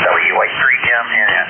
WA3 Jim NN.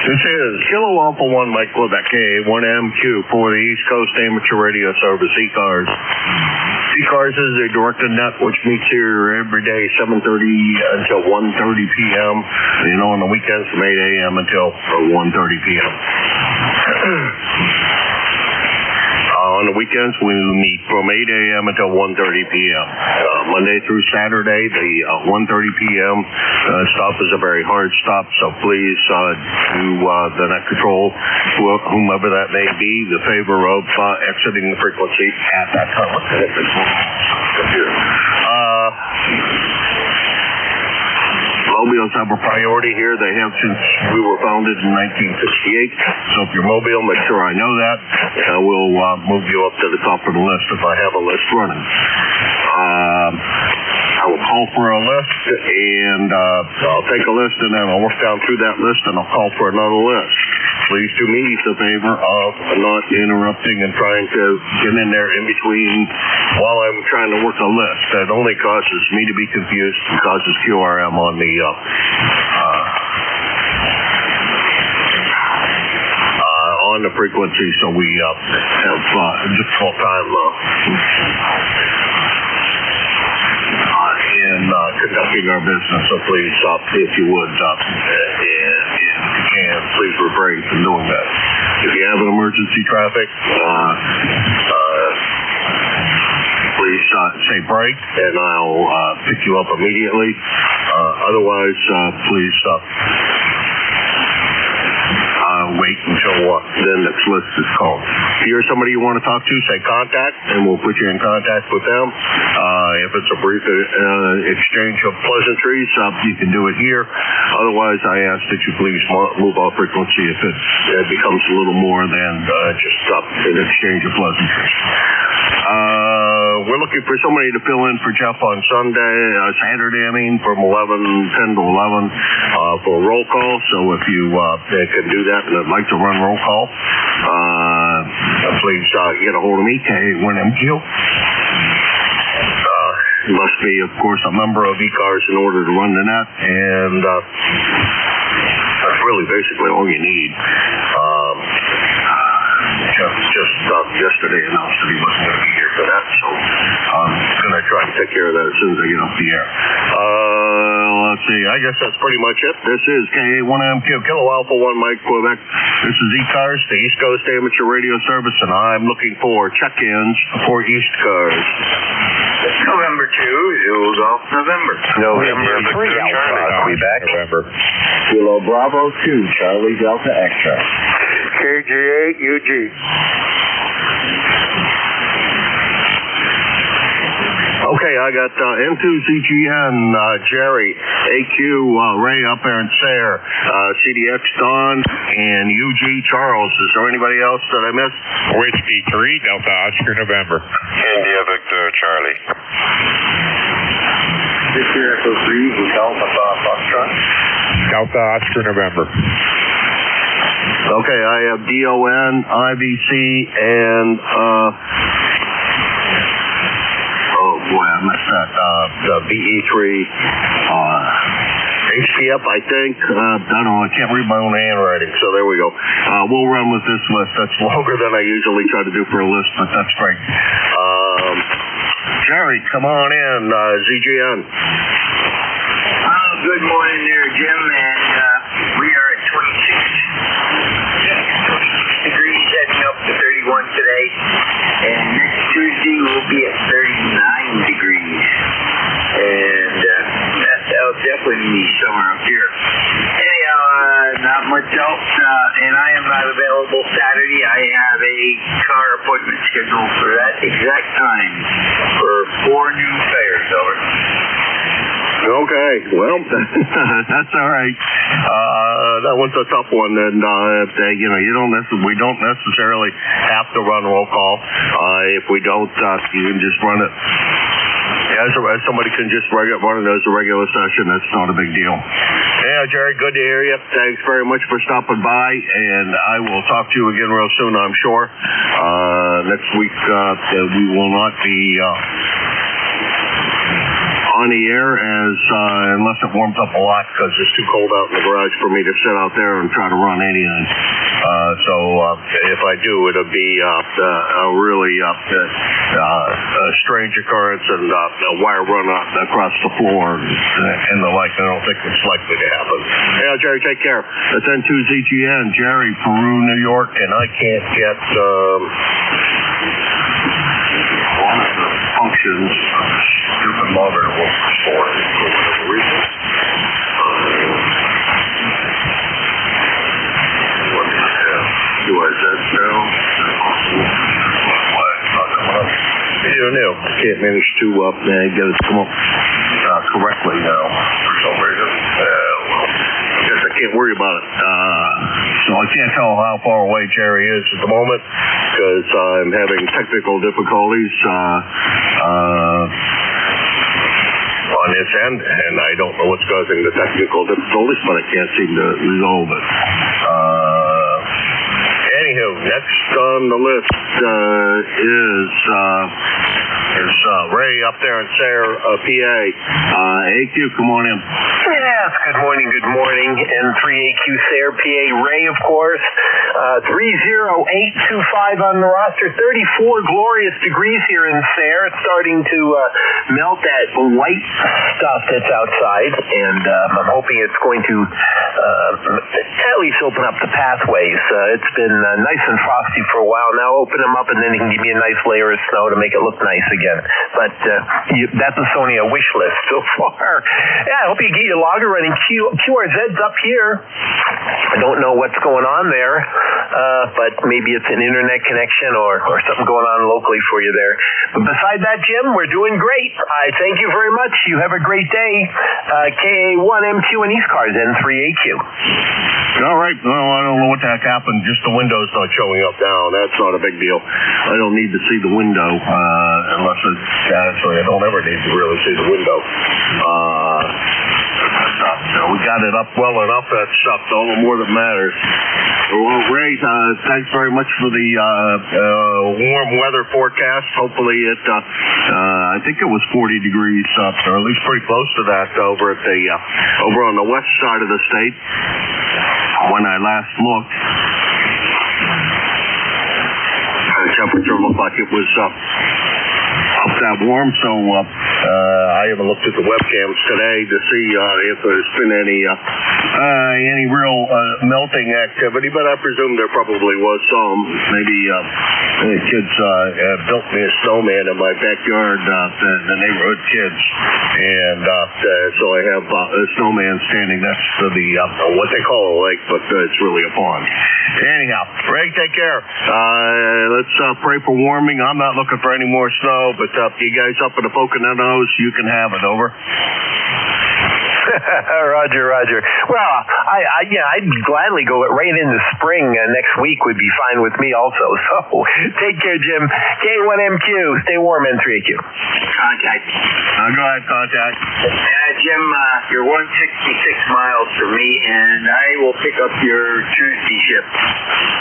This is Kilo Alpha 1 Mike Quebec, KA1MQ for the East Coast Amateur Radio Service, ECARS. ECARS is a directed net which meets here every day, 7:30 until 1:30 p.m. On the weekends from 8 a.m. until 1:30 p.m. On the weekends, we meet from 8 a.m. until 1:30 p.m. Monday through Saturday, the 1:30 p.m. Stop is a very hard stop, so please do the net control, whomever that may be, the favor of exiting the frequency at that time. Mobiles have a priority here. They have since we were founded in 1968. So if you're mobile, make sure I know that. I will move you up to the top of the list if I have a list running. I will call for a list, and I'll take a list, and then I'll work down through that list, and I'll call for another list. Please do me the favor of not interrupting and trying to get in there in between while I'm trying to work a list. That only causes me to be confused and causes QRM on the frequency, so we have a difficult time in conducting our business. So please, if you would, and please refrain from doing that. If you have an emergency traffic, please say break, and I'll pick you up immediately. Otherwise, please wait until the next list is called. If you're somebody you want to talk to, say contact, and we'll put you in contact with them. If it's a brief exchange of pleasantries, you can do it here. Otherwise, I ask that you please move off frequency if it becomes a little more than just an exchange of pleasantries. We're looking for somebody to fill in for Jeff on Saturday, from 10 to 11 for a roll call. So if you can do that and would like to run roll call, please get a hold of me, KA1MQ. You must be, of course, a member of ECARS in order to run the net, and that's really basically all you need. Jeff just yesterday announced that he wasn't going to be here for that, so I'm going to try and take care of that as soon as I get off the air. Let's see, I guess that's pretty much it. This is KA1MQ, Kilo Alpha 1 Mike Quebec. This is ECARS, the East Coast Amateur Radio Service, and I'm looking for check-ins for ECARS. November 2, Jules off November. November 3, Alpha, Quebec. November. Kilo Bravo 2, Charlie Delta Extra. KG8, UG. Okay, I got N2ZGN, Jerry, AQ, Ray up there in Sayre, CDX Don, and UG Charles. Is there anybody else that I missed? Whiskey 3, Delta Oscar November. India Victor Charlie. Victor Echo 3, Delta Foxtrot. Delta Oscar November. Okay, I have DON, IVC, and I missed that. The BE3, HPF, I think. I don't know, I can't read my own handwriting, so there we go. We'll run with this list. That's longer than I usually try to do for a list, but that's great. Jerry, come on in, ZGN. Good morning there, Jim, and we are at 26 degrees, heading up to 31 today, and next Tuesday we'll be at 39 degrees, and that'll definitely be summer up here. Anyhow, not much else, and I am not available Saturday. I have a car appointment scheduled for that exact time for 4 noon fires, over. Okay, well, that's all right. That was a tough one, and we don't necessarily have to run roll call. If we don't, you can just run it. As somebody can just run it as a regular session. That's not a big deal. Yeah, Jerry, good to hear you. Thanks very much for stopping by, and I will talk to you again real soon, I'm sure. Next week, we will not be on the air unless it warms up a lot, because it's too cold out in the garage for me to sit out there and try to run anything. So if I do, it'll be a really strange occurrence and a wire run across the floor and the like. I don't think it's likely to happen. Yeah, Jerry, take care. That's N2ZGN, Jerry, Peru, New York, and I can't get one of the functions of the stupid mother that won't restore it for whatever reason. What the hell? UIZ now? Why? It's not coming up. You know, I can't manage to get it to come up correctly now for some reason. I guess I can't worry about it. So I can't tell how far away Jerry is at the moment because I'm having technical difficulties on its end, and I don't know what's causing the technical difficulties, but I can't seem to resolve it. Anywho, next on the list is Ray up there in Sayre, PA. AQ, come on in. Yes, good morning. N3AQ Sayre, PA. Ray, of course. 30825 on the roster. 34 glorious degrees here in Sayre. It's starting to melt that white stuff that's outside, and I'm hoping it's going to at least open up the pathways. It's been nice and frosty for a while now. Open them up, and then it can give me a nice layer of snow to make it look nice again. But that's only a wish list so far. Yeah, I hope you get your logger running. QRZ's up here. I don't know what's going on there, but maybe it's an internet connection or something going on locally for you there. But beside that, Jim, we're doing great. I thank you very much. You have a great day. KA1MQ and ECARS N3AQ. All right. Well, I don't know what the heck happened. Just the window's not showing up now. That's not a big deal. I don't need to see the window unless it's actually. I don't ever need to really see the window. We got it up well enough. That's all the more that matters. Well, Ray, thanks very much for the warm weather forecast. Hopefully it, I think it was 40 degrees up, or at least pretty close to that over at the over on the west side of the state when I last looked. The temperature looked like it was up that warm, so I haven't looked at the webcams today to see if there's been any real melting activity, but I presume there probably was some. Maybe kids built me a snowman in my backyard, the neighborhood kids, and so I have a snowman standing next to the what they call a lake, but it's really a pond. Anyhow, Ray, take care. Let's pray for warming. I'm not looking for any more snow, but you guys up in the Poconos, you can have it. Over. Roger. Well, I'd gladly go right into spring next week would be fine with me also. So take care, Jim. K1MQ. Stay warm, N3AQ. Contact. Go ahead, contact. Jim, you're 166 miles from me, and I will pick up your Tuesday ship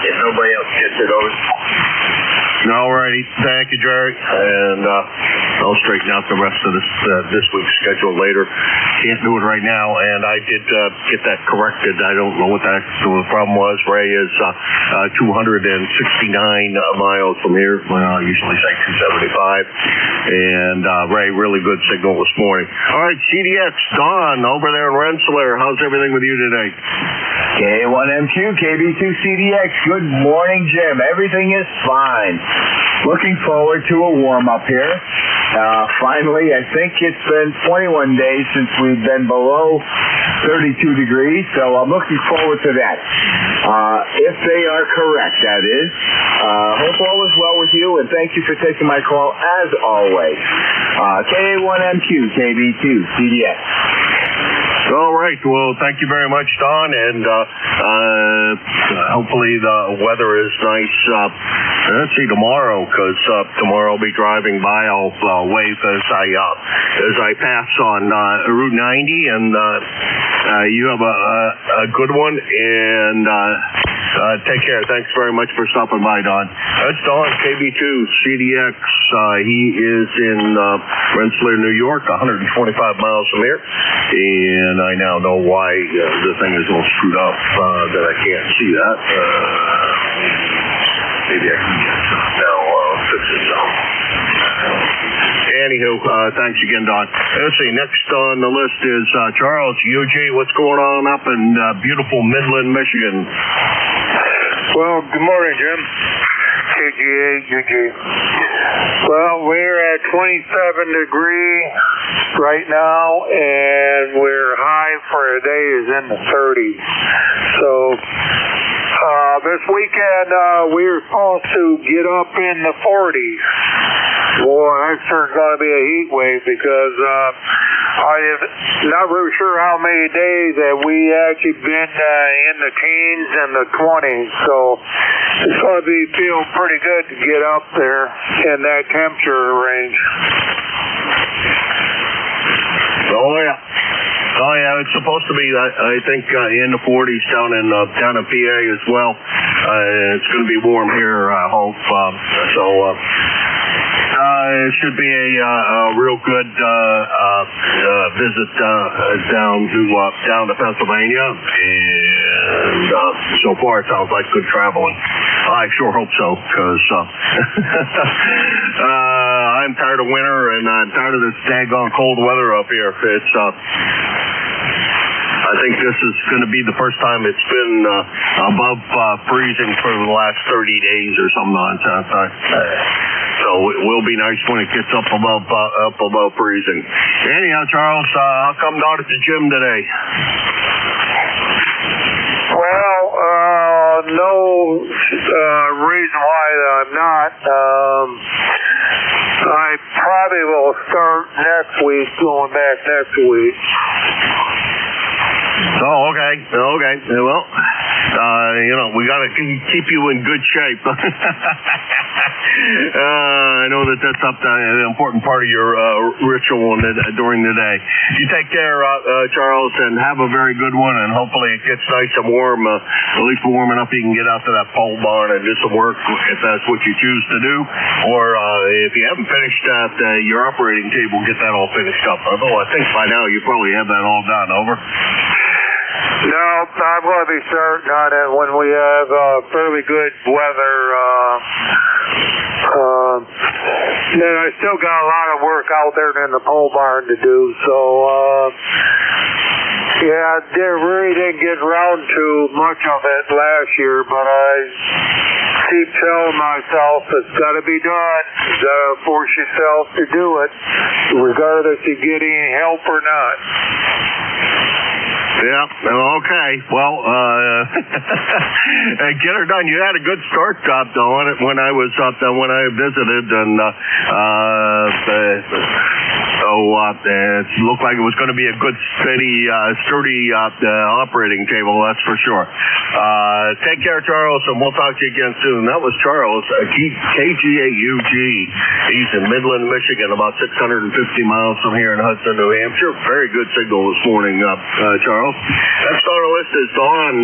if nobody else gets it over. All righty. Thank you, Jerry. And I'll straighten out the rest of this week's schedule later. Can't do it right now, and I did get that corrected. I don't know what the problem was. Ray is 269 miles from here. Well, I usually say 275. And Ray, really good signal this morning. All right, CDX, Don, over there in Rensselaer. How's everything with you today? K1MQ, KB2CDX. Good morning, Jim. Everything is fine. Looking forward to a warm-up here. Finally, I think it's been 21 days since we've been below 32 degrees, so I'm looking forward to that. If they are correct, that is. Hope all is well with you, and thank you for taking my call, as always. KA1MQ, KB2CDX. All right. Well, thank you very much, Don, and hopefully the weather is nice. Let's see tomorrow, because tomorrow I'll be driving by. I'll wave as I pass on Route 90, and you have a good one, and Take care. Thanks very much for stopping by, Don. That's Don, KB2 CDX. He is in Rensselaer, New York, 125 miles from here. And I now know why the thing is all screwed up, that I can't see that. Maybe I can now fix it some. Anywho, thanks again, Don. Let's see, next on the list is Charles, UG. What's going on up in beautiful Midland, Michigan? Well, good morning, Jim. KGA, UG. Well, we're at 27 degrees right now, and we're high for a day is in the 30s. So, this weekend, we're supposed to get up in the 40s. Boy, that's sure going to be a heat wave because I am not really sure how many days that we actually been in the teens and the 20s. So it's going to feel pretty good to get up there in that temperature range. Oh yeah, it's supposed to be, I think, in the 40s down in PA as well. It's going to be warm here, I hope. It should be a real good visit down to Pennsylvania, and so far it sounds like good traveling. I sure hope so, because I'm tired of winter and I'm tired of this daggone cold weather up here. It's I think this is going to be the first time it's been above freezing for the last 30 days or some nonsense. So it will be nice when it gets up above freezing. Anyhow, Charles, how come not at the gym today? Well, no reason why I'm not. I probably will start next week, going back next week. Oh, okay. Well, we got to keep you in good shape. I know that's an important part of your ritual during the day. You take care, Charles, and have a very good one, and hopefully it gets nice and warm, at least warm enough you can get out to that pole barn and do some work if that's what you choose to do. Or if you haven't finished your operating table, get that all finished up. Although I think by now you probably have that all done. Over. No, I'm going to be starting on it when we have fairly good weather. Then I still got a lot of work out there in the pole barn to do. So, yeah, really didn't get around to much of it last year, but I keep telling myself it's got to be done. You got to force yourself to do it, regardless if you get any help or not. Yeah, okay. Well, get her done. You had a good start, though, on it when I was up there, when I visited, and it looked like it was going to be a good, steady, sturdy operating table, that's for sure. Take care, Charles, and we'll talk to you again soon. That was Charles, KGAUG. He's in Midland, Michigan, about 650 miles from here in Hudson, New Hampshire. Very good signal this morning, Charles. Next on our list is Dawn,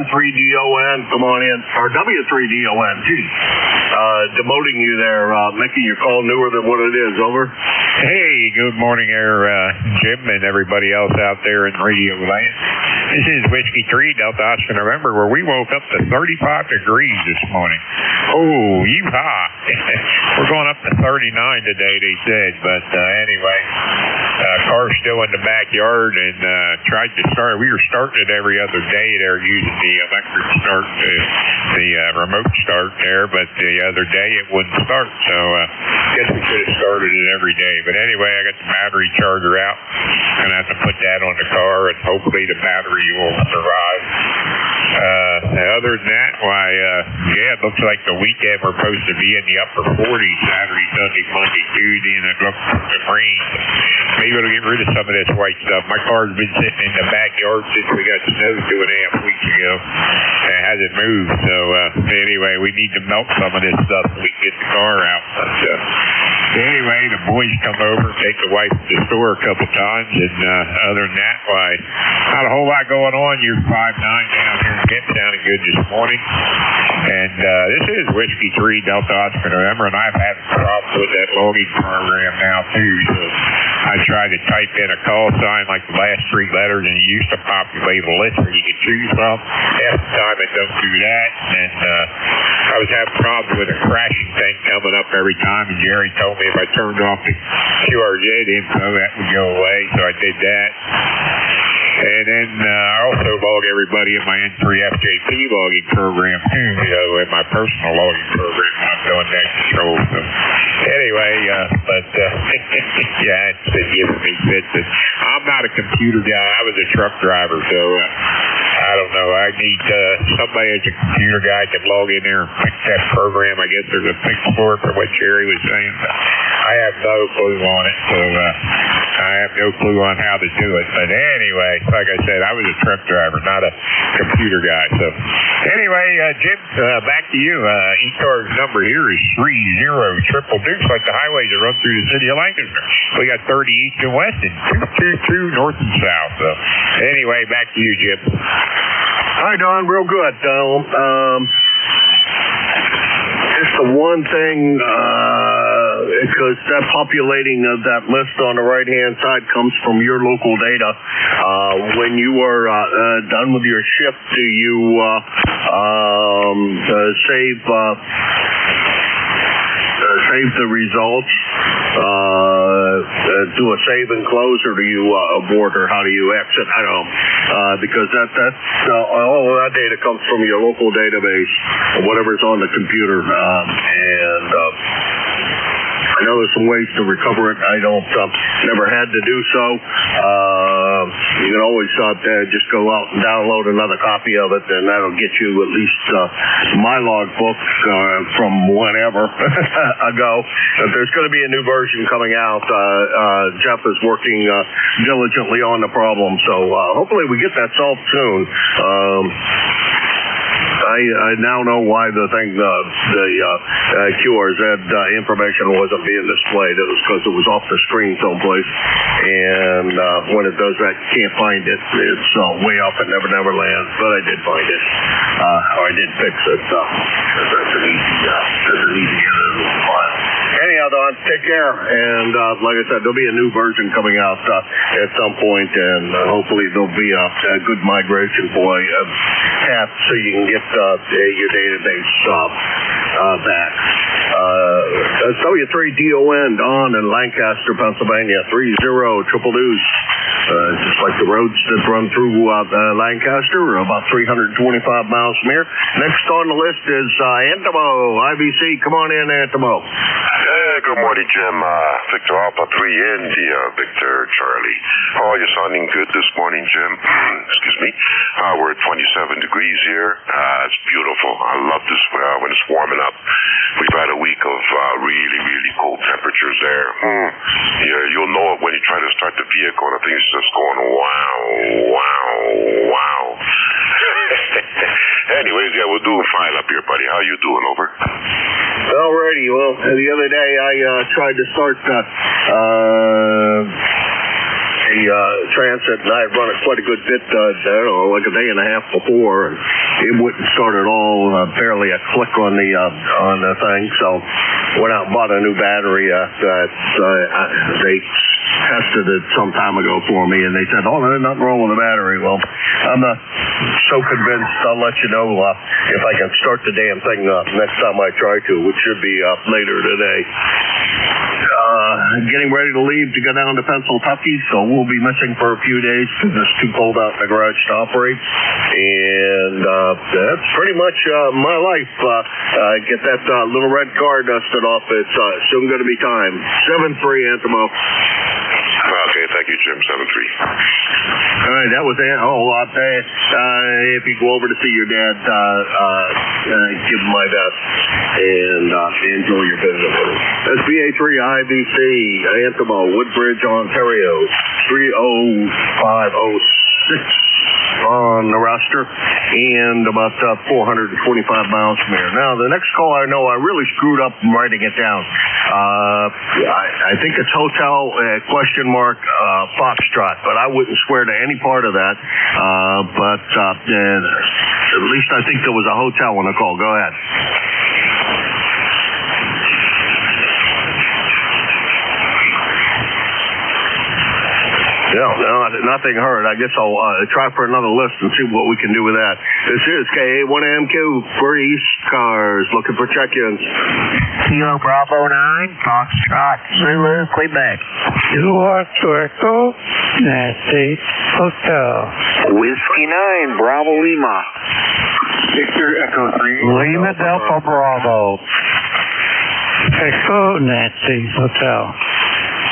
N3DON. Come on in. Or W3DON. Gee. Demoting you there, making your call newer than what it is. Over. Hey, good morning there, Jim and everybody else out there in radio land. This is Whiskey 3, Delta Oscar November, where we woke up to 35 degrees this morning. Oh, yeehaw. We're going up to 39 today, they said. But anyway, car's still in the backyard and tried to start. We were starting it every other day there using the electric start, the remote start there, but the other day it wouldn't start. So guess we could have started it every day. But anyway, I got the battery charger out. I'm going to have to put that on the car, and hopefully the battery will survive. Other than that, it looks like the weekend we're supposed to be in the upper 40s, Saturday, Sunday, Monday, Tuesday, and it looks like the rain. Maybe it'll get rid of some of this white stuff. My car's been sitting in the backyard since we got snow 2.5 weeks ago, and it hasn't moved. So anyway, we need to melt some of this stuff so we can get the car out. But, Anyway, the boys come over, take the wife to the store a couple times, and other than that, why, not a whole lot going on. You're 5'9" down here in Kent, sounding good this morning. And this is Whiskey 3 Delta Oscar November, and I've had problems with that logging program now too. So I tried to type in a call sign like the last 3 letters, and it used to populate a list where you could choose from. Half the time it don't do that, and I was having problems with a crashing thing coming up every time, and Jerry told me if I turned off the QRJ info, that would go away, so I did that. And then I also log everybody in my N3FJP logging program too, in my personal logging program when I'm doing net control. So anyway, yeah, it's been giving me fits. I'm not a computer guy. I was a truck driver, so I don't know. I need somebody as a computer guy can log in there and fix that program. I guess there's a fix for it for what Jerry was saying. I have no clue on it, so I have no clue on how to do it. But anyway, like I said, I was a truck driver, not a computer guy. So anyway, Jim, back to you. ECARS number here is 30DDD, like the highways that run through the city of Lancaster. We got 30 east and west and 222 north and south. So anyway, back to you, Jim. Hi, Don. Real good. Just the one thing, because that populating of that list on the right-hand side comes from your local data. When you are done with your shift, do you save the results, do a save and close, or do you abort, or how do you exit? I don't know, because that's all of that data comes from your local database, whatever's on the computer, and I know there's some ways to recover it. I don't, never had to do so. You can always just go out and download another copy of it, and that'll get you at least my logbook from whenever ago. If there's going to be a new version coming out, Jeff is working diligently on the problem, so hopefully we get that solved soon. I now know why the QRZ information wasn't being displayed. It was because it was off the screen someplace, and when it does that, you can't find it. It's way off at Never Land, but I did find it, or I did fix it. That's an easy file. Anyhow, Don, take care, and like I said, there'll be a new version coming out at some point, and hopefully there'll be a good migration path so you can get your database back. W3DON, Don in Lancaster, Pennsylvania, 30DDD. Just like the roads that run through Lancaster, about 325 miles from here. Next on the list is Antimo, IBC. Come on in, Antimo. Good morning, Jim. Victor Alpha 3 India, Victor Charlie. Oh, you're sounding good this morning, Jim. Excuse me. We're at 27 degrees here. It's beautiful. I love this when it's warming up. We've had a week of really, really cold temperatures there. Yeah, you'll know it when you try to start the vehicle, and I think it's just going wow, wow, wow. Anyways, yeah, we'll do a file up here, buddy. How you doing? Over. Alrighty. Well, the other day I tried to start a transit, and I had run it quite a good bit, I don't know, like a day and a half before, and it wouldn't start at all, barely a click on the thing, so went out and bought a new battery. They tested it some time ago for me, and they said, oh, there's nothing wrong with the battery. Well, I'm not so convinced. I'll let you know if I can start the damn thing next time I try to, which should be later today. Getting ready to leave to go down to Pennsylvania, so we'll be missing for a few days because it's too cold out in the garage to operate. And that's pretty much my life. Get that little red car dusted off. It's soon going to be time. 7-3, Antimo. Okay, thank you, Jim. 7-3. All right, that was if you go over to see your dad, give him my best and enjoy your visit with him. That's BA3 IBC, Antimo, Woodbridge, Ontario, 30506. on the roster and about 425 miles from here. Now, the next call I know I really screwed up writing it down. I think it's hotel Foxtrot, but I wouldn't swear to any part of that. But at least I think there was a hotel on the call. Go ahead. No, nothing heard. I guess I'll try for another list and see what we can do with that. This is KA1MQ for ECARS, looking for check-ins. Kilo Bravo 9, Foxtrot, Zulu, Quebec. Echo, Nancy, Hotel. Whiskey 9, Bravo Lima. Victor Echo 3. Lima Delta Bravo. Echo, Nancy, Hotel.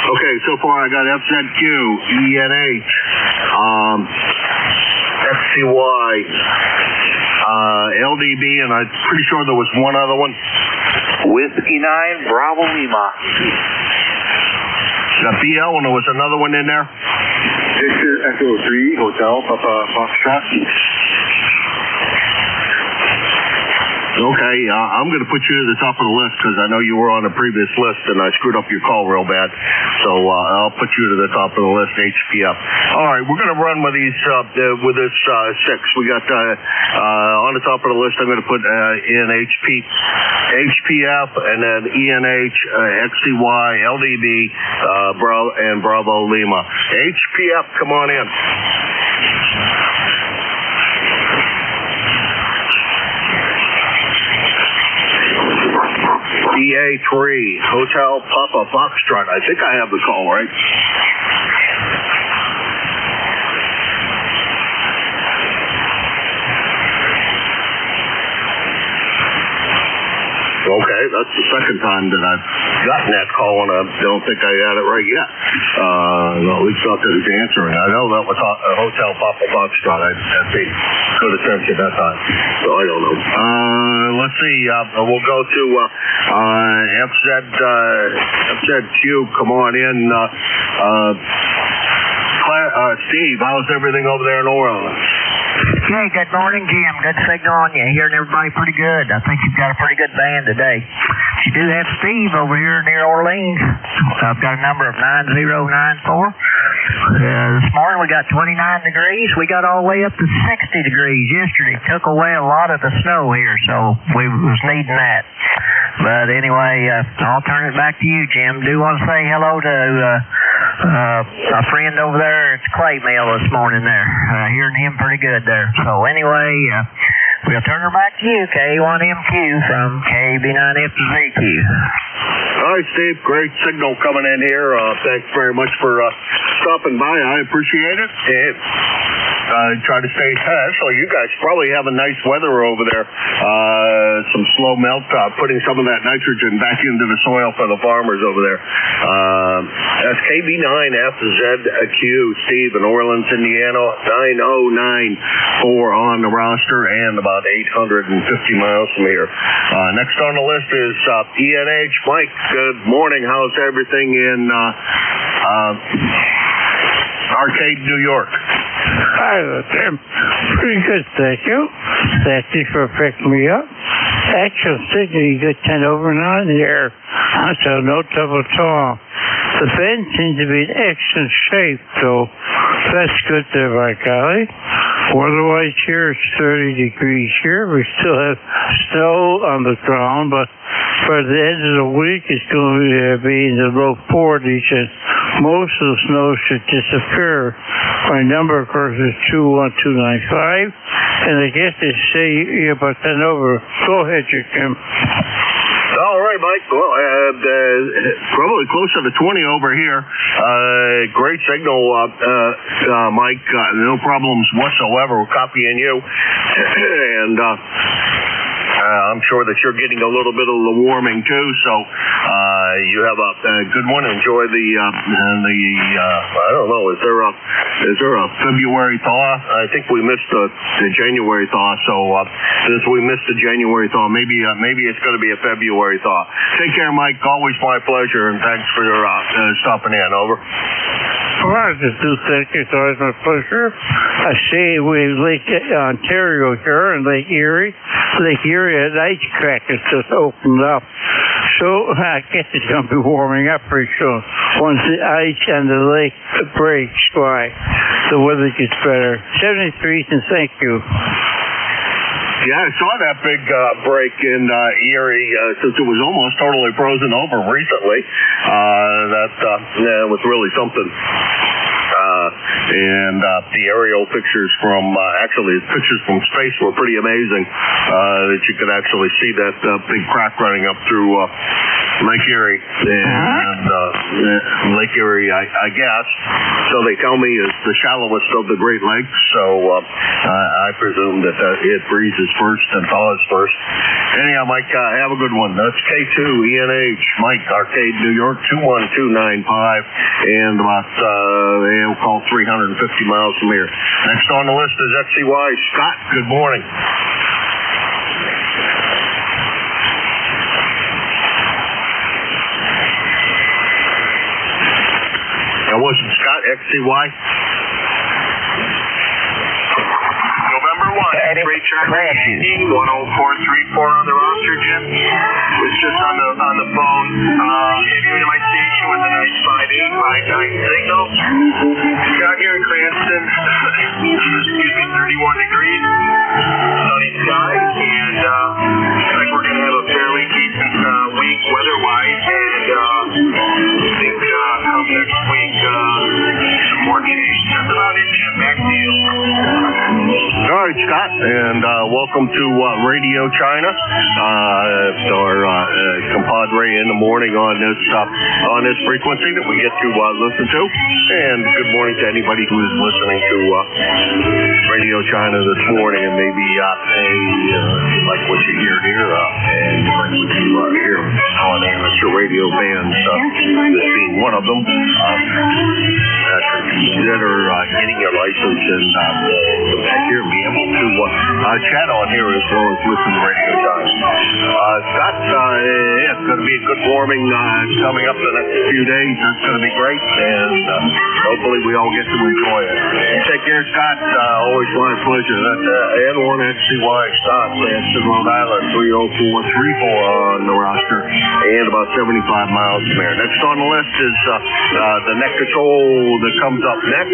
Okay, so far I got FZQ, ENH, FCY, LDB, and I'm pretty sure there was one other one. Whiskey 9, Bravo Lima. Got BL, and there was another one in there. Victor Echo 3, Hotel, Papa Foxtrot. Okay, I'm going to put you to the top of the list because I know you were on a previous list and I screwed up your call real bad. So I'll put you to the top of the list, HPF. All right, we're going to run with these with this 6. We got on the top of the list. I'm going to put in HPF and then ENH, XCY, LDB, and Bravo Lima. HPF, come on in. DA3, Hotel Papa Foxtrot. I think I have the call right. Okay, that's the second time that I've gotten that call, and I don't think I got it right yet. At least not that it's answering. I know that was Hotel Papa Foxtrot. I paid good attention that time, so I don't know. Let's see. We'll go to FZQ. Come on in. Steve, how's everything over there in Orleans? Hey, good morning, Jim. Good signal on you. Hearing everybody pretty good. I think you've got a pretty good band today. You do have Steve over here near Orleans. I've got a number of 9094. This morning we got 29 degrees. We got all the way up to 60 degrees yesterday. Took away a lot of the snow here, so we was needing that. But anyway, I'll turn it back to you, Jim. Do want to say hello to a friend over there. It's Clay Mill this morning there. Hearing him pretty good there. So anyway, we'll turn her back to you, K1MQ from KB9FZQ. All right, Steve. Great signal coming in here. Thanks very much for stopping by. I appreciate it. And try to stay. Actually, you guys probably have a nice weather over there. Some slow melt, putting some of that nitrogen back into the soil for the farmers over there. That's KB9FZQ, Steve in Orleans, Indiana, 9094 on the roster and about 850 miles from here. Next on the list is ENH. Mike, good morning. How's everything in Arcade, New York? Hi, Tim. Pretty good, thank you. Thank you for picking me up. Actual signal, you got 10 over 9 here, so no trouble at all. The bend seems to be in excellent shape, so that's good there, by golly. Weather-wise here, it's 30 degrees here. We still have snow on the ground, but by the end of the week, it's going to be in the low 40s, and most of the snow should disappear. My number, of course, is 21295, and I guess they say you're about 10 over. Go ahead, Jim. All right, Mike. Well, probably closer to 20 over here. Great signal, Mike. No problems whatsoever. We're copying you. And I'm sure that you're getting a little bit of the warming too, so you have a good one. Enjoy the I don't know, is there a February thaw? I think we missed the January thaw, so since we missed the January thaw, maybe it's going to be a February thaw. Take care, Mike. Always my pleasure, and thanks for stopping in. Over. Well, I just do think it's always my pleasure. I see we Lake Ontario here and Lake Erie. Lake Erie, the ice crack has just opened up. So I guess it's going to be warming up pretty soon. Once the ice and the lake breaks, why the weather gets better. 73, and thank you. Yeah, I saw that big break in Erie since it was almost totally frozen over recently. That was really something. And the aerial pictures from, actually pictures from space were pretty amazing, that you could actually see that big crack running up through Lake Erie. And Lake Erie, I guess, so they tell me, is the shallowest of the Great Lakes, so I presume that it freezes first and thaws first. Anyhow, Mike, have a good one. That's K2 ENH, Mike, Arcade, New York, 21295, and about, we'll call 350 miles from here. Next on the list is FCY. Scott, good morning. That wasn't Scott, XCY. November 1, Ray Charlie, 10434 on the roster, Jim. Was just on the phone. Came into my station with a nice 5859 signal. Got here in Cranston, 31 degrees, sunny skies, and looks like we're going to have a fairly decent week weather-wise, and think come next week, some more change. That's about it, Jim. Back to you. All right, Scott, and welcome to Radio China, our compadre in the morning on this frequency that we get to listen to. And good morning to anybody who is listening to Radio China this morning, and maybe like what you hear here, and you like what you hear on amateur radio bands, this being one of them. Consider getting your license and come back here and be able to chat on here as well as listen to Radio China. Scott, it's going to be a good warming coming up the next few days. That's going to be great, and hopefully we all get to enjoy it. Take care, Scott. Always my pleasure. That's N1 XCY Scott, Cranston, Rhode Island, 30434 on the roster, and about 75 miles from there. Next on the list is the neck control that comes up next.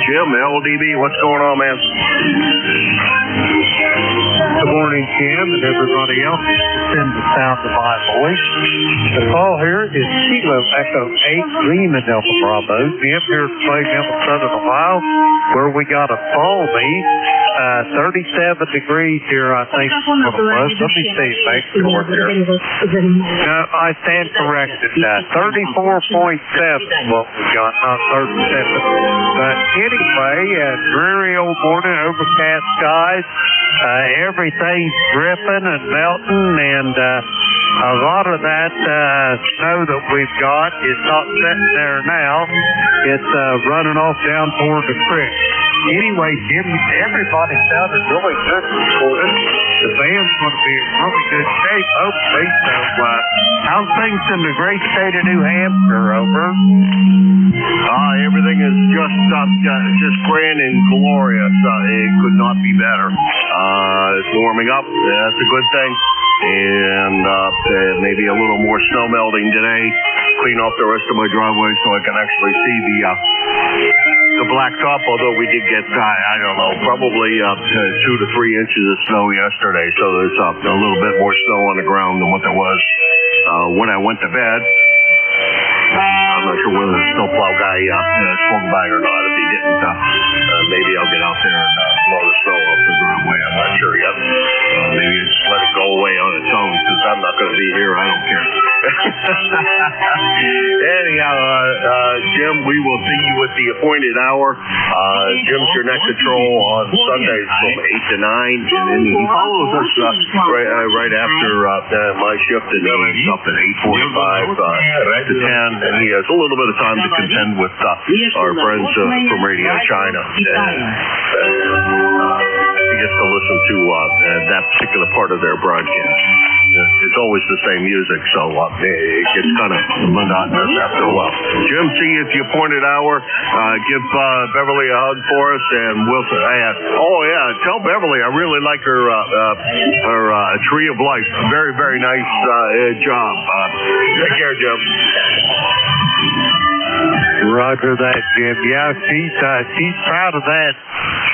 Jim, LDB, what's going on, man? Good morning, Jim, and everybody else. Send the sound of my voice. The call here is Kilo Echo 8, Lima Delta Bravo. Jim here at Clay Middle, Southern Ohio, where we got a balmy 37 degrees here, I think. Let me see, make sure here. No, I stand corrected. 34.7 what we got, not 37. But anyway, dreary old morning, overcast skies. Everything's dripping and melting, and a lot of that snow that we've got is not sitting there now. It's running off down toward the creek. Anyway, Jim, everybody sounded really good this morning. The band's going to be in really good shape, hopefully. So, how's things in the great state of New Hampshire, over? Everything is just grand and glorious. It could not be better. It's warming up. That's a good thing. And maybe a little more snow melting today. Clean off the rest of my driveway so I can actually see the blacktop, although we did get, I don't know, probably 2 to 3 inches of snow yesterday, so there's a little bit more snow on the ground than what there was when I went to bed. I'm not sure whether the snowplow guy swung by or not. If he didn't, maybe I'll get out there and blow the snow off the driveway. I'm not sure yet. Maybe just let it go away on its own, since I'm not going to be here. I don't care. Anyhow, Jim, we will see you at the appointed hour. Jim's your neck control on Sundays from 8 to 9, and then he follows us right after my shift, and he's up at 8:45 to 10, and he has a little bit of time to contend with our friends from Radio China. He gets to listen to that particular part of their broadcast. it's always the same music, so it gets kind of monotonous after a while. Jim, see if you pointed hour. Give Beverly a hug for us, and we'll say, tell Beverly I really like her Tree of Life. Very, very nice job. Take care, Jim. Roger that, Jim. Yeah, she's proud of that.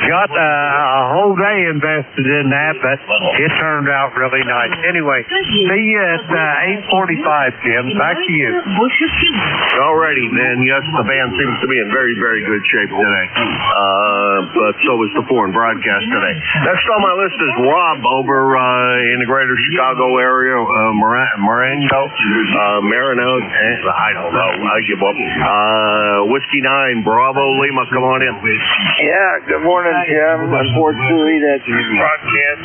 Got a whole day invested in that, but it turned out really nice. Anyway, see you at 8:45, Jim. Back to you. Alrighty, man. Yes, the band seems to be in very, very good shape today. But so is the foreign broadcast today. Next on my list is Rob over in the greater Chicago area, Marino, I don't know. I give up. Whiskey 9, Bravo Lima, come on in. Yeah, good morning, Jim. Unfortunately, that broadcast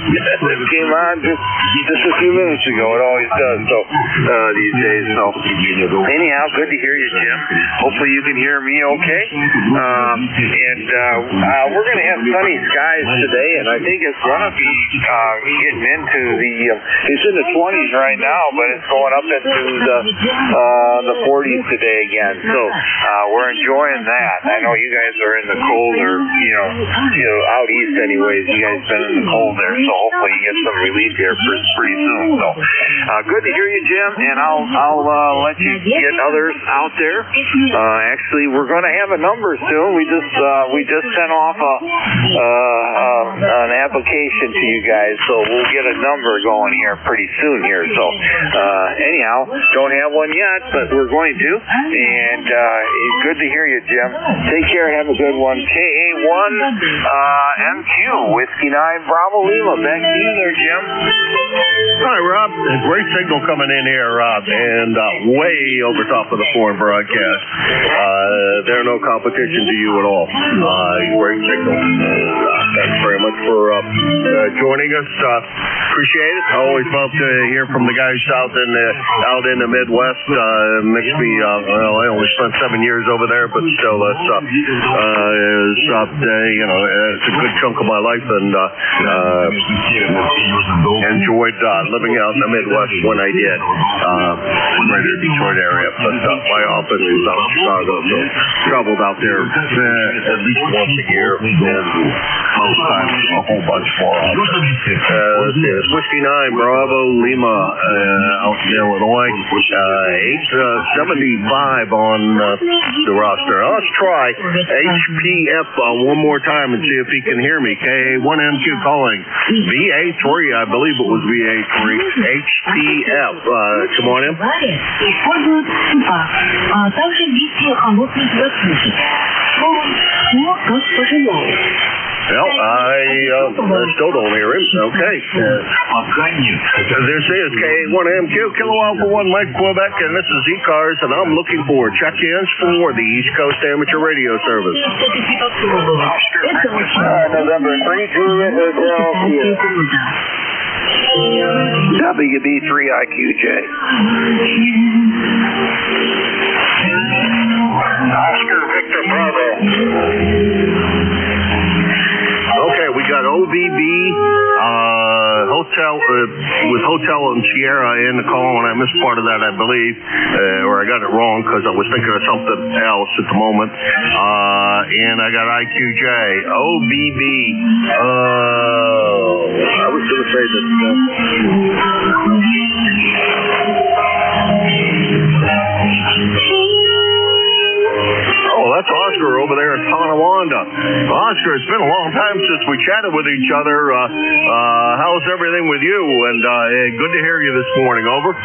came on just a few minutes ago. It always does, so these days. So anyhow, good to hear you, Jim. Hopefully you can hear me okay. We're going to have sunny skies today, and I think it's going to be getting into it's in the 20s right now, but it's going up into the 40s today again. So we're enjoying that. I know you guys are in the colder, out east anyways. You guys been in the cold there, so hopefully you get some relief here pretty soon. So good to hear you, Jim, and I'll let you get others out there. Actually, we're going to have a number soon. We just sent off an application to you guys, so we'll get a number going here pretty soon here. So anyhow, don't have one yet, but we're going to. And good to hear you, Jim. Take care. Have a good one. KA1 MQ Whiskey 9 Bravo Lima. Back to you there, Jim. Hi, Rob. A great signal coming in here, Rob, and way over top of the foreign broadcast. They're no competition to you at all. Great signal. Thanks very much for joining us. Appreciate it. I always love to hear from the guys out in the Midwest. Makes me, I only spent 7 years over there, but still, it's a good chunk of my life, and enjoyed living out in the Midwest when I did, greater Detroit area. But my office is out in Chicago, so traveled out there at least once a year, and most times a whole bunch more. It's Whiskey 9 Bravo Lima out in Illinois. 875 on the roster. Let's try HPF one more time and see if he can hear me. KA1MQ calling. VA3, I believe it was VA3. HPF. Come on in. Well, I still don't hear him. Okay. This is KA1MQ, Kilo Alpha 1 Mike Quebec, and this is ECARS, and I'm looking for check-ins for the East Coast Amateur Radio Service. November 3, Juliet Hotel. WB3IQJ. Oscar Victor Bravo. Okay, we got OBB Hotel with Hotel and Sierra in the call, and I missed part of that, I believe, or I got it wrong because I was thinking of something else at the moment. And I got IQJ, OBB. I was going to say that. Oh, that's Oscar over there in Tonawanda. Oscar, it's been a long time since we chatted with each other. How's everything with you? And good to hear you this morning. Over. Yeah,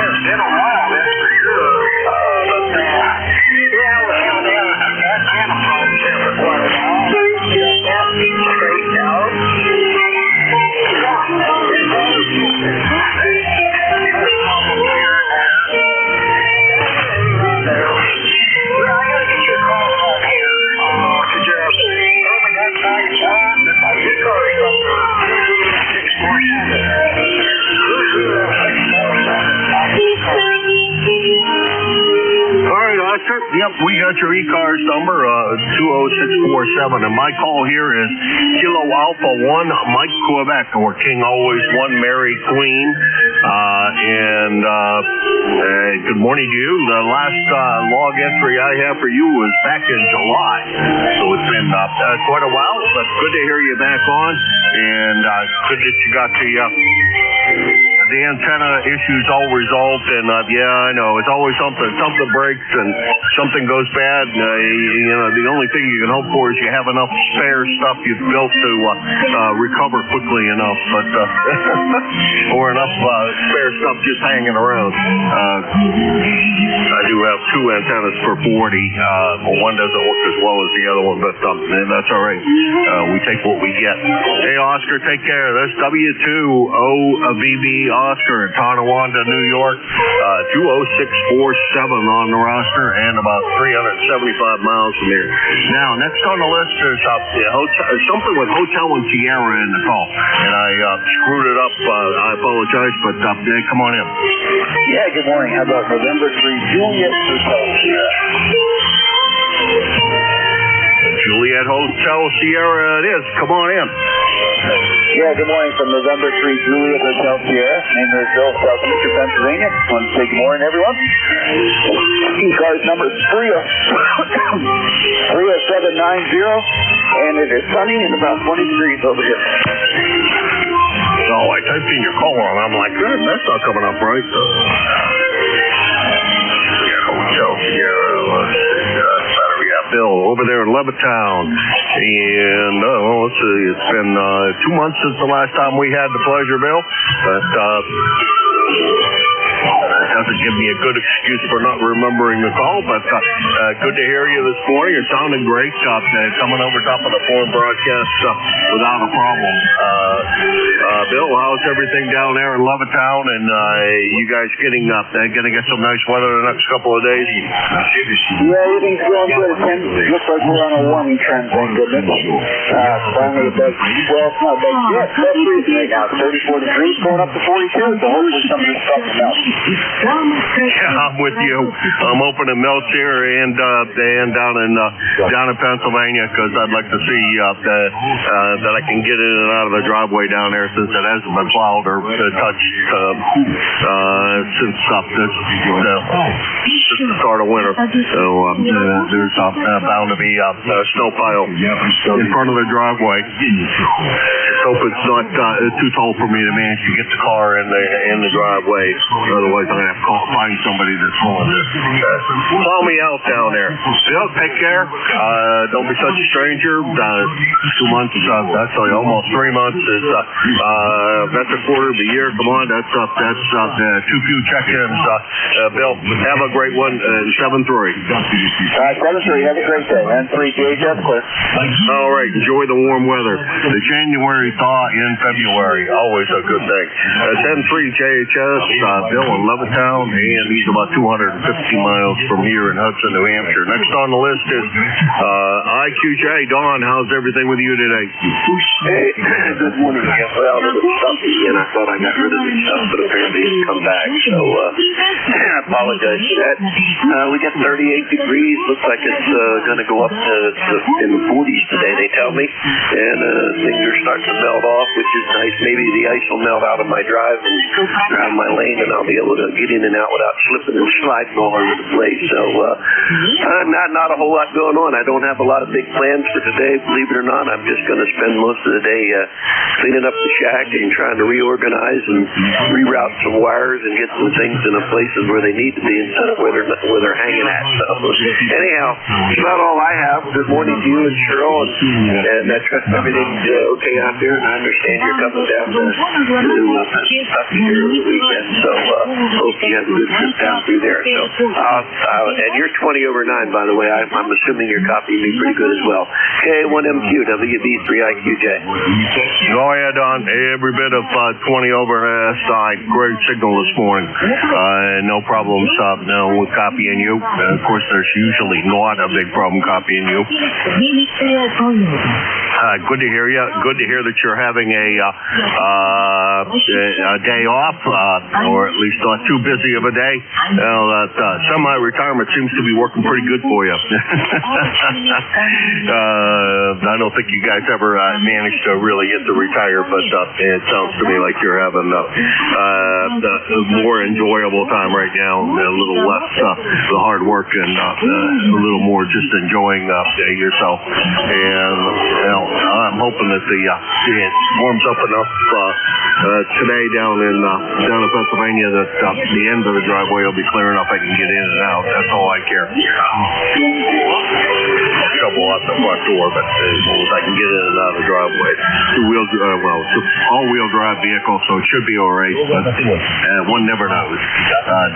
it's been a while, that's for sure. That kind of problem there for quite a while. Straightened out. Thank you. got your ECARS number, 20647, and my call here is Kilo Alpha 1, Mike Quebec, or King Always 1, Mary Queen. Good morning to you. The last log entry I have for you was back in July, so it's been quite a while, but good to hear you back on, and good that you got the antenna issues all resolved, and yeah, I know, it's always something breaks and something goes bad, and the only thing you can hope for is you have enough spare stuff you've built to recover quickly enough, but or enough spare stuff just hanging around. I do have two antennas for 40. One doesn't work as well as the other one, but that's all right. We take what we get. Hey, Oscar, take care. That's W2OVB Oscar in Tonawanda, New York. 20647 on the roster and about 375 miles from here. Now, next on the list is something with Hotel and Sierra in the call, and I screwed it up. I apologize, but come on in. Yeah, good morning. How about November 3, Juliet Hotel Sierra? Juliet Hotel Sierra it is. Come on in. Yeah, good morning from November 3, Juliet Hotel Sierra. Name is Bill, Southeastern Pennsylvania. Want to say good morning, everyone. ECARS number 30790, and it is sunny and about 20 degrees over here. So I typed in your caller, and I'm like, that's not coming up right. Juliet Hotel Sierra. Bill over there in Levittown, and let's see, it's been 2 months since the last time we had the pleasure, Bill, but that doesn't give me a good excuse for not remembering the call, but good to hear you this morning. It sounded great, coming over top of the foreign broadcast without a problem. Bill, how's everything down there in Levittown, and you guys gonna get some nice weather the next couple of days? Yeah, everything's going good. It looks like we're on a warming trend, thank goodness. Finally, it does. Well, it's not bad yet. That's freezing right now. 34 degrees, going up to 42, so hopefully some of this stuff will melt. Yeah, I'm with you. I'm hoping it melts here and down in Pennsylvania, because I'd like to see that I can get in and out of the driveway down there, since it hasn't been plowed or touched since the start of winter. So there's bound to be a snow pile in front of the driveway. Just hope it's not too tall for me to manage to get the car in the driveway. Otherwise, I'm gonna have to find somebody that's willing to plow me out down there. Bill, take care. Don't be such a stranger. 2 months, that's almost 3 months. That's a quarter of a year. Come on, that's too few check-ins. Bill, have a great one. 7-3. 7-3. Have a great day. And 3 DHS clear. All right. Enjoy the warm weather. The January thaw in February, always a good thing. 10-3 JHS. Bill in Levittown, and he's about 250 miles from here in Hudson, New Hampshire. Next on the list is IQJ. Don, how's everything with you today? Hey, good morning. Well, it was stuffy, and I thought I got rid of the stuff, but apparently it's come back, so I apologize for that. We got 38 degrees. Looks like it's going to go up to in the 40s today, they tell me, and things are starting to melt off, which is nice. Maybe the ice will melt out of my drive and out of my lane, and I'll be able to get in and out without slipping and sliding all over the place. So not a whole lot going on. I don't have a lot of big plans for today, believe it or not. I'm just going to spend most of the day cleaning up the shack and trying to reorganize and reroute some wires and get some things in the places where they need to be instead of where they're hanging at. So anyhow, that's about all I have. Good morning to you and Cheryl, and I trust everything's okay out there, and I understand you're coming down to Kentucky here over the weekend, so hope you have a good trip down through there. So, and you're 20 over 9, by the way. I'm assuming you're copying me pretty good as well. K1MQ, WB3IQJ. Oh, yeah, Don. Every bit of 20 over side. Great signal this morning. No problems with copying you. Of course, there's usually not a big problem copying you. Good to hear you. Good to hear that you're having a day off, or at least not too busy of a day. That semi-retirement seems to be working pretty good for you. I don't think you guys ever managed to really get to retire, but it sounds to me like you're having a more enjoyable time right now, a little less the hard work, and a little more just enjoying yourself. And I'm hoping that it warms up enough today down in Pennsylvania that the end of the driveway will be clear enough I can get in and out. That's all I care. Trouble out the front door, but as long as I can get in and out of the driveway. It's an all-wheel drive vehicle, so it should be all right, but one never knows.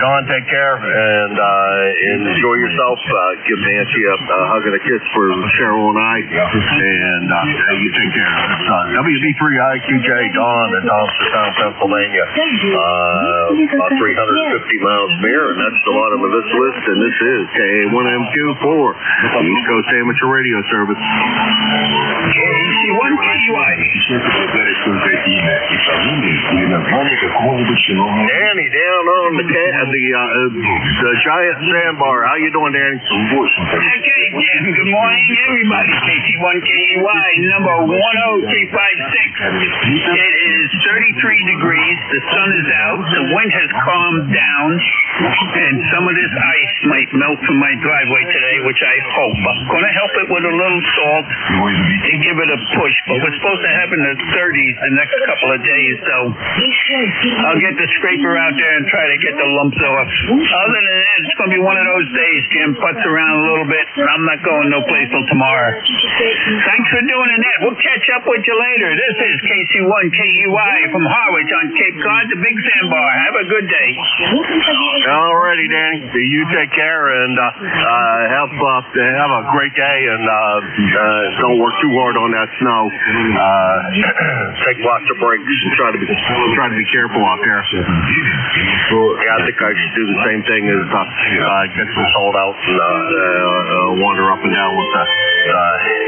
Don, take care and enjoy yourself. Give Nancy a hug and a kiss for Cheryl and I, and you take care. It's WB3IQJ, Don in Thompsontown, Pennsylvania. About 350 miles from here, and that's the bottom of this list, and this is KA1MQ4, East Coast Amateur Radio Service. Danny down on the giant sandbar. How you doing, Danny? Okay, Jim. Good morning, everybody. KC1KY number 10356. It is 33 degrees. The sun is out. The wind has calmed down, and some of this ice might melt from my driveway today, which I hope. I'm going to help it with a little salt and give it a push, but we're supposed to have in the 30s the next couple of days, so I'll get the scraper out there and try to get the lumps off. Other than that, it's going to be one of those days, Jim. Putz around a little bit. I'm not going no place till tomorrow. Thanks for doing it, Ned. We'll catch up with you later. This is KC1KUI from Harwich on Cape Cod, the Big Sandbar. Have a good day. All righty, Danny. You take care and have a great day, and don't work too hard on that snow. Take lots of breaks and try to be careful out there. Yeah, I think I should do the same thing as get some salt out and wander up and down with the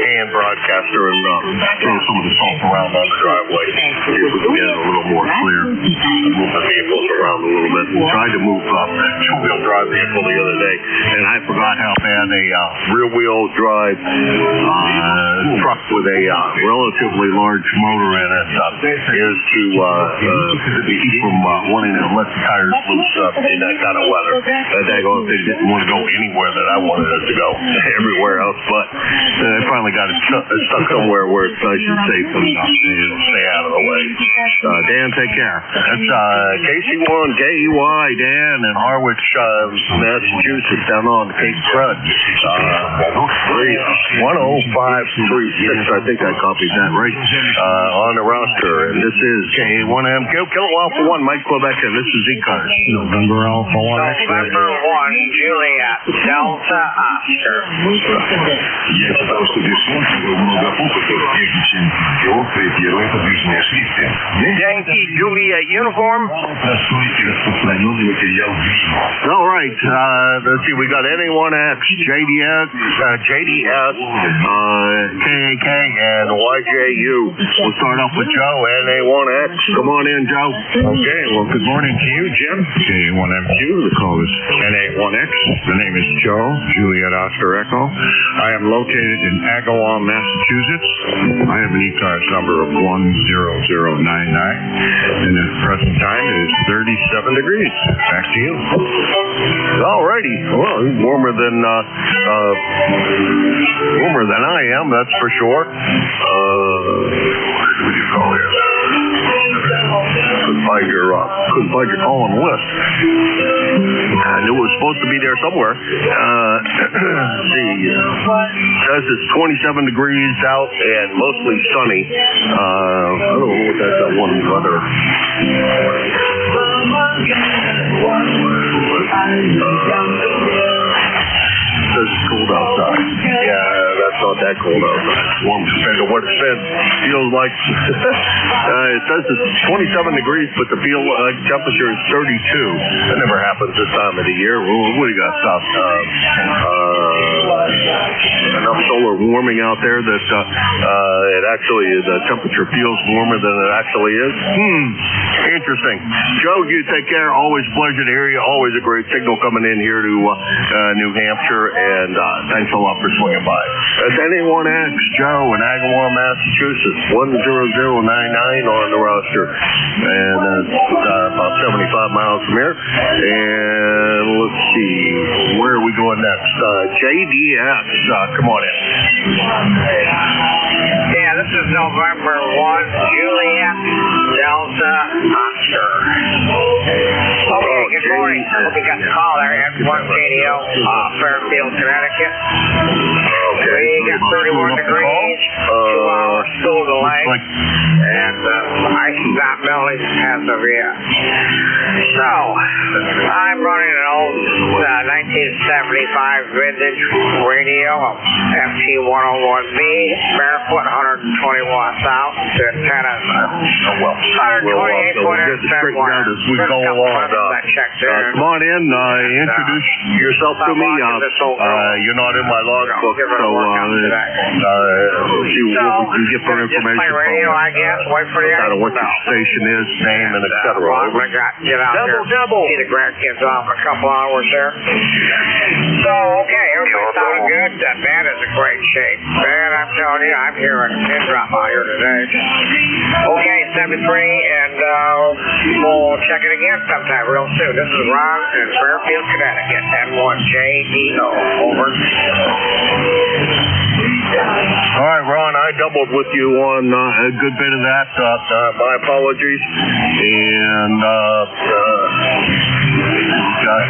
hand broadcaster and throw some of the salt around on the driveway. See if we can get it a little more clear. Move the vehicles around a little bit. Tried to move that two-wheel drive vehicle the other day, and I forgot how bad a rear-wheel drive truck with a relatively large motor in it is to keep from wanting to let the tires loose in that kind of weather. They didn't want to go anywhere that I wanted it to go, everywhere else, but they finally got it stuck somewhere where it's nice and safe and stay out of the way. Dan, take care. That's KC1KEY, Dan in Harwich, Massachusetts, down on Cape Cod. 10536, I think I copied that right, on the roster. And this is KA1MQ, Kilowatt for 1, Mike Quebec, and this is ECARS. November Alpha 1 X-ray. November 1, Juliet, Delta Oscar. Yankee Juliet uniform. All right, let's see, we got NA1X, JDS, KAK, and YJU. We'll start off with Joe, NA1X. Come on in, Joe. Okay, well, good morning to you, Jim. KA1MQ, the call is NA1X. The name is Joe, Juliet Oscar Echo. I am located in Agawam, Massachusetts. I have an ECARS number of 10099, and the present time is 37 degrees. Back to you. All righty. Well, warmer than I am, that's for sure. What do you call it? Couldn't find your call on the list. I knew it was supposed to be there somewhere. Let's see. It says it's 27 degrees out and mostly sunny. I don't know what that one other. It says it's cold outside. Yeah, that's not that cold outside. It's warm compared to what it's been. Feels like it says it's 27 degrees, but the feel temperature is 32. That never happens this time of the year. What do you got, Stop? Enough solar warming out there that it actually the temperature feels warmer than it actually is. Interesting. Joe, you take care. Always a pleasure to hear you. Always a great signal coming in here to New Hampshire, and thanks a lot for swinging by. If anyone asks, Joe in Agawam, Massachusetts, 10099 on the roster, and about 75 miles from here. And let's see, where are we going next? JDS, come on in. Yeah, this is November 1, Juliet Delta Oscar. Okay, good morning. I hope you got the call there at 1 KDO, Fairfield, Connecticut. Okay. We got 31 degrees, 2 hours school delay, and ice not melting as of yet. So, I'm running an old 1975 vintage radio, FT101B, barefoot, 120 watts out, antennas, 128 foot inside wire. We go along. Come on in, introduce yourself to me. You're not in my logbook, so see what we can get for information. Just play radio, I guess. Wait for the ice. What your station is, name, and etc. I got get out here. See the grandkids off in a couple hours there. So, okay, everybody sounding good. That band is in great shape. Man, I'm telling you, I'm hearing a pin drop out here today. Okay, 73, and we'll check it again sometime real soon. This is Ron in Fairfield, Connecticut, N1JDO. Over. All right, Ron, I doubled with you on a good bit of that. My apologies. And got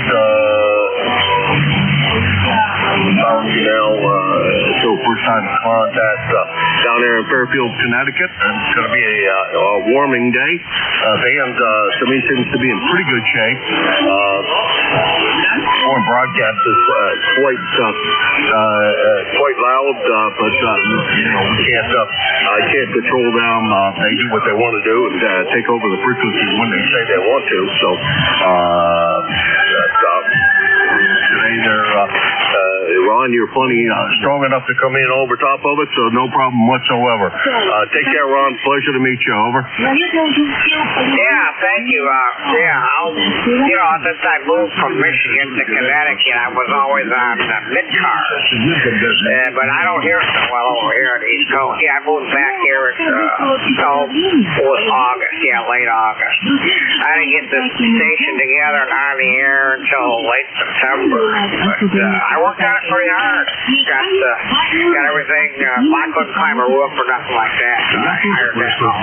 so first time contact down there in Fairfield, Connecticut. And it's going to be a warming day. Band to me seems to be in pretty good shape. Foreign broadcast is quite loud, but we can't. I can't control them. They do what they want to do and take over the frequencies when they say they want to. So today they're. Ron, you're plenty strong enough to come in over top of it, so no problem whatsoever. Take care, Ron. Pleasure to meet you. Over. Yeah, thank you. Since I moved from Michigan to Connecticut, I was always on ECARS. But I don't hear so well over here on the East Coast. Yeah, I moved back here it was August. Yeah, late August. I didn't get this station together and on the air until late September. But I worked on it pretty hard. Got everything. I couldn't climb a roof or nothing like that. So I hired that all.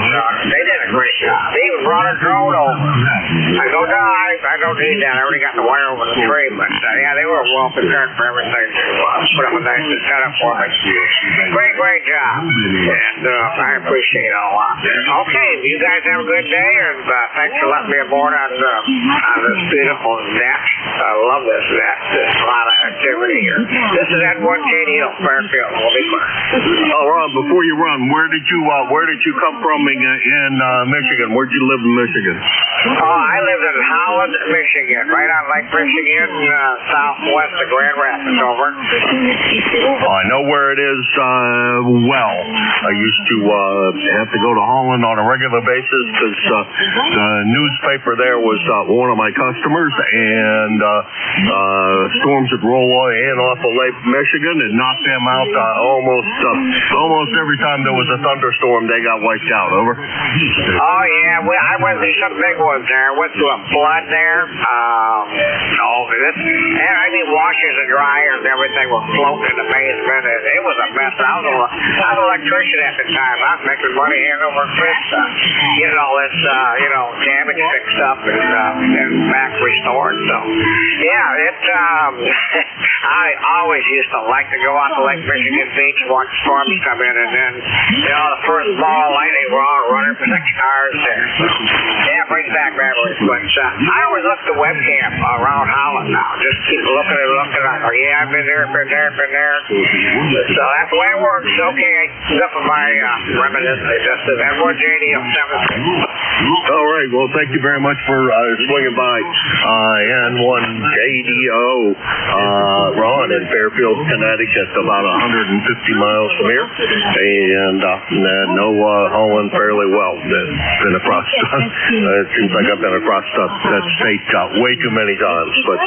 They did a great job. They even brought a drone over. I go, no, I don't need that. I already got the wire over the tree. But yeah, they were well prepared for everything to put up a nice setup for me. Great job. And I appreciate it a lot. Okay, you guys have a good day, and thanks for letting me aboard on this beautiful net. I love this net. There's a lot of activity here. This is N1JDO, Fairfield. We'll be clear. Oh, Ron, before you run, where did you come from in Michigan? Where'd you live in Michigan? Oh, I lived in Holland, Michigan, right on Lake Michigan, southwest of Grand Rapids. Over. I know where it is well. I used to have to go to Holland on a regular basis because the newspaper there was one of my customers, and storms would roll in off of Lake Michigan and knock them out almost every time there was a thunderstorm. They got wiped out. Over. Oh yeah, I went through some big ones there. I went through a flood there. Washers and dryers and everything were floating in the basement, and it was a mess. I was an electrician at the time. I was making money hand over fist, getting all this, damage fixed up and back restored. So, yeah, I always used to like to go out to Lake Michigan Beach, watch storms come in, and then, the first ball of lightning, we're all running for the cars there. So, yeah, that brings back memories. But I always look at the webcam around Holland now. Just keep looking and looking. I go, yeah, I've been there, been there, been there. So that's the way it works. Okay, enough of my reminiscence. Just as everyone, JD, I'm 7. All right. Well, thank you very much for swinging by N1JDO, Ron in Fairfield, Connecticut, about 150 miles from here, and know Holland fairly well. Been across. It seems like I've been across that state way too many times. But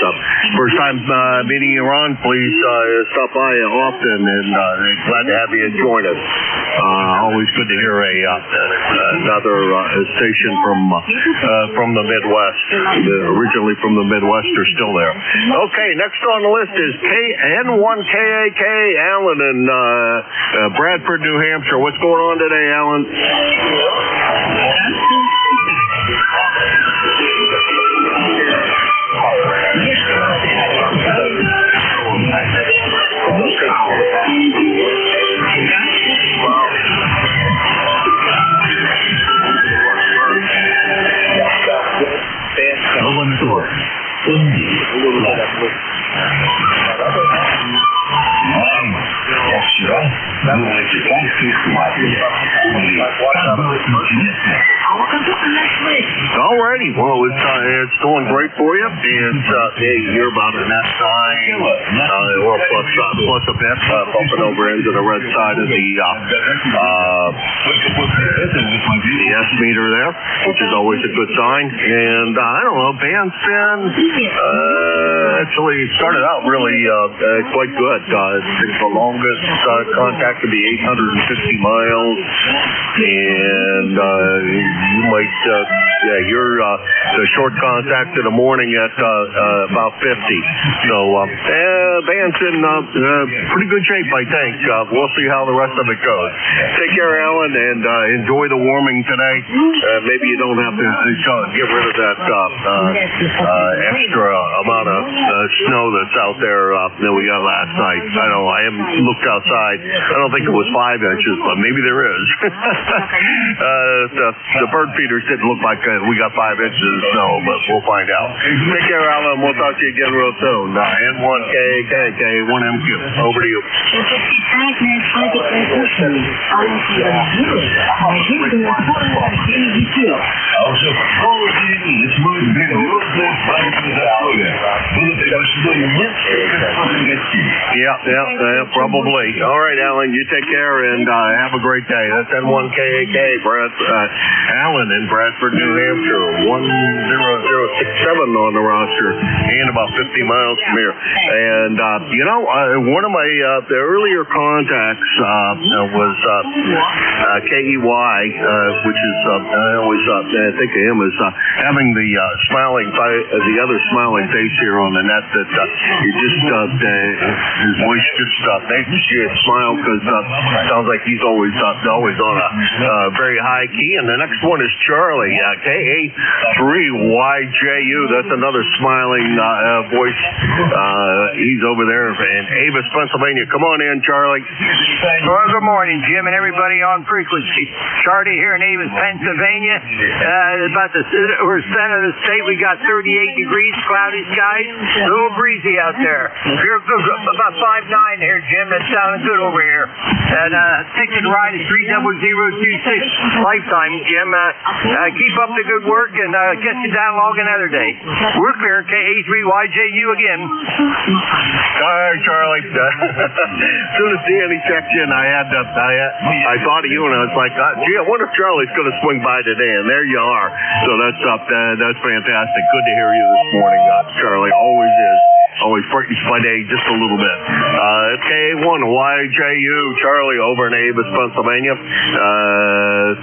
first time meeting you, Ron. Please stop by often, and glad to have you join us. Always good to hear another station from the Midwest. Originally from the Midwest, are still there. Okay, next on the list is N1KAK, Alan in Bradford, New Hampshire. What's going on today, Alan? Alrighty, well, it's going great for you. You're about a net sign, or plus a bit, bumping over into the red side of the S meter there, which is always a good sign. And I don't know, band's been actually started out really quite good. I think the longest contact would be 850 miles, and you might, you're the short contact in the morning at about 50. So band's in pretty good shape, I think. We'll see how the rest of it goes. Take care, Alan, and enjoy the warming today. Maybe you don't have to get rid of that extra amount of snow that's out there that we got last night. I don't know. I haven't looked outside. I don't think it was 5 inches, but maybe there is. The bird feeders didn't look like we got 5 inches of snow, but we'll find out. Take care, Alan. We'll talk to you again real soon. N1KK, 1MQ. Over to you. Yeah, probably. All right, Alan, you take care and have a great day. That's N1KAK, Alan in Bradford, New Hampshire, 10067 on the roster, and about 50 miles from here. And, one of my the earlier contacts was KEY, which is, I always think of him as having the the other smiling face here on the net that you just, his voice just makes you smile because sounds like he's always on a very high key. And the next one is Charlie, KA3YJU. That's another smiling voice. He's over there in Avis, Pennsylvania. Come on in, Charlie. Well, good morning, Jim, and everybody on frequency. Charlie here in Avis, Pennsylvania. About the center of the state, we got 38 degrees, cloudy skies, a little breezy out there. You're about 5'9" here, Jim. That's sounding good over here. And ticket to ride is 30026 lifetime, Jim. Keep up the good work and catch you down log another day. We're clear, KA3YJU again. All right, Charlie. As soon as Danny checked in, I thought of you, and I was like, gee, I wonder if Charlie's going to swing by today, and there you are. So that's fantastic. Good to hear you this morning, Charlie. Always is. Always brightens my day just a little bit. It's KA1YJU, Charlie over in Avis, Pennsylvania.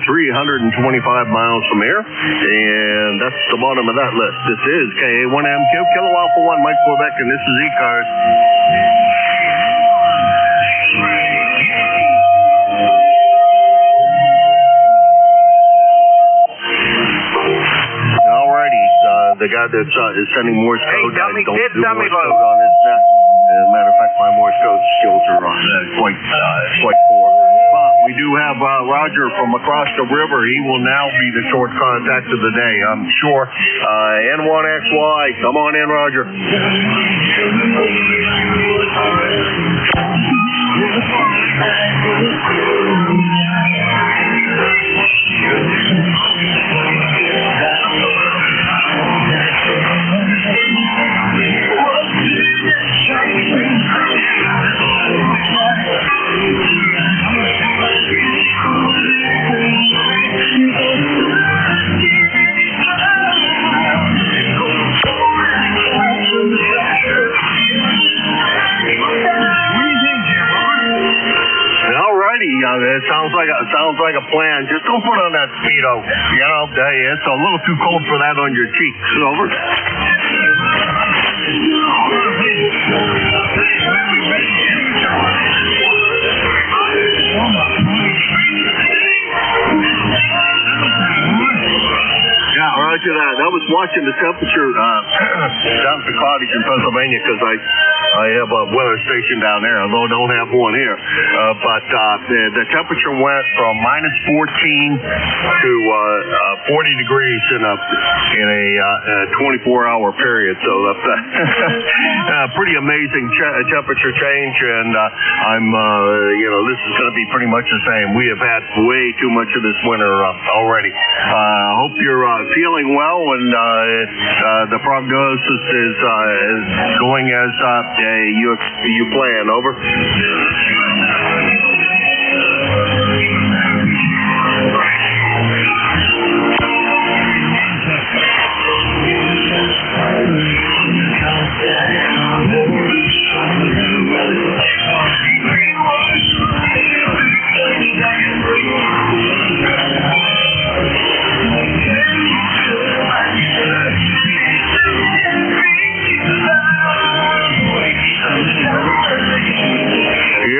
325 miles from here. And that's the bottom of that list. This is KA1MQ, Kilo Alpha 1, Mike Quebec, and this is ECARS. The guy that is sending Morse code, I don't do Morse code on his net. As a matter of fact, my Morse code skills are quite poor. we do have Roger from across the river. He will now be the short contact of the day, I'm sure. N1XY, come on in, Roger. It sounds like a plan. Just don't put on that Speedo. You know, it's a little too cold for that on your cheeks. Over. Yeah, roger that. I was watching the temperature down at the cottage in Pennsylvania because I have a weather station down there, although I don't have one here. But the temperature went from minus 14 to 40 degrees in a 24-hour period. So that's a pretty amazing temperature change, and this is going to be pretty much the same. We have had way too much of this winter already. I hope you're feeling well, and the prognosis is going as you plan. Over.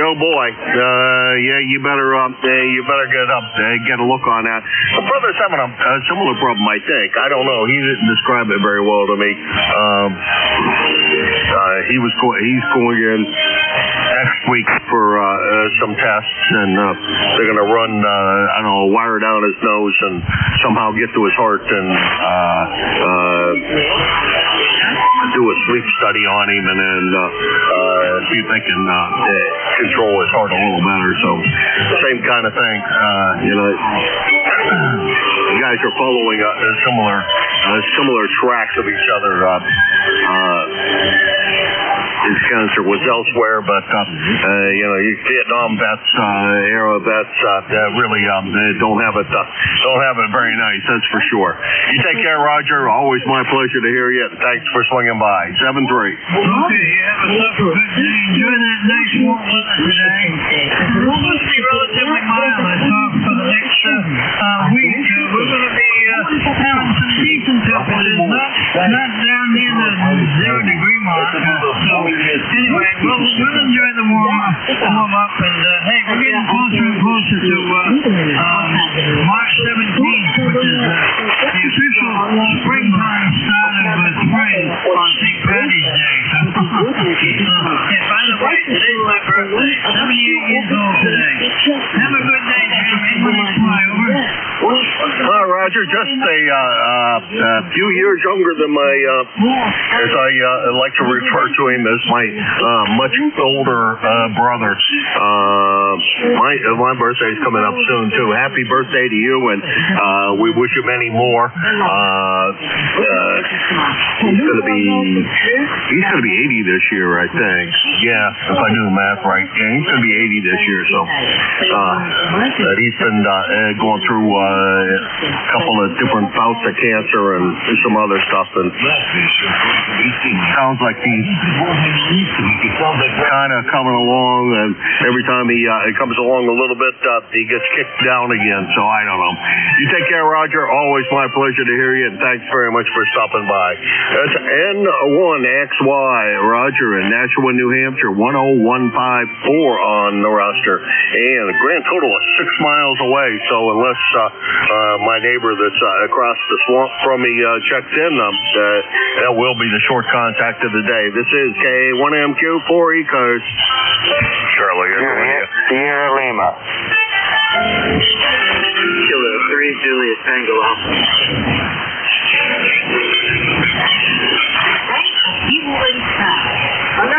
Oh boy, you better get a look on that. My brother's having a similar problem, I think. I don't know. He didn't describe it very well to me. He's going in next week for some tests, and they're going to run a wire down his nose and somehow get to his heart and do a sleep study on him, and then see if they can control his heart a little better. So same kind of thing. You guys are following similar tracks of each other. His cancer was elsewhere, but Vietnam vets, era vets, really don't have it very nice. That's for sure. You take care, Roger. Always my pleasure to hear you. Thanks for swinging by. 7-3. Okay, have a good day. Enjoy that nice warm weather today. We're going to be relatively mild, I thought, for the next week. We're going to be having some decent temperatures, not down near the 0-degree mark. So anyway, we'll enjoy the warm up, and hey, we're getting closer and closer to March 17th, which is the official springtime start of spring on St. Patty's Day. And by the way, today's my birthday. 78 years old today. Have a good day, Jim. N1XY, over. Roger, just a few years younger than my, as I like to refer to him as my much older brother. My birthday's coming up soon too. Happy birthday to you, and we wish you many more. He's gonna be 80 this year, I think. Yeah, if I do the math right. Yeah, he's gonna be 80 this year. So he's been going through a couple of different bouts of cancer and some other stuff, and sounds like he's kind of coming along, and every time he comes along a little bit, he gets kicked down again. So I don't know. You take care, Roger. Always my pleasure to hear you, and thanks very much for stopping by. That's N1XY, Roger, in Nashua, New Hampshire, 10154 on the roster, and a grand total of 6 miles away. So unless my neighbor that's across the swamp from me checks in, that will be the short contact of the day. This is K1MQ for ECARS. Charlie, Sierra Lima. Juliet Tango Alpha.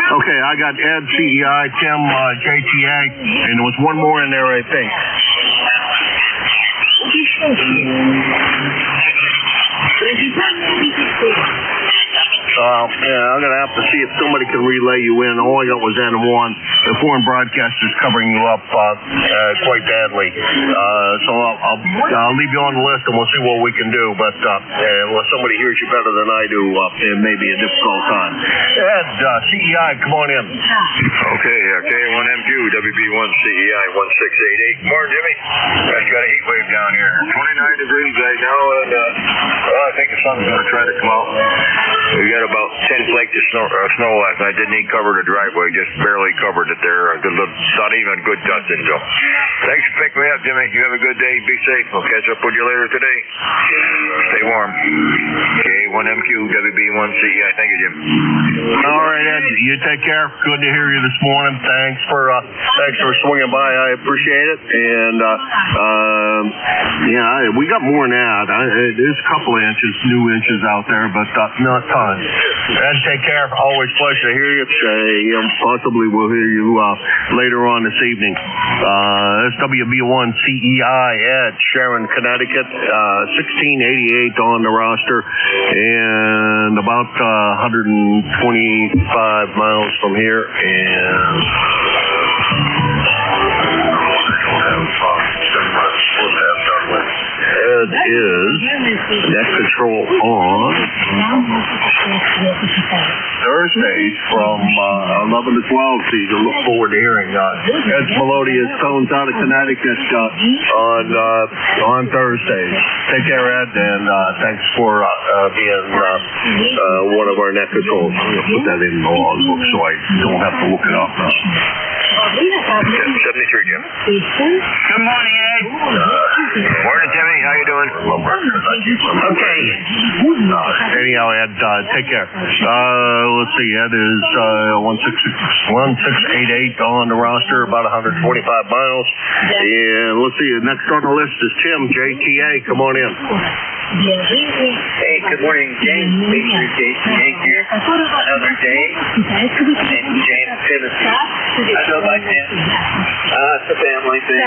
Okay, I got Ed, CEI, Tim, JTA, and there was one more in there, I think. Yeah, I'm going to have to see if somebody can relay you in. All I got was N1. The foreign broadcaster's covering you up quite badly. So I'll leave you on the list, and we'll see what we can do. But unless somebody hears you better than I do, it may be a difficult time. Ed, CEI, come on in. Okay, K1MQ, WB1 CEI 1688. Morning, Jimmy. You got a heat wave down here. 29 degrees right now, and I think the sun's going to try to come out. We got about 10 flakes of snow last night. Didn't even cover the driveway, just barely covered it there. Not even good dusting. So, thanks for picking me up, Jimmy. You have a good day. Be safe. We'll catch up with you later today. Stay warm. K1MQ, WB1 CEI. Thank you, Jim. All right, Ed. You take care. Good to hear you this morning. Thanks for swinging by. I appreciate it. And yeah, we got more than that. There's a couple of inches, new inches out there, but not tons. Ed, take care. Always pleasure to hear you. Possibly we'll hear you later on this evening. That's WB1 CEI Ed, Sharon, Connecticut, 1688 on the roster, and about 125 miles from here. And Ed is net control on Thursdays from 11 to 12, so you can look forward to hearing Ed's melodious tones out of Connecticut on Thursdays. Take care, Ed, and thanks for being one of our net controls. I'm going to put that in the logbook so I don't have to look it up now. 73, Jim. Good morning, Ed. Morning, Timmy. How you doing? Okay. Anyhow, Ed, take care. Let's see. Ed is 1688 on the roster, about 145 miles. And let's see. Next on the list is Tim, JTA. Come on in. Hey, good morning, James. Patriot JTA here. Another day. And James Tennessee. I go by Tim. It's a family thing.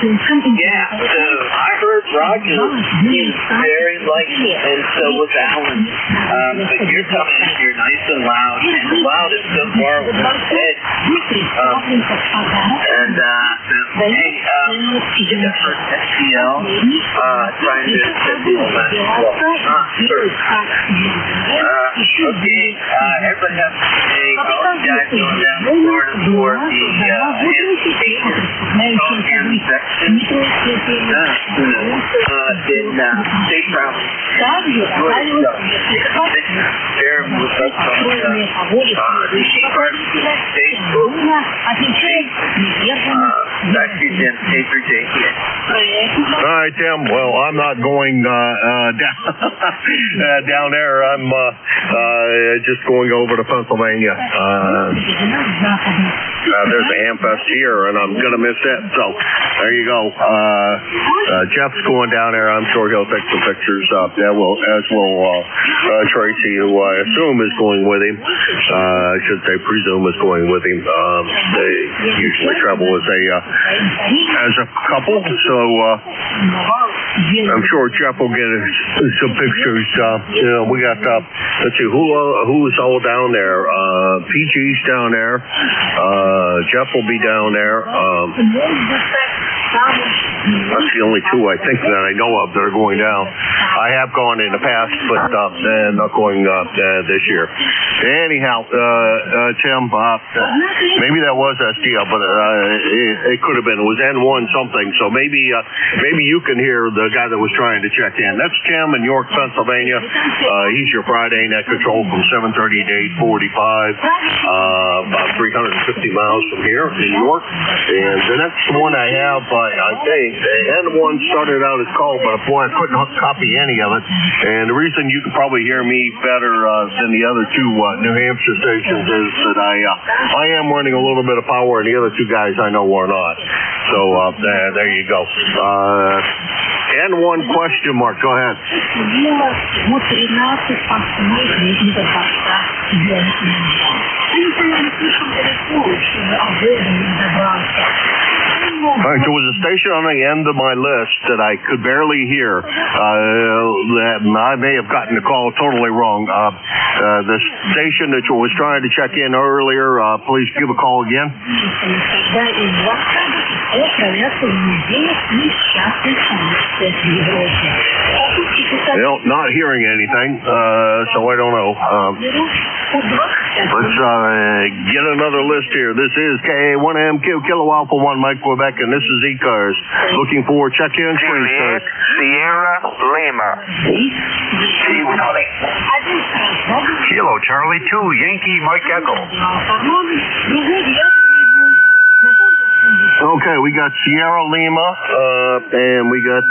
And yeah, so I heard Roger is very light, and so was Alan. But you're coming in here nice and loud, and the loudest so far was Ed. And hey, you got for SCL trying to send you a message. Okay, everybody have a good day. All you guys going down to Florida for the section. Then safe route. Darren was up on ECARS Facebook. Back to you, Jim. Patriot JTA. All right, Tim. Well, I'm not going down there. I'm just going over to Pennsylvania. There's a Hamfest here, and I'm going to miss it. So there you go. Jeff's going down there. I'm sure he'll take some pictures. As will Tracy, who I assume is going with him. I should say presume is going with him. They usually travel as a couple. So I'm sure Jeff will get some pictures. We got let's see who is all down there. PG's down there. Jeff will be down there. That's the only two I think that I know of that are going down. I have gone in the past, but not going this year. Anyhow, Tim, maybe that was STL, but it could have been. It was N1 something, so maybe you can hear the guy that was trying to check in. That's Tim in York, Pennsylvania. He's your Friday net control from 7:30 to 8:45, about 350 miles from here in York. And the next one I have, I think, N1 started out as called, but boy, I couldn't copy any of it. And the reason you can probably hear me better than the other two New Hampshire stations is that I am running a little bit of power, and the other two guys I know are not. So there you go. N1 question mark. Go ahead. All right, there was a station on the end of my list that I could barely hear. That I may have gotten the call totally wrong. The station that was trying to check in earlier, please give a call again. Well, not hearing anything, so I don't know. Let's get another list here. This is KA1MQ, Kilo Alpha 1, Mike, Quebec, and this is ECARS. Looking for check-in, Juliet, Sierra, Lima. Kilo Charlie 2, Yankee Mike Echo. Okay, we got Sierra Lima, and we got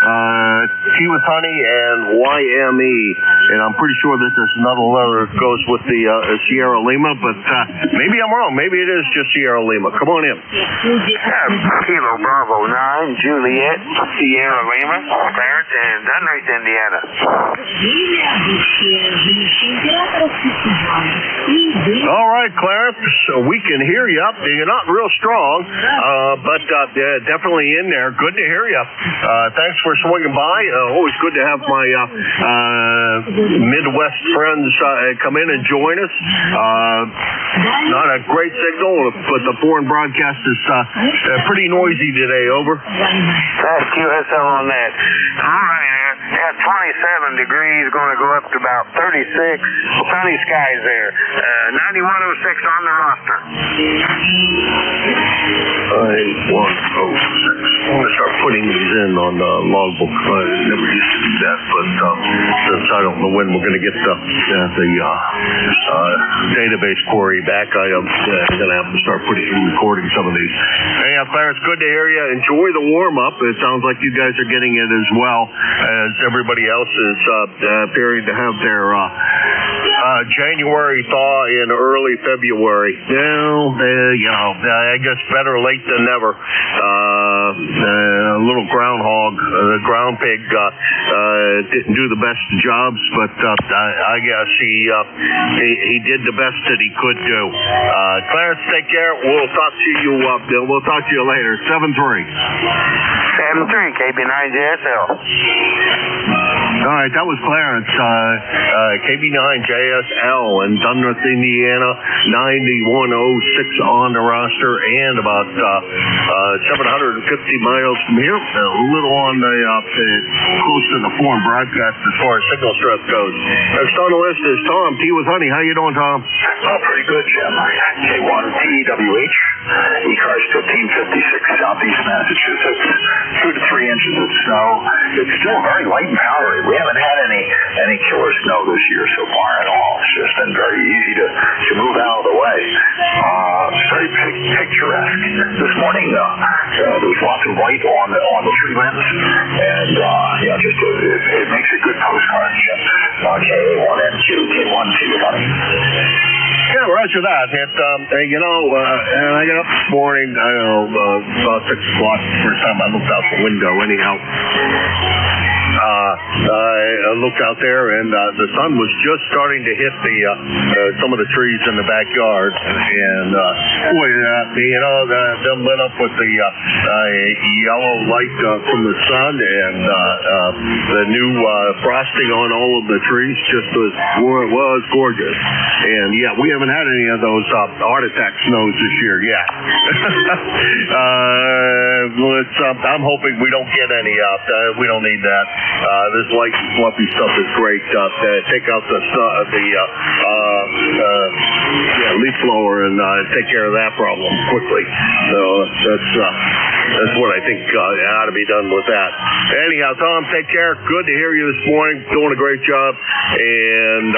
Tea with Honey and YME, and I'm pretty sure that there's another letter that goes with the Sierra Lima, but maybe I'm wrong. Maybe it is just Sierra Lima. Come on in. Kilo Bravo 9, Juliet, Sierra Lima, Clarence, and Dunright, Indiana. All right, Clarence, so we can hear you. You're not real strong, but definitely in there. Good to hear you. Thanks for swinging by. Always good to have my Midwest friends come in and join us. Not a great signal, but the foreign broadcast is pretty noisy today. Over. That's QSL on that. All right, at 27 degrees, going to go up to about 36. Sunny skies there. 9106 on the roster. 9106. I'm going to start putting these in on the logbook. I never used to do that, but since I don't know when we're going to get the database query back, I'm going to have to start recording some of these. Hey, Clarence, good to hear you. Enjoy the warm-up. It sounds like you guys are getting it as well as everybody else is appearing to have their January thaw in early February. Well, I guess better late than never. A little groundhog, the ground pig didn't do the best jobs, but I guess he did the best that he could do. Clarence, take care. We'll talk to you. We'll talk to you later. 7-3. 7-3, KB9JSL. All right, that was Clarence, KB9JSL in Dunright, Indiana, 9106 on the roster, and about 750 miles from here. A little on the close to the foreign broadcast as far as signal strength goes. Next on the list is Tom, Tea with Honey. How you doing, Tom? Oh, pretty good, Jim. K1TWH, ECARS 1556, Southeast Massachusetts. 2 to 3 inches of snow. It's still very light and powdery. We haven't had any killer snow this year so far at all. It's just been very easy to move out of the way. Very picturesque. This morning, there was lots of light on the tree limbs, and it makes a good postcard. K1MQ, K1T with Honey. Yeah, roger that. And I got up this morning, about 6 o'clock, the first time I looked out the window anyhow. I looked out there, and the sun was just starting to hit some of the trees in the backyard, and them lit up with the yellow light from the sun, and the new frosting on all of the trees was gorgeous. And yeah, we haven't had any of those heart attack snows this year yet. I'm hoping we don't get any. We don't need that. This light and fluffy stuff is great. Take out the leaf blower and take care of that problem quickly. So that's That's what I think ought to be done with that. Anyhow, Tom, take care. Good to hear you this morning. Doing a great job. And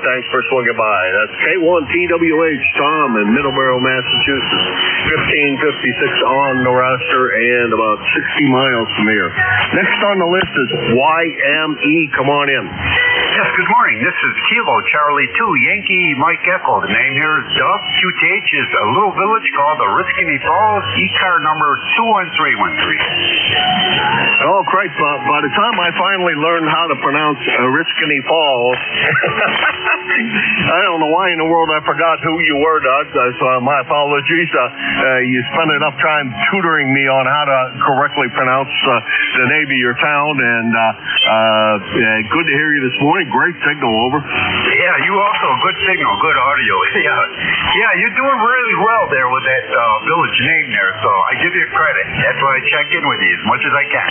thanks for swinging by. That's K1TWH, Tom in Middleborough, Massachusetts. 1556 on the roster and about 60 miles from here. Next on the list is YME. Come on in. Yes, good morning. This is Kilo Charlie 2, Yankee Mike Echo. The name here is Dove. QTH is a little village called Oriskany Falls, ECAR number 21313. Oh, Christ, by the time I finally learned how to pronounce Oriskany Falls, I don't know why in the world I forgot who you were, Doug, so my apologies. You spent enough time tutoring me on how to correctly pronounce the name of your town, and good to hear you this morning. Great signal, over. Yeah, you also, good signal, good audio. Yeah, you're doing really well there with that village name there, so I give you credit. That's why I check in with you as much as I can.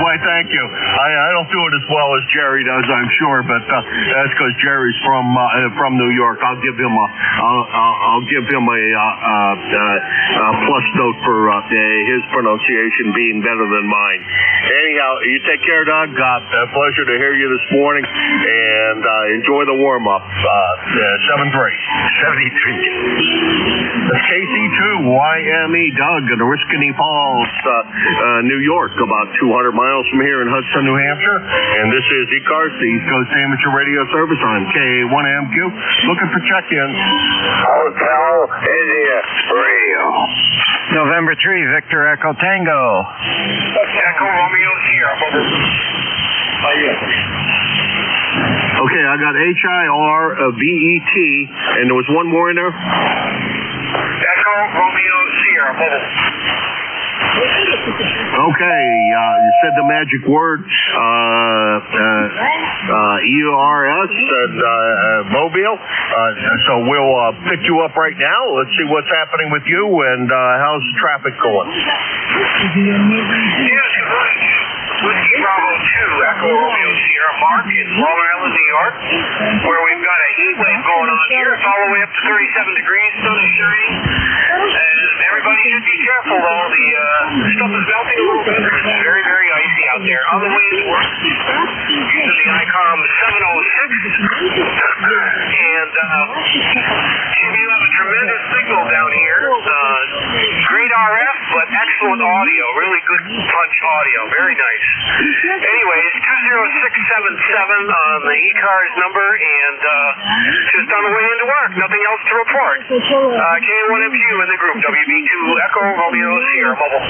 Why, thank you. I don't do it as well as Jerry does, I'm sure, but that's because Jerry's from New York. I'll give him a plus note for his pronunciation being better than mine. Anyhow, you take care, Doug. Pleasure to hear you this morning, and enjoy the warm-up. 7-3. 73. KC2 YME Doug in Oriskany Falls, New York, about 200 miles from here in Hudson, New Hampshire. And this is ECARS, the East Coast Amateur Radio Service on K1MQ. Looking for check-ins. Hotel India Radio. November 3, Victor Echo Tango. Echo Romeo Sierra. Okay, I got HIRVET, and there was one more in there? Echo Romeo Sierra. Okay, you said the magic word, ECARS and Mobile. So we'll pick you up right now. Let's see what's happening with you, and how's the traffic going? Whiskey Bravo 2, Echo Romeo Sierra Mark in Long Island, New York, where we've got a heat wave going on here. It's all the way up to 37 degrees, sun is shining, and everybody should be careful though. The stuff is melting a little bit. It's very, very icy out there. On the way to work, using the ICOM 706, and you have a tremendous signal down here. Great RF, but excellent audio. Really good punch audio. Very nice. Anyways, 20677 on the ECARS number, and just on the way into work. Nothing else to report. K1MQ in the group. WB2 Echo Romeo Sierra Mobile.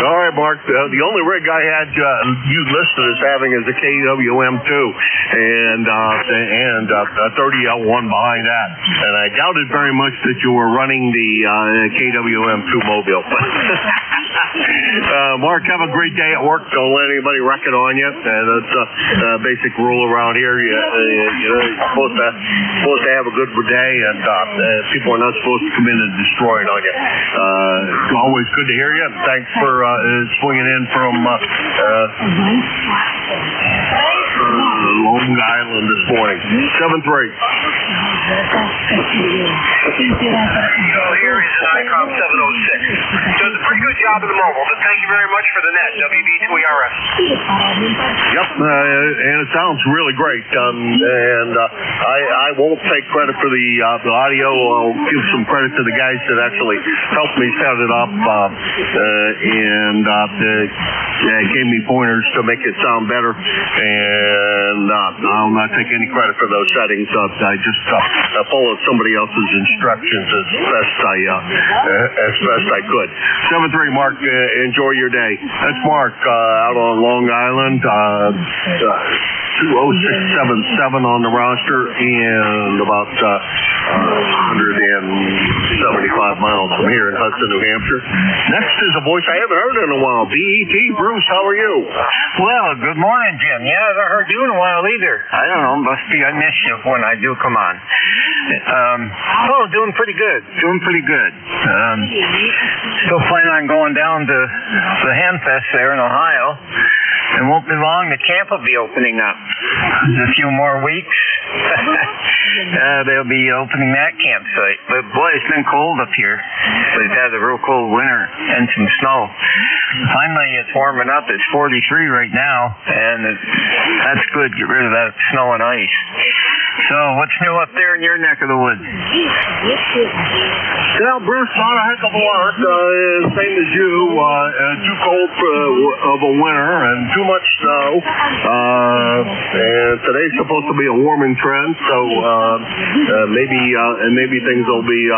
All right, Mark. The only rig I had you listed as having is a KWM2, and a 30L1 behind that. And I doubted very much that you were running the KWM2 Mobile. Mark, have a great day at work. Don't let anybody wreck it on you. That's a basic rule around here. You're supposed to have a good day, and people are not supposed to come in and destroy it on you. Always good to hear you. Thanks for swinging in from Long Island this morning. 7-3. Here is an ICOM 706. Does a pretty good job of the mobile, but thank you very much for the net, WB2ERS. Yep, and it sounds really great. And I won't take credit for the audio. I'll give some credit to the guys that actually helped me set it up and gave me pointers to make it sound better. And I'll not take any credit for those settings. I just followed somebody else's instructions as best I could. 7-3, Mark. Enjoy your day. That's Mark out on Long Island. 20677 on the roster, and about 175 miles from here in Hudson, New Hampshire. Next is a voice I haven't heard in a while. BET. Bruce, how are you? Well, good morning, Jim. Yeah, I haven't heard you in a while either. I don't know. Must be I miss you when I do come on. Doing pretty good. Still planning on going down to the Hamfest there in Ohio. And won't be long, the camp will be opening up. In a few more weeks. They'll be opening that campsite. But boy, it's been cold up here. We've had a real cold winter and some snow. Finally, it's warming up. It's 43 right now, and that's good. Get rid of that snow and ice. So, what's new up there in your neck of the woods? Yeah, Bruce, not a heck of a lot. Same as you. Too cold of a winter and too much snow. And today's supposed to be a warming trend, so maybe things will be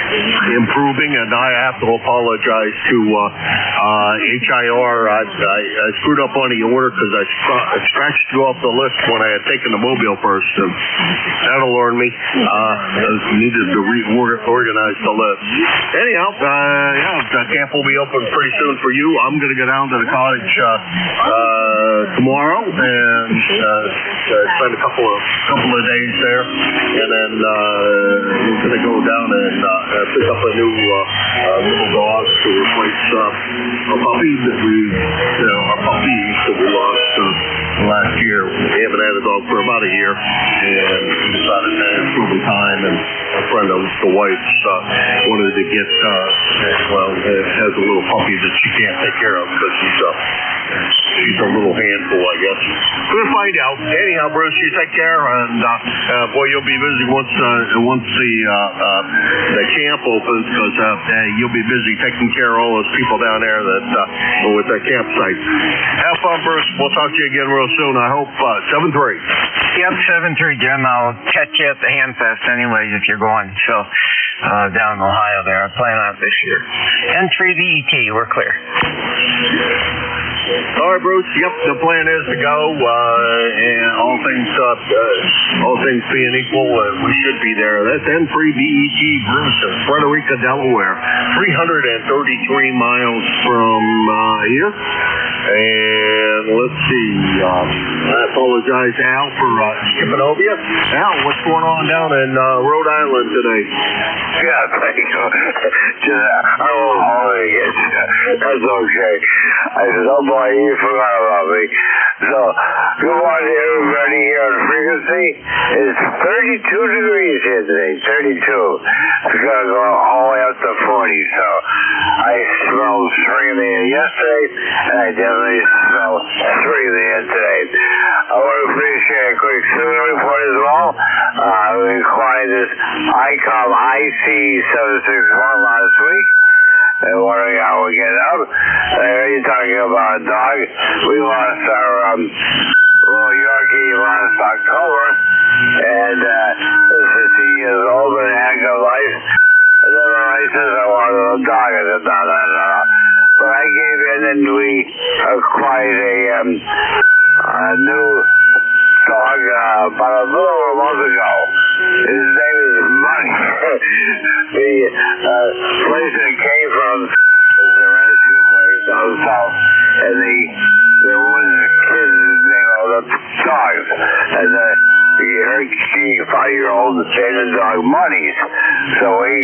improving, and I have to apologize to HIR. I screwed up on the order because I scratched you off the list when I had taken the mobile first, and that'll learn me. I needed to reorganize the list. Anyhow, the camp will be open pretty soon for you. I'm going to go down to the cottage tomorrow and spend a couple of days there, and then we're going to go down and pick up a new little dog to replace our puppies that we lost last year. We haven't had a dog for about a year, and we decided to improve in time, and a friend of the wife's wanted to get, has a little puppy that she can't take care of because she's a little handful, I guess. We'll find out. Anyhow, Bruce, you take care, and boy, you'll be busy once the camp opens, because you'll be busy taking care of all those people down there that with the campsite. Have fun, Bruce. We'll talk to you again real soon. I hope 7-3. Yep, 7-3, Jim. I'll catch you at the Handfest anyways if you're going. So down in Ohio there. I plan on it this year. N3VET, we're clear. All right, Bruce. Yep, the plan is to go, and all things being equal, we should be there. That's N3VET, Bruce, in Frederica, Delaware, 333 miles from here. And let's see. I apologize, Al, for skipping over you. Al, what's going on down in Rhode Island today? Yeah, thank you. That's okay. I said, oh boy, you forgot about me. So, good morning to everybody here on Frequency. It's 32 degrees here today, 32. It's going to go all the way up to 40, so I smelled spring in the air yesterday, and I definitely smell spring in the air today. I want to appreciate a quick swimming report as well. We acquired this ICOM IC761 last week. And wondering how we get up. I heard you talking about a dog. We lost our little Yorkie last October, and he's 50 years old and had good life. And then when I said I wanted a dog, I said, no. But I gave in, and we acquired a new dog about a little over a month ago. His name is Money. The place that it came from is a rescue place down south, and there was a kid, his name was the dogs, and her 5-year-old named the dog Monies. So we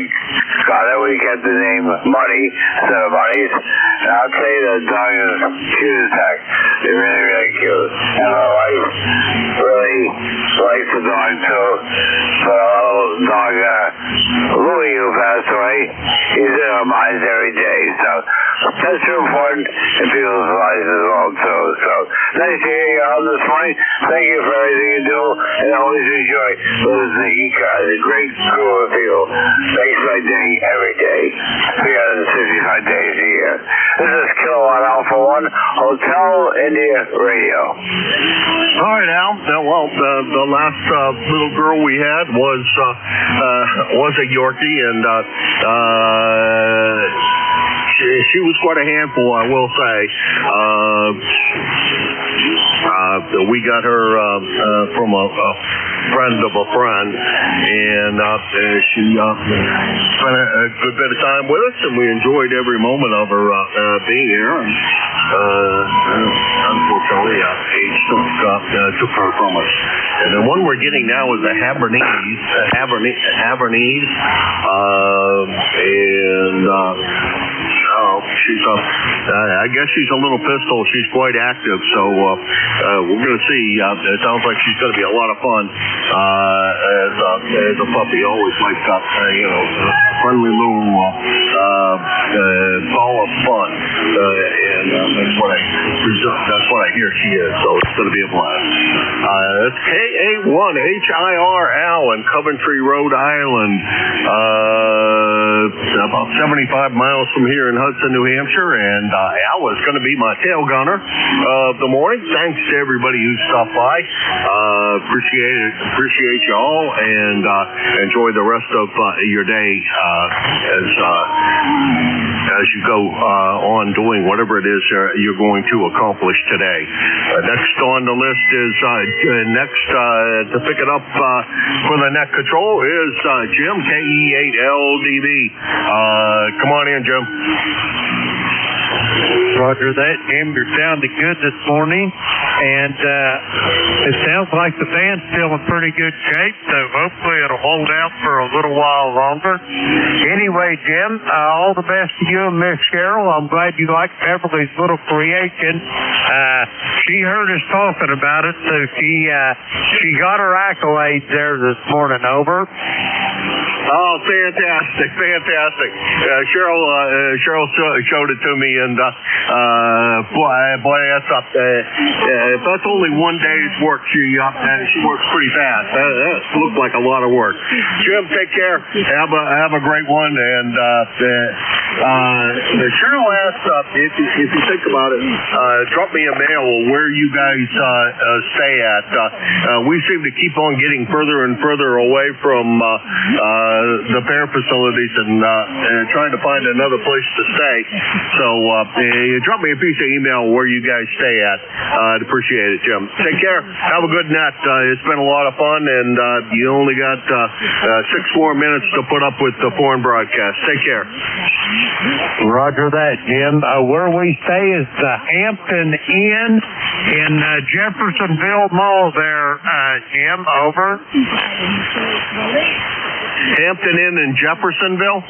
got it. We kept the name Money instead of Monies. And I'll tell you, the dog is cute as heck. They're really, really cute. And my wife really likes the dog too. But our little dog, Louie, who passed away, he's in our minds every day. So that's too important in people's lives as well too. So nice to hear you on this morning. Thank you for everything you do. And always enjoy listening to ECARS, a great group of people. Makes my day every day, 365 days a year. This is Kilowatt Alpha 1, Hotel India Radio. All right, Al. Well, the last little girl we had was a Yorkie, and she was quite a handful, I will say. We got her from a friend of a friend, and she spent a good bit of time with us, and we enjoyed every moment of her being here. Unfortunately, age took her from us. And the one we're getting now is a Havanese, I guess she's a little pistol. She's quite active, so we're going to see. It sounds like she's going to be a lot of fun as a puppy. Always like friendly little ball of fun, and that's what I hear she is. So it's going to be a blast. It's KA1 HIRL in Coventry, Rhode Island. About 75 miles from here in Hudson, New Hampshire, and Al is going to be my tail gunner of the morning. Thanks to everybody who stopped by. Appreciate you all, and enjoy the rest of your day as you go on doing whatever it is you're going to accomplish today. Next on the list is to pick it up for the net control is Jim, KE8LDB. Come on in, Jim. Roger that, Jim. You're sounding good this morning, and it sounds like the band's still in pretty good shape, so hopefully it'll hold out for a little while longer. Anyway, Jim, all the best to you and Miss Cheryl. I'm glad you like Beverly's little creation. She heard us talking about it, so she got her accolades there this morning. Over. Oh, fantastic. Cheryl showed it to me, and boy, that's up. If that's only one day's work, she works pretty fast. That looked like a lot of work. Jim, take care. Have a great one. And Cheryl asked, if you think about it, drop me a mail where you guys stay at. We seem to keep on getting further and further away from the fair facilities and trying to find another place to stay. So drop me a piece of email where you guys stay at. I'd appreciate it, Jim. Take care. Have a good net. It's been a lot of fun, and you only got 6 more minutes to put up with the foreign broadcast. Take care. Roger that, Jim. Where we stay is the Hampton Inn in Jeffersonville Mall there, Jim. Over. Hampton Inn in Jeffersonville?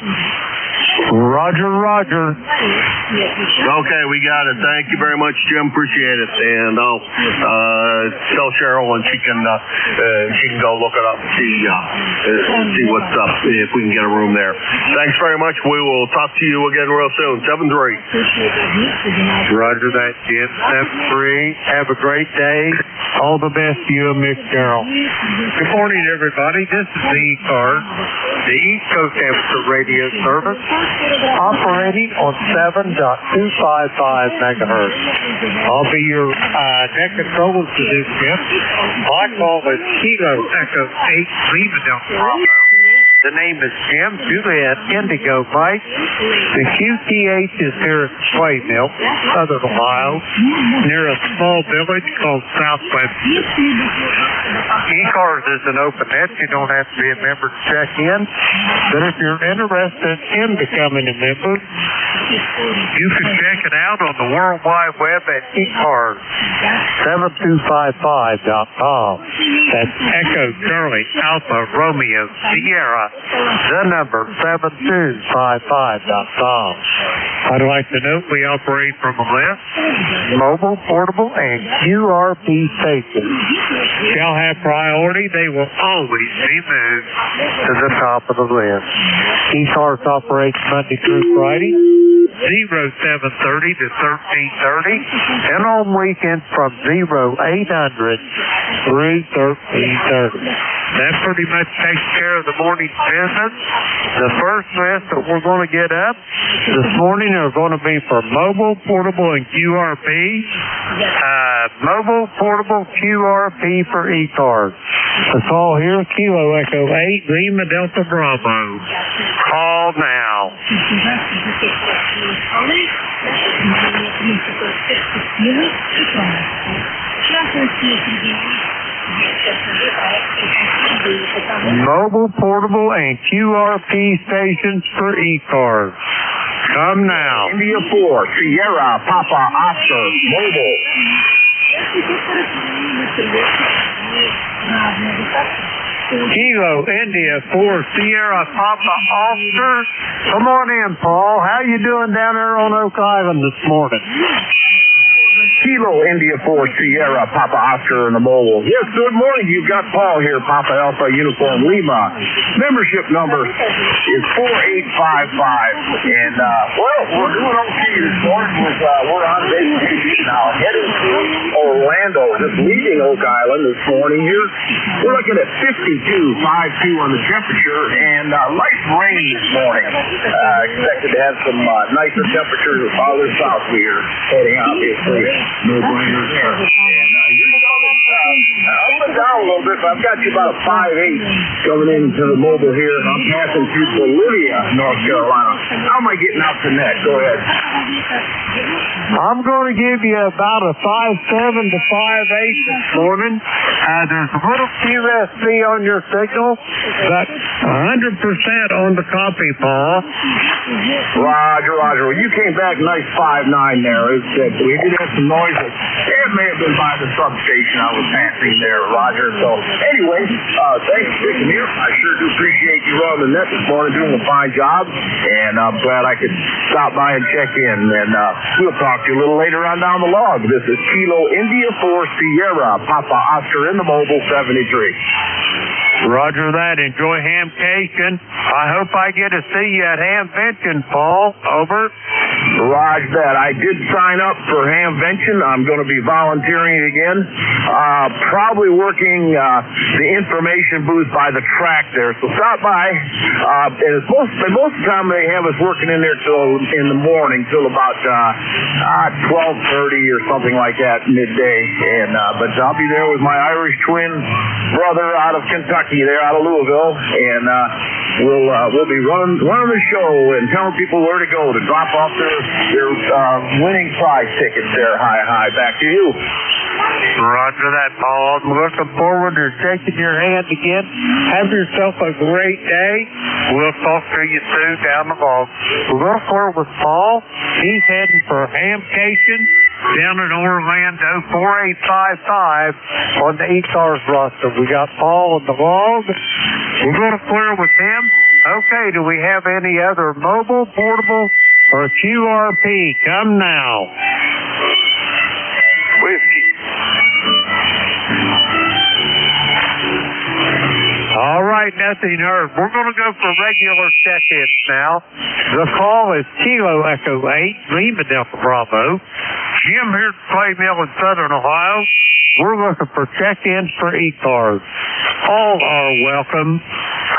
Roger. Okay, we got it. Thank you very much, Jim. Appreciate it. And I'll tell Cheryl, and she can go look it up and see what's up, if we can get a room there. Thanks very much. We will talk to you again real soon. 7-3. Roger that, Jim. 7-3. Have a great day. All the best to you and Miss Carol. Good morning, everybody. This is the ECARS, the East Coast Amateur Radio Service, operating on 7.255 megahertz. I'll be your net controller to this shift. My call is Kilo Echo 8 Lima Delta Bravo. The name is Jim, Juliet, Indigo Mike. The QTH is here at Sway Mill, southern Ohio, near a small village called Southwest. ECARS is an open net. You don't have to be a member to check in. But if you're interested in becoming a member, you can check it out on the World Wide Web at ECARS7255.com. That's Echo Charlie Alpha Romeo Sierra, the number 7255.com. I'd like to note we operate from a list, mobile, portable, and QRP stations. Shall have priority. They will always be moved to the top of the list. ECARS operates Monday through Friday, 0730 to 1330, and on weekends from 0800 through 1330. That pretty much takes care of the morning business. The first list that we're going to get up this morning are going to be for mobile, portable, and QRP. Mobile, portable, QRP for ECARS. The call here, Kilo Echo 8 Lima Delta Bravo. Call now. Mobile, portable, and QRP stations for ECARS. Come now. India 4, Sierra, Papa, Oscar, mobile. Kilo India 4 Sierra Papa Oscar. Come on in, Paul. How you doing down there on Oak Island this morning? Kilo India 4 Sierra Papa Oscar in the mobile. Yes, good morning. You've got Paul here, Papa Alpha Uniform Lima. Membership number is 4855. And, well, we're doing okay this morning. We're on vacation now, heading to Orlando, just leaving Oak Island this morning here. We're looking at 52.52 on the temperature and light rain this morning. Expected to have some nicer temperatures farther south here, heading obviously. No brainer there. And you're up and down a little bit, but I've got you about a 5'8" coming into the mobile here. I'm passing through Bolivia, North Carolina. How am I getting out to net? Go ahead. I'm going to give you about a 5'7" to 5'8" this morning. There's a little QSC on your signal, but 100% on the copy, Paul. Roger. Well, you came back nice 5'9" there. We did have some noise. It may have been by the substation I was passing there, Roger. So, anyway, thanks for being here. I sure do appreciate you running the net this morning, doing a fine job, and I'm glad I could stop by and check in, and we'll talk to you a little later on down the log. This is Kilo India 4 Sierra Papa Oscar in the mobile 73. Roger that. Enjoy hamcation. I hope I get to see you at Hamvention, Paul. Over. Roger that. I did sign up for Hamvention. I'm going to be volunteering again. Probably working the information booth by the track there. So stop by. And it's most of the time they have us working in there till in the morning, till about 12:30 or something like that, midday. And but I'll be there with my Irish twin brother out of Kentucky, there out of Louisville, and we'll be running the show and telling people where to go to drop off their winning prize tickets there. Hi, back to you. Roger that, Paul. I'm looking forward to shaking your hand again. Have yourself a great day. We'll talk to you soon down the log. Look where with Paul. He's heading for Hamcation down in Orlando, 4855 on the ECARS roster. We got Paul on the log. We're going to clear with him. Okay, do we have any other mobile, portable, or QRP? Come now. Whiskey. All right, nothing heard. We're going to go for regular check-ins now. The call is Kilo Echo 8, Lima Delta Bravo. Jim here at Clay Mill in Southern Ohio. We're looking for check-ins for ECARS. All are welcome.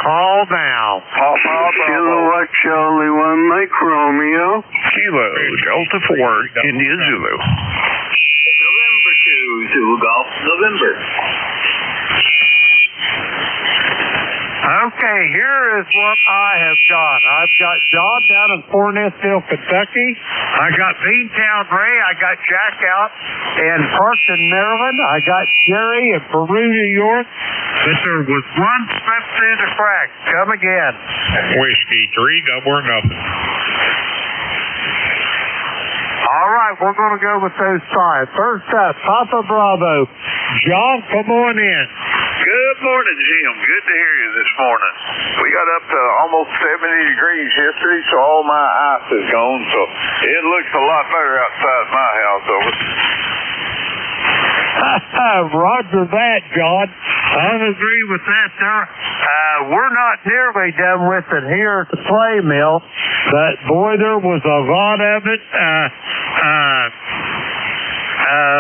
Call now. Kilo Charlie 1 Mike Romeo. Kilo Delta 4 India Zulu. November 2 Zulu Golf. November. Okay, here is what I have got. I've got John down in Fort Smith, Kentucky. I got Beantown Ray. I got Jack out in Parkton, Maryland. I got Jerry in Peru, New York. But there was one slipped through the crack. Come again. Whiskey 3, double or nothing. All right, we're going to go with those five. First up, Papa Bravo. John, come on in. Good morning, Jim. Good to hear you this morning. We got up to almost 70 degrees yesterday, so all my ice is gone, so it looks a lot better outside my house. Over. Roger that, John. I agree with that, sir. We're not nearly done with it here at the Clay Mill, but boy, there was a lot of it.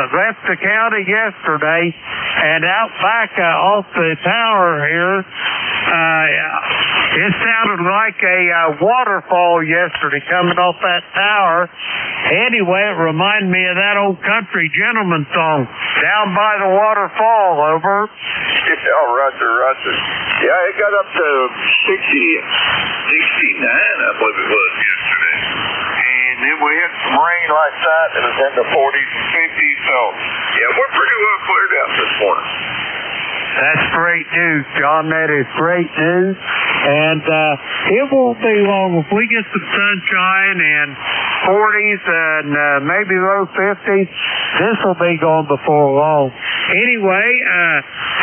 Left the county yesterday, and out back off the tower here, it sounded like a waterfall yesterday coming off that tower. Anyway, it reminded me of that old country gentleman song, Down by the Waterfall, over. Oh, Roger. Yeah, it got up to 69, I believe it was yesterday. And then we had some rain like that, and it was in the 40s and 50s, so yeah, we're pretty well cleared out this morning. That's great news, John. That is great news. And it won't be long. If we get some sunshine and 40s and maybe low 50s. This will be gone before long. Anyway,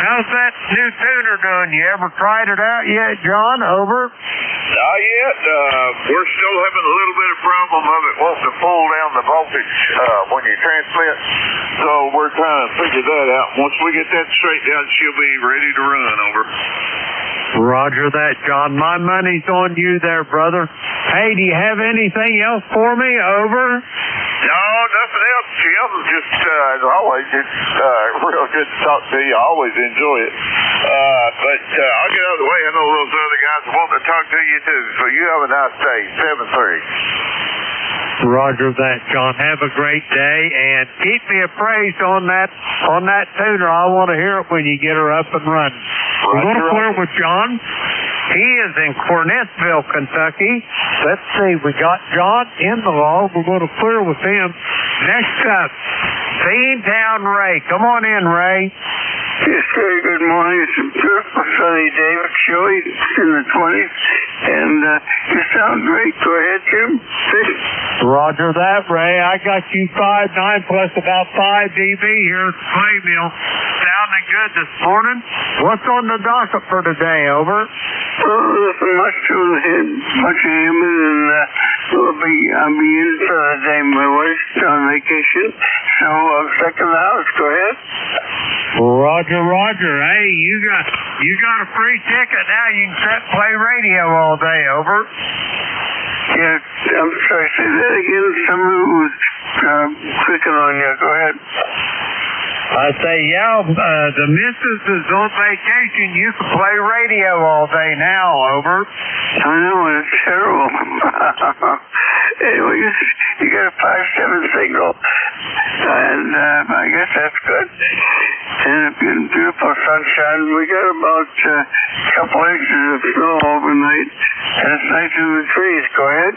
how's that new tuner doing? You ever tried it out yet, John? Over? Not yet. We're still having a little bit of problem of it wanting to pull down the voltage when you transmit. So we're trying to figure that out. Once we get that straightened out, she'll be ready to run. Over. Roger that, John. My money's on you there, brother. Hey, do you have anything else for me? Over? No, nothing else, Jim. Just, as always, it's real good to talk to you. I always enjoy it. But I'll get out of the way. I know those other guys want to talk to you, too. So you have a nice day. 7-3. Roger that, John. Have a great day, and keep me appraised on that tuner. I want to hear it when you get her up and running. We're going to clear with John. He is in Cornettsville, Kentucky. Let's see. We got John in the log. We're going to clear with him. Next up, Beantown Ray. Come on in, Ray. Yes, sir. Good morning. It's a beautiful sunny day. It's chilly. It's in the 20s. And you sound great. Go ahead, Jim. Roger that, Ray. I got you 5'9" plus about 5 dB here at the clay mill. Sounding good this morning. What's on the docket for today? Over. Well, nothing much to it. Much of him, and I'll be in for the day. My wife's on vacation, so I'm stuck in the house. Go ahead. Roger. Hey, you got a free ticket now. You can set play radio all day. Over. Yeah, I'm sorry. Say that again. Someone was clicking on you. Go ahead. I say, the missus is on vacation. You can play radio all day now. Over. I know, it's terrible. Anyway, you got a 5-7 signal, and I guess that's good. And it's been beautiful sunshine. We got about a couple inches of snow overnight, and it's nice in the trees. Go ahead.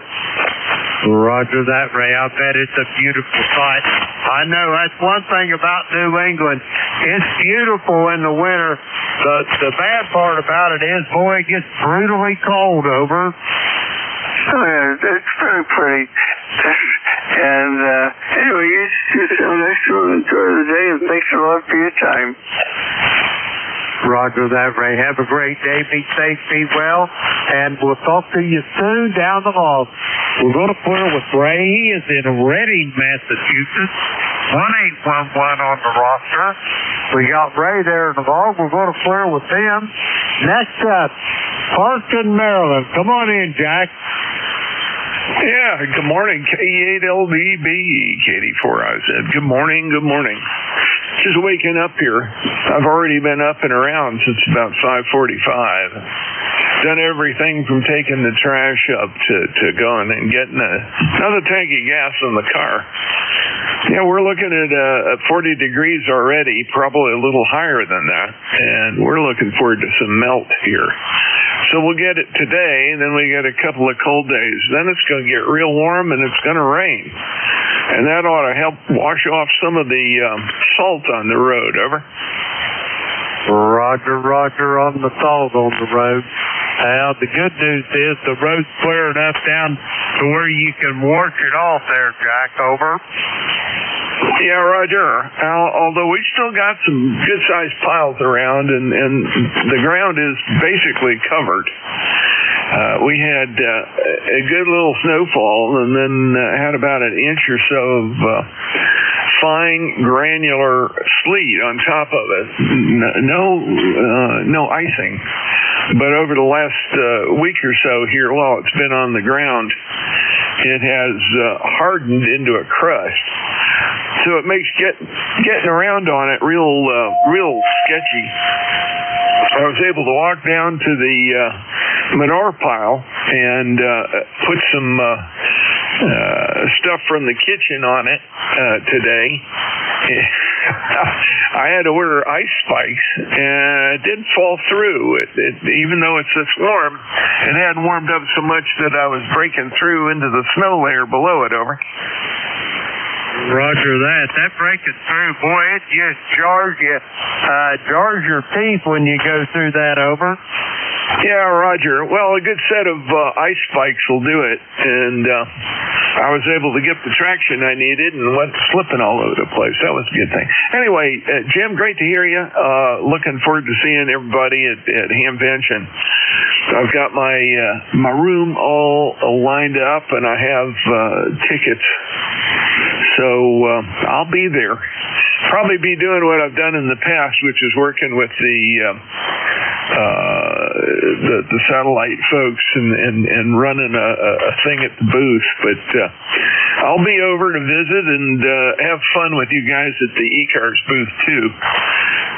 Roger that, Ray. I bet it's a beautiful sight. I know that's one thing about New England. It's beautiful in the winter. The bad part about it is, boy, it gets brutally cold. Over. Oh, yeah, it's very pretty. And anyway, you sound excellent. Enjoy the day, and thanks a lot for your time. Roger that, Ray. Have a great day. Be safe, be well, and we'll talk to you soon down the log. We're going to clear with Ray. He is in Reading, Massachusetts. 1811 on the roster. We got Ray there in the log. We're going to clear with him. Next up, Parkton, Maryland. Come on in, Jack. Yeah, good morning, K8LDB, KD4IZ. Good morning. Just waking up here. I've already been up and around since about 5:45. Done everything from taking the trash up to going and getting another tank of gas in the car. Yeah, we're looking at 40 degrees already, probably a little higher than that, and we're looking forward to some melt here. So we'll get it today, and then we get a couple of cold days. Then it's going to get real warm, and it's going to rain. And that ought to help wash off some of the salt on the road. Over. Roger on the salt on the road. The good news is the road's clear enough down to where you can wash it off there, Jack. Over. Yeah, Roger. Although we still got some good-sized piles around, and the ground is basically covered. We had a good little snowfall, and then had about an inch or so of fine granular sleet on top of it. No icing. But over the last week or so here, while it's been on the ground, it has hardened into a crust. So it makes getting around on it real sketchy. I was able to walk down to the manure pile and put some stuff from the kitchen on it today. I had to order ice spikes, and it didn't fall through. Even though it's this warm, it hadn't warmed up so much that I was breaking through into the snow layer below it. Over. Roger that. That breaking through, boy, it just jars your teeth when you go through that. Over. Yeah, Roger. Well, a good set of ice spikes will do it, and I was able to get the traction I needed and went slipping all over the place. That was a good thing. Anyway, Jim, great to hear you. Looking forward to seeing everybody at Hamvention. I've got my room all lined up, and I have tickets. So I'll be there. Probably be doing what I've done in the past, which is working with the satellite folks and running a thing at the booth. But I'll be over to visit and have fun with you guys at the ECARS booth too.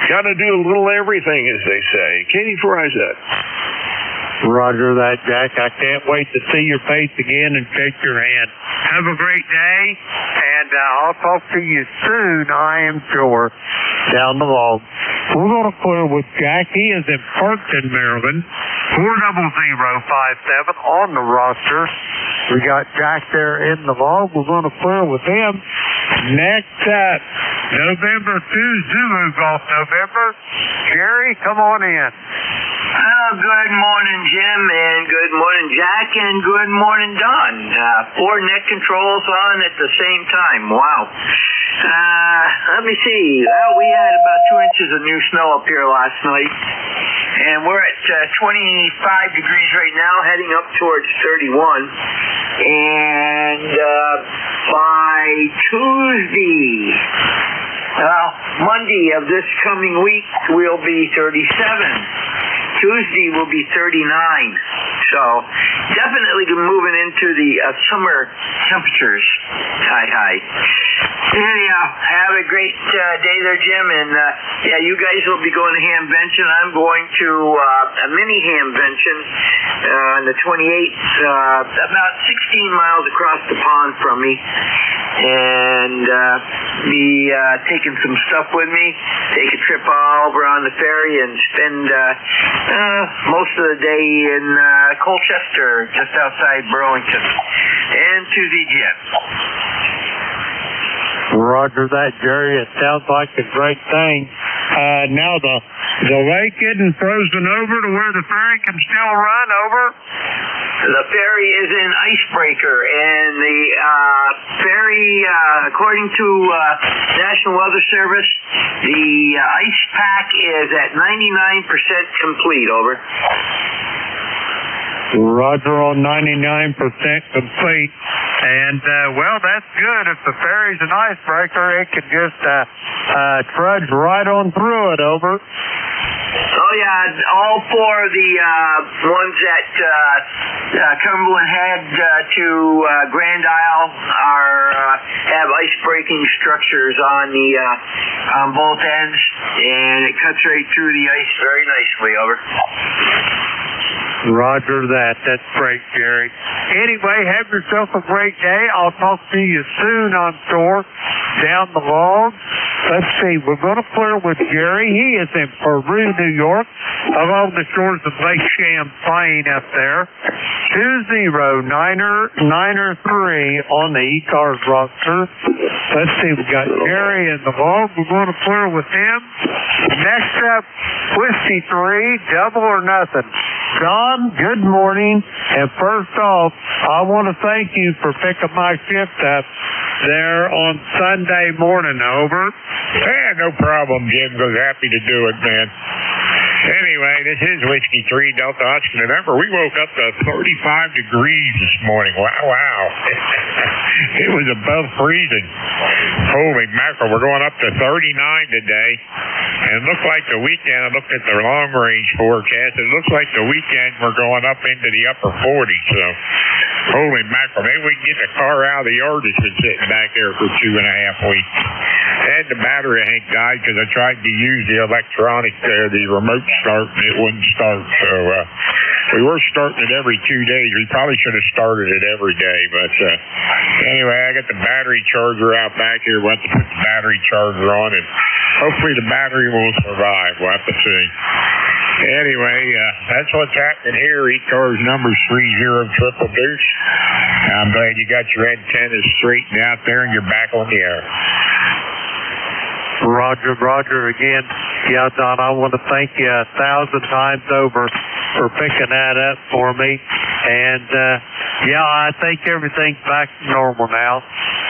Got to do a little everything, as they say. Katie, before I said. Roger that, Jack. I can't wait to see your face again and shake your hand. Have a great day, and I'll talk to you soon, I am sure, down the log. We're going to clear with Jack. He is in Parkton, Maryland. 40057 on the roster. We got Jack there in the log. We're going to clear with him. Next up, November 2 Zulu Golf November. Jerry, come on in. Oh, good morning, Jim, and good morning, Jack, and good morning, Don. 4 net controls on at the same time. Wow. Let me see. Well, we had about 2 inches of new snow up here last night, and we're at 25 degrees right now, heading up towards 31. And by Tuesday, Monday of this coming week, we'll be 37. Tuesday will be 39. So definitely moving into the summer temperatures. Hi. Anyhow, have a great day there, Jim. And yeah, you guys will be going to Hamvention. I'm going to a mini Hamvention on the 28th, about 16 miles across the pond from me. And be taking some stuff with me. Take a trip all over on the ferry and spend most of the day in Colchester, just outside Burlington, and to the gym. Roger that, Jerry. It sounds like a great thing. Now the lake isn't frozen over to where the ferry can still run over? The ferry is an icebreaker, and the ferry, according to National Weather Service, the ice pack is at 99% complete, over. Roger on 99% complete. And, well, that's good. If the ferry's an icebreaker, it can just trudge right on through it, over. Oh, yeah, all 4 of the ones that Cumberland had to Grand Isle have ice-breaking structures on both ends, and it cuts right through the ice very nicely, over. Roger that. That's great, Jerry. Anyway, have yourself a great day. I'll talk to you soon, I'm sure, down the log. Let's see. We're going to clear with Jerry. He is in Peru, New York, along the shores of Lake Champlain up there. 20993 on the ECARS roster. Let's see. We got Jerry in the log. We're going to clear with him. Next up, Whiskey 3, double or nothing. John, good morning. And first off, I want to thank you for picking my shift up there on Sunday morning, over. Yeah, no problem, Jim. Was happy to do it, man. Anyway, this is Whiskey 3 Delta Oscar November. We woke up to 35 degrees this morning. Wow. It was above freezing. Holy mackerel. We're going up to 39 today. And it looked like the weekend, I looked at the long range forecast, it looks like the weekend we're going up into the upper 40s. So, holy mackerel. Maybe we can get the car out of the yard that's been sitting back there for 2.5 weeks. And the battery, I think, died because I tried to use the electronic, the remote start, and it wouldn't start. So, we were starting it every 2 days. We probably should have started it every day. But anyway, I got the battery charger out back here. We'll have to put the battery charger on, and hopefully the battery will survive. We'll have to see. Anyway, that's what's happening here. ECARS number 30 Deuce. I'm glad you got your antennas straightened out there and you're back on the air. Roger again. Yeah, Don, I want to thank you 1,000 times over for picking that up for me. And Yeah, I think everything's back to normal now.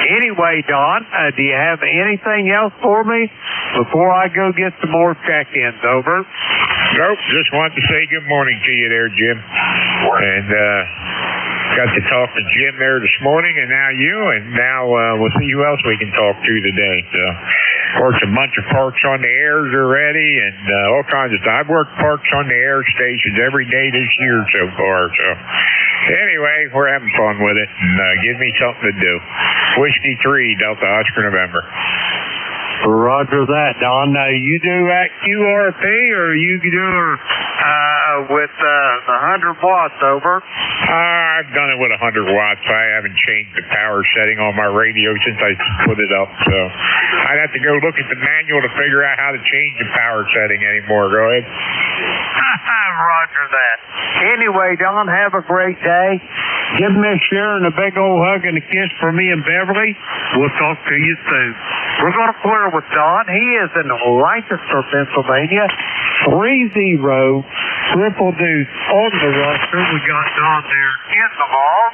Anyway, Don, do you have anything else for me before I go get some more check-ins? Over. Nope, just wanted to say good morning to you there, Jim. And got to talk to Jim there this morning, and now you, and now we'll see who else we can talk to today. So, worked a bunch of parks on the airs already, and all kinds of stuff. I've worked parks on the air stations every day this year so far. So, anyway, we're having fun with it, and give me something to do. Whiskey 3, Delta Oscar November. Roger that, Don. Now, you do at QRP, or you do with the 100 watts, over? I've done it with 100 watts. I haven't changed the power setting on my radio since I put it up, so I'd have to go look at the manual to figure out how to change the power setting anymore. Go ahead. Roger that. Anyway, Don, have a great day. Give Miss Sharon a big old hug and a kiss for me and Beverly. We'll talk to you soon. We're going to clear with Don. He is in Lancaster, Pennsylvania. 3-0, triple deuce on the roster. We got Don there in the log.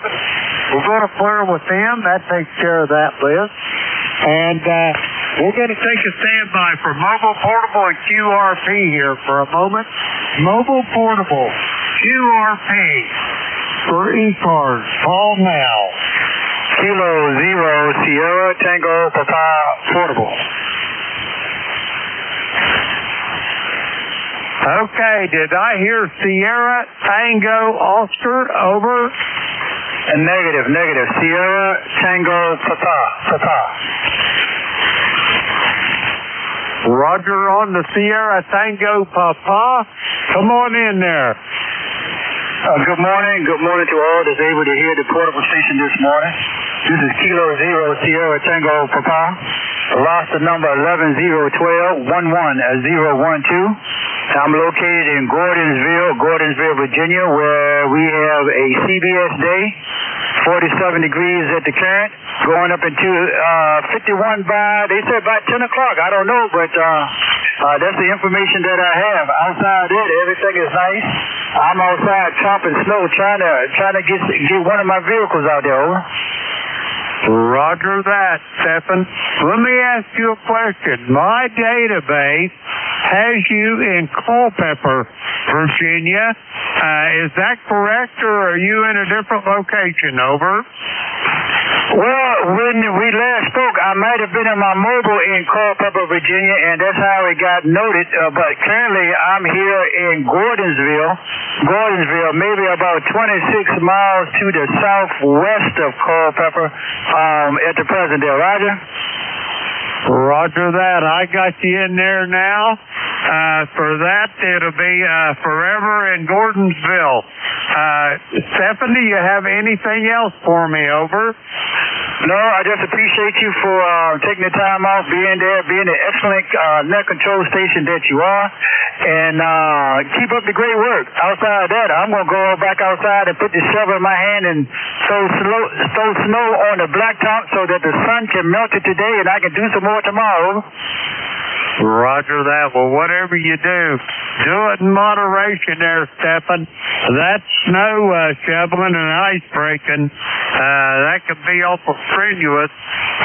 We're going to clear with him. That takes care of that list. And we're going to take a standby for Mobile Portable and QRP here for a moment. Mobile Portable, QRP for ECARS. Call now. Kilo 0 Sierra Tango Papa Portable. Okay, did I hear Sierra Tango Oscar, over? Negative. Sierra Tango Papa. Roger on the Sierra Tango Papa. Come on in there. Good morning to all that's able to hear the portable station this morning. This is Kilo 0 Sierra Tango Papa. Roster number 11012 11 012. I'm located in Gordonsville, Virginia, where we have a CBS day. 47 degrees at the current, going up into 51 by, they said by 10 o'clock. I don't know, but that's the information that I have. Outside it, everything is nice. I'm outside chopping snow, trying to get one of my vehicles out there, over. Roger that, Stephen. Let me ask you a question. My database has you in Culpeper, Virginia. Is that correct, or are you in a different location, over? Well, when we last spoke, I might have been in my mobile in Culpeper, Virginia, and that's how it got noted. But currently, I'm here in Gordonsville, maybe about 26 miles to the southwest of Culpeper at the present day. Roger? Roger that. I got you in there now. For that, it'll be forever in Gordonsville. Stephen, do you have anything else for me, over? No, I just appreciate you for taking the time off, being there, being the excellent net control station that you are, and keep up the great work. Outside of that, I'm going to go back outside and put the shovel in my hand and throw snow on the blacktop so that the sun can melt it today and I can do some more tomorrow. Roger that. Well, whatever you do it in moderation there, Stephen. That snow shoveling and ice breaking, that can be awful strenuous.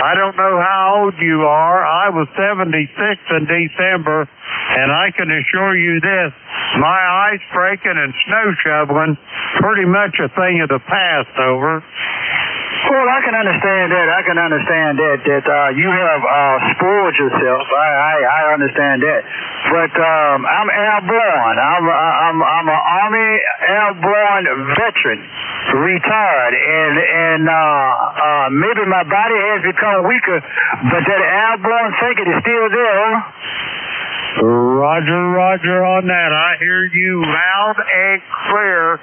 I don't know how old you are. I was 76 in December, and I can assure you this, my ice breaking and snow shoveling, pretty much a thing of the past, over. Well, I can understand that you have spoiled yourself. I understand that. But I'm airborne. I'm an Army airborne veteran, retired, and maybe my body has become weaker, but that airborne thinking is still there. Roger on that. I hear you loud and clear,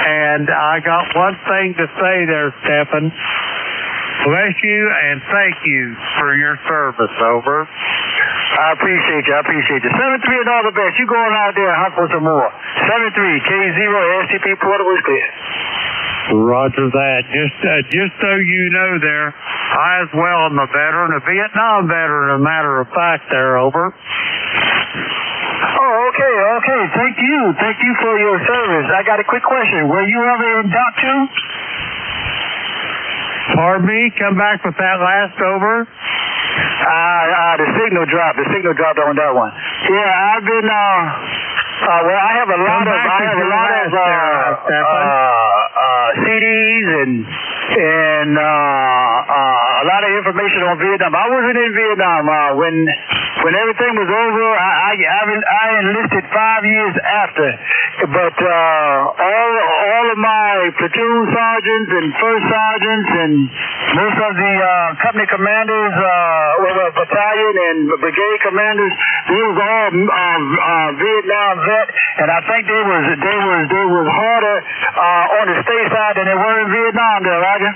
and I got one thing to say there, Stephen. Bless you and thank you for your service, over. I appreciate you. 7-3 and all the best. You going out there and hunt for some more. 7-3, K0, SCP Portable is clear. Roger that. Just so you know there, I as well am a veteran, a Vietnam veteran, a matter of fact there, over. Oh, okay. Thank you for your service. I got a quick question. Were you ever in Doc 2? Pardon me? Come back with that last over. The signal dropped. The signal dropped on that one. Yeah, I've been. Well, I have a lot of CDs and a lot of information on Vietnam. I wasn't in Vietnam when everything was over. I enlisted 5 years after, but all of my platoon sergeants and first sergeants and most of the company commanders, battalion and brigade commanders, they was all Vietnam vet, and I think they was harder on the state side than they were in Vietnam there, Roger.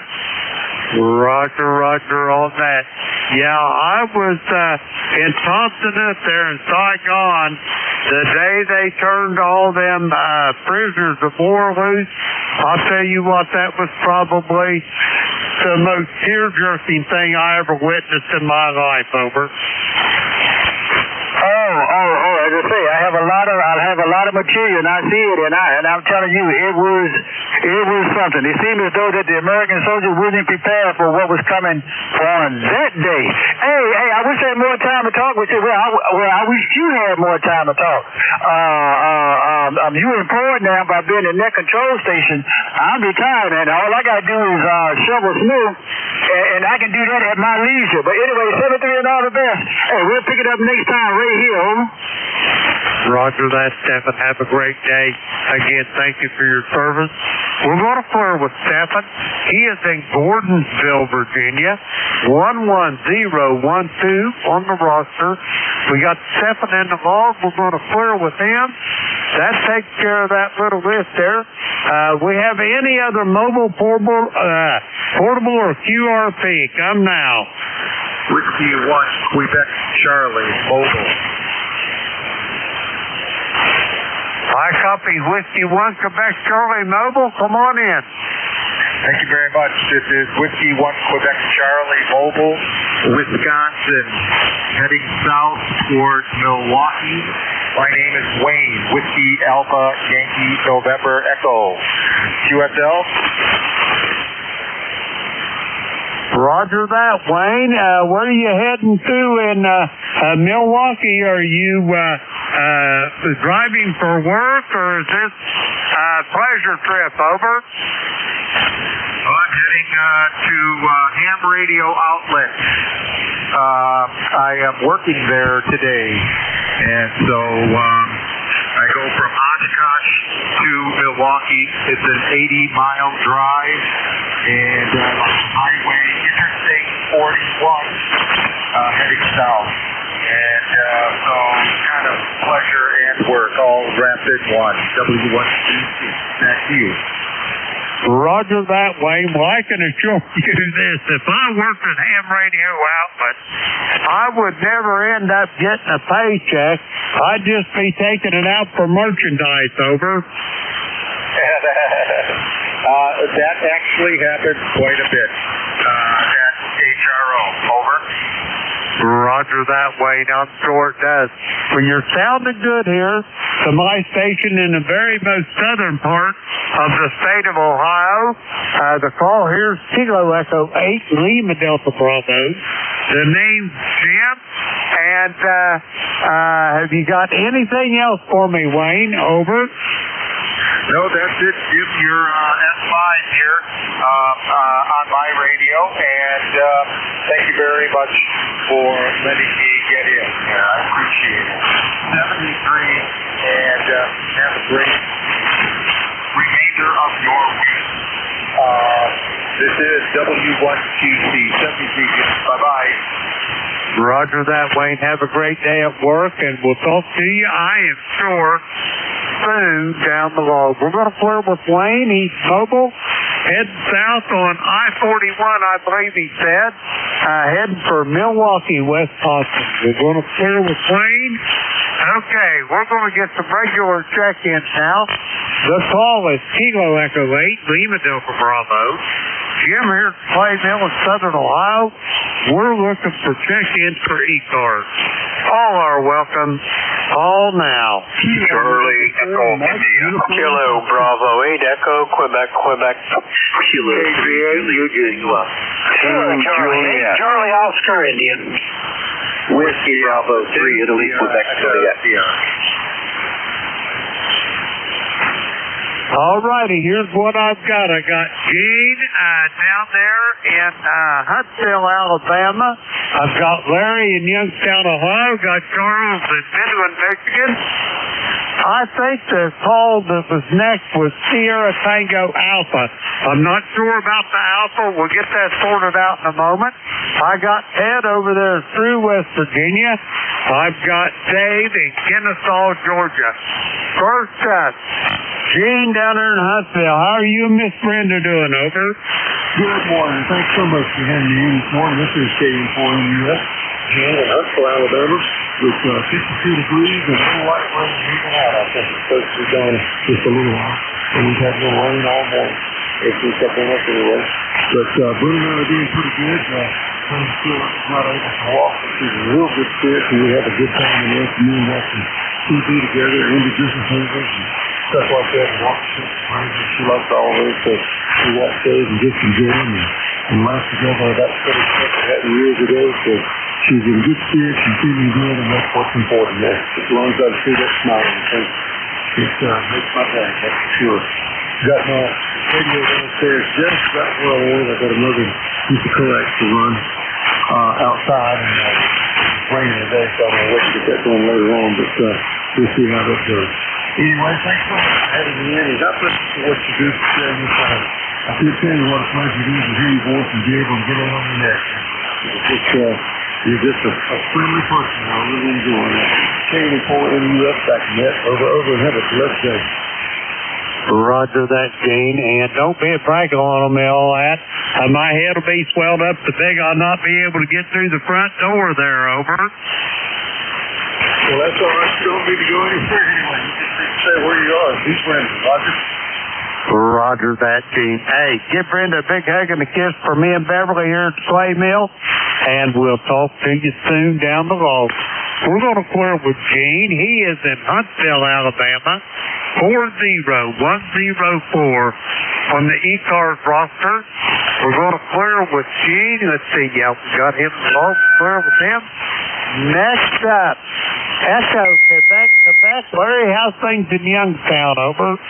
Roger on that. Yeah, I was in Thompson up there in Saigon the day they turned all them prisoners of war loose. I'll tell you what, that was probably the most tear-jerking thing I ever witnessed in my life, over. As I say, I have a lot of material, and I see it, and I'm telling you, it was something. It seemed as though that the American soldiers wasn't prepared for what was coming on that day. Hey, I wish I had more time to talk with you. Well, I wish you had more time to talk. You employed now by being in that control station. I'm retired, and all I got to do is shovel snow, and I can do that at my leisure. But anyway, 73 and all the best. Hey, we'll pick it up next time right here, over. Roger that, Stephen. Have a great day. Again, thank you for your service. We're going to flirt with Stephen. He is in Gordonsville, Virginia. 11012 on the roster. We got Stephen in the log. We're going to flirt with him. That takes care of that little list there. We have any other mobile, portable, or QRP? Come now. Whiskey 1, Quebec Charlie, mobile. I copy Whiskey 1, Quebec Charlie, mobile. Come on in. Thank you very much. This is Whiskey 1, Quebec Charlie, mobile, Wisconsin, heading south towards Milwaukee. My name is Wayne, Whiskey Alpha Yankee November Echo. QSL. Roger that, Wayne. Where are you heading to in Milwaukee? Are you driving for work, or is this a pleasure trip, over? I'm heading to Ham Radio Outlet. I am working there today, and so I go from Oshkosh to Milwaukee. It's an 80-mile drive, and I'm on Highway Interstate 41 heading south. And so kind of pleasure and work all wrapped in one. W1CC. Back to you. Roger that, Wayne. Well, I can assure you this. If I worked at Ham Radio Outlet, I would never end up getting a paycheck. I'd just be taking it out for merchandise, over. That actually happens quite a bit at HRO. Over. Roger that, Wayne. I'm sure it does. Well, you're sounding good here to my station in the very most southern part of the state of Ohio. The call here is Kilo Echo 8, Lima Delta Bravo. The name's Jim. And have you got anything else for me, Wayne? Over. No, that's it, Jim. You're S5 here on my radio, and thank you very much for letting me get in. I appreciate it. 73, and have a great remainder of your week. This is W1QC 73, Jim. Bye-bye. Roger that, Wayne. Have a great day at work, and we'll talk to you, I am sure, soon down the road. We're going to flirt with Wayne. He's mobile, heading south on I-41, I believe he said, heading for Milwaukee, Wisconsin. We're going to flirt with Wayne. Okay, we're going to get some regular check-ins now. The call is Kilo Echo 8, Lima Delta Bravo. Jim here at Clay Mill in Southern Ohio. We're looking for check-ins for ECARS. All are welcome. Call now. Charlie Echo India. Kilo Bravo 8 Echo Quebec. Kilo Julia. Charlie Oscar Indian. Whiskey Bravo 3 Italy Quebec Juliet. All righty, here's what I've got. I got Gene down there in Huntsville, Alabama. I've got Larry in Youngstown, Ohio. Got Charles in Midland, Michigan. I think the call that was next was Sierra Tango Alpha. I'm not sure about the Alpha. We'll get that sorted out in a moment. I got Ted over there through West Virginia. I've got Dave in Kennesaw, Georgia. First up, Gene down there in Huntsville. How are you and Miss Brenda doing? Over. Good morning. Thanks so much for having me in this morning. This is NJ2US here in Huntsville, Alabama, with 52 degrees and a little light rain moving out. I think it's supposed to be done just a little while. And we've had a little rain all morning. It's just up on us anyway. But Brenda and I are doing pretty good. I'm still not able to walk. She's a real good fit, and we have a good time in the afternoon watching TV together, indigenous movies and stuff like that, and watching some. She likes all of it, so we watch those and just enjoy them. And laugh together about 20 years ago, so she's in good spirits and feeling good, and that's what's important there. As long as I see that smile on her face, it makes my day, that's for sure. Got my radio downstairs just about where I was. I got another piece of coax to run outside, and it's raining today, so I'm going to wait to get that going later on, but we'll see how that goes. Anyway, thanks so much for having me in. God bless you for what you do for sharing this time. I can't tell you what a pleasure it is to hear your voice and be able to get on your neck. You're just a friendly person. I really enjoy it. K84NUS back in that. Over and have a blessed day. Roger that, Gene. And don't be a prank on me, all that. My head will be swelled up so big I'll not be able to get through the front door there, over. Well, that's all right. You don't need to go anywhere anyway. You just need to stay where you are. Be friendly, Roger. Roger that, Gene. Hey, give Brenda a big hug and a kiss for me and Beverly here at the Clay Mill, and we'll talk to you soon down the road. We're going to clear with Gene. He is in Huntsville, Alabama, 40104 from the ECARS roster. We're going to clear with Gene. Let's see, yeah, we got him involved. Clear with him. Next up, Echo, Quebec. Larry, how's things in Youngstown, over?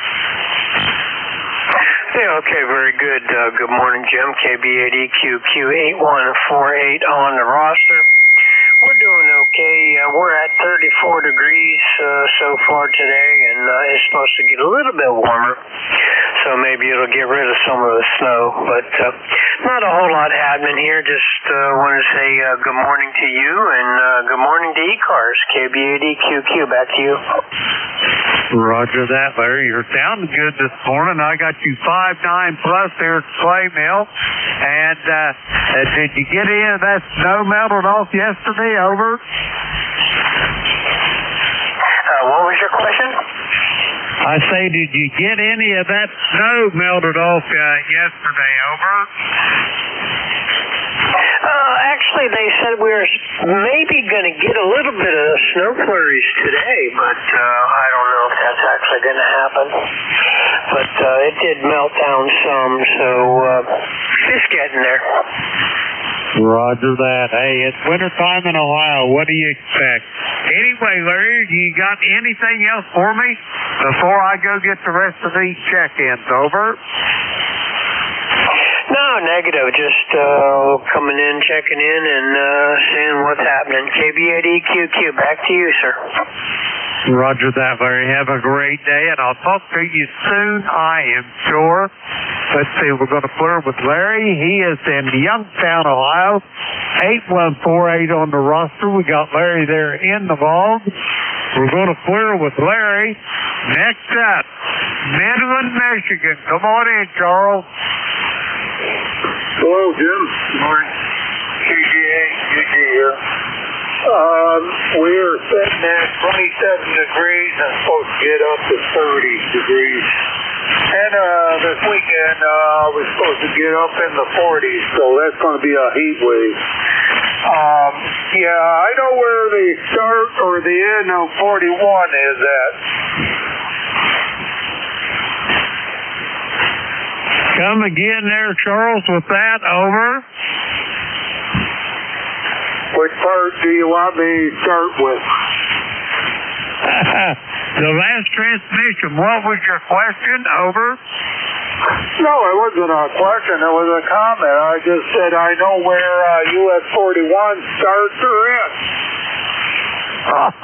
Yeah, okay, very good. Good morning, Jim. KB8EQQ8148 on the roster. We're doing okay. We're at 34 degrees so far today, and it's supposed to get a little bit warmer, so maybe it'll get rid of some of the snow. But not a whole lot happening here. Just want to say good morning to you, and good morning to ECARS. KB8EQQ, back to you. Roger that, Larry. You're sounding good this morning. I got you 5.9 plus there at Clay Mill. And did you get any of that snow melted off yesterday, over? What was your question? I say, did you get any of that snow melted off yesterday, over? Actually, they said we were maybe going to get a little bit of snow flurries today, but I don't know if that's actually going to happen. But it did melt down some, so it's getting there. Roger that. Hey, it's wintertime in Ohio. What do you expect? Anyway, Larry, you got anything else for me before I go get the rest of these check-ins, over? No, negative. Just coming in, checking in, and seeing what's happening. KB8EQQ, back to you, sir. Roger that, Larry. Have a great day, and I'll talk to you soon, I am sure. Let's see, we're going to flirt with Larry. He is in Youngstown, Ohio. 8148 on the roster. We got Larry there in the log. We're going to flirt with Larry. Next up, Midland, Michigan. Come on in, Charles. Hello, Jim. Good morning. KGA here. We're sitting at 27 degrees and supposed to get up to 30 degrees. And this weekend, we're supposed to get up in the 40s, so that's going to be a heat wave. Yeah, I know where the start or the end of 41 is at. Come again there, Charles, with that. Over. Which part do you want me to start with? The last transmission. What was your question? Over. No, it wasn't a question. It was a comment. I just said I know where US 41 starts or ends.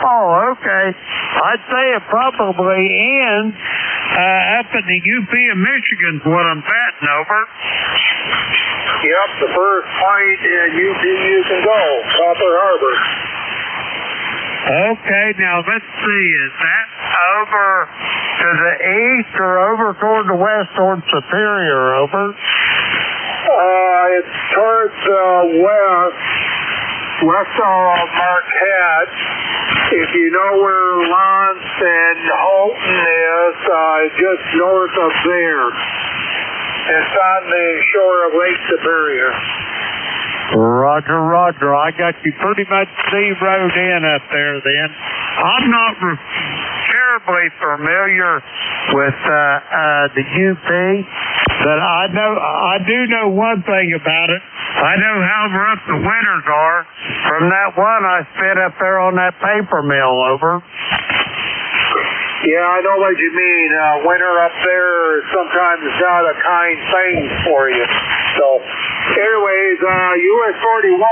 Oh, okay. I'd say it probably ends up in the UP of Michigan's what I'm betting. Over. Yep, the first point in UP you can go, Copper Harbor. Okay, now let's see. Is that over to the east or over toward the west, toward Superior? Over. It's towards west of Marquette. If you know where Lance and Holton is, just north of there. It's on the shore of Lake Superior. Roger, Roger. I got you pretty much zeroed in up there then. I'm not terribly familiar with the UP, but I do know one thing about it. I know how rough the winters are from that one I spent up there on that paper mill. Over. Yeah, I know what you mean. Winter up there sometimes is not a kind thing for you. So, anyways, US 41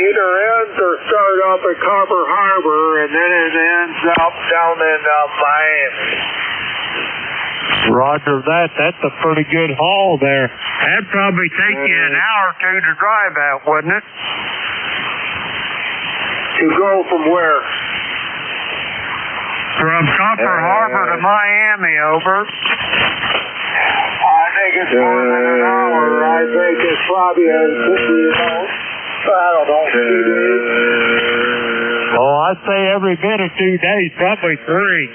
either ends or start up at Copper Harbor, and then it ends up down in Miami. Roger that. That's a pretty good haul there. That'd probably take you an hour or two to drive out, wouldn't it? To go from where? From Copper Harbor to Miami. Over. I think it's more than an hour. I think it's probably I don't know, 2 days. Oh, I'd say every bit of 2 days, probably 3.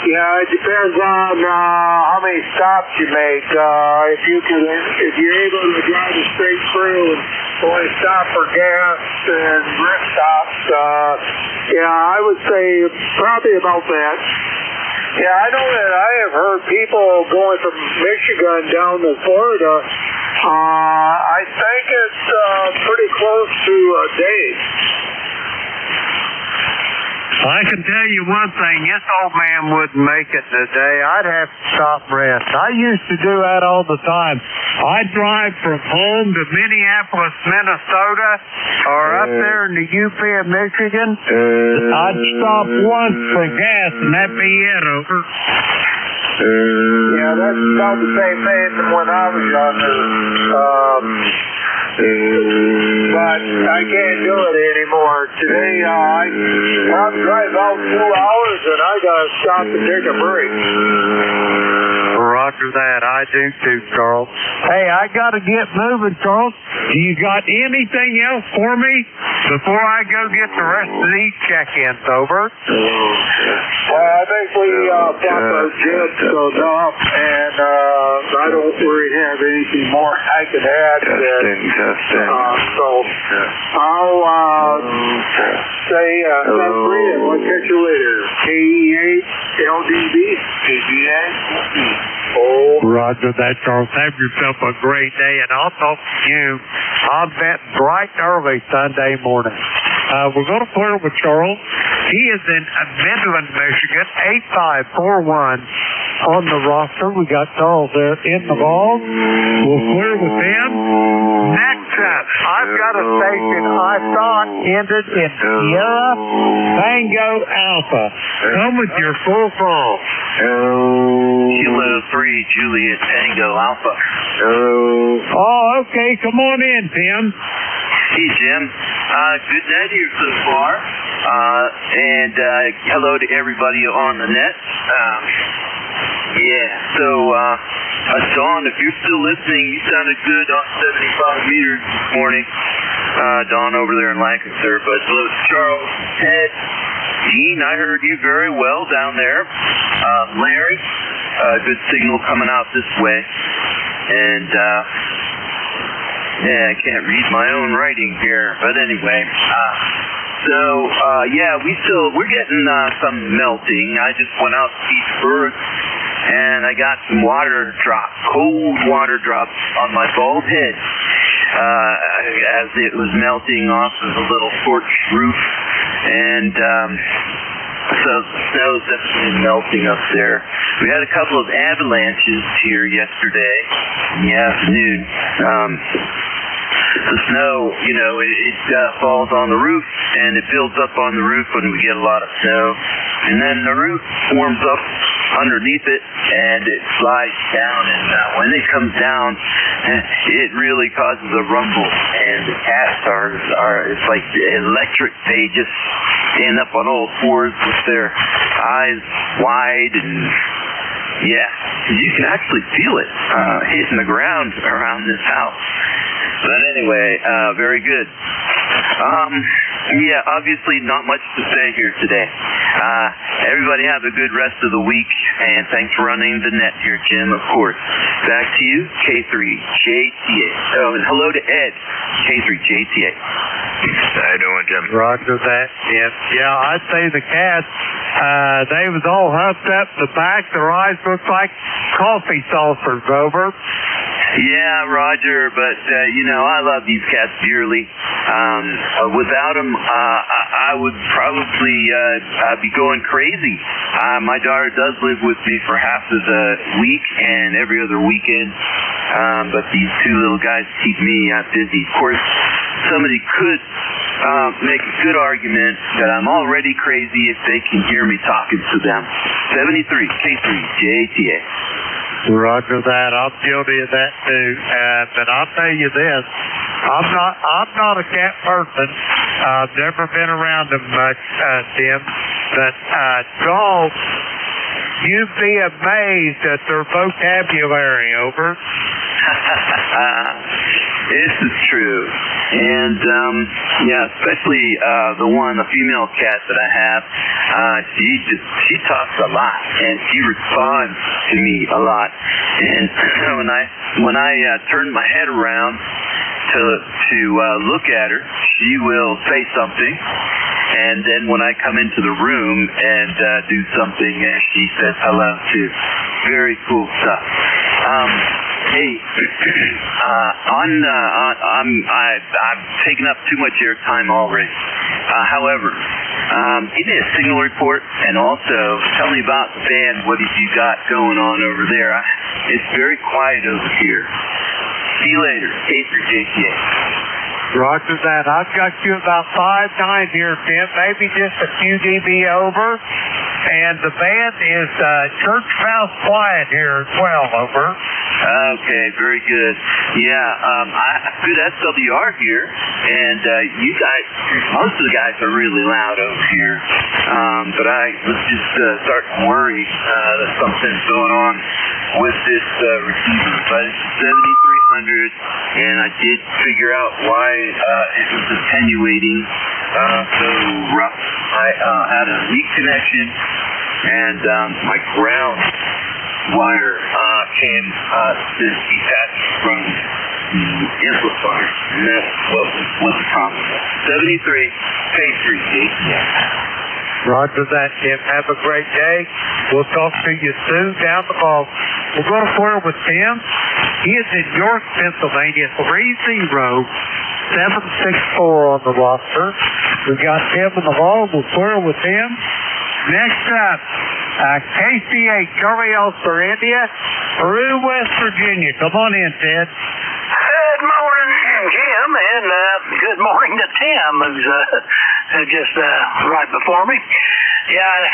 Yeah, it depends on how many stops you make. If you're able to drive it straight through and only stop for gas and rest stops, yeah, I would say probably about that. Yeah, I know that I have heard people going from Michigan down to Florida. I think it's pretty close to a day. I can tell you one thing, this old man wouldn't make it in a day. I'd have to stop and rest. I used to do that all the time. I'd drive from home to Minneapolis, Minnesota, or up there in the UP of Michigan. I'd stop once for gas, and that'd be it. Over. Yeah, that's about the same thing from when I was younger. But I can't do it anymore. Today, I'll drive out 2 hours and I gotta stop and take a break. Roger that. I do too, Charles. Hey, I gotta get moving, Charles. Do you got anything else for me before I go get the rest of these check-ins? Over. Well, I think we got our jibs enough, and I don't really have anything more I can add to that. So I'll say that's free, and we'll catch you later. KE8 LDB. KGA. Oh. Roger that, Charles. Have yourself a great day, and I'll talk to you. I'll bet bright and early Sunday morning. We're going to clear with Charles. He is in Midland, Michigan, 8541 on the roster. We got Charles there in the ball. We'll clear with him. Next up, I've got a station I thought ended in Sierra Tango Alpha. Come with your full call. Kilo 3, Juliet Tango Alpha. Oh, okay. Come on in, Tim. Hey, Jim. Good day to you so far. And hello to everybody on the net. Dawn, if you're still listening, you sounded good on 75 meters this morning. Dawn over there in Lancaster. But hello to Charles, Ted, Gene, I heard you very well down there. Larry, good signal coming out this way. And Yeah, I can't read my own writing here. But anyway, we're getting some melting. I just went out to Petersburg, and I got some water drops, cold water drops on my bald head as it was melting off of the little porch roof. And so the snow's definitely melting up there. We had a couple of avalanches here yesterday in the afternoon. The snow, it falls on the roof, and it builds up on the roof when we get a lot of snow. And then the roof warms up underneath it, and it slides down. And when it comes down, it really causes a rumble. And the cats it's like electric. They just stand up on all fours with their eyes wide, and you can actually feel it hitting the ground around this house. But anyway, very good. Obviously not much to say here today. Everybody have a good rest of the week, and thanks for running the net here, Jim, of course. Back to you, K3JTA. Oh, and hello to Ed, K3JTA. How you doing, Jim? Roger that, Jim. Yeah, I'd say the cats, they was all huffed up the back. Their eyes looked like coffee saucers over. Yeah, Roger, but, I love these cats dearly. Without them, I would probably be going crazy. My daughter does live with me for half of the week and every other weekend, but these two little guys keep me busy. Of course, somebody could make a good argument that I'm already crazy if they can hear me talking to them. 73, K3JTA. Roger that. I'm guilty of that too. But I'll tell you this: I'm not a cat person. I've never been around them much, Tim. But dogs, you'd be amazed at their vocabulary over. This is true. And, especially the female cat that I have, she talks a lot, and she responds to me a lot. And when I turn my head around to look at her, she will say something. And then when I come into the room and do something, she says hello too. Very cool stuff. Hey, I've taken up too much airtime already. However, give me a signal report, and also tell me about the band. What have you got going on over there? It's very quiet over here. See you later. K3JTA. Roger that. I've got you about 5'9" here, Tim. Maybe just a few dB over. And the band is Church Mouse Quiet here as well, over. Okay, very good. Yeah, good SWR here, and you guys, most of the guys are really loud over here, but I was just starting to worry that something's going on with this receiver. But it's 7300, and I did figure out why it was attenuating so rough. I had a weak connection, and my ground wire came detached from the amplifier, and that's what was the problem. 73, K3JTA. Roger that, Tim. Have a great day. We'll talk to you soon down the hall. We're going to flirt with Tim. He is in York, Pennsylvania, 30764 on the roster. We got Tim in the hall. We'll flirt with him. Next up, KCA Charlie Elster, India, Peru, West Virginia. Come on in, Ted. Good morning, Jim, and good morning to Tim, who's just right before me. Yeah,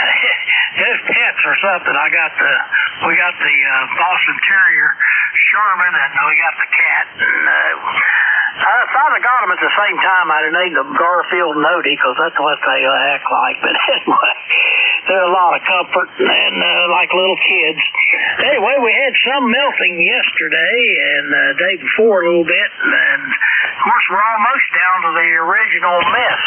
just pets or something. We got the Boston Terrier, Sherman, and we got the cat. And I thought I got them at the same time. I'd named them Garfield and Odie because that's what they act like. But anyway, they're a lot of comfort and like little kids. Anyway, we had some melting yesterday and the day before a little bit. And of course, we're almost down to the original mess.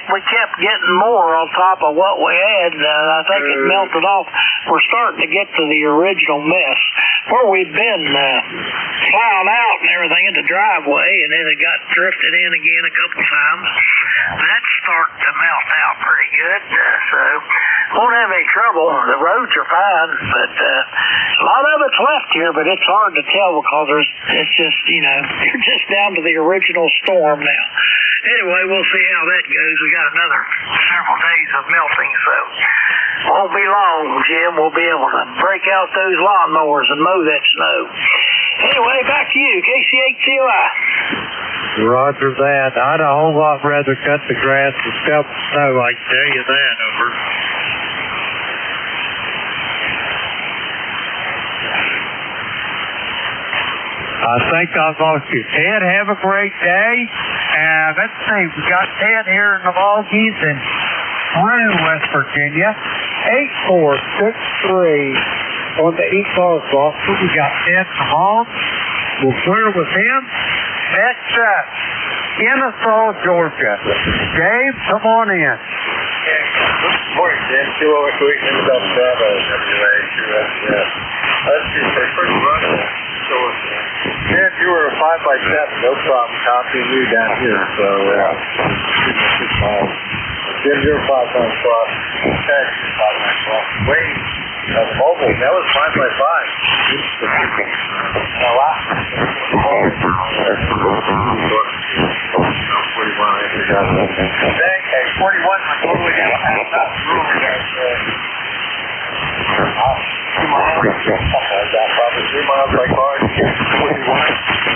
We kept getting more on top of what we had. I think it melted off. We're starting to get to the original mess. Where we've been plowed out and everything in the driveway, and then it got drifted in again a couple times. That's starting to melt out pretty good, so won't have any trouble. The roads are fine, but a lot of it's left here, but it's hard to tell because it's just, you're just down to the original storm now. Anyway, we'll see how that goes. We got another several days of melting, so won't be long, Jim. We'll be able to break out those lawnmowers and mow that snow. Anyway, back to you, KC8COI. Roger that. I'd a whole lot rather cut the grass and shovel snow, I can tell you that, over. I think I've lost you. Ted, have a great day. Let's see, we got Ted here in the Loggies in Frew, West Virginia. 8463 on the ECARS roster. We got Ted from home. We'll clear with him. Next up, Kennesaw, Georgia. Dave, come on in. Good morning, Jim. 208 in South Bravo, NJ2US. Let's see, for first run, Jim, you were a 5x7, no problem copying you down here, so, Jim, you're 5 times plus. Ted, 5 times plus. Wait, mobile, that was 5x5. Now, last 41, like all the way down past that room there. 2 miles, something like that, probably 3 miles by car. 41.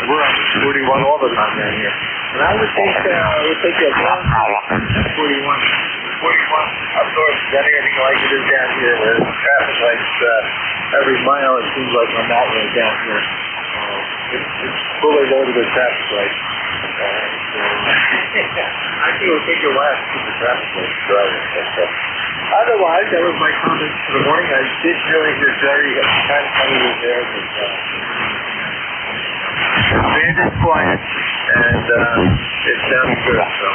We're on 41 all the time down here. And I would think that 41 up north is anything like it is down here. Where the traffic lights every mile, it seems like on that road down here. It's fully loaded with traffic lights. I think it would take you a while to keep the traffic lights driving. Otherwise, that was my comments for the morning. I did really hear Jerry kind of funny was there, but band is quiet, and it sounds good. So,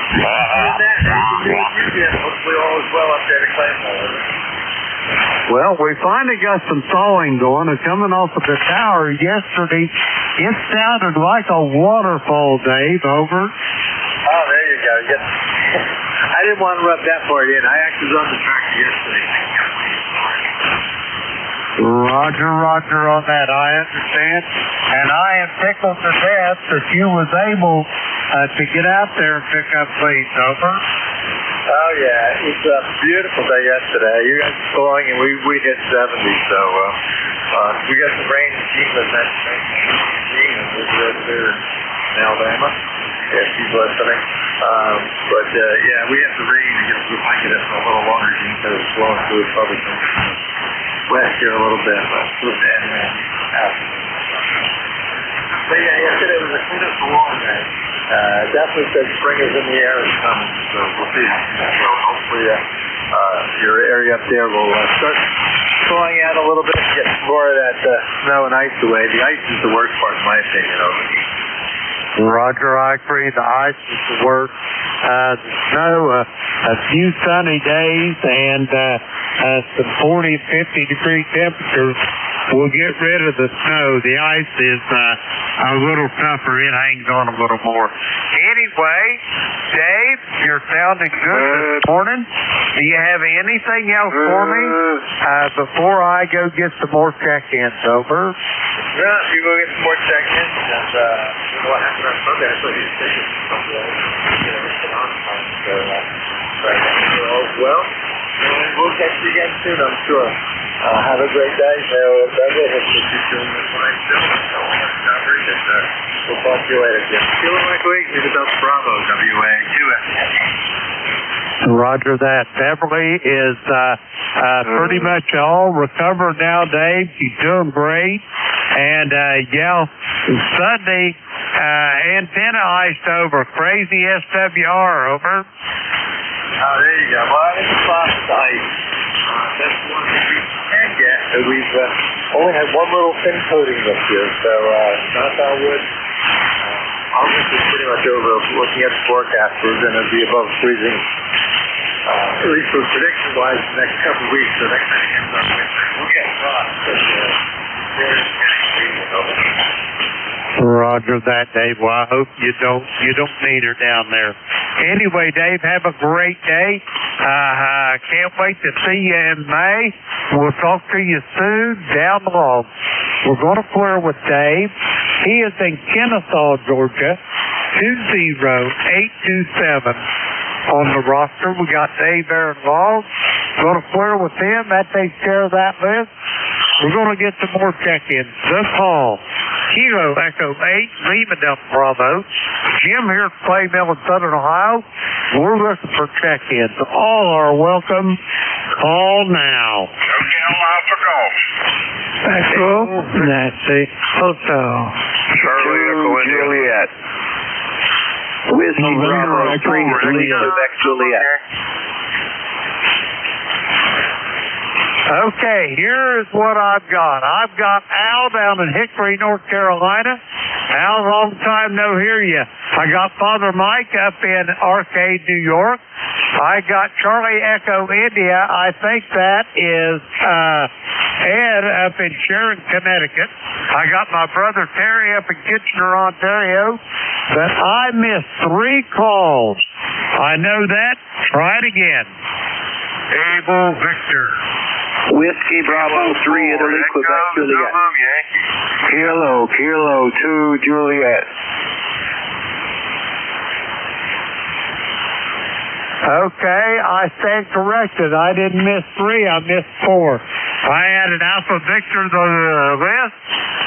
hopefully all is well up there to Claymore. Well, we finally got some thawing going, and coming off of the tower yesterday, it sounded like a waterfall, Dave, over. Oh, there you go. Yes. I didn't want to rub that part in. I actually was on the tractor yesterday. Roger on that, I understand. And I am tickled to death that you was able to get out there and pick up leads, over. Oh, yeah. It was a beautiful day yesterday. You guys were flowing, and we hit 70, so we got some rain in Gina, that's Gina, there in Alabama, if she's listening. But yeah, we had the rain to get the blanket up for a little longer, Gene, because it was flowing through probably last year a little bit, but yeah, yesterday was a cleanest long day. Definitely said spring is in the air, is coming, so we'll see how that goes. Hopefully your area up there will start thawing out a little bit and get more of that snow and ice away. The ice is the worst part, in my opinion, over here. Roger, I agree. The ice is the worst. The snow, a few sunny days, and some 40, 50-degree temperatures will get rid of the snow. The ice is a little tougher. It hangs on a little more. Anyway, Dave, you're sounding good this morning. Do you have anything else for me before I go get some more check-ins, over? Yeah, you go get some more check-ins, and you know what happened on Sunday. I thought you were taking something to get everything on time. So, all's well. And we'll catch you again soon, I'm sure. Have a great day. Beverly has put you soon this morning. Coverage, and we'll talk to you later, Jim. See you next week. This is Delta Bravo, WA2S. Roger that. Beverly is pretty much all recovered now, Dave. She's doing great. And, Sunday, antenna iced over. Crazy SWR, over. Oh, there you go. Well, it's a soft ice. That's one that we can get. We've only had one little thin coating this year, so knock on wood. August is pretty much over. Looking at the forecast, we're going to be above freezing. At least for prediction-wise, the next couple of weeks. So next time it comes up, we'll get frost. But there's getting freezing over. Roger that, Dave. Well, I hope you don't need her down there. Anyway, Dave, have a great day. Can't wait to see you in May. We'll talk to you soon down the road. We're going to flirt with Dave. He is in Kennesaw, Georgia, 20827 on the roster. We got Dave there involved. Going to flirt with him. That takes care of that list. We're going to get some more check-ins. The call. Kilo Echo 8, Lima Delta Bravo. Jim here at Clay Mill in Southern Ohio. We're looking for check-ins. All are welcome. Call now. Hotel Alpha Golf. Echo Nancy Hotel. Charlie Echo Juliet. Whiskey Bravo 3, Quebec Juliet. Okay, here's what I've got. I've got Al down in Hickory, North Carolina. Al, long time no hear you. I got Father Mike up in Arcade, New York. I got Charlie Echo India. I think that is Ed up in Sharon, Connecticut. I got my brother Terry up in Kitchener, Ontario. But I missed 3 calls. I know that. Try it again. Able Victor. Whiskey Bravo 3, Italy, Quebec, Juliet. Kilo 2, Juliet. Okay, I stand corrected. I didn't miss 3, I missed 4. I added Alpha Victor to the list.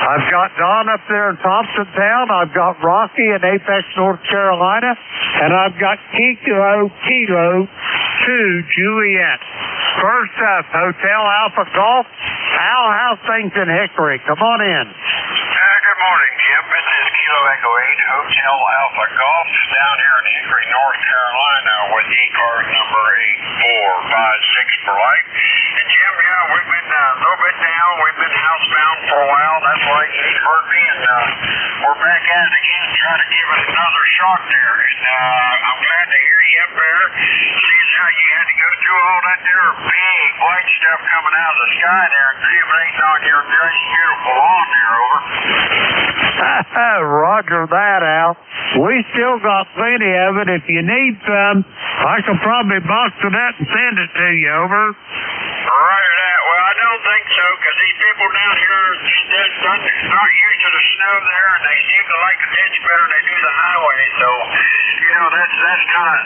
I've got Don up there in Thompsontown. I've got Rocky in Apex, North Carolina. And I've got Kilo 2, Juliet. First up, Hotel Alpha Golf. Al, how's things in Hickory? Come on in. Good morning, Jim. This is Kilo Echo 8, Hotel Alpha Golf, down here in Hickory, North Carolina, with ECARS number 8456 for life. And Jim, yeah, we've been a little bit down. We've been housebound for a while. That's why you ain't heard me. And we're back at it again, trying to give it another shot there. And I'm glad to hear you up there. Seeing how you had to go through all that there big white stuff coming out of the sky there and accumulating on your nice, beautiful lawn there, over. Roger that, Al. We still got plenty of it. If you need some, I can probably box it up and send it to you, over. Roger that. Well, I don't think so, because these people down here not used to the snow there, and they seem to like the ditch better than they do the highway. So, you know, that's kind of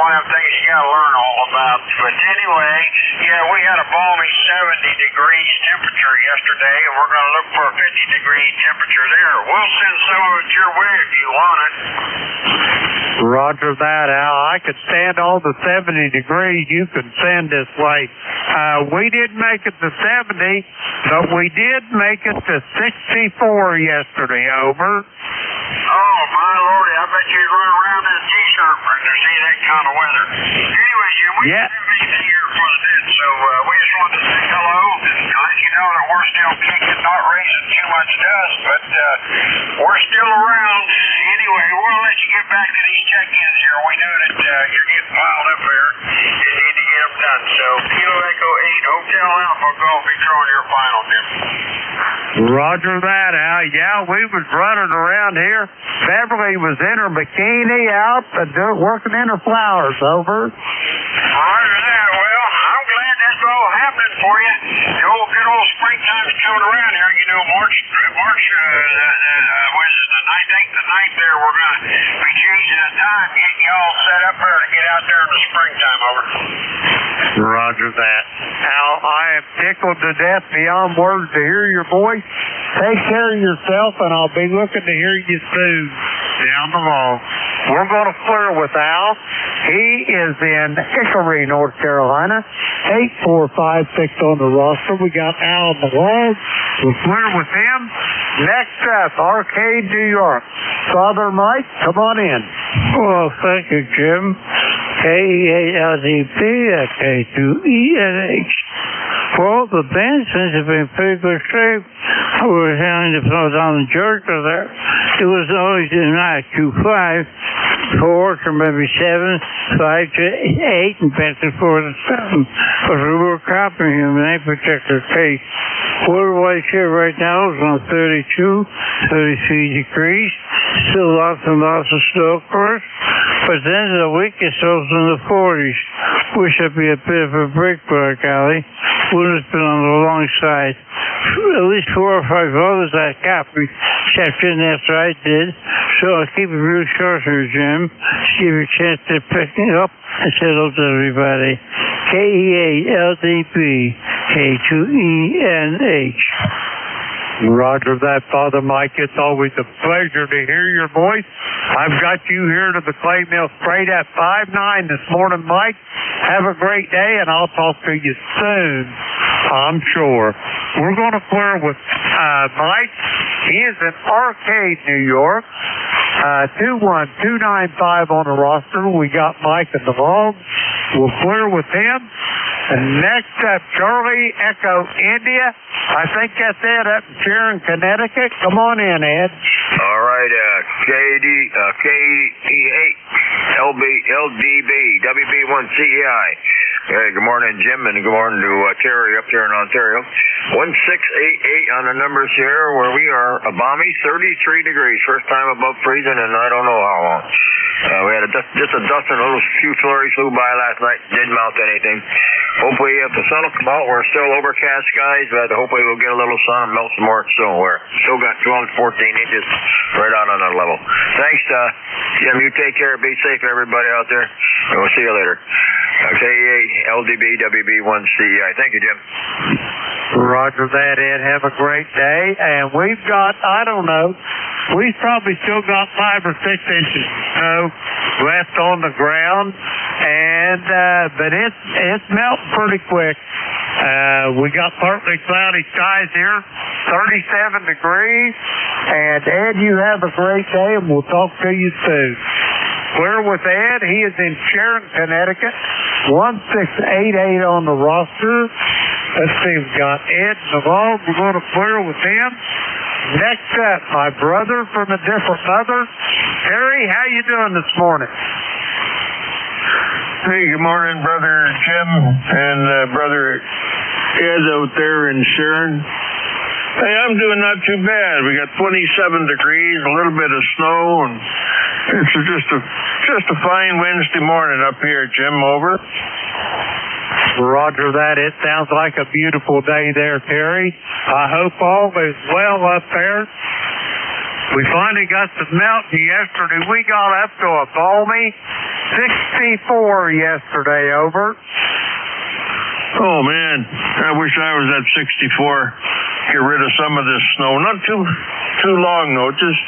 one of the things you got to learn all about. But anyway, yeah, we had a balmy 70 degrees temperature yesterday, and we're going to look for a 50-degree temperature there. We'll send some of it your way if you want it. Roger that, Al. I could stand all the 70 degrees you can send this way. We didn't make it to 70, but we did make it to 64 yesterday, over. Oh, my lordy, I bet you'd run around in a t-shirt to see that kind of weather. Anyway, Jim, we don't have anything here for the net, so we just wanted to say hello and let you know that we're still kicking, not raising too much dust, but we're still around. Anyway, we'll let you get back to these check-ins here. We know that you're getting piled up there and need to get them done. So, Kilo Echo 8, Hotel Alpha Golf, Victor on your final, Jim. Roger that, Al. Yeah, we was running around here. Beverly was in her bikini out working in her flowers, over. Roger that. Well, I'm glad that's all happening for you. The good old springtime's coming around here. You know, March was it the 9th there, we're going to be changing the time, getting you all set up there to get out there in the springtime, over. Roger that. Al, I am tickled to death beyond words to hear your voice. Take care of yourself, and I'll be looking to hear you soon down the road. We're going to flirt with Al. He is in Hickory, North Carolina. 8456 on the roster. We got Al Malone. We'll flirt with him. Next up, Arcade, New York. Father Mike, come on in. Well, thank you, Jim. KEALDP, K2ENH. Well, the band seems to be in pretty good shape. I was having to flow down in Georgia there. It was always in I-25. 4 to maybe 7, 5 to 8, and back to 4 to 7. But we were copying him in any particular case. Worldwide here right now is on 32, 33 degrees. Still lots and lots of snow, of course. But then the weekend goes in the 40s. Wish I'd be a bit of a break, by golly. Would have been on the long side. At least 4 or 5 others I copied, checked in after I did. So I'll keep it real short here, Jim, to give you a chance to pick me up and say hello to everybody. KEALDB, K2ENH. Roger that, Father Mike. It's always a pleasure to hear your voice. I've got you here to the Clay Mill Freight at 5-9 this morning, Mike. Have a great day, and I'll talk to you soon, I'm sure. We're going to clear with Mike. He is in Arcade, New York. 21295 on the roster. We got Mike in the log. We'll clear with him. And next up, Charlie Echo India. I think that's it up in Sharon, Connecticut. Come on in, Ed. All right, KE8, LDB, WB1CEI. Hey, good morning, Jim, and good morning to Terry up here in Ontario. 1688 on the numbers here, where we are a balmy 33 degrees. First time above freezing in I don't know how long. We had just a dust and a little few flurries flew by last night. Didn't mount anything. Hopefully, if the sun will come out, we're still overcast skies, but hopefully we'll get a little sun and melt some more snow. We're still got 12 to 14 inches right out on that level. Thanks, Jim. You take care. Be safe, everybody out there. And we'll see you later. KEA, LDB, WB1CEI. Thank you, Jim. Roger that, Ed. Have a great day. And we've got, I don't know, we've probably still got 5 or 6 inches of snow left on the ground. And, but it's melting pretty quick. We got partly cloudy skies here, 37 degrees. And Ed, you have a great day, and we'll talk to you soon. Clear with Ed. He is in Sharon, Connecticut. 1688 on the roster. Let's see, we've got Ed in the log. We're going to clear with him. Next up, my brother from a different mother. Harry, how you doing this morning? Hey, good morning, Brother Jim and Brother Ed out there in Sharon. Hey, I'm doing not too bad. We got 27 degrees, a little bit of snow, and it's just a fine Wednesday morning up here, Jim. Over. Roger that. It sounds like a beautiful day there, Terry. I hope all is well up there. We finally got some melting yesterday. We got up to a balmy 64 yesterday, over. Oh, man. I wish I was at 64. Get rid of some of this snow. Not too long, though. Just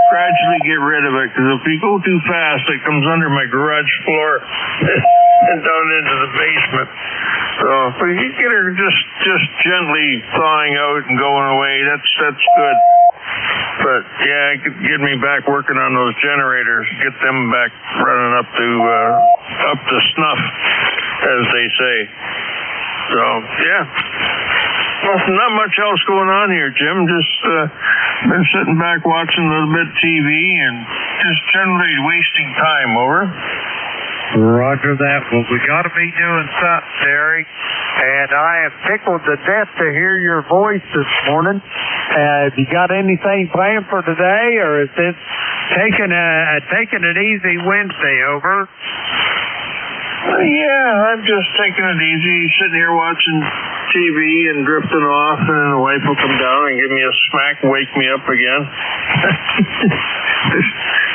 gradually get rid of it, because if you go too fast, it comes under my garage floor and down into the basement. So if you get her just gently thawing out and going away, that's good. But yeah, it could get me back working on those generators, get them back running up to snuff, as they say. So yeah. Not much else going on here, Jim. Just been sitting back watching a little bit of TV and just generally wasting time, over. Roger that. Well, we got to be doing something, Terry. And I am tickled to death to hear your voice this morning. Have you got anything planned for today, or is this taking an easy Wednesday, over? Yeah, I'm just taking it easy, sitting here watching TV and drifting off, and then the wife will come down and give me a smack and wake me up again.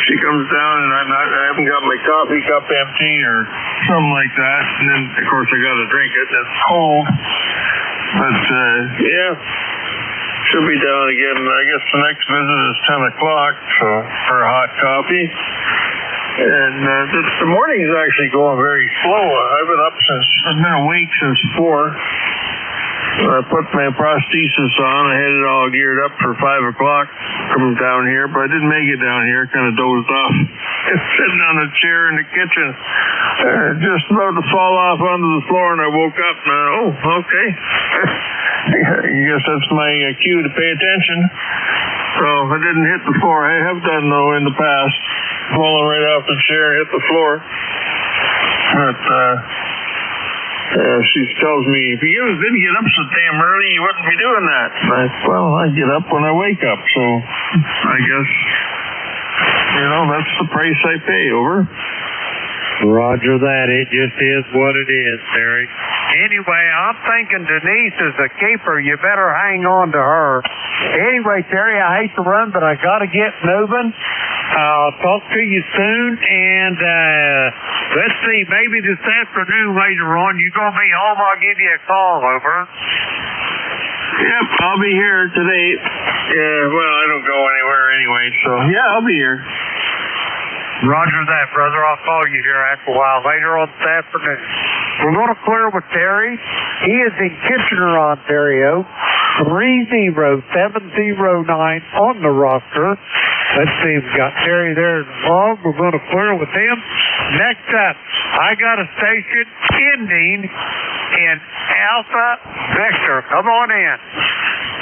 She comes down and I haven't got my coffee cup empty or something like that, and then of course I got to drink it. It's cold, but yeah, should be down again. I guess the next visit is 10 o'clock for a hot coffee. And the morning's actually going very slow. I've been awake since 4. I put my prosthesis on. I had it all geared up for 5 o'clock coming down here, but I didn't make it down here. Kind of dozed off. Sitting on a chair in the kitchen. Just about to fall off onto the floor, and I woke up and okay. I guess that's my cue to pay attention. So I didn't hit the floor. I have done, though, in the past. falling right off the chair, hit the floor. But she tells me, if you didn't get up so damn early, you wouldn't be doing that. And I said, well, I get up when I wake up, so I guess, that's the price I pay, over. Roger that. It just is what it is, Terry. Anyway, I'm thinking Denise is a keeper. You better hang on to her. Anyway, Terry, I hate to run, but I got to get moving. I'll talk to you soon, and let's see, maybe this afternoon later on, you're going to be home, I'll give you a call, over. Yep, I'll be here today. Yeah, well, I don't go anywhere anyway, so yeah, I'll be here. Roger that, brother. I'll call you here after a while later on this afternoon. We're going to clear with Terry. He is in Kitchener, Ontario. 30709 on the roster. Let's see, we've got Terry there involved. We're going to clear with him. Next up, I got a station ending in Alpha Victor. Come on in.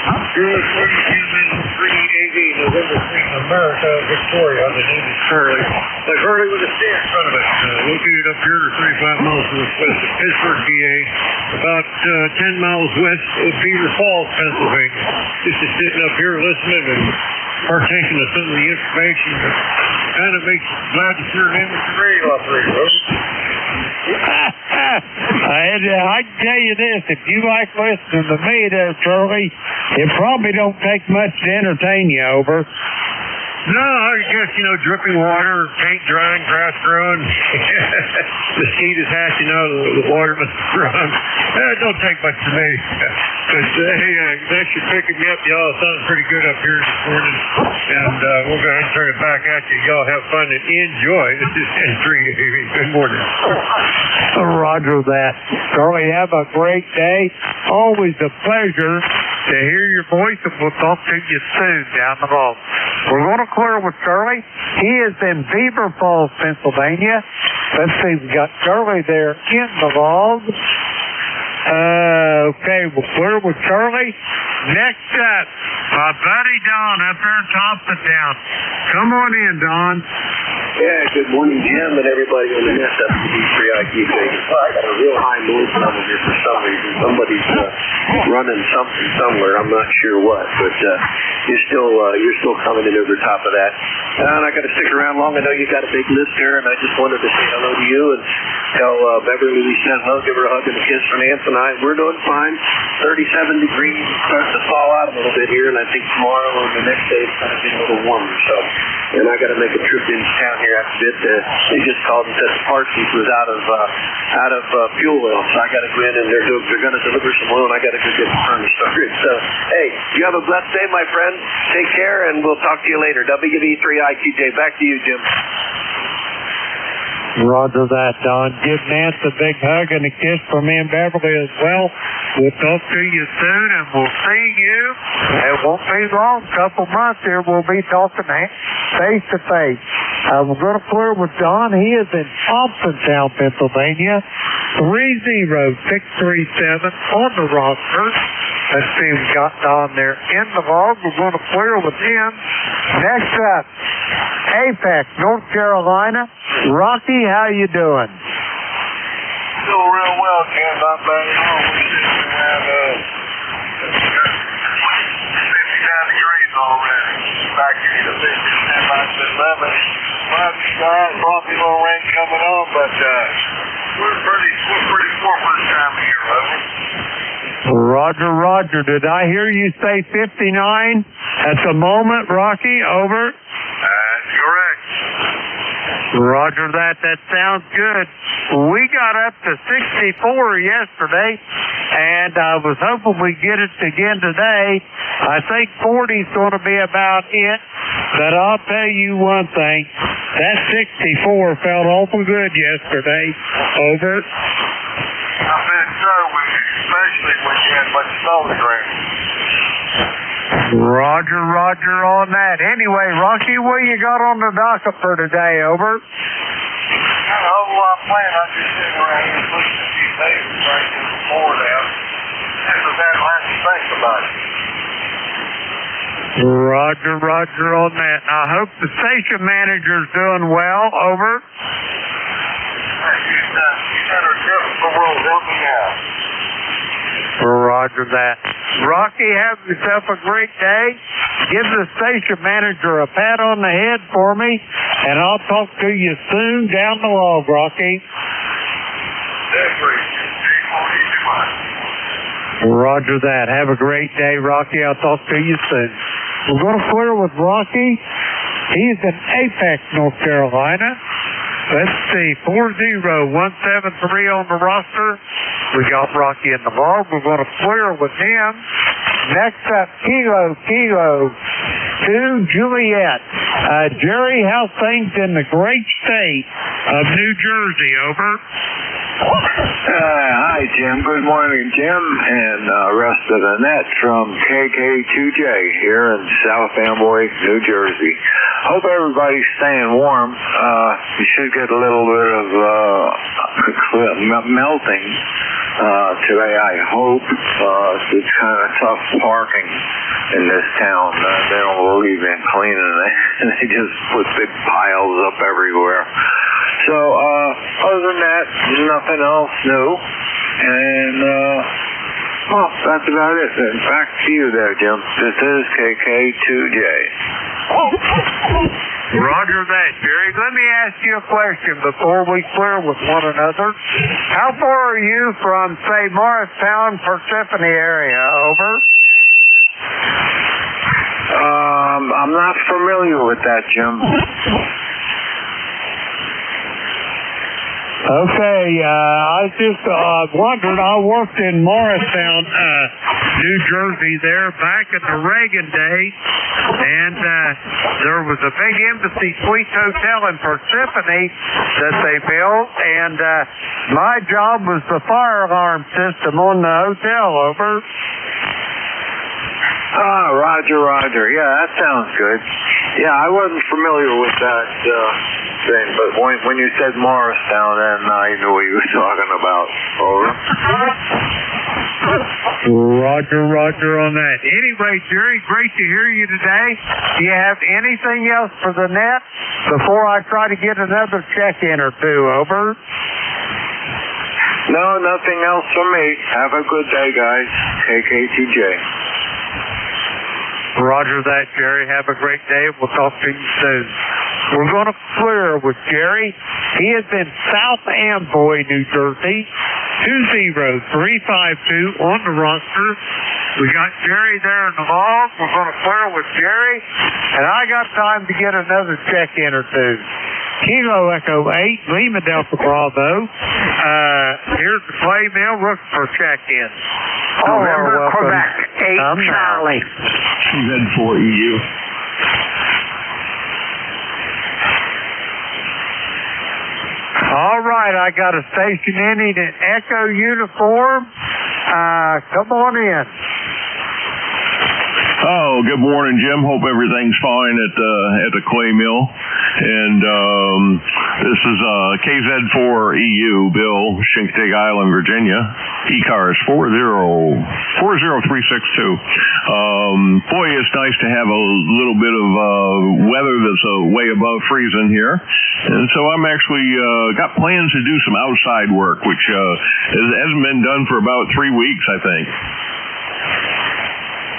Good morning, Houston 380, November 3, America, Victoria. The name is Curly. Like Hurley with a C in front of it. Located up here 35 miles northwest of Pittsburgh, PA. About 10 miles west of Beaver Falls, Pennsylvania. Just sitting up here listening and partaking of some of the information that kind of makes you glad to hear an amateur radio operator. I can tell you this, if you like listening to me there, Charlie, it probably don't take much to entertain you, over. No, I guess, dripping water, paint drying, grass growing, mosquitoes hatching out of the water must have run. It don't take much to me. But, hey, thanks for picking me up. Y'all sounding pretty good up here this morning. And we'll go ahead and turn it back at you. Y'all have fun and enjoy. This is N3. Good morning. Roger that. Charlie, have a great day. Always a pleasure to hear your voice, and we'll talk to you soon down the road. We're going to clear with Charlie. He is in Beaver Falls, Pennsylvania. Let's see, we've got Charlie there in the log. Okay, we'll clear with Charlie. Next up, my buddy Don up there in Thompsontown. Come on in, Don. Yeah, good morning, Jim, and everybody on the net. W3IQ. Well, I got a real high noise level here for some reason. Somebody's running something somewhere. I'm not sure what, but you're still coming in over the top of that. And I got to stick around long. I know you got a big listener, and I just wanted to say hello to you and tell Beverly we said hello, give her a hug and a kiss from Nancy and I. We're doing fine. 37 degrees, starting to thaw out a little bit here, and I think tomorrow and the next day it's going to be a little warmer. So, and I got to make a trip into town here after a bit. They just called and said the parts was out of fuel oil, so I got to go in and they're going to deliver some oil, and I got to go get the furnace started. So, hey, you have a blessed day, my friend. Take care, and we'll talk to you later. WB3IQJ. Back to you, Jim. Roger that, Don. Give Nance a big hug and a kiss from me and Beverly as well. We'll talk to you soon, and we'll see you. It won't be long, a couple months here. We'll be talking face to face. We're going to clear with Don. He is in Thompsontown, Pennsylvania. 30637 on the roster. Let's see, we've got Don there in the log. We're going to clear with him. Next up, Apex, North Carolina. Rocky, how you doing? Doing real well, Ken. Not bad at all. We're sitting at 59 degrees already. Back here to 10 by 11. Cloudy skies, probably a little rain coming on, but we're pretty poor for this time of year, over. Roger. Did I hear you say 59 at the moment, Rocky? Over. That's correct. Roger that. That sounds good. We got up to 64 yesterday, and I was hoping we'd get it again today. I think 40 is going to be about it, but I'll tell you one thing. That 64 felt awful good yesterday. Over. I bet so, especially when you had much snow on the ground. Roger on that. Anyway, Rocky, what you got on the docket for today? Over. Got a whole lot planned. I'm just sitting around here pushing a few papers right to the board out. After that, I'll have to think about it. Roger, roger on that. I hope the station manager's doing well. Over. Roger that. Rocky, have yourself a great day. Give the station manager a pat on the head for me, and I'll talk to you soon down the log, Rocky. Roger that. Have a great day, Rocky. I'll talk to you soon. We're going to clear with Rocky. He's in Apex, North Carolina. Let's see, 40173 on the roster. We got Rocky in the log. We're going to clear with him. Next up, Kilo 2, Juliet. Jerry, how's things in the great state of New Jersey? Over. Hi, Jim. Good morning, Jim, and rest of the net from KK2J here in South Amboy, New Jersey. Hope everybody's staying warm. You should get a little bit of melting today, I hope. It's kind of tough parking in this town. They don't believe in cleaning it. They just put big piles up everywhere. So, other than that, nothing else new. And, well, that's about it. And back to you there, Jim. This is KK2J. Roger that, Jerry. Let me ask you a question before we clear with one another. How far are you from, say, Morristown, Persephone area? Over. I'm not familiar with that, Jim. Okay, I just wondered, I worked in Morristown, New Jersey there back in the Reagan days, and there was a big Embassy Suites Hotel in Persephone that they built, and my job was the fire alarm system on the hotel. Over. Roger. Yeah, that sounds good. Yeah, I wasn't familiar with that thing, but when you said Morristown, then I knew what you were talking about. Over. Roger on that. Anyway, Jerry, great to hear you today. Do you have anything else for the net before I try to get another check-in or two? Over. No, nothing else for me. Have a good day, guys. KK2J. Roger that, Jerry. Have a great day. We'll talk to you soon. We're going to clear with Jerry. He is in South Amboy, New Jersey. 20352 on the roster. We got Jerry there in the log. We're going to clear with Jerry. And I got time to get another check-in or two. Kilo Echo 8, Lima Delta Bravo. Here's the Clay Mill looking for check-in. November, Quebec, 8 Charlie. NJ2US. All right, I got a station in an Echo uniform. Come on in. Oh, good morning, Jim. Hope everything's fine at the clay mill. And this is KZ4EU, Bill, Shinkotik Island, Virginia. ECARS 40362. Boy, it's nice to have a little bit of weather that's way above freezing here. And so I'm actually got plans to do some outside work, which hasn't been done for about 3 weeks, I think.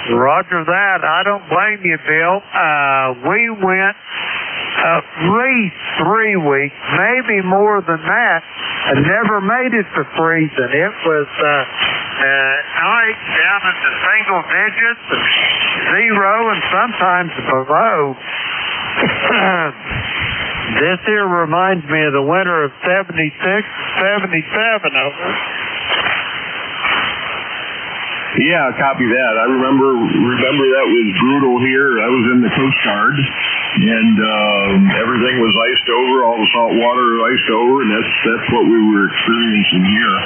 Roger that. I don't blame you, Bill. We went at least 3 weeks, maybe more than that, and never made it to freezing. It was night down in the single digits, and 0, and sometimes below. This here reminds me of the winter of 76, 77 over. Yeah, copy that. I remember that was brutal here. I was in the Coast Guard, and everything was iced over. All the salt water was iced over, and that's what we were experiencing here.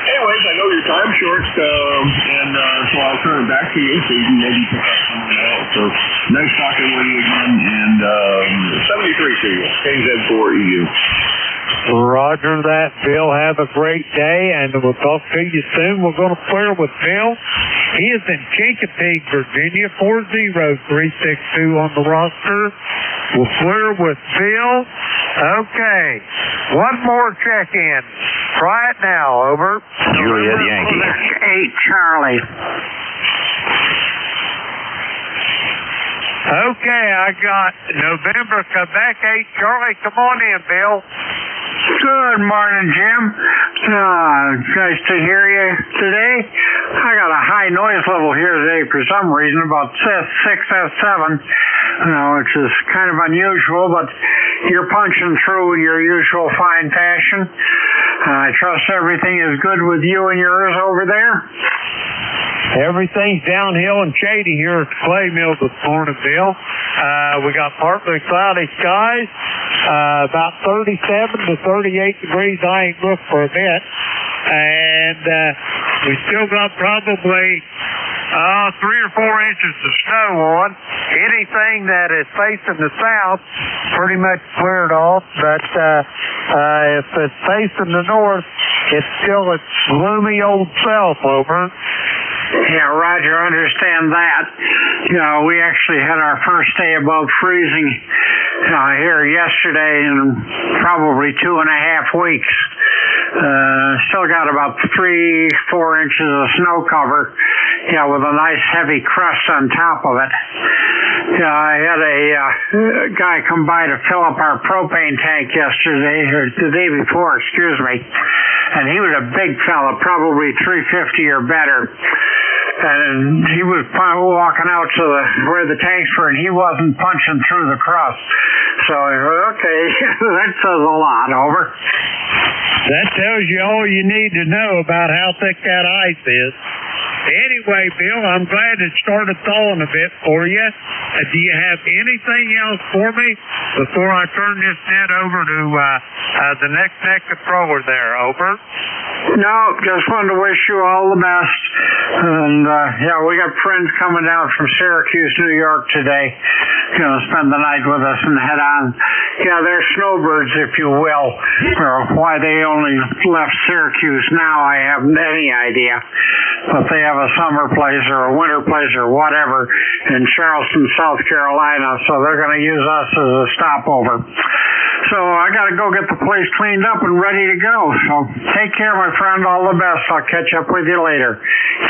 Anyways, I know your time's short, and so I'll turn it back to you so you can maybe pick up something else. So nice talking with you again, and 73 to you, KZ4EU. Roger that, Bill. Have a great day, and we'll talk to you soon. We're going to clear with Bill. He is in Chincoteague, Virginia, 40362 on the roster. We'll clear with Bill. Okay, one more check-in. Try it now, over. Juliet Yankee. 8 Charlie. Okay, I got November, Quebec 8 Charlie. Come on in, Bill. Good morning, Jim. Nice to hear you today. I got a high noise level here today for some reason, about 6S7, which is kind of unusual, but you're punching through in your usual fine fashion. I trust everything is good with you and yours over there. Everything's downhill and shady here at the clay mill this morning, Bill. We got partly cloudy skies, about 37 to 38 degrees. I ain't looked for a bit. And we still got probably 3 or 4 inches of snow on. Anything that is facing the south pretty much cleared off, but if it's facing the north, it's still its gloomy old self, over. Yeah, Roger, understand that. We actually had our first day above freezing here yesterday in probably 2.5 weeks. Still got about 3-4 inches of snow cover, with a nice heavy crust on top of it. I had a guy come by to fill up our propane tank yesterday, or the day before, excuse me, and he was a big fella, probably 350 or better. And he was walking out to where the tanks were, and he wasn't punching through the crust. So I said, okay, that says a lot, over. That tells you all you need to know about how thick that ice is. Anyway, Bill, I'm glad it started thawing a bit for you. Do you have anything else for me before I turn this net over to the next net controller there, over? No, just wanted to wish you all the best. And, we got friends coming down from Syracuse, New York today. Spend the night with us and head on. Yeah, they're snowbirds, if you will. Or why they only left Syracuse now, I haven't any idea. But they have a summer place or a winter place or whatever in Charleston, South Carolina, so they're going to use us as a stopover. So I got to go get the place cleaned up and ready to go. So take care, my friend. All the best. I'll catch up with you later.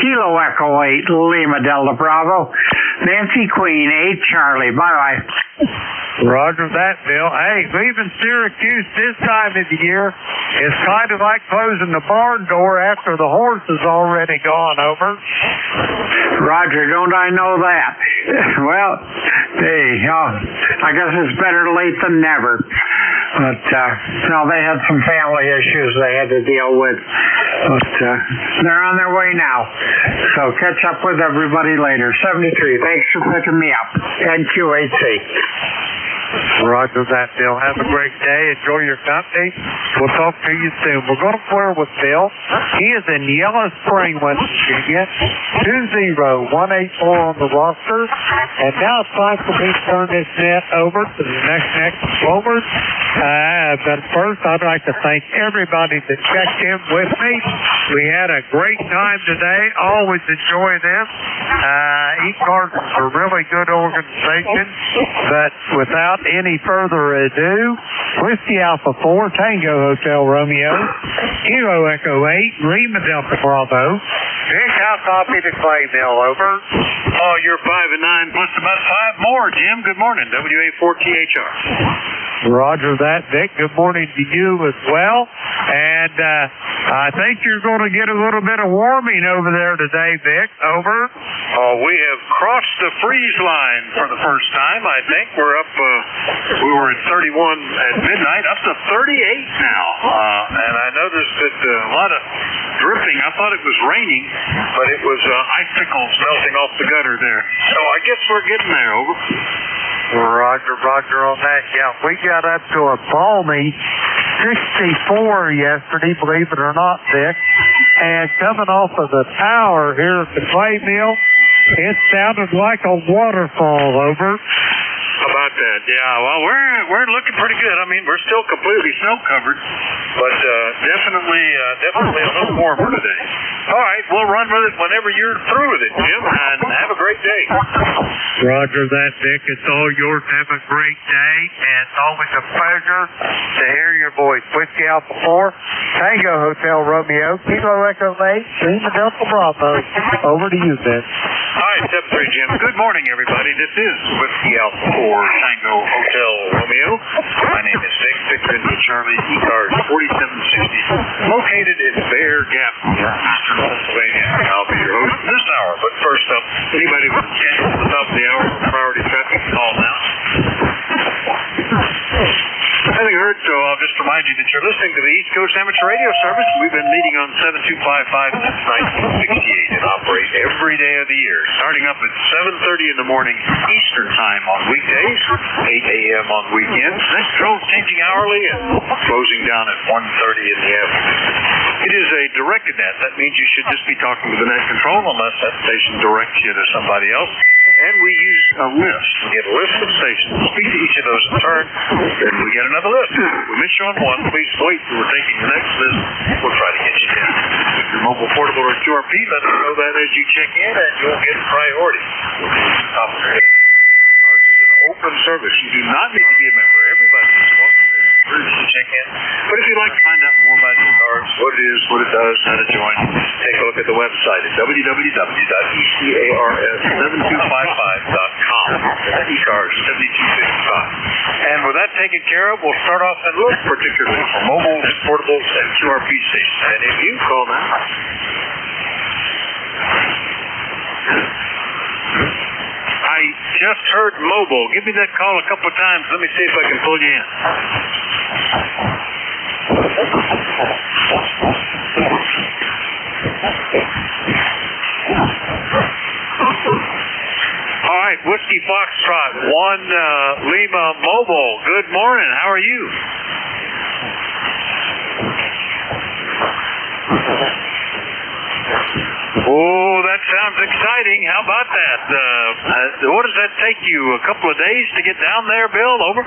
Kilo Echo 8, Lima Delta Bravo. Nancy Queen, 8 Charlie. Bye-bye. Roger that, Bill. Hey, leaving Syracuse this time of the year is kind of like closing the barn door after the horse is already gone, over. Roger, don't I know that? Well, I guess it's better late than never. But, they had some family issues they had to deal with. But they're on their way now. So catch up with everybody later. 73, thanks for picking me up. NQ8C. Roger that, Bill. Have a great day. Enjoy your company. We'll talk to you soon. We're going to clear with Bill. He is in Yellow Spring, West Virginia. 20184 on the roster. And now it's time for me to turn this net over to the next controller. But first, I'd like to thank everybody that checked in with me. We had a great time today. Always enjoy them. ECARS is a really good organization. But without any further ado, Whiskey Alpha 4, Tango Hotel Romeo, Kilo Echo 8, Lima Delta Bravo, Big House Copy to Clay Mill, over. Oh, you're 5 and 9 plus about 5 more, Jim. Good morning, WA4THR. Roger that, Vic. Good morning to you as well. And I think you're going to get a little bit of warming over there today, Vic. Over. Oh, we have crossed the freeze line for the first time, I think. We're up, we were at 31 at midnight, up to 38 now. And I noticed that a lot of dripping. I thought it was raining, but it was icicles melting off the gutter there. So I guess we're getting there, over. Roger on that. Yeah, we got up to a balmy 64 yesterday, believe it or not, Dick. And coming off of the tower here at the clay mill, it sounded like a waterfall, over. About about that? Yeah, well, we're looking pretty good. I mean, we're still completely snow covered, but definitely a little warmer today. All right, we'll run with it whenever you're through with it, Jim, and have a great day. Roger that, Dick. It's all yours. Have a great day, and it's always a pleasure to hear your voice. Whiskey Alpha 4, Tango Hotel Romeo, Kilo Echo Lake, Lima Delta Bravo. Over to you, Ben. All right, Step 3, Jim. Good morning, everybody. This is Whiskey Alpha 4, Tango Hotel Romeo. My name is Dick, Victor India Charlie, ECARS 4760, located in Bear Gap, Eastern Pennsylvania. I'll be your host this hour. But first up, anybody with a schedule at the top of the hour, priority traffic, call now. Having heard, so I'll just remind you that you're listening to the East Coast Amateur Radio Service. We've been meeting on 7255 since 1968 and operate every day of the year, starting up at 7:30 in the morning Eastern Time on weekdays, 8 a.m. on weekends. This drove changing hourly and closing down at 1:30 in the afternoon. It is a directed net. That means you should just be talking to the net control unless that station directs you to somebody else. And we use a list. We get a list of stations. Speak to each of those in turn, then we get another list. If we miss you on one, please wait. We're taking the next list. We'll try to get you in. If you're mobile, portable, or QRP, let us know that as you check in, and you'll get priority. We'll be at the top of your head. Ours is an open service. You do not need to be a member. Everybody is welcome to check in. But if you'd like to find out more about ECARS, what it is, what it does, how to join, take a look at the website at www.ecars7255.com. That's ECARS 7255. And with that taken care of, we'll start off and look particularly for mobiles, portables, and QRP stations. And if you call now. I just heard mobile. Give me that call a couple of times. Let me see if I can pull you in. All right, Whiskey Foxtrot, 1 Lima Mobile. Good morning. How are you? Oh, that sounds exciting. How about that? What does that take you? A couple of days to get down there, Bill? Over?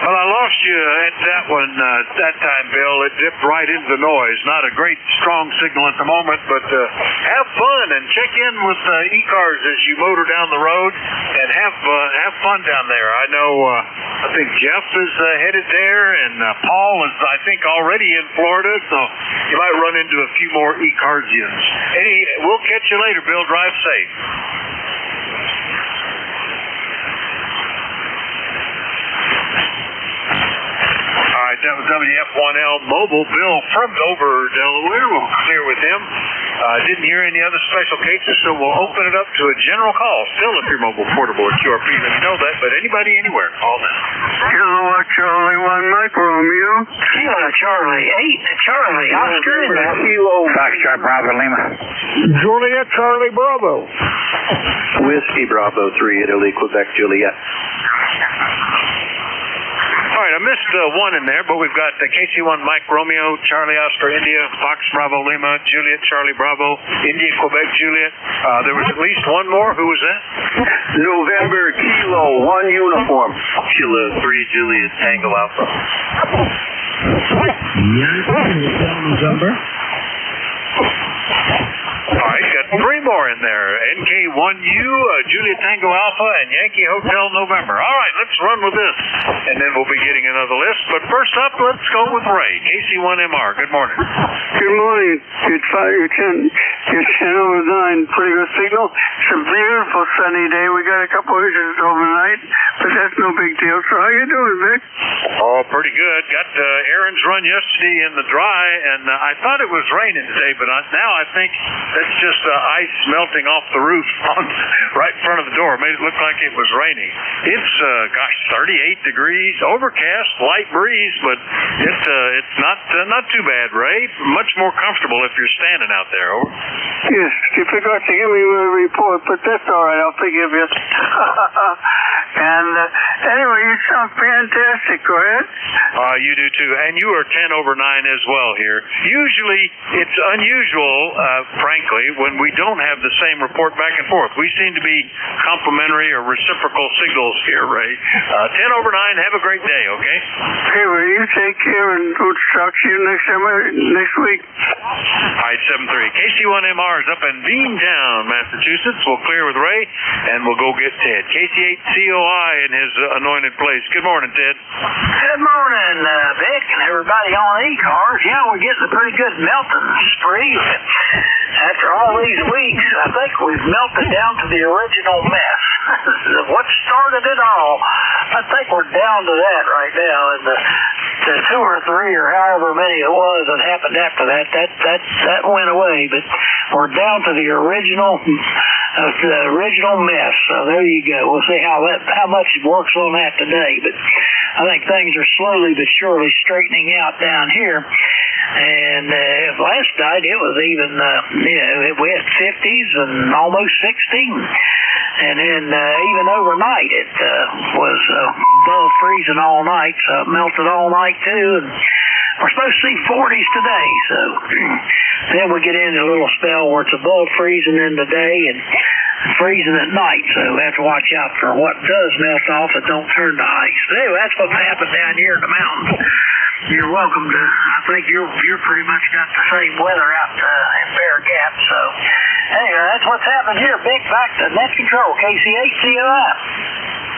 Well, I lost you at that one that time, Bill. It dipped right into the noise. Not a great, strong signal at the moment, but have fun and check in with ECARS as you motor down the road and have fun down there. I know, I think Jeff is headed there, and Paul is, I think, already in Florida, so you might run into a few more ECARSians. We'll catch you later, Bill. Drive safe. All right, that was WF1L Mobile. Bill from Dover, Delaware. We'll clear with him. Didn't hear any other special cases, so we'll open it up to a general call. Still, if you're mobile, portable, or QRP, let me know that. But anybody, anywhere, call now. Kilo Charlie 1 Mike Romeo. Kilo Charlie 8 Charlie Oscar in there. Kilo Foxtrot Bravo Lima. Juliet Charlie Bravo. Whiskey Bravo 3, Italy, Quebec, Juliet. All right, I missed one in there, but we've got KC1 Mike Romeo, Charlie Oscar India, Fox Bravo Lima, Juliet Charlie Bravo, India Quebec Juliet. There was at least one more. Who was that? November Kilo 1 Uniform. Kilo 3, Juliet Tango Alpha. November. All right, got three more in there. NK1U, Juliet Tango Alpha, and Yankee Hotel November. All right, let's run with this, and then we'll be getting another list. But first up, let's go with Ray, KC1MR. Good morning. Good morning. Your channel is 9. Pretty good signal. It's a beautiful sunny day. We got a couple inches overnight. but that's no big deal. So how you doing, Vic? Oh, pretty good. Got errands run yesterday in the dry, and I thought it was raining today, but now I think that's just ice melting off the roof right in front of the door. Made it look like it was raining. It's 38 degrees, overcast, light breeze, but it's not too bad, Ray. Much more comfortable if you're standing out there. Over. Yes, you forgot to give me a report, but that's all right. I'll forgive you. And anyway, you sound fantastic. Go ahead. You do too, and you are 10 over 9 as well here. Usually, it's unusual, frankly, when we don't have the same report back and forth. We seem to be complimentary or reciprocal signals here, Ray. 10 over 9. Have a great day. Okay. Hey, will you take care, and we'll talk to you next week. All right, 7-3. KC1MR is up in Beantown, Massachusetts. We'll clear with Ray, and we'll go get Ted. KC8COI in his anointed place. Good morning, Ted. Good morning, Vic, and everybody on ECARS. Yeah, we're getting a pretty good melting spree. After all these weeks, I think we've melted down to the original mess. What started it all? I think we're down to that right now, and the 2 or 3 or however many it was that happened after that went away. But we're down to the original mess. So there you go. We'll see how much it works on that today. But I think things are slowly but surely straightening out down here. And last night it was even, we had 50s and almost 16. And then even overnight it was above freezing all night, so it melted all night too. And we're supposed to see 40s today, so then we get into a little spell where it's above freezing in the day and freezing at night, so we have to watch out for what does melt off and don't turn to ice. But anyway, that's what's happened down here in the mountains. You're welcome to, I think you're pretty much got the same weather out in Bear Gap, so anyway, that's what's happened here. Big back to net control, KC8COI.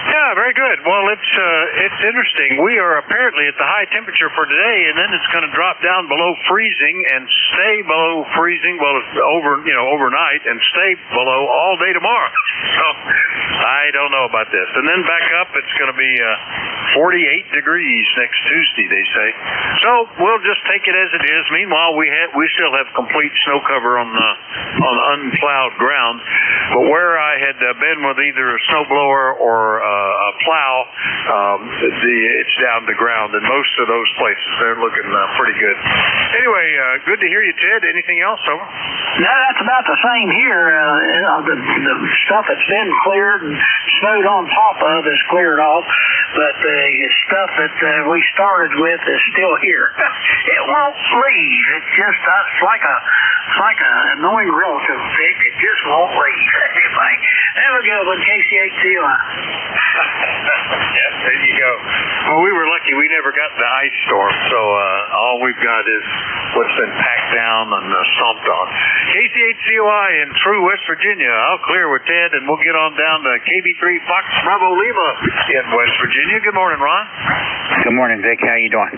Yeah, very good. Well, it's interesting. We are apparently at the high temperature for today, and then it's going to drop down below freezing and stay below freezing, well, overnight, and stay below all day tomorrow. So I don't know about this. And then back up, it's going to be 48 degrees next Tuesday, they say. So we'll just take it as it is. Meanwhile, we still have complete snow cover on unplowed ground. But where I had been with either a snowblower or a plow, it's down to ground in most of those places. They're looking pretty good. Anyway, good to hear you, Ted. Anything else? Over? No, that's about the same here. The stuff that's been cleared and snowed on top of is cleared off, but the stuff that we started with is still here. It won't leave. It's just it's like an annoying relative, Vic. It just won't leave. Anyway, have a good one, KC8COI. Yeah, there you go. Well, we were lucky. We never got the ice storm, so all we've got is what's been packed down and stomped on. KC8COI in True, West Virginia. I'll clear with Ted, and we'll get on down to KB3 Fox Bravo Lima in West Virginia. Good morning, Ron. Good morning, Vic. How you doing?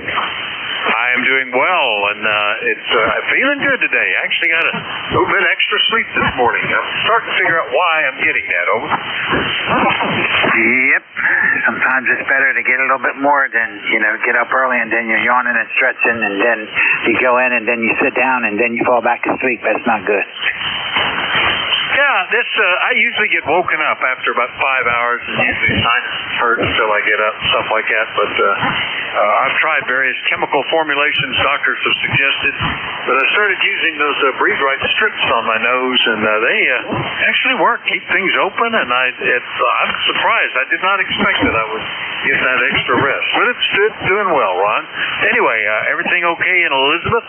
I am doing well, and it's feeling good today. I actually got a little bit extra sleep this morning. I'm starting to figure out why I'm getting that. Over. Yep. Sometimes it's better to get a little bit more than, get up early and then you're yawning and stretching and then you go in and then you sit down and then you fall back asleep. That's not good. Yeah, I usually get woken up after about 5 hours, and usually sinus hurt until I get up, stuff like that. But I've tried various chemical formulations doctors have suggested, but I started using those Breathe Right strips on my nose, and they actually work, keep things open, and I'm surprised. I did not expect that I would get that extra rest, but it's doing well, Ron. Anyway, everything okay in Elizabeth?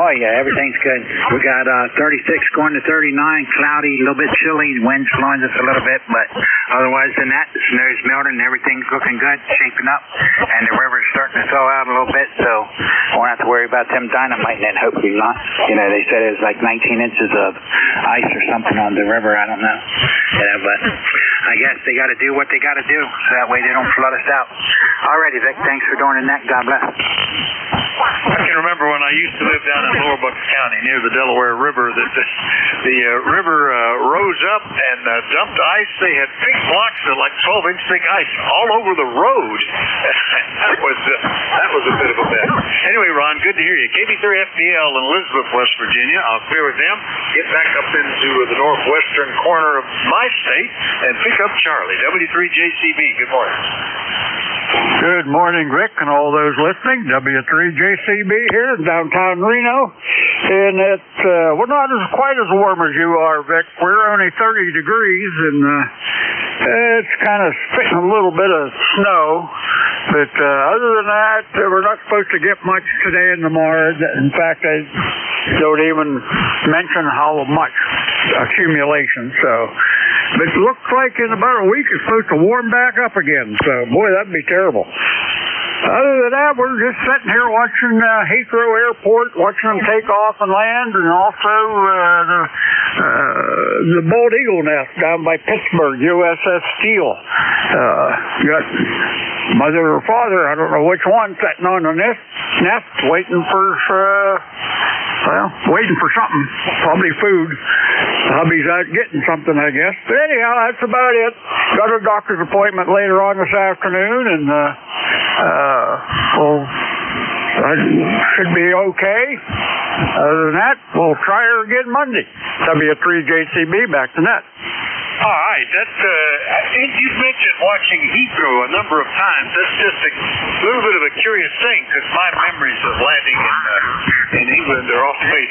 Oh, yeah, everything's good. We got 36 going to 39, cloudy. A little bit chilly, wind's blowing just a little bit, but otherwise than that, the snow's melting, everything's looking good, shaping up, and the river's starting to thaw out a little bit, so won't have to worry about them dynamiting it, hopefully not. They said it was like 19 inches of ice or something on the river, I don't know. But I guess they got to do what they got to do, so that way they don't flood us out. Alrighty, Vic, thanks for doing the net. God bless. I can remember when I used to live down in Lower Bucks County near the Delaware River that the river rose up and dumped ice. They had big blocks of like 12-inch thick ice all over the road. that was a bit of a mess. Anyway, Ron, good to hear you. KB3FBL in Elizabeth, West Virginia. I'll clear with them, get back up into the northwestern corner of my state, and pick up Charlie. W3JCB, good morning. Good morning, Rick, and all those listening. W3JCB here in downtown Reno. And we're not quite as warm as you are, Vic. We're only 30 degrees, and it's kind of spitting a little bit of snow. But other than that, we're not supposed to get much today and tomorrow. In fact, I don't even mention how much accumulation. But it looks like in about a week it's supposed to warm back up again. So, boy, that'd be terrible. Other than that, we're just sitting here watching Heathrow Airport, watching them take off and land, and also the Bald Eagle nest down by Pittsburgh, USS Steele. Got mother or father, I don't know which one, sitting on the nest waiting for something, probably food. Hubby's out getting something, I guess. But anyhow, that's about it. Got a doctor's appointment later on this afternoon, and I should be okay. Other than that, we'll try her again Monday. W3JCB, back to net. All right, you mentioned watching Heathrow a number of times. That's just a little bit of a curious thing, because my memories of landing in England are always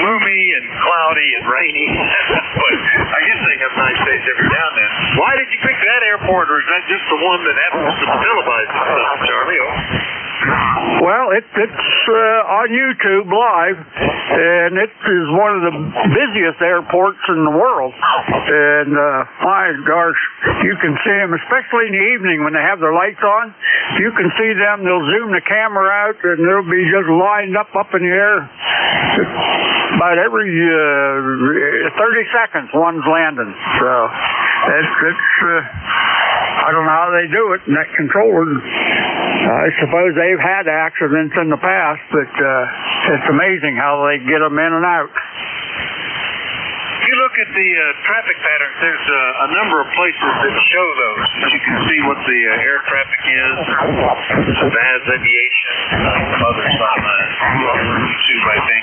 gloomy and cloudy and rainy. But I guess they have nice days every now and then. Why did you pick that airport, or is that just the one that happens to televise itself, Charlie? Well, it's on YouTube live, and it is one of the busiest airports in the world. And my gosh, you can see them, especially in the evening when they have their lights on. You can see them. They'll zoom the camera out, and they'll be just lined up in the air. About every 30 seconds, one's landing. So I don't know how they do it. And that controller, I suppose they've had accidents in the past, but it's amazing how they get them in and out. If you look at the traffic patterns, there's a number of places that show those. You can see what the air traffic is. Vaz Aviation, some others on YouTube, I think,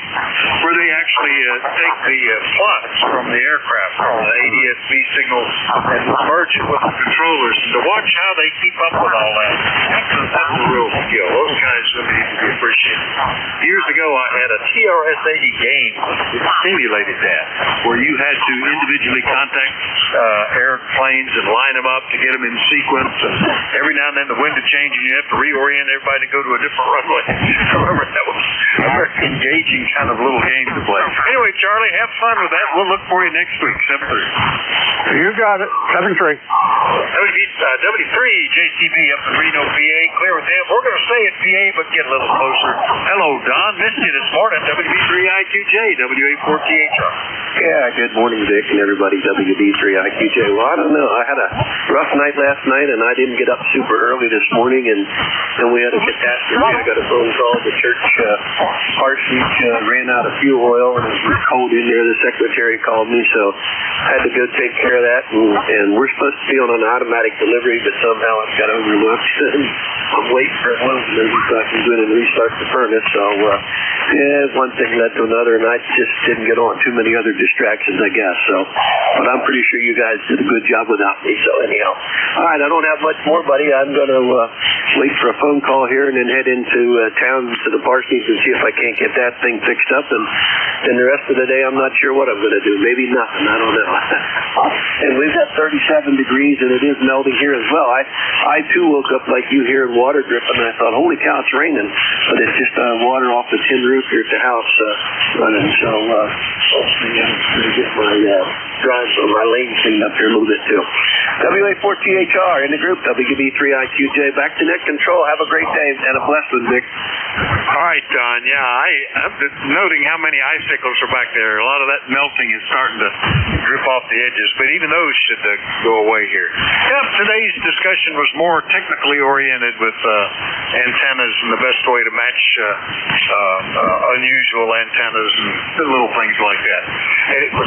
where they actually take the plots from the aircraft, from the ADS-B signals, and merge it with the controllers to watch how they keep up with all that. That's a real skill. Those guys really need to be appreciated. Years ago, I had a TRS-80 game that simulated that, where you had to individually contact airplanes and line them up to get them in sequence. And every now and then the wind would change and you have to reorient everybody to go to a different runway. I remember that was a very engaging kind of little game to play. Anyway, Charlie, have fun with that. We'll look for you next week, 7:30. You got it, 7-3. W3JCB up in Reno, PA. Clear with them. We're going to stay at PA, but get a little closer. Hello, Don. Missed you this morning. WB3IQJ, WA4THR. Yeah, good morning, Vic, and everybody, WB3IQJ. Well, I don't know. I had a rough night last night, and I didn't get up super early this morning, and then we had a catastrophe. I got a phone call. The church parsonage ran out of fuel oil, and it was cold in there. The secretary called me, so I had to go take care of that, and we're supposed to be on an automatic delivery, but somehow it got overlooked. I'm waiting for it loading so I can go in and restart the furnace. So, one thing led to another, and I just didn't get on too many other distractions, I guess. So, but I'm pretty sure you guys did a good job without me. So anyhow, all right, I don't have much more, buddy. I'm going to wait for a phone call here and then head into town to the parsonage and see if I can't get that thing fixed up. And then the rest of the day, I'm not sure what I'm going to do. Maybe nothing. I don't know. And we've got 37 degrees, and it is melting here as well. I too woke up like you here in water dripping, and I thought, holy cow, it's raining. But it's just water off the tin roof here at the house running. So hopefully I'm going to get my drive or my lane cleaned up here a little bit too. WA4THR in the group, WB3IQJ. Back to net control. Have a great day and a blessed one, Vic. All right, Don. Yeah, I'm just noting how many icicles are back there. A lot of that melting is starting to drip off the edges, but even those should go away here. Yep, today's discussion was more technically oriented with antennas and the best way to match unusual antennas and little things like that.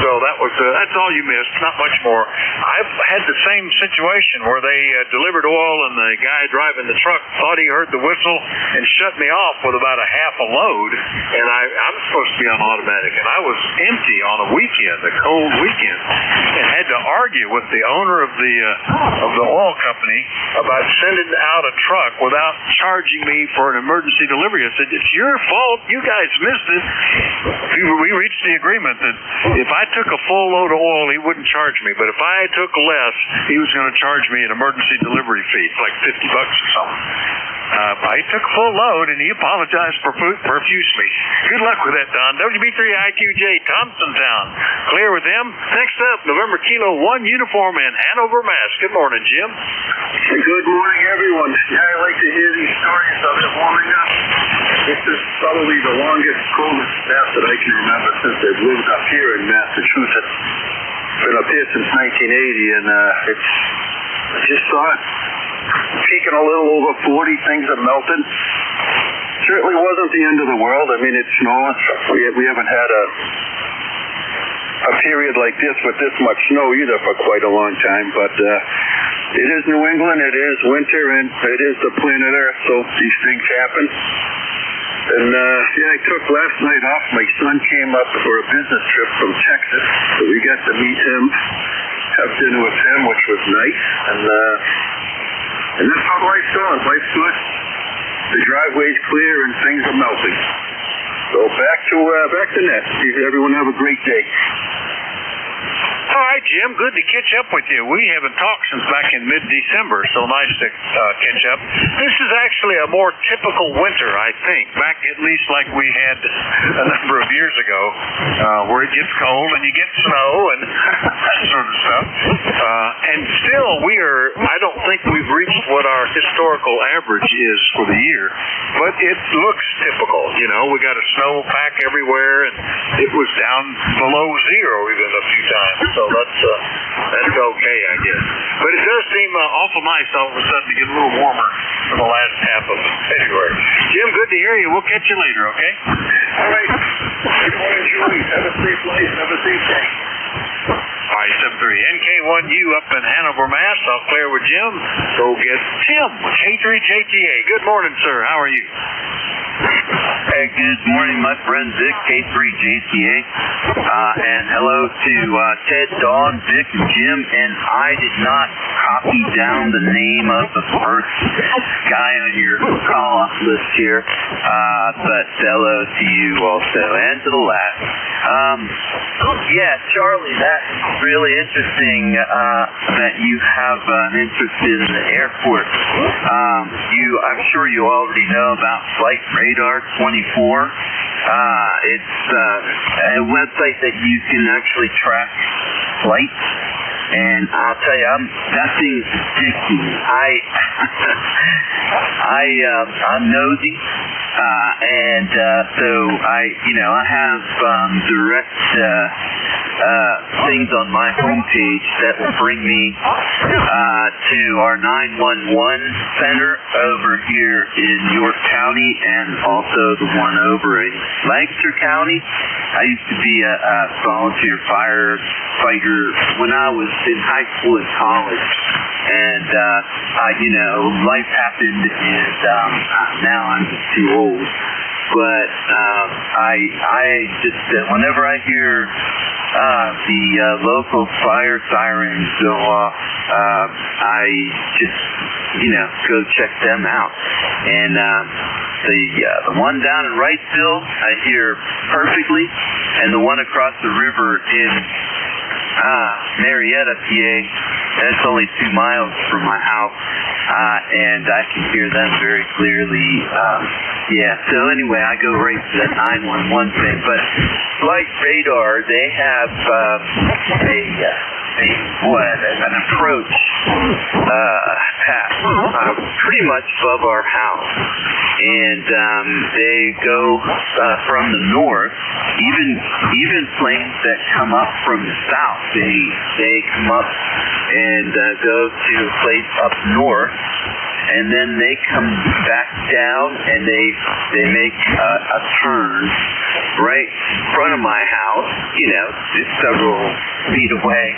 So that's all you missed, not much more. I've had the same situation where they delivered oil and the guy driving the truck thought he heard the whistle and shut me off with about a half a load, and I'm supposed to be on automatic, and I was empty on a weekend, a cold weekend, and had to argue with the owner of the oil company about sending out a truck without charging me for an emergency delivery. I said, it's your fault. You guys missed it. We reached the agreement that if I took a full load of oil, he wouldn't charge me, but if I took less, he was going to charge me an emergency delivery fee, like $50 or something. I took a full load, and he apologized profusely. Good luck with that, Don. WB3IQJ, Thompsontown. Clear with them. Next up, November Kilo 1 uniform in Hanover, Mass. Good morning, Jim. Good morning, everyone. Yeah, I like to hear these stories of it warming up. This is probably the longest, coldest snap that I can remember since I've lived up here in Massachusetts. Been up here since 1980, and I just saw it peaking a little over 40. Things are melting. Certainly wasn't the end of the world. I mean, it's snowing. We haven't had a period like this with this much snow either for quite a long time. But it is New England. It is winter, and it is the planet Earth. So these things happen. And I took last night off. My son came up for a business trip from Texas, so we got to meet him, have dinner with him, which was nice. And that's how life's going. Life's good. The driveway's clear and things are melting. So back to net. Everyone have a great day. All right, Jim, good to catch up with you. We haven't talked since back in mid-December, so nice to catch up. This is actually a more typical winter, I think, back at least like we had a number of years ago, where it gets cold and you get snow and that sort of stuff. And still, I don't think we've reached what our historical average is for the year, but it looks typical. You know, we got a snowpack everywhere, and it was down below zero even a few times. So that's okay, I guess. But it does seem awful nice all of a sudden to get a little warmer for the last half of February. Jim, good to hear you. We'll catch you later, okay? All right. Everyone enjoy. Have a safe life. Have a safe day. All right, 73 NK1U up in Hanover, Mass. I'll clear with Jim. Go get Tim with K3JTA. Good morning, sir. How are you? Hey, good morning, my friend Vic, K3JTA. And hello to Ted, Dawn, Vic, and Jim. And I did not copy down the name of the first guy on your call-off list here. But hello to you also, and to the last. Charlie, that's really interesting that you have an interest in the airport. I'm sure you already know about Flight Radar 24. It's a website that you can actually track flights. And I'll tell you, that thing's addicting. I'm nosy, and so I have direct things on my homepage that will bring me to our 911 center over here in York County, and also the one over in Lancaster County. I used to be a volunteer firefighter when I was in high school and college, and life happened, and now I'm just too old. But I just whenever I hear the local fire sirens go off, I just go check them out. And the one down in Wrightsville I hear perfectly, and the one across the river in Marietta, PA, that's only 2 miles from my house, and I can hear them very clearly. So anyway, I go right to that 911 thing. But Flight Radar, they have an approach path pretty much above our house. and they go from the north. Even planes that come up from the south, they come up and go to a place up north, and then they come back down and they make a turn right in front of my house, just several feet away.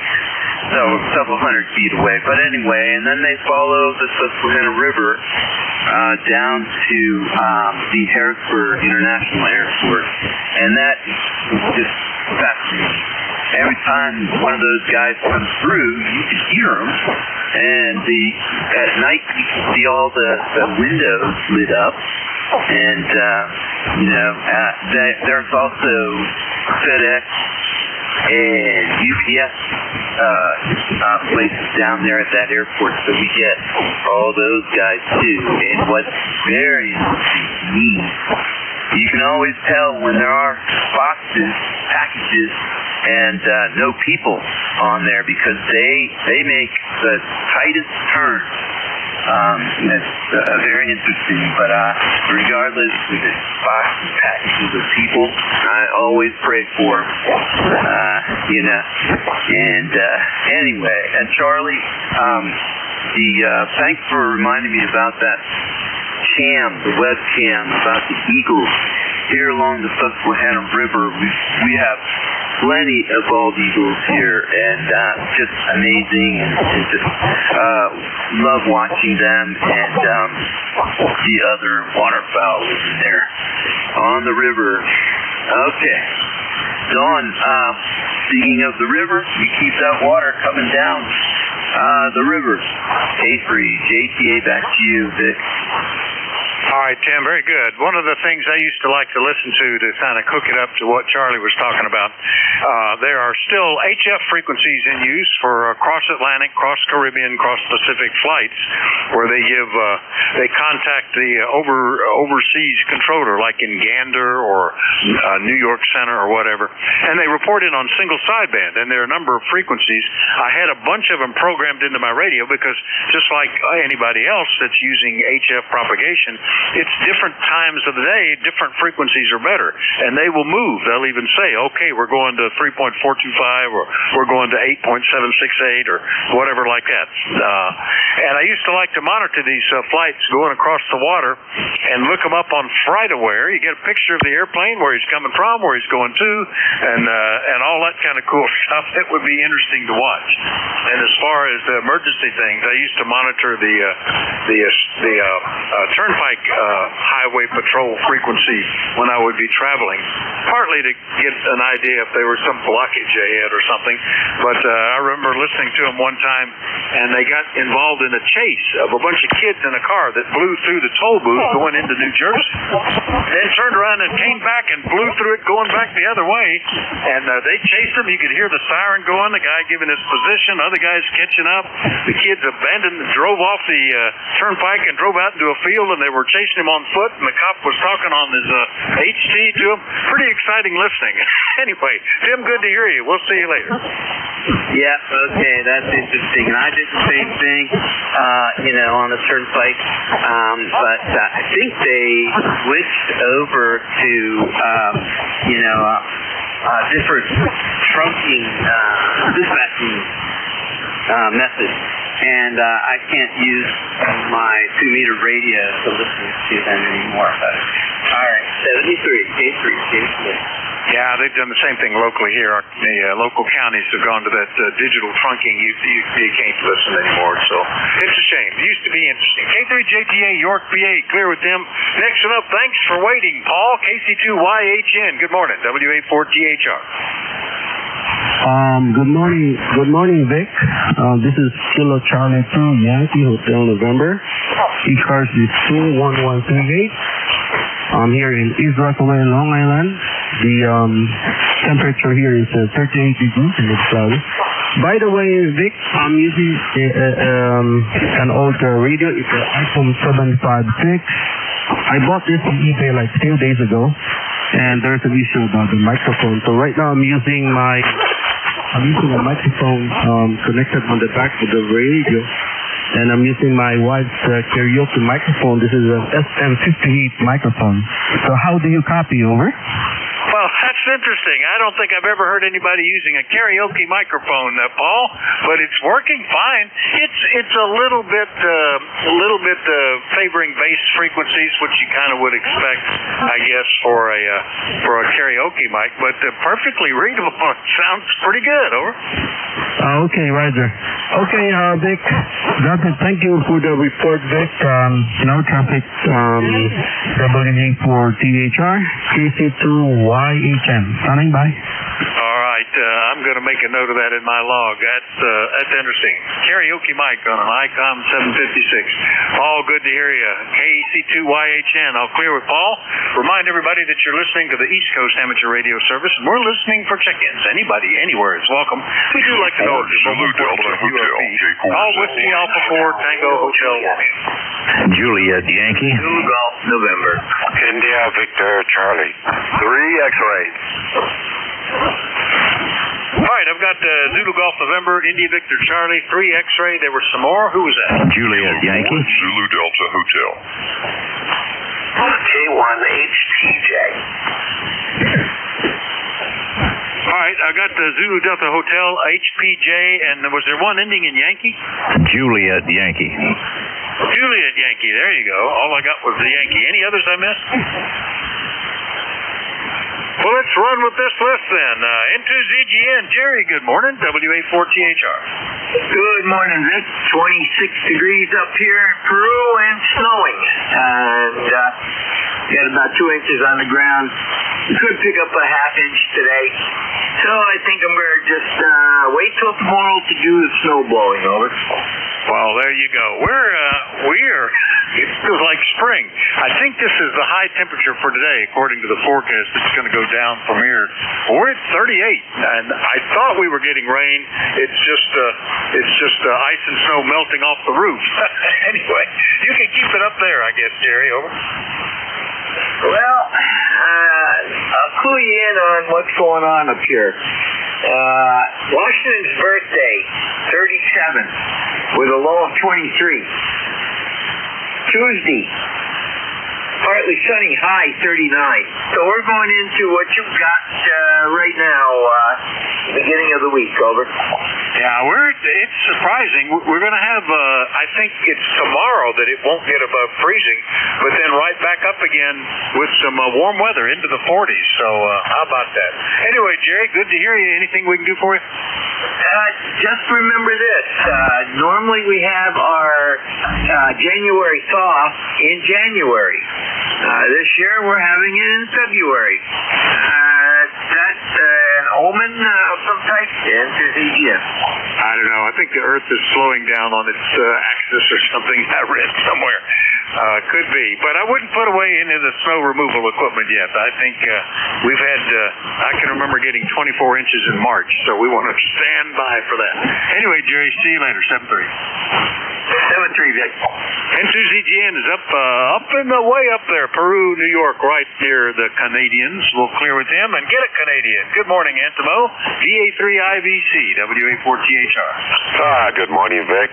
So several hundred feet away. But anyway, and then they follow the Susquehanna River down to the Harrisburg International Airport. And that is just fascinating. Every time one of those guys comes through, you can hear them. And at night, you can see all the windows lit up. And, there's also FedEx and UPS places down there at that airport, so we get all those guys too. And what's very interesting to me, you can always tell when there are boxes, packages, and no people on there, because they make the tightest turn. It's very interesting, but regardless if it's boxes, packages, or people, I always pray for them, And anyway, and Charlie, thanks for reminding me about that the webcam about the eagles here along the Susquehanna River. We have plenty of bald eagles here, and just amazing, and just love watching them and the other waterfowl living there on the river. Okay, Dawn, speaking of the river, we keep that water coming down the river. K3, JTA, back to you, Vic. All right, Tim, very good. One of the things I used to like to listen to kind of hook it up to what Charlie was talking about, there are still HF frequencies in use for cross-Atlantic, cross-Caribbean, cross-Pacific flights, where they contact the overseas controller, like in Gander or New York Center or whatever, and they report in on single sideband, and there are a number of frequencies. I had a bunch of them programmed into my radio because just like anybody else that's using HF propagation, it's different times of the day, different frequencies are better, and they will move. They'll even say, okay, we're going to 3.425 or we're going to 8.768 or whatever like that. And I used to like to monitor these flights going across the water and look them up on FlightAware. You get a picture of the airplane, where he's coming from, where he's going to, and all that kind of cool stuff. It would be interesting to watch. And as far as the emergency things, I used to monitor the turnpike highway patrol frequency when I would be traveling, partly to get an idea if there was some blockage ahead or something. But I remember listening to them one time, and they got involved in a chase of a bunch of kids in a car that blew through the toll booth going into New Jersey, then turned around and came back and blew through it going back the other way. And they chased them. You could hear the siren going, the guy giving his position, other guys catching up. The kids drove off the turnpike and drove out into a field, and they were chasing him on foot, and the cop was talking on his HT to him. Pretty exciting listening. Anyway, Tim, good to hear you. We'll see you later. Yeah, okay, that's interesting. And I did the same thing, on the turnpike. But I think they switched over to, different trunking, dispatching methods. And I can't use my 2-meter radio to listen to them anymore. But, all right, 73, K3. Yeah, they've done the same thing locally here. The local counties have gone to that digital trunking. You can't listen anymore, so it's a shame. It used to be interesting. K3JTA, York, PA, clear with them. Next one up, thanks for waiting, Paul. KC2YHN, good morning, WA4THR. Good morning, Vic. This is Kilo Charlie 2 Yankee Hotel November. ECARS is 21138. I'm here in East Rockaway, Long Island. The temperature here is 38 degrees and it's cloudy. By the way, Vic, I'm using an old radio. It's an iPhone 756. I bought this on eBay like 2 days ago, and there's an issue about the microphone. So right now I'm using a microphone connected on the back of the radio. and I'm using my wife's karaoke microphone. This is an SM58 microphone. So how do you copy, over? Well, that's interesting. I don't think I've ever heard anybody using a karaoke microphone, Paul, but it's working fine. It's a little bit favoring bass frequencies, which you kind of would expect, I guess, for a karaoke mic, but perfectly readable. It sounds pretty good. Over. Okay, Roger. Okay, Vic. That's it. Thank you for the report, Vic. Now traffic WA4THR KC2YHM. Standing by. All right. I'm going to make a note of that in my log. That's interesting. Karaoke mic on an ICOM 756. Paul, good to hear you. KC2YHN. I'll clear with Paul. Remind everybody that you're listening to the East Coast Amateur Radio Service, and we're listening for check-ins. Anybody, anywhere is welcome. We do like to know if you're mobile Delta Hotel. Call Whiskey Alpha 4 Tango Hotel. Juliet Yankee. Zulu Golf November. India Victor Charlie. 3 X-ray. All right, I've got Zulu Golf November, India Victor Charlie, 3 X-ray. There were some more. Who was that? Juliet Yankee. Zulu Delta Hotel. K1HTJ. All right, I got the Zulu Delta Hotel, HPJ, and was there one ending in Yankee? Juliet Yankee. Juliet Yankee, there you go. All I got was the Yankee. Any others I missed? Well, let's run with this list then. N2ZGN, Jerry, good morning. WA4THR. Good morning, Vic. 26 degrees up here in Peru and snowing. And got about 2 inches on the ground. Could pick up a half inch today. So I think I'm going to just wait till tomorrow to do the snow blowing, over. Well, there you go. It feels like spring. I think this is the high temperature for today, according to the forecast. It's going to go down from here. We're at 38, and I thought we were getting rain. It's just ice and snow melting off the roof. Anyway, you can keep it up there, I guess, Jerry. Over. Well, I'll clue you in on what's going on up here. Washington's birthday, 37, with a low of 23. Tuesday, partly sunny, high 39. So we're going into what you've got right now, beginning of the week, over. Yeah, it's surprising. We're going to have, I think it's tomorrow that it won't get above freezing, but then right back up again with some warm weather into the 40s. So how about that? Anyway, Jerry, good to hear you. Anything we can do for you? Just remember this. Normally we have our January thaw in January. This year we're having it in February. That's an omen of some type. N2ZGN. I don't know. I think the Earth is slowing down on its axis or something. I read somewhere. Could be. But I wouldn't put away any of the snow removal equipment yet. I think we've had, I can remember getting 24 inches in March, so we want to stand by for that. Anyway, Jerry, see you later. 7-3. 7-3, Vic. N2ZGN is up and way up there, Peru, New York, right near the Canadians. We'll clear with them and get a Canadian. Good morning, Antimo. VA3IVC, WA4THR. Good morning, Vic.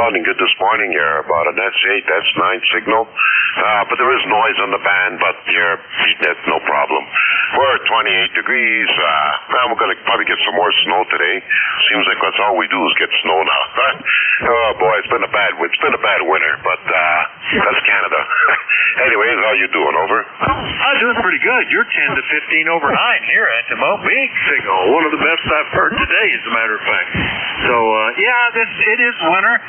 Sounding good this morning here. About an S8, S9 signal. But there is noise on the band, but you're beating it, no problem. We're at 28 degrees. We're going to probably get some more snow today. Seems like that's all we do is get snow now. Oh, boy, it's been a bad winter, but that's Canada. Anyways, how you doing, over? I'm doing pretty good. You're 10 to 15 over 9 here, Antimo. Big signal. One of the best I've heard today, as a matter of fact. So, it is winter.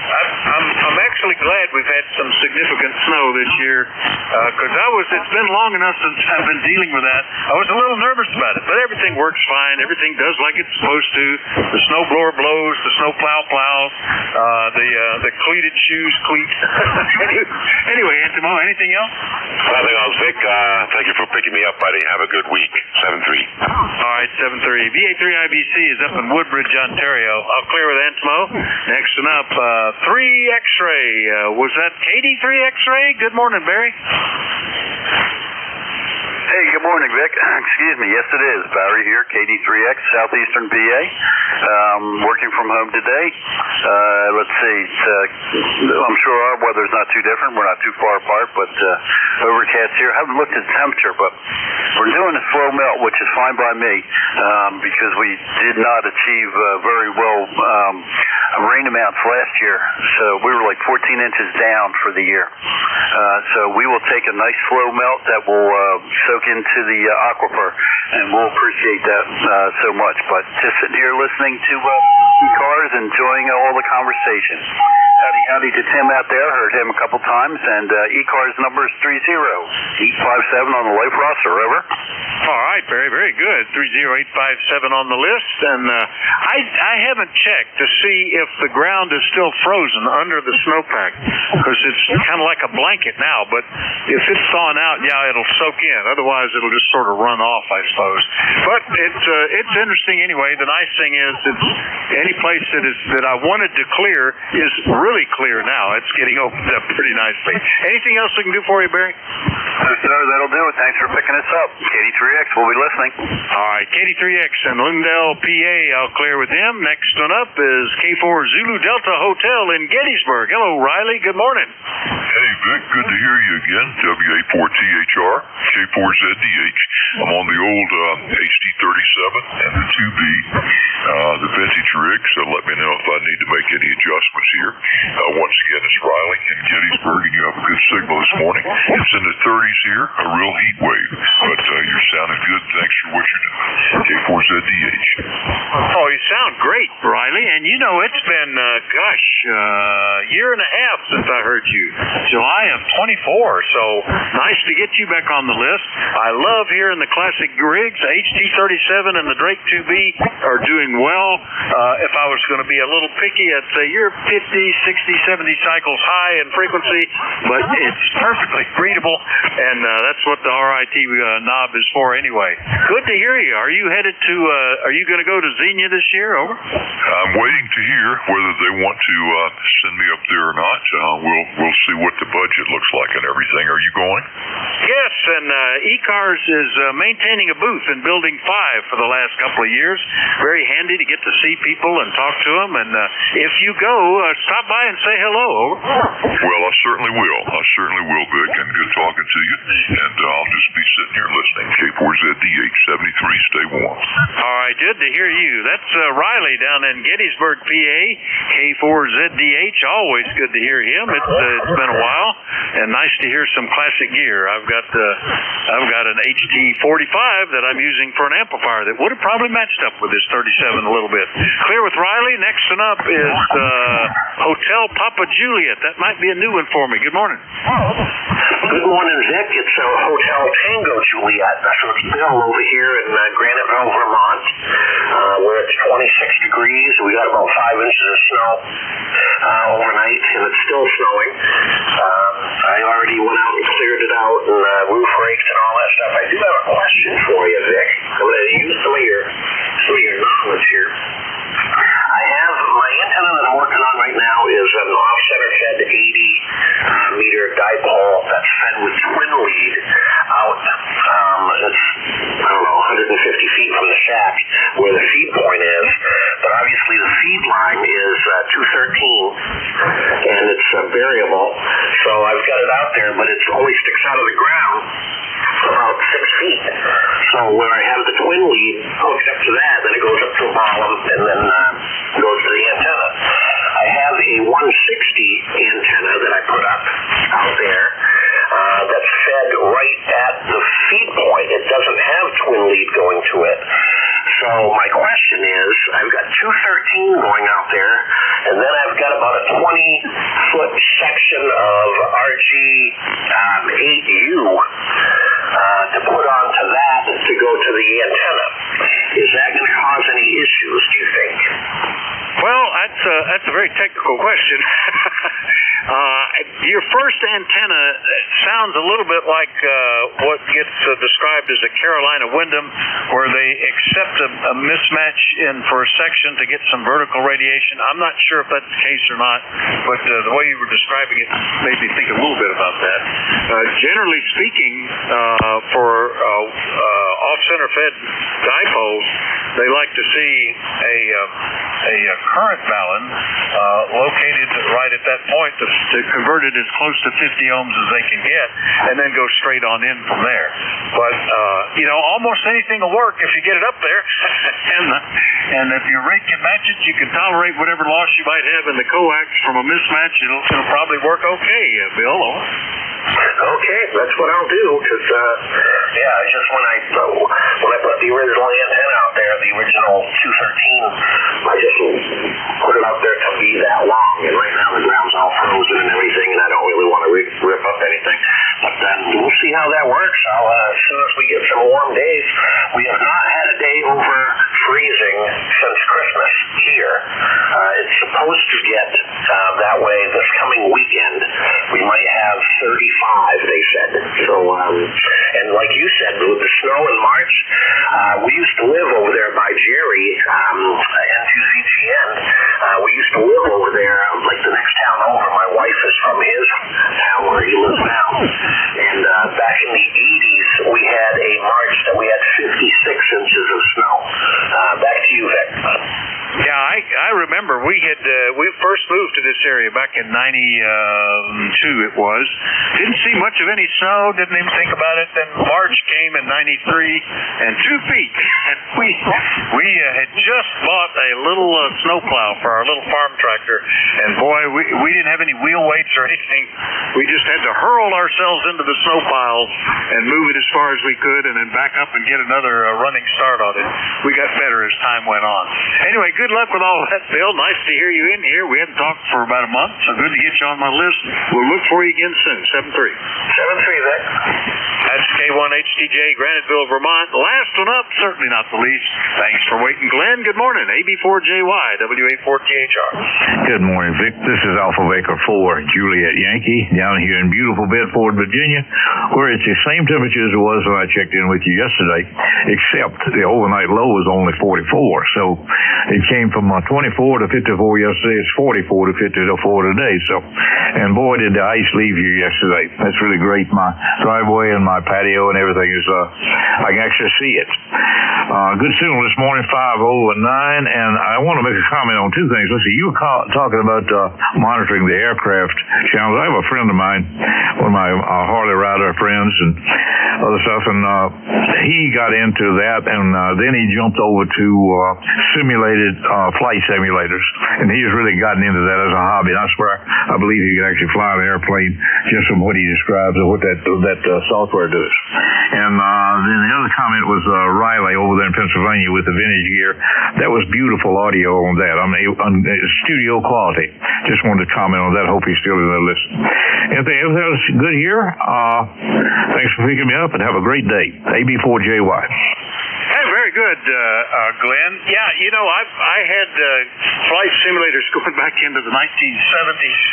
I'm actually glad we've had some significant snow this year, because it's been long enough since I've been dealing with that. I was a little nervous about it, but everything works fine. Everything does like it's supposed to. The snow blower blows, the snow plow plows, the cleated shoes cleat. Anyway, Antimo, anything else? Nothing else, Vic. Thank you for picking me up, buddy. Have a good week. 7-3. All right, 7-3. VA3IBC is up in Woodbridge, Ontario. I'll clear with Antimo. Next one up, 3 X-ray. Was that Katie 3 X-ray? Good morning, Barry. Hey, good morning, Vic. Excuse me. Yes, it is. Barry here, KD3X, Southeastern PA. Working from home today. Let's see. I'm sure our weather's not too different. We're not too far apart, but overcast here. I haven't looked at the temperature, but we're doing a slow melt, which is fine by me, because we did not achieve very well rain amounts last year. So we were like 14 inches down for the year. So we will take a nice slow melt that will soak into the aquifer, and we'll appreciate that so much. But just sitting here listening to ECARS, enjoying all the conversation. Howdy to Tim out there. Heard him a couple times, and ECARS number is 30857 on the life roster. Over. All right, very, very good. 30857 on the list, and I haven't checked to see if the ground is still frozen under the snowpack, because it's kind of like a blanket now, but if it's thawing out, yeah, it'll soak in. Otherwise, it'll just sort of run off, I suppose. But it's interesting anyway. The nice thing is it's any place that I wanted to clear is really clear now. It's getting opened up pretty nicely. Anything else we can do for you, Barry? No, sir, that'll do it. Thanks for picking us up. KD3X, we'll be listening. All right, KD3X in Lindell, PA. I'll clear with him. Next one up is K4 Zulu Delta Hotel in Gettysburg. Hello, Riley. Good morning. Hey, Vic. Good to hear you again. WA4THR, K4ZDH. I'm on the old HD37 and the 2B. The vintage rig, so let me know if I need to make any adjustments here. Once again, it's Riley in Gettysburg, and you have a good signal this morning. It's in the 30s here, a real heat wave, but you're sounding good. Thanks for what you're doing. K4ZDH. Oh, you sound great, Riley, and you know it's been, a year and a half since I heard you. July of 24, so nice to get you back on the list. I love hearing the classic rigs. The HT37 and the Drake 2B are doing well. If I was going to be a little picky, I'd say you're 50, 60, 70 cycles high in frequency, but it's perfectly readable, and that's what the RIT knob is for anyway. Good to hear you. Are you headed to, are you going to go to Xenia this year? Over. I'm waiting to hear whether they want to send me up there or not. We'll see what the budget looks like and everything. Are you going? Yes, and ECARS is maintaining a booth in Building 5 for the last couple of years. Very handy to get to see people and talk to them, and if you go, stop by and say hello. Over. Well, I certainly will. Vic, and good talking to you, and I'll just be sitting here listening. K4ZDH 73, stay warm. All right, good to hear you. That's Riley down in Gettysburg, PA. K4ZDH, always good to hear him. It's been a while, and nice to hear some classic gear. I've got an HT45 that I'm using for an amplifier that would have probably matched up with this 37 a little bit. Clear with Riley. Next one up is Hotel Papa Juliet. That might be a new one for me. Good morning. Good morning, Vic. It's Hotel Tango Juliet. So it's Bill over here in Graniteville, Vermont. Where it's 26 degrees. We got about 5 inches of snow overnight, and it's still snowing. I already went out and cleared it out, and roof rakes and all that stuff. I do have a question for you, Vic. I'm going to use some of your knowledge here. I have my antenna that I'm working on right now is an off-center fed 80-meter dipole that's fed with twin lead out. It's, 150 feet from the shack where the feed point is. But obviously the feed line is 213, and it's variable. So I've got it out there, but it only sticks out of the ground about 6 feet. So where I have the twin lead hooked up to that, then it goes up to a column, and then goes to the antenna. I have a 160 antenna that I put up out there that's fed right at the feed point. It doesn't have twin lead going to it. So my question is, I've got 213 going out there, and then I've got about a 20-foot section of RG8U to put onto that to go to the antenna. Is that going to cause any issues, do you think? Well, I that's a very technical question. Your first antenna sounds a little bit like what gets described as a Carolina Wyndham, where they accept a mismatch in for a section to get some vertical radiation. I'm not sure if that's the case or not, but the way you were describing it made me think a little bit about that. Generally speaking, for off-center fed dipoles, they like to see a current balun located right at that point to convert it as close to 50 ohms as they can get, and then go straight on in from there. But almost anything will work if you get it up there, and if your rig can match it, you can tolerate whatever loss you might have in the coax from a mismatch. It'll probably work okay, Bill. Okay, that's what I'll do, because, just when I put the original antenna out there, the original 213, I just put it out there to be that long, and right now the ground's all frozen and everything, and I don't really want to rip up anything. But then we'll see how that works. As soon as we get some warm days, we have not had a day over freezing since Christmas here. It's supposed to get that way this coming weekend. We might have 35, they said. So, and like you said, with the snow in March, we used to live over there by Jerry, N2ZGN. We used to live over there, like the next town over. My wife is from his town where he lives now. And back in the 80s, we had a March that we had 56 inches of snow. Back to you, Vic. Yeah, I remember we first moved to this area back in 92 it was. Didn't see much of any snow, didn't even think about it. Then March came in 93 and 2 feet. And we had just bought a little snowplow for our little farm tractor, and boy, we didn't have any wheel weights or anything. We just had to hurl ourselves into the snow pile and move it as far as we could, and then back up and get another running start on it. We got better as time went on. Anyway, good luck with all that, Bill. Nice to hear you in here. We hadn't talked for about a month, so good to get you on my list. We'll look for you again soon. 7-3. 7-3, Vic. That's K1HTJ, Graniteville, Vermont. Last one up, certainly not the least. Thanks for waiting, Glenn. Good morning. AB4JY, WA4THR. Good morning, Vic. This is Alpha Baker 4, Juliet Yankee, down here in beautiful Bedford, Virginia, where it's the same temperature as it was when I checked in with you yesterday, except the overnight low was only 44. So it came from 24 to 54 yesterday. It's 44 to 54 today. So, and boy, did the ice leave you yesterday. That's really great. My driveway and my patio and everything is, I can actually see it. Good signal this morning, 5:09, and I want to make a comment on two things. Let's see, you were talking about monitoring the aircraft channels. I have a friend of mine, one of my Harley rider friends and other stuff, and he got into that, and then he jumped over to simulated flight simulators, and he's really gotten into that as a hobby. And I swear, I believe he can actually fly an airplane just from what he describes of what that software does. And then the other comment was Riley over there in Pennsylvania with the vintage gear. That was beautiful audio on that. I mean, studio quality. Just wanted to comment on that. Hope he's still in there listening. Anything else good here? Thanks for picking me up, and have a great day. AB4JY. Hey, very good, Glenn. Yeah, I had flight simulators going back into the 1970s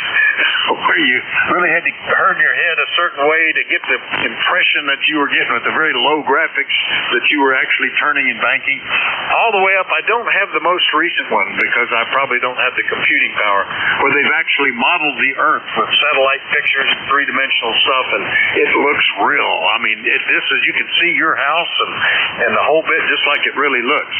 where you really had to turn your head a certain way to get the impression that you were getting with the very low graphics that you were actually turning and banking. All the way up, I don't have the most recent one because I probably don't have the computing power, where they've actually modeled the Earth with satellite pictures and three-dimensional stuff, and it looks real. I mean, you can see your house and the whole bit just like it really looks.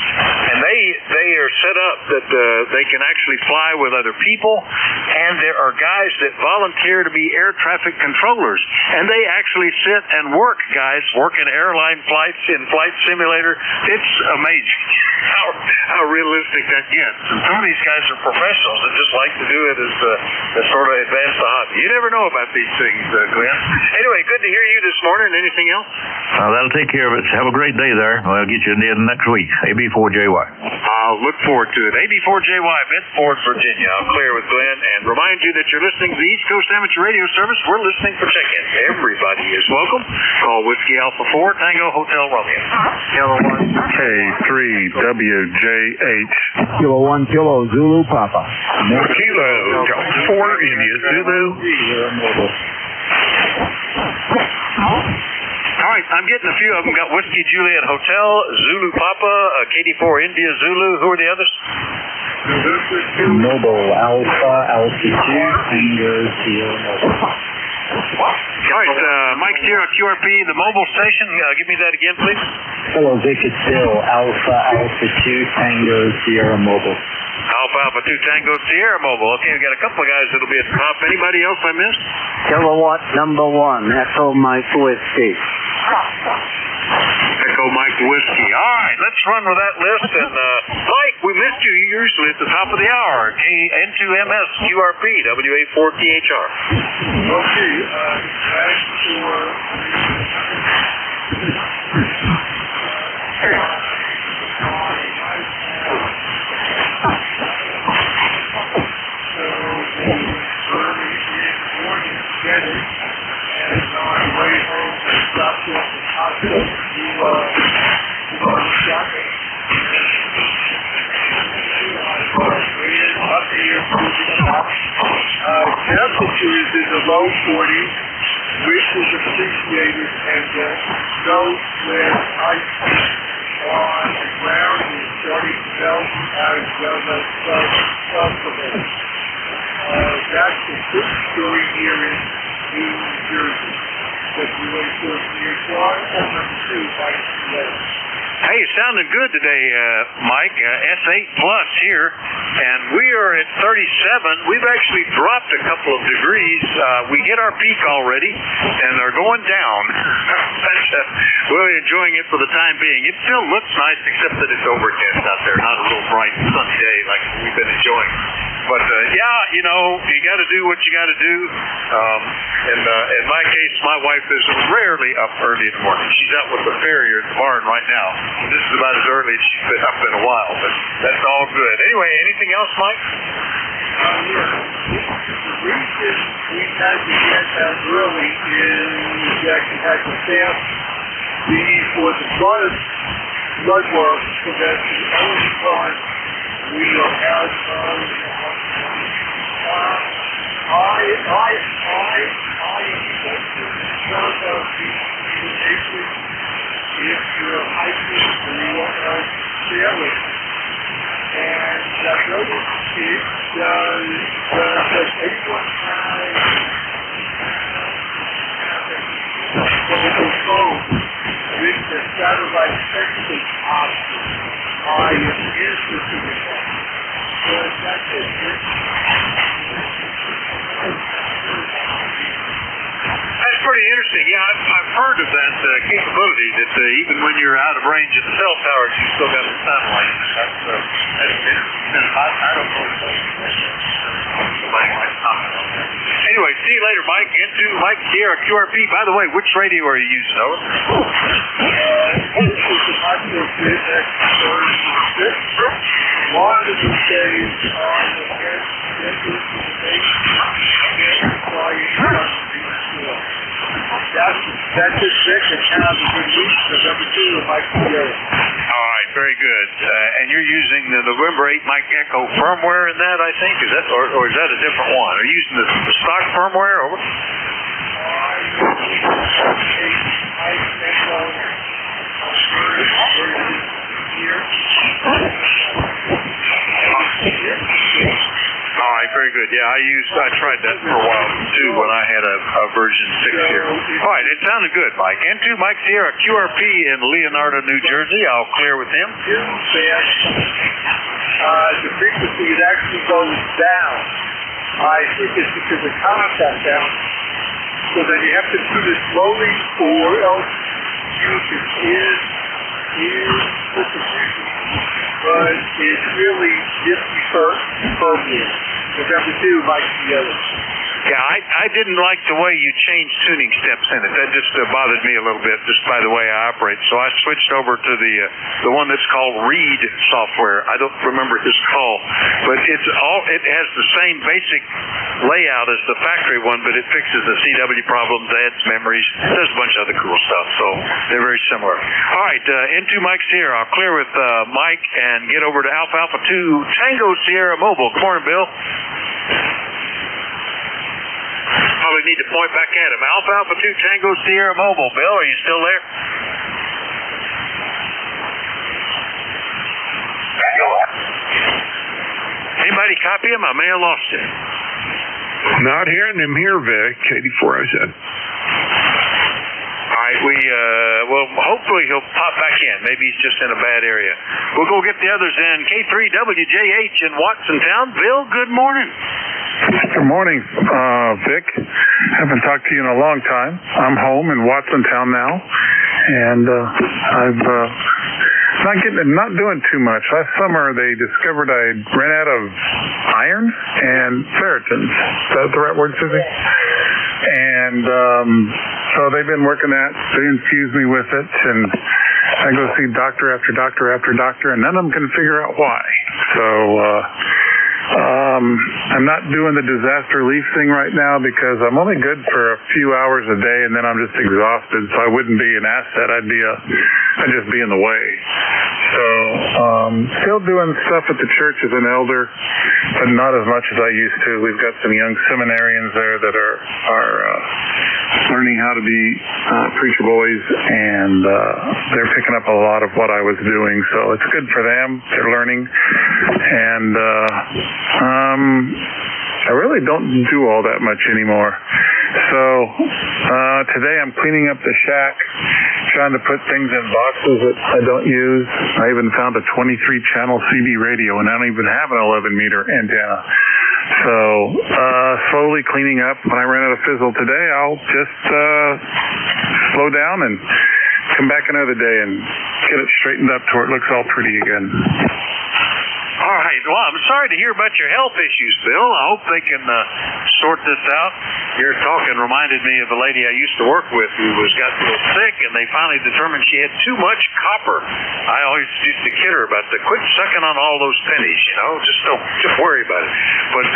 And they are set up that they can actually fly with other people, and there are guys that volunteer to be air traffic controllers, and they actually sit and work in airline flights in flight simulator. It's amazing how realistic that gets. And some of these guys are professionals that just like to do it as sort of advance the hobby. You never know about these things, Glenn. Anyway, good to hear you this morning. Anything else? That'll take care of it. Have a great day there. I'll get you in next week. AB4JY. I'll look forward to it. AB4JY, Bedford, Virginia. I'll clear with Glenn and remind you that you're listening to the East Coast Amateur Radio Service. We're listening for check-in. Everybody is welcome. Call Whiskey Alpha 4, Tango Hotel Romeo. Kilo 1. K3WJH. Kilo 1, Kilo Zulu Papa. Kilo 4 India Zulu. All right, I'm getting a few of them. Got Whiskey Juliet Hotel, Zulu Papa, KD4 India Zulu. Who are the others? Mobile Alpha, Altitude, Tango, Sierra Mobile. All right, Mike Sierra, QRP, the mobile station. Give me that again, please. Hello, Vic. It's Bill. Alpha, Altitude, Tango, Sierra Mobile. Alpha 2 Tango Sierra Mobile. Okay, we got a couple of guys that'll be at the top. Anybody else I missed? Kilowatt number 1, Echo Mike Whiskey. Echo Mike Whiskey. All right, let's run with that list. And Mike, we missed you. You're usually at the top of the hour. N2MS QRP WA4THR. Okay, temperature is in the low 40s, which is appreciated, and snow with ice on the ground is starting to melt as well as supplements. That's the quick story here in New Jersey. Hey, it's sounding good today, Mike. S8 plus here, and we are at 37. We've actually dropped a couple of degrees. We hit our peak already, and are going down. We're enjoying it for the time being. It still looks nice, except that it's overcast out there, not a real bright sunny day like we've been enjoying. But yeah, you know, you got to do what you got to do. In my case, my wife is rarely up early in the morning. She's out with the farrier at the barn right now. This is about as early as she's been up in a while, but that's all good. Anyway, anything else, Mike? The reason we had to get that early is that you had to stamp for the blood work, so that's the only time we are out of if you're hiking and you want to share it. And I noticed does anyone have a phone with the satellite texting option? I am interested in that. That's it. That's pretty interesting. Yeah, I've heard of that capability that even when you're out of range of the cell towers, you still got the satellite. That's interesting. I don't know if anyway, see you later, Mike. Into Mike Sierra QRP. By the way, which radio are you using? Over. One of the days on that's his second time of good week, November 2 of Mike Sierra. All right, very good. And you're using the November 8 Mike Echo firmware in that, I think? Is that, or is that a different one? Are you using the stock firmware? Over? All right, very good. Yeah, I tried that for a while too when I had a version 6 here. All right, it sounded good, Mike. N2 Mike Sierra QRP in Leonardo, New Jersey. I'll clear with him. The frequency it actually goes down. I think it's because the contact down. So then you have to do this slowly, or else you can is the confusion. But it's really just first, November 2, Mike Sierra. Yeah, I didn't like the way you changed tuning steps in it. That just bothered me a little bit, just by the way I operate. So I switched over to the one that's called Read software. I don't remember his call, but it has the same basic layout as the factory one, but it fixes the CW problems, adds memories, does a bunch of other cool stuff. So they're very similar. All right, N2 Mike's here. I'll clear with Mike and get over to Alpha 2 Tango Sierra Mobile. Good morning, Bill. Probably need to point back at him. Alpha 2 Tango Sierra Mobile. Bill, are you still there? Anybody copy him? I may have lost him. Not hearing him here, Vic. 84, I said. All right, well, hopefully he'll pop back in. Maybe he's just in a bad area. We'll go get the others in. K3WJH in Watsontown. Bill, good morning. Good morning, Vic. Haven't talked to you in a long time. I'm home in Watsontown now, and I've not doing too much. Last summer they discovered I ran out of iron and ferritins. Is that the right word, Susie? And so they've been working that. They infused me with it, and I go see doctor after doctor after doctor, and none of them can figure out why. So I'm not doing the disaster relief thing right now because I'm only good for a few hours a day, and then I'm just exhausted. So I wouldn't be an asset. I'd just be in the way. So still doing stuff at the church as an elder, but not as much as I used to. We've got some young seminarians there that are learning how to be preacher boys, and they're picking up a lot of what I was doing. So it's good for them. They're learning, and I really don't do all that much anymore. So today I'm cleaning up the shack, trying to put things in boxes that I don't use. I even found a 23-channel CB radio, and I don't even have an 11-meter antenna. So slowly cleaning up. When I run out of fizzle today, I'll just slow down and come back another day and get it straightened up to where it looks all pretty again. All right. Well, I'm sorry to hear about your health issues, Bill. I hope they can sort this out. Your talking reminded me of a lady I used to work with who got real sick, and they finally determined she had too much copper. I always used to kid her about quit sucking on all those pennies, just don't worry about it. But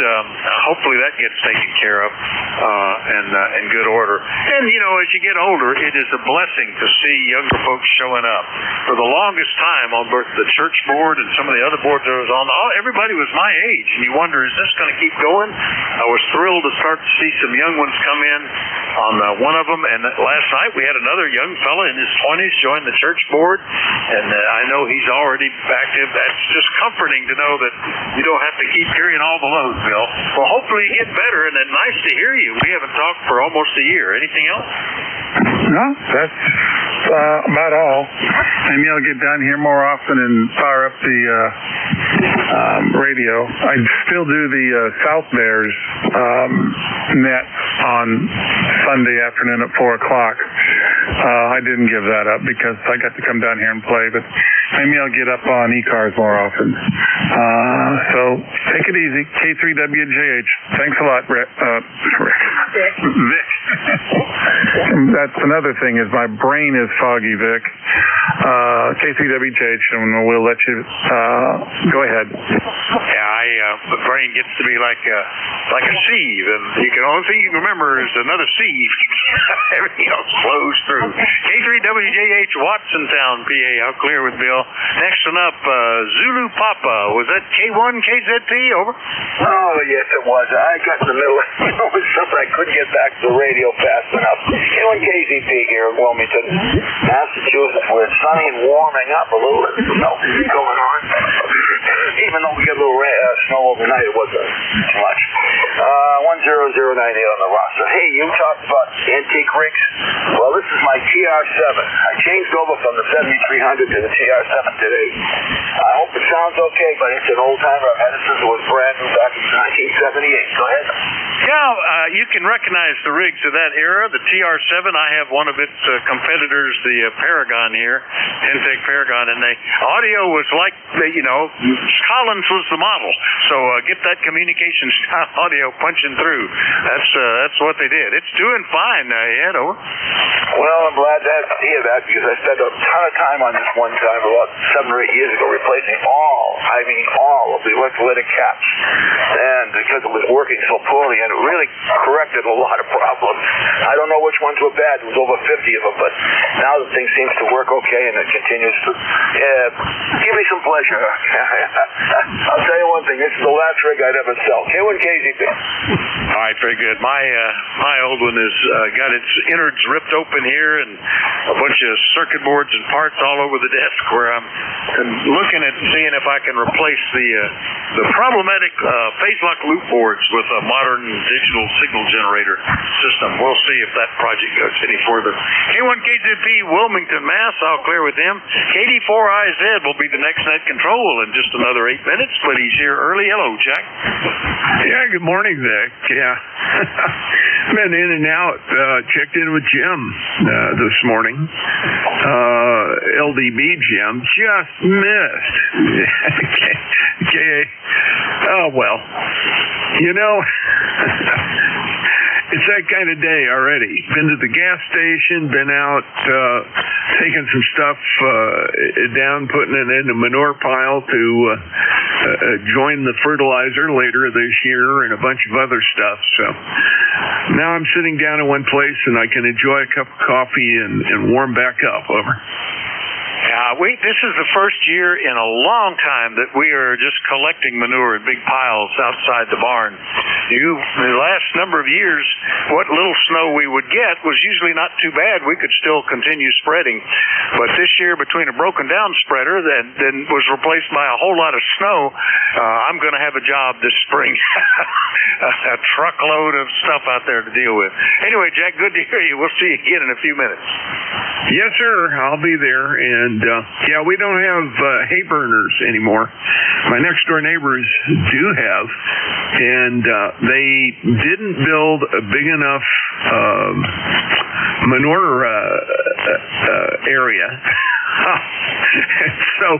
hopefully that gets taken care of in good order. And, as you get older, it is a blessing to see younger folks showing up. For the longest time on both the church board and some of the other boards I was on, everybody was my age, and you wonder, is this going to keep going? I was thrilled to start to see some young ones come in on one of them, and last night we had another young fella in his 20s join the church board, and I know he's already active. That's just comforting to know that you don't have to keep carrying all the load, Bill. Well, hopefully you get better, and then nice to hear you. We haven't talked for almost a year. Anything else? No, that's about all. Maybe I'll get down here more often and fire up the radio. I still do the South Bears net on Sunday afternoon at 4 o'clock. I didn't give that up because I got to come down here and play, but maybe I'll get up on ECARS more often. So take it easy. K3WJH. Thanks a lot, Vic. That's another thing is my brain is foggy, Vic. K3WJH, and we'll let you go ahead. Yeah, the brain gets to be like a sieve, and the only thing you can remember is another sieve. Everything else flows through. K3WJH, Watsontown, PA. I'll clear with Bill. Next one up, Zulu Papa. Was that K1 KZP? Over. Oh, yes, it was. I got in the middle of something. I couldn't get back to the radio fast enough. K1 KZP here in Wilmington, Massachusetts, where it's sunny and warming up a little. There's snow going on. Even though we get a little snow overnight, it wasn't too much. 10098 on the roster. Hey, you talked about antique rigs. Well, this is my TR7. I changed over from the 7300 to the TR7 today. I hope it sounds sounds okay, but it's an old timer. I've had it since it was brand new back in 1978. Go ahead. Yeah, you can recognize the rigs of that era. The TR7, I have one of its competitors, the Paragon here, Intec Paragon, and the audio was like, Collins was the model. So get that communication style audio punching through. That's what they did. It's doing fine, Ed, over. Well, I'm glad to hear that because I spent a ton of time on this one time about 7 or 8 years ago replacing all of the electrolytic caps. And because it was working so poorly, and it really corrected a lot of problems. I don't know which ones were bad. There was over 50 of them, but now the thing seems to work okay, and it continues to give me some pleasure. I'll tell you one thing. This is the last rig I'd ever sell. K1KZP. All right, very good. My old one has got its innards ripped open here and a bunch of circuit boards and parts all over the desk where I'm looking at seeing if I can replace the problematic phase lock loop boards with a modern digital signal generator system. We'll see if that project goes any further. K1KZP, Wilmington, Mass. I'll clear with him. KD4IZ will be the next net control in just another 8 minutes, but he's here early. Hello, Jack. Yeah, good morning, Vic. Yeah. Been in and out. Checked in with Jim this morning. LDB Jim just missed. Okay. Oh, well. It's that kind of day already. Been to the gas station, been out taking some stuff down, putting it in a manure pile to join the fertilizer later this year and a bunch of other stuff. So now I'm sitting down in one place and I can enjoy a cup of coffee and warm back up. Over. This is the first year in a long time that we are just collecting manure in big piles outside the barn. The last number of years, what little snow we would get was usually not too bad. We could still continue spreading. But this year, between a broken down spreader that then was replaced by a whole lot of snow, I'm going to have a job this spring. A truckload of stuff out there to deal with. Anyway, Jack, good to hear you. We'll see you again in a few minutes. Yes, sir. I'll be there. And we don't have hay burners anymore. My next door neighbors do have, and they didn't build a big enough manure area. So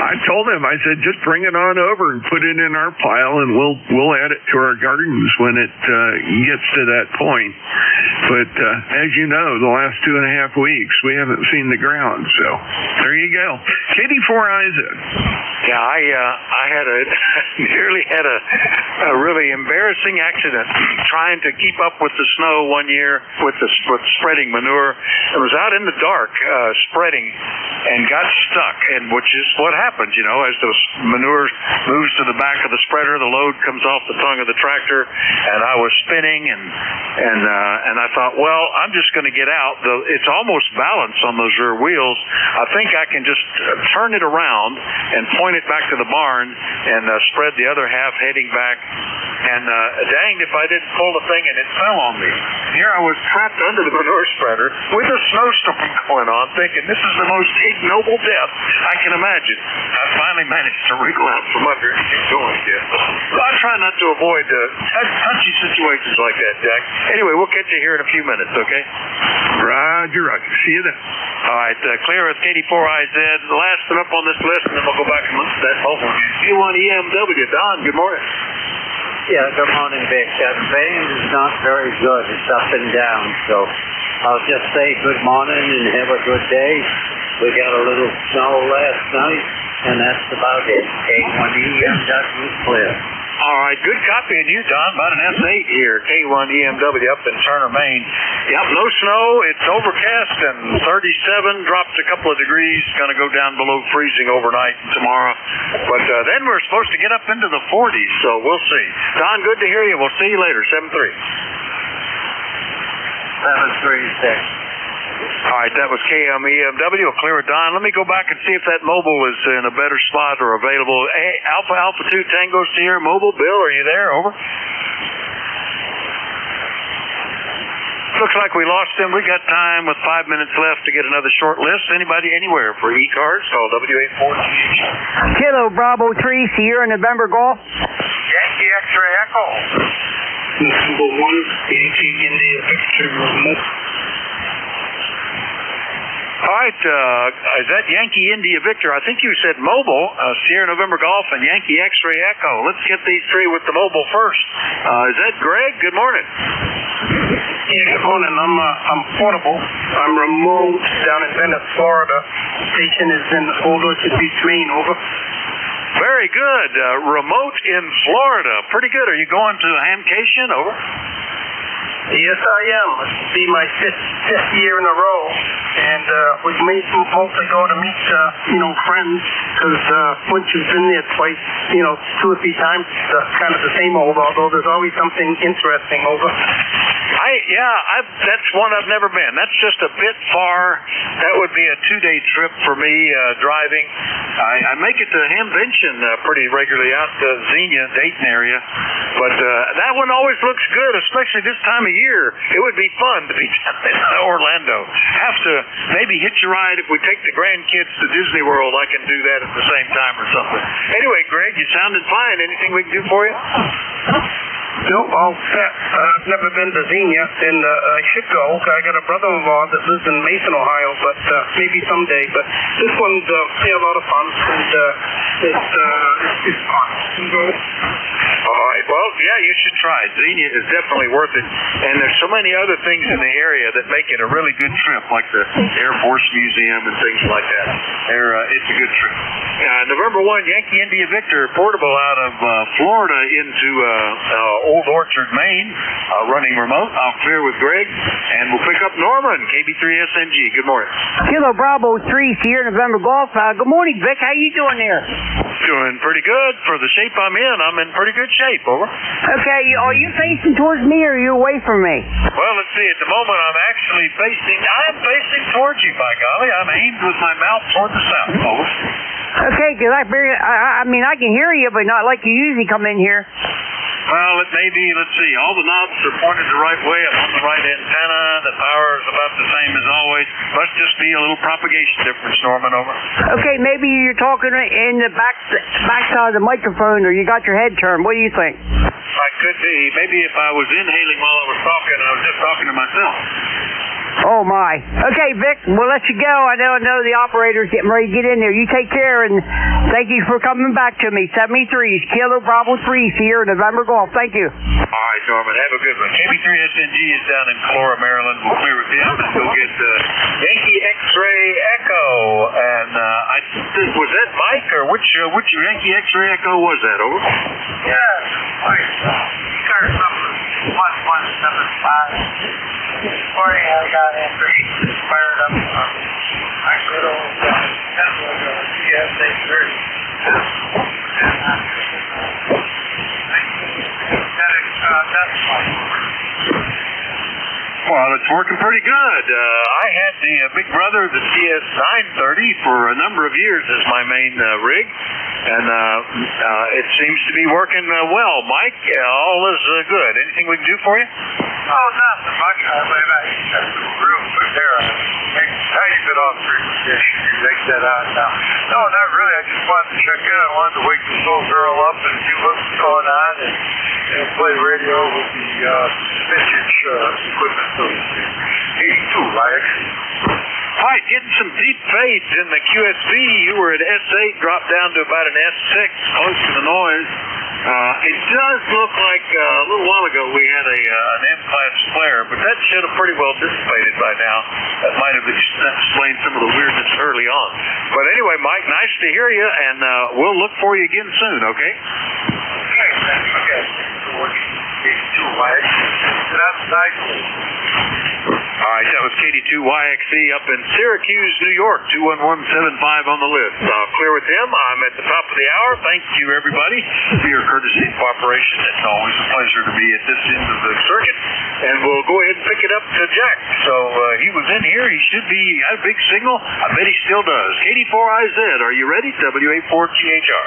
I told him, I said, just bring it on over and put it in our pile, and we'll add it to our gardens when it gets to that point. But as you know, the last 2.5 weeks we haven't seen the ground. So there you go. KD4IZ. Yeah, I had nearly had a really embarrassing accident trying to keep up with the snow one year with spreading manure. I was out in the dark spreading and got stuck, and which is what happens, as the manure moves to the back of the spreader, the load comes off the tongue of the tractor, and I was spinning, and I thought, well, I'm just going to get out. It's almost balanced on those rear wheels. I think I can just turn it around and point it back to the barn and spread the other half heading back. And danged if I didn't pull the thing and it fell on me. Here I was trapped under the manure spreader with a snowstorm going on, thinking this is the most ignoble death I can imagine. I finally managed to wriggle out from under it and get going again. So I try not to avoid touchy situations like that, Jack. Anyway, we'll catch you here in a few minutes, okay? Roger. See you then. All right, clear with KD4IZ. The last one up on this list, and then we'll go back and look at that mobile. Q1EMW. Don, good morning. Yeah, good morning, Vic. That vein is not very good. It's up and down. So I'll just say good morning and have a good day. We got a little snow last night, and that's about it. K1EMW clear. All right, good copying you, Don. About an S8 here, K1EMW up in Turner, Maine. Yep, no snow. It's overcast and 37, dropped a couple of degrees. Going to go down below freezing overnight tomorrow. But then we're supposed to get up into the 40s, so we'll see. Don, good to hear you. We'll see you later, 7-3. 736. All right, that was KMEMW. I'll clear it, Don. Let me go back and see if that mobile is in a better spot or available. Hey, Alpha 2 Tango Sierra mobile. Bill, are you there? Over. Looks like we lost them. We got time with 5 minutes left to get another short list. Anybody anywhere for ECARS? Call W84. Kilo Bravo 3, Sierra November Golf. Yankee X-ray Echo. Number 1, Yankee India Victor remote. All right, is that Yankee India Victor? I think you said mobile, Sierra November Golf and Yankee X-ray Echo. Let's get these three with the mobile first. Is that Greg? Good morning. Yeah, good morning. I'm portable. I'm remote down in Venice, Florida. Station is in Old Orchard Beach, Maine. Over. Very good. Remote in Florida. Pretty good. Are you going to a hamcation? Over. Yes, I am. It'll be my fifth year in a row. And we mostly go to meet, friends. Because once you've been there twice, 2 or 3 times, it's kind of the same old, although there's always something interesting. Over. That's one I've never been. That's just a bit far. That would be a 2-day trip for me, driving. I make it to Hamvention pretty regularly out to Xenia, Dayton area. But that one always looks good, especially this time of year. It would be fun to be down in Orlando. Have to maybe hitch a ride if we take the grandkids to Disney World. I can do that at the same time or something. Anyway, Greg, you sounded fine. Anything we can do for you? Nope, all set. I've never been to Xenia, and I should go. I got a brother-in-law that lives in Mason, Ohio, but maybe someday. But this one's a lot of fun, and it's fun. All right. Well, yeah, you should try it. Xenia is definitely worth it. And there's so many other things in the area that make it a really good trip, like the Air Force Museum and things like that. It's a good trip. November 1, Yankee India Victor, portable out of Florida into Old Orchard, Maine, running remote. I'll clear with Greg, and we'll pick up Norman, KB3SNG. Good morning. Kilo Bravo 3, Sierra November Golf. Good morning, Vic. How you doing there? Doing pretty good. For the shape I'm in pretty good shape. Over. Okay, are you facing towards me or are you away from me? Well, let's see. At the moment, I'm facing towards you, by golly. I'm aimed with my mouth toward the south. Over. Okay, because I mean, I can hear you, but not like you usually come in here. Well, it may be, let's see, all the knobs are pointed the right way. I'm on the right antenna. The power is about the same as always. Must just be a little propagation difference, Norman. Over. Okay, maybe you're talking in the back side of the microphone, or you got your head turned. What do you think? I could be. Maybe if I was inhaling while I was talking, I was just talking to myself. Oh, my. Okay, Vic, we'll let you go. I know the operator's getting ready to get in there. You take care, and thank you for coming back to me. 73's Kilo Bravo 3, Sierra November Golf. Thank you. All right, Norman. Have a good one. KB3SNG is down in Flora, Maryland. We'll clear with him and go get Yankee X-ray Echo. And was that Mike, or which Yankee X-ray Echo was that? Over. Yeah, Mike. ECARS number 1175. Morning, I got after he fired up my good old TSA 30. Well, it's working pretty good. I had the Big Brother, the TS 930, for a number of years as my main rig, and it seems to be working well. Mike, all is good. Anything we can do for you? Oh, nothing much. I believe I real quick there. How you been off frequency? You take that out now. No, not really. I just wanted to check in. I wanted to wake this little girl up and see what's going on and play radio with the vintage equipment. 82, right? All right, getting some deep fades in the QSB. You were at S8, dropped down to about an S6, close to the noise. It does look like a little while ago we had an M-class flare, but that should have pretty well dissipated by now. That might have explained some of the weirdness early on. But anyway, Mike, nice to hear you, and we'll look for you again soon, okay? Okay, thanks. Okay. 82, right? That's nice. All right, that was KD2YXC up in Syracuse, New York, 21175 on the list. Clear with him. I'm at the top of the hour. Thank you, everybody, for your courtesy and cooperation. It's always a pleasure to be at this end of the circuit. And we'll go ahead and pick it up to Jack. So he was in here. He should be got a big signal. I bet he still does. KD4IZ, are you ready? WA4GHR.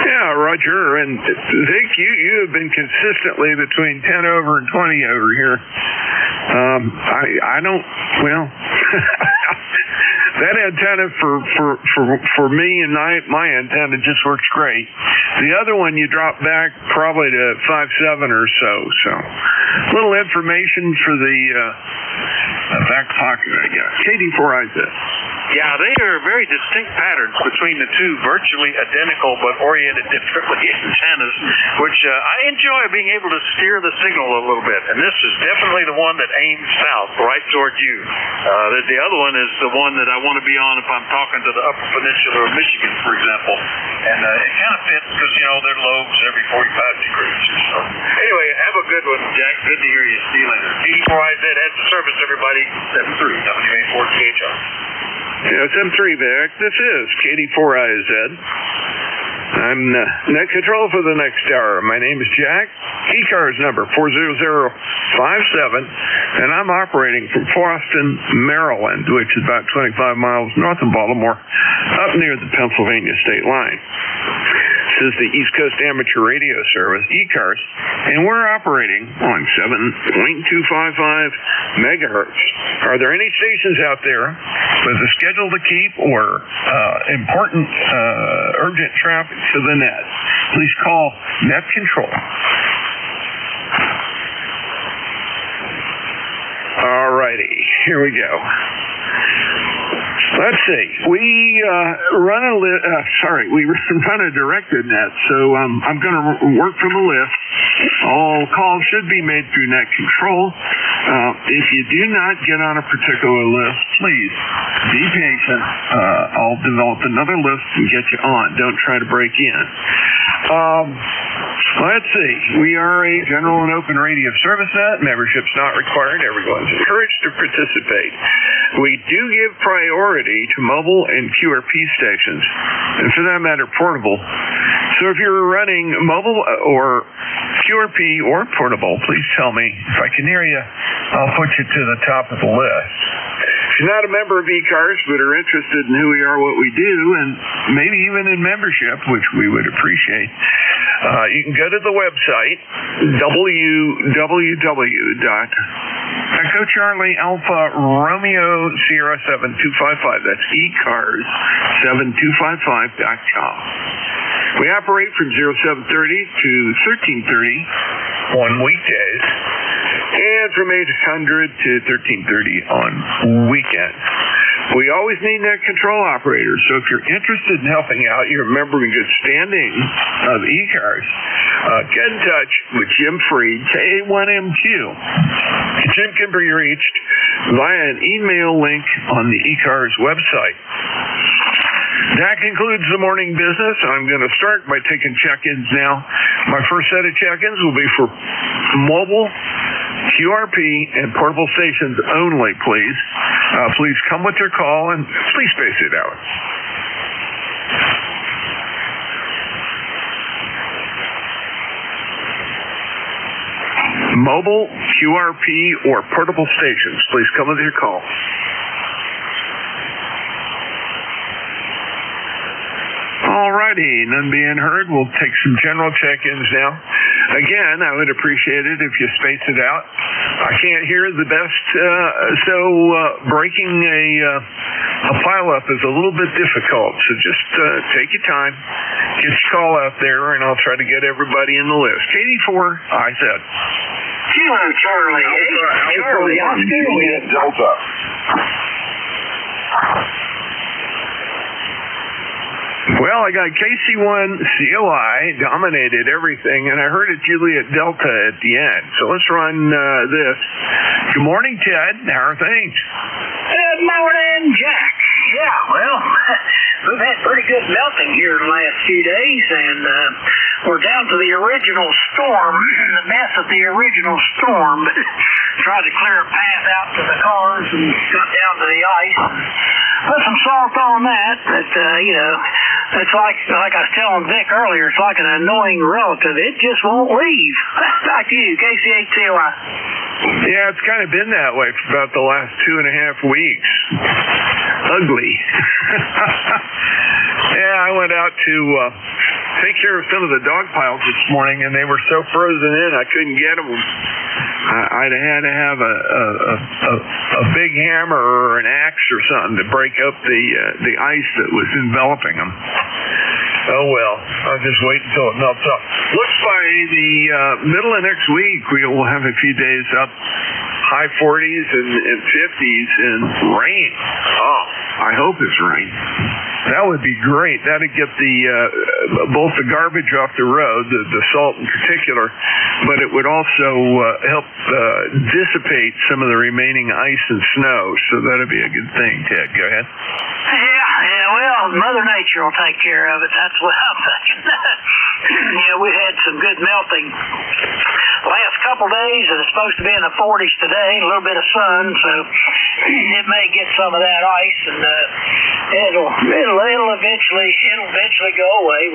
Yeah, Roger. And Vic, you have been consistently between 10 over and 20 over here. I don't, well, that antenna for me and my antenna just works great. The other one you drop back probably to 5.7 or so. So, little information for the back pocket, I guess. KD4IZ. Yeah, they are very distinct patterns between the two virtually identical but oriented differently antennas, which I enjoy being able to steer the signal a little bit. And this is definitely the one that aims south, right toward you. The other one is the one that I want to be on if I'm talking to the Upper Peninsula of Michigan, for example. And it kind of fits because, you know, their lobes every 45 degrees or so. Anyway, have a good one, Jack. Good to hear you. See you later. KD4IZ has the service, everybody. 73 WA4GHR. Yeah, it's M3, Vic. This is KD4IZ. I'm net control for the next hour. My name is Jack. ECARS number 40057, and I'm operating from Boston, Maryland, which is about 25 miles north of Baltimore, up near the Pennsylvania state line. This is the East Coast Amateur Radio Service, ECARS, and we're operating on 7.255 megahertz. Are there any stations out there with a schedule to keep or important urgent traffic to the net? Please call Net Control. All righty, here we go. Let's see. We run a directed net, so I'm going to work from a list. All calls should be made through Net Control. If you do not get on a particular list, please be patient. I'll develop another list and get you on. Don't try to break in. Let's see. We are a general and open radio service net. Membership's not required. Everyone's encouraged to participate. We do give priority to mobile and QRP stations, and for that matter, portable. So if you're running mobile or QRP or portable, please tell me. If I can hear you, I'll put you to the top of the list. If you're not a member of ECARS but are interested in who we are, what we do, and maybe even in membership, which we would appreciate, you can go to the website, Echo Charlie Alpha Romeo Sierra 7255. That's ECARS7255.com. We operate from 0730 to 1330 on weekdays, and from 800 to 1330 on weekends. We always need net control operators, so if you're interested in helping out, you're a member in good standing of ECARS, get in touch with Jim Freed, K1MQ. Jim can be reached via an email link on the ECARS website. That concludes the morning business. I'm going to start by taking check-ins now. My first set of check-ins will be for mobile, QRP, and portable stations only, please. Please come with your call, and please space it out. Mobile, QRP, or portable stations, please come with your call. Alrighty, none being heard, we'll take some general check-ins now. Again, I would appreciate it if you space it out. I can't hear the best, so breaking a pileup is a little bit difficult. So just take your time, get your call out there, and I'll try to get everybody in the list. KD4IZ. Kilo Charlie. Charlie, Juliet Delta. Well, I got KC1 COI, dominated everything, and I heard a Juliet Delta at the end. So let's run this. Good morning, Ted. How are things? Good morning, Jack. Yeah, well, we've had pretty good melting here the last few days, and we're down to the original storm, the mess of the original storm. tried to clear a path out to the cars and got down to the ice. Put some salt on that, but, it's like I was telling Vic earlier, it's like an annoying relative. It just won't leave. Back to you, KC8COI. Yeah, it's kind of been that way for about the last 2.5 weeks. Ugly. Yeah, I went out to take care of some of the dog piles this morning, and they were so frozen in I couldn't get them. I'd had to have a big hammer or an axe or something to break up the ice that was enveloping them. Oh well, I'll just wait until it melts up. Looks by the middle of next week we will have a few days up, high 40s and 50s and rain. Oh, I hope it's rain. That would be great. That'd get both the garbage off the road, the salt in particular, but it would also help dissipate some of the remaining ice and snow. So that'd be a good thing. Ted, go ahead. Yeah, well, Mother Nature will take care of it. That's what I'm thinking. We had some good melting last couple days, and it's supposed to be in the 40s today, a little bit of sun, so it may get some of that ice, and it'll eventually go away.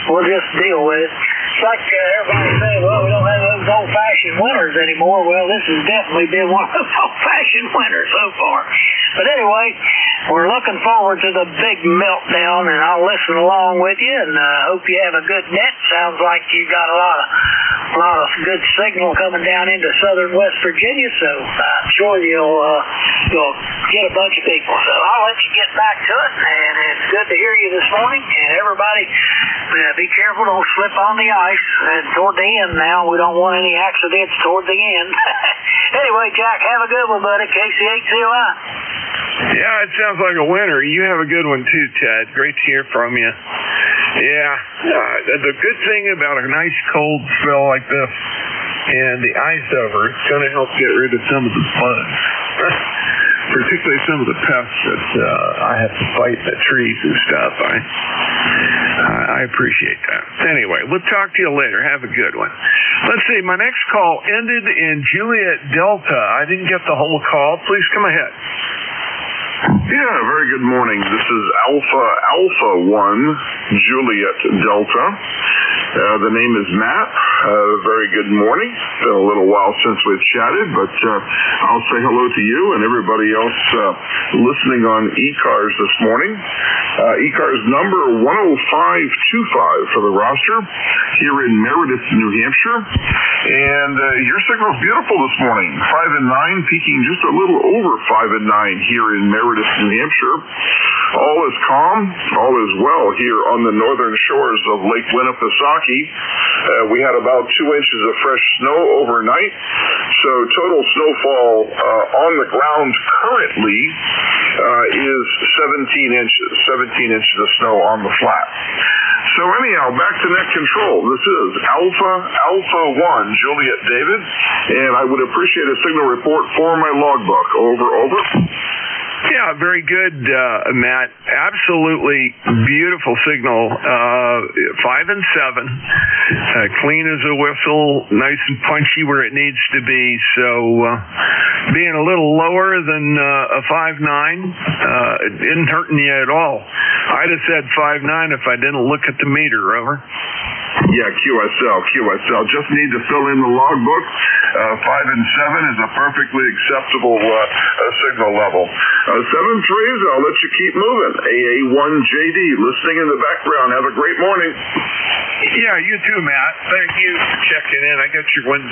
We'll just deal with it. It's like everybody says, well, we don't have those old-fashioned winters anymore. Well, this has definitely been one of those old-fashioned winters so far. But anyway, we're looking forward to the big meltdown, and I'll listen along with you, and hope you have a good net. Sounds like you got a lot of good signal coming down into southern West Virginia, so I'm sure you'll get a bunch of people. So I'll let you get back to it, and it's good to hear you this morning. And everybody, be careful, don't slip on the ice. And toward the end now, we don't want any accidents toward the end. Anyway, Jack, have a good one, buddy. KC8COI. Yeah, it sounds like a winner. You have a good one too, Ted. Great to hear from you. Yeah, the good thing about a nice cold spell like this and the ice over, it's going to help get rid of some of the bugs, particularly some of the pests that I have to fight in the trees and stuff. I appreciate that. Anyway, we'll talk to you later. Have a good one. Let's see, my next call ended in Juliet Delta. I didn't get the whole call. Please come ahead. Yeah, very good morning. This is Alpha 1 Juliet Delta. The name is Matt. Very good morning. Been a little while since we've chatted, but I'll say hello to you and everybody else listening on ECARS this morning. ECARS number 10525 for the roster here in Meredith, New Hampshire. And your signal's beautiful this morning. 5 and 9, peaking just a little over 5 and 9 here in Meredith, New Hampshire. All is calm, all is well here on the northern shores of Lake Winnipesaukee. We had about 2 inches of fresh snow overnight, so total snowfall on the ground currently is 17 inches. 17 inches of snow on the flat. So anyhow, back to net control. This is Alpha 1 Juliet David, and I would appreciate a signal report for my logbook. Over. Yeah, very good, Matt. Absolutely beautiful signal. 5 and 7, clean as a whistle, nice and punchy where it needs to be. So being a little lower than a 5.9 isn't hurting you at all. I'd have said 5.9 if I didn't look at the meter. Over. Yeah, QSL. Just need to fill in the logbook. 5 and 7 is a perfectly acceptable signal level. 7-3s, I'll let you keep moving. AA1JD, listening in the background. Have a great morning. Yeah, you too, Matt. Thank you for checking in. I got your 10525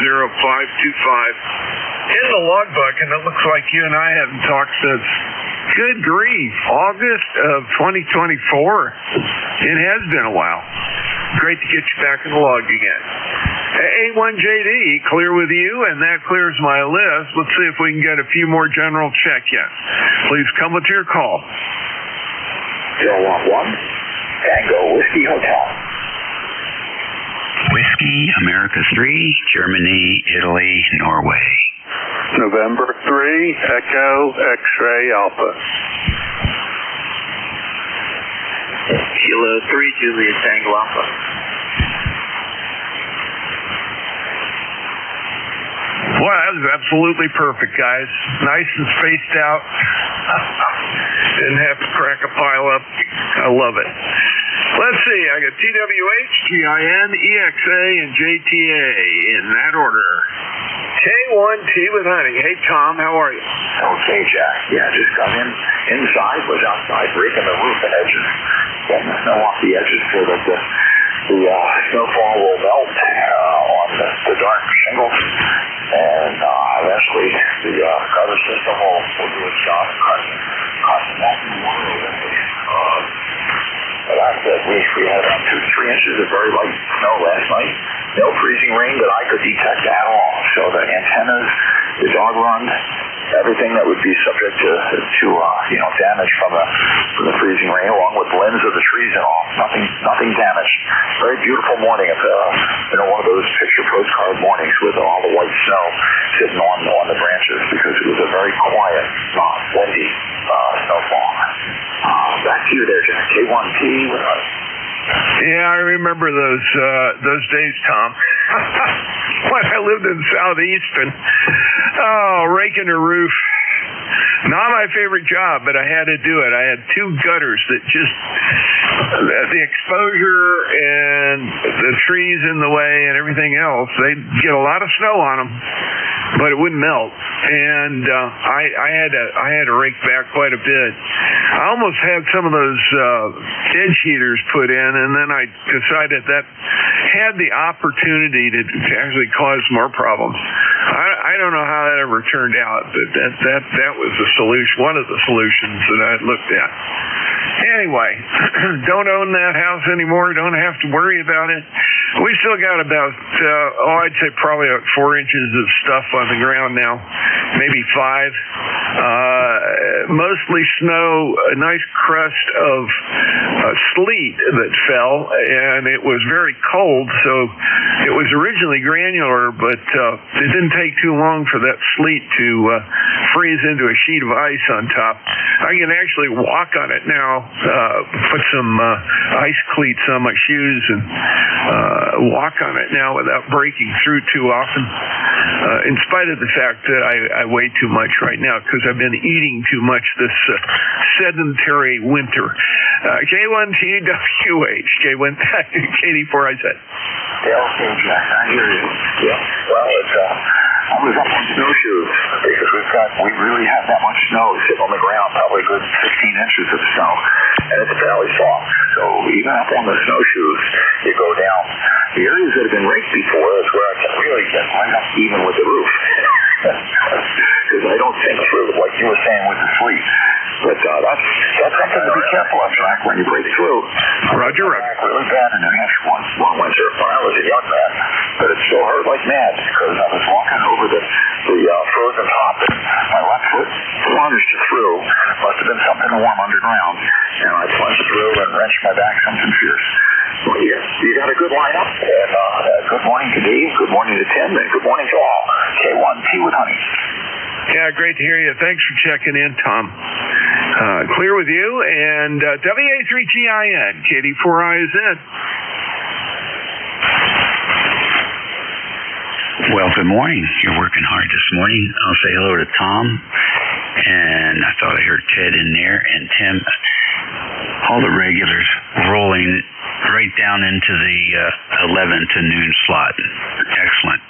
in the logbook, and it looks like you and I haven't talked since, good grief, August of 2024. It has been a while. Great to get you back in the log again. A1JD, clear with you, and that clears my list. Let's see if we can get a few more general check-ins. Please come with your call. Zero 1 Tango Whiskey Hotel. Whiskey, America 3, Germany, Italy, Norway. November 3, Echo, X-Ray, Alpha. Kilo 3, Juliet Tango Alpha. Well, that was absolutely perfect, guys. Nice and spaced out. Didn't have to crack a pile up. I love it. Let's see. I got TWH, GIN, EXA, and JTA in that order. K1T with honey. Hey, Tom, how are you? Okay, Jack. Yeah, just got inside, was outside breaking the roof and edges, getting the snow off the edges so that the snowfall will melt on the dark shingles. And eventually the gutter system will do its job and cut back in the water. But that's it. We had about 2 to 3 inches of very light snow last night. No freezing rain that I could detect at all. So the antennas, the dog run, everything that would be subject to damage from the freezing rain, along with limbs of the trees and all, nothing damaged. Very beautiful morning. It's one of those picture postcard mornings with all the white snow sitting on the branches, because it was a very quiet, windy snowfall. Back to you there, Jack. K1T with us. Yeah, I remember those days, Tom. When I lived in Southeastern, raking a roof. Not my favorite job, but I had to do it. I had 2 gutters that just, the exposure and the trees in the way and everything else, they'd get a lot of snow on them, but it wouldn't melt. And I had to rake back quite a bit. I almost had some of those edge heaters put in, and then I decided that had the opportunity to actually cause more problems. I don't know how that ever turned out, but that was the solution, one of the solutions that I looked at. Anyway, don't own that house anymore. Don't have to worry about it. We still got about, I'd say probably about 4 inches of stuff on the ground now, maybe 5. Mostly snow, a nice crust of sleet that fell, and it was very cold, so it was originally granular, but it didn't take too long for that sleet to freeze into a sheet of ice on top. I can actually walk on it now, put some ice cleats on my shoes and walk on it now without breaking through too often, in spite of the fact that I weigh too much right now because I've been eating too much this sedentary winter. K1TWH, K4IZ. Yeah, okay, Jack, I hear you. Yeah, well, I was up on snowshoes because we really have that much snow sitting on the ground, probably a good 15 inches of snow, and it's fairly soft. So even up on the snowshoes, you go down. The areas that have been raked before is where I can really get right up even with the roof. Because I don't think through, like you were saying with the sleet. But that's something to be careful of, Jack, when you break through. Roger. Really bad in New Hampshire one winter when I was a young man, but it still hurt like mad because I was walking over the frozen top and my left foot plunged through. Must have been something warm underground, and I plunged through and wrenched my back something fierce. Well, you got a good lineup, and good morning to Dave, good morning to Tim, and good morning to all. K1T with honey. Yeah, great to hear you. Thanks for checking in, Tom. Clear with you, and WA3GIN, KD4IZ. Well, good morning. You're working hard this morning. I'll say hello to Tom, and I thought I heard Ted in there, and Tim. All the regulars rolling right down into the 11 to noon slot. Excellent.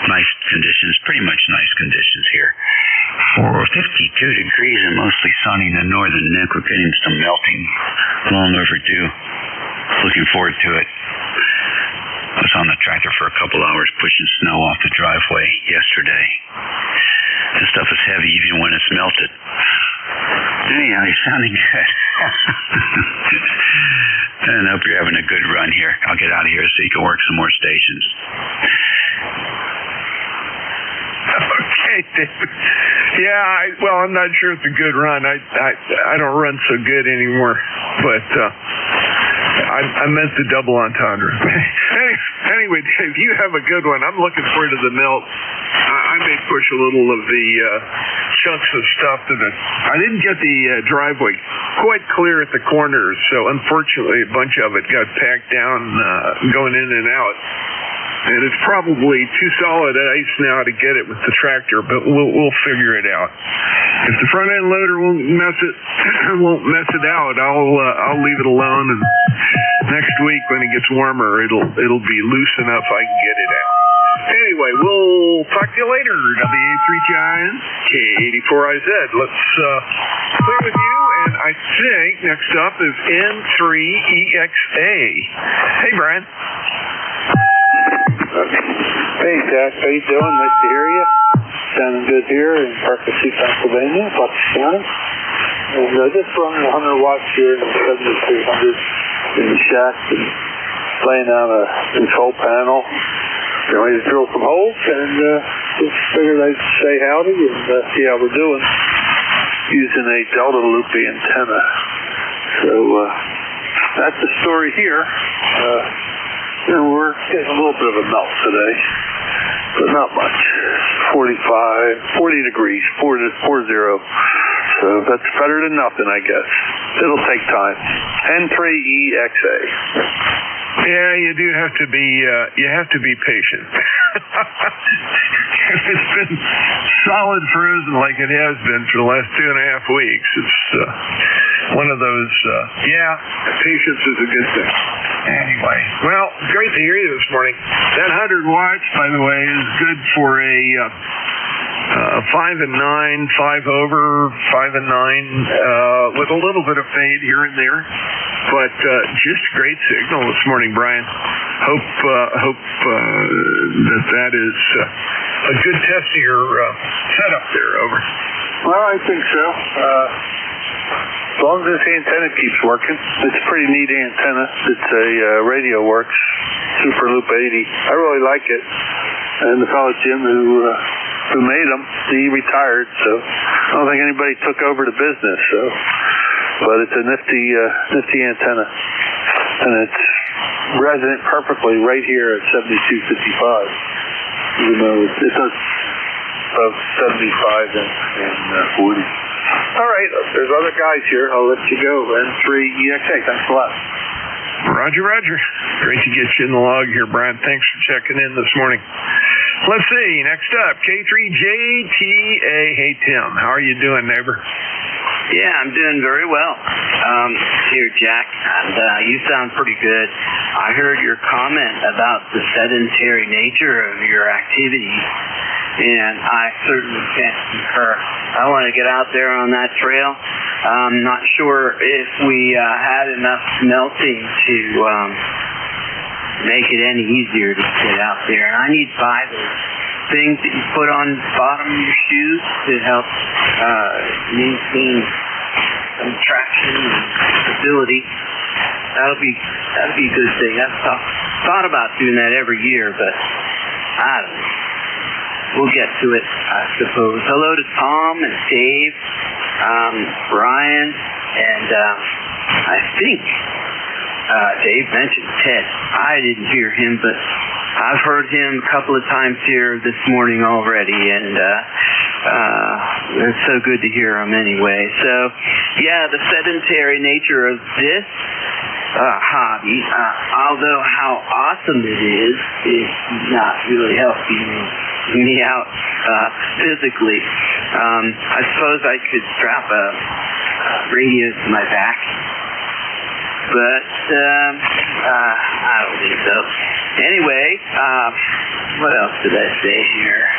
Nice conditions, pretty much nice conditions here. For 52 degrees and mostly sunny in the northern neck. We're getting some melting, long overdue. Looking forward to it. I was on the tractor for a couple hours pushing snow off the driveway yesterday. This stuff is heavy even when it's melted. Anyhow, you're sounding good. And I hope you're having a good run here. I'll get out of here so you can work some more stations. Okay, David. Yeah, I'm not sure it's a good run. I don't run so good anymore, but I meant the double entendre. Anyway, Dave, you have a good one. I'm looking forward to the melt. I may push a little of the chunks of stuff to the... I didn't get the driveway quite clear at the corners, so unfortunately a bunch of it got packed down going in and out. and it's probably too solid ice now to get it with the tractor, but we'll figure it out. If the front end loader won't mess it out, I'll leave it alone, and next week when it gets warmer, it'll be loose enough I can get it out. Anyway, we'll talk to you later. WA3GIN, K84IZ. Let's clear with you, and I think next up is N3EXA. Hey, Brian. Hey, Jack. How you doing? Nice to hear you. Sounding good here in Parker City, Pennsylvania, Bucks County. And just running 100 watts here in the 7300 in the shaft and laying down a control panel. Getting ready to drill some holes, and just figured I'd say howdy and see how we're doing using a delta loopy antenna. So that's the story here. We're getting a little bit of a melt today, but not much. 40 degrees, 40. So that's better than nothing, I guess. It'll take time. N3EXA. Yeah, you do have to be patient. It's been solid frozen like it has been for the last 2.5 weeks. It's one of those, patience is a good thing. Anyway, well, great to hear you this morning. That 100 watts, by the way, is good for a 5 and 9, 5 over, 5 and 9, with a little bit of fade here and there. But just a great signal this morning, Brian. Hope that is a good test of your setup there. Over. Well, I think so. As long as this antenna keeps working. It's a pretty neat antenna. It's a Radio Works Super Loop 80. I really like it. And the fellow Jim who made them, he retired, so I don't think anybody took over the business. So, but it's a nifty antenna, and it's resident perfectly right here at 7255. Even though it does above 75 and 40. All right, there's other guys here. I'll let you go. N3EXA, thanks a lot. Roger. Great to get you in the log here, Brian. Thanks for checking in this morning. Let's see. Next up, K3JTA. Hey, Tim. How are you doing, neighbor? Yeah, I'm doing very well. Here, Jack, and you sound pretty good. I heard your comment about the sedentary nature of your activity, and I certainly can't concur. I want to get out there on that trail. I'm not sure if we had enough melting to make it any easier to get out there. And I need to buy those things that you put on the bottom of your shoes to help maintain some traction and stability. That'll be a good thing. I've thought about doing that every year, but I don't know. We'll get to it, I suppose. Hello to Tom and Dave, Brian, and I think Dave mentioned Ted. I didn't hear him, but I've heard him a couple of times here this morning already, and it's so good to hear him anyway. So, yeah, the sedentary nature of this hobby, although how awesome it is not really helping me out physically. I suppose I could strap a radio to my back, but I don't think so. Anyway, what else did I say here?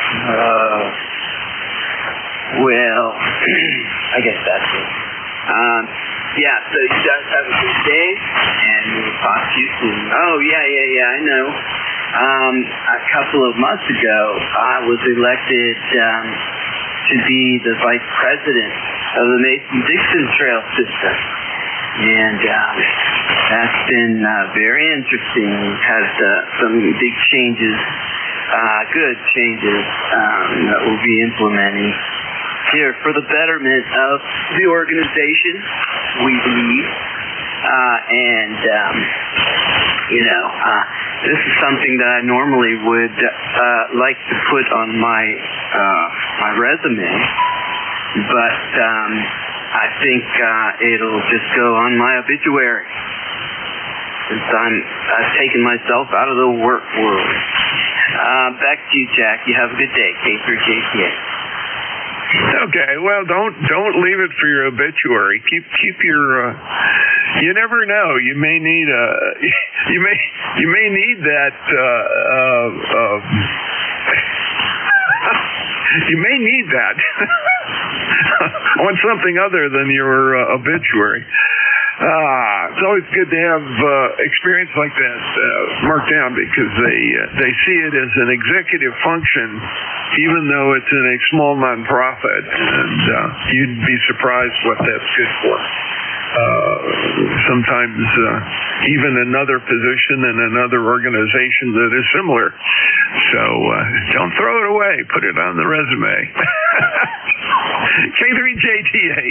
Well, I guess that's it. Yeah, so you guys have a good day, and we'll talk to you soon. Oh, yeah, I know. A couple of months ago, I was elected to be the vice president of the Mason-Dixon Trail system. And that's been very interesting. Had some big changes, good changes that we'll be implementing here for the betterment of the organization, we believe. This is something that I normally would like to put on my resume, but I think it'll just go on my obituary, since I've taken myself out of the work world. Back to you, Jack. You have a good day. K through JTA. Okay, well, don't leave it for your obituary. Keep your. You never know. You may need you may need that. You may need that on something other than your obituary. It's always good to have experience like that marked down because they see it as an executive function, even though it's in a small nonprofit, and you'd be surprised what that's good for. Sometimes even another position in another organization that is similar. So don't throw it away. Put it on the resume. K3JTA.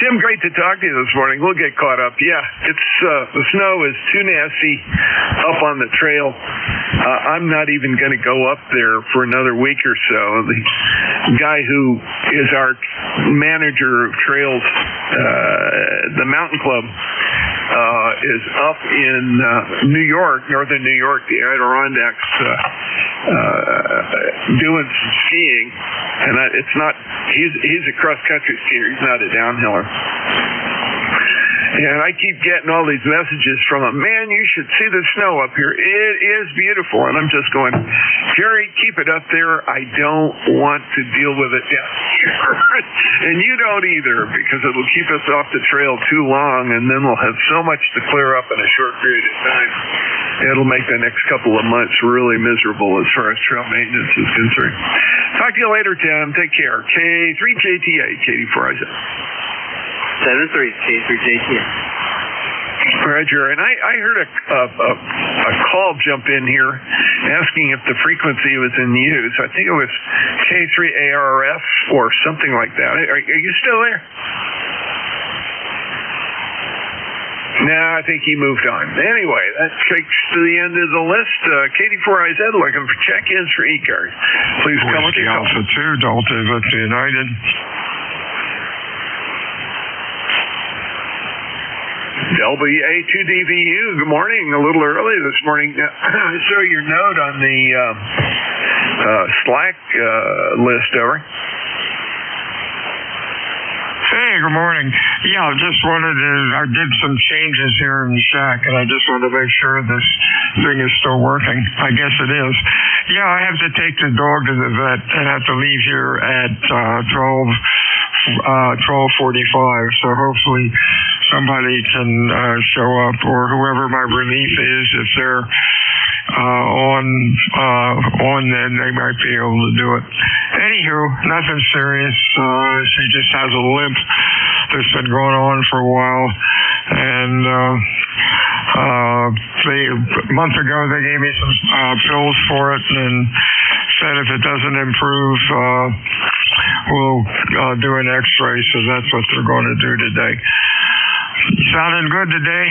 Tim, great to talk to you this morning. We'll get caught up. Yeah, it's the snow is too nasty up on the trail. I'm not even going to go up there for another week or so. The guy who is our manager of trails, the Mountain Club, is up in New York, northern New York, the Adirondacks, doing some skiing. And it's not, he's a cross-country skier. He's not a downhiller. And I keep getting all these messages from him, man, you should see the snow up here. It is beautiful. And I'm just going, Jerry, keep it up there. I don't want to deal with it down here. And you don't either, because it'll keep us off the trail too long, and then we'll have so much to clear up in a short period of time. It'll make the next couple of months really miserable as far as trail maintenance is concerned. Talk to you later, Tim. Take care. K3JTA, Katie Friza. 7-3, K through JTA. Roger, and I heard a call jump in here asking if the frequency was in use. I think it was K3ARF or something like that. Are you still there? No, I think he moved on. Anyway, that takes to the end of the list. Katie4IZ looking for check-ins for ECARS. Please come with the Alpha 2, Delta Victor United. LBA2DVU, good morning. A little early this morning. I saw your note on the Slack list over. Hey, good morning. Yeah, I just wanted to, I did some changes here in the shack, and I just wanted to make sure this thing is still working. I guess it is. Yeah, I have to take the dog to the vet and have to leave here at 12:45, so hopefully somebody can show up, or whoever my relief is, if they're on, then they might be able to do it. Anywho, nothing serious. She just has a limp that's been going on for a while, and a month ago they gave me some pills for it and said if it doesn't improve, we'll do an x-ray, so that's what they're going to do today. Sounding good today.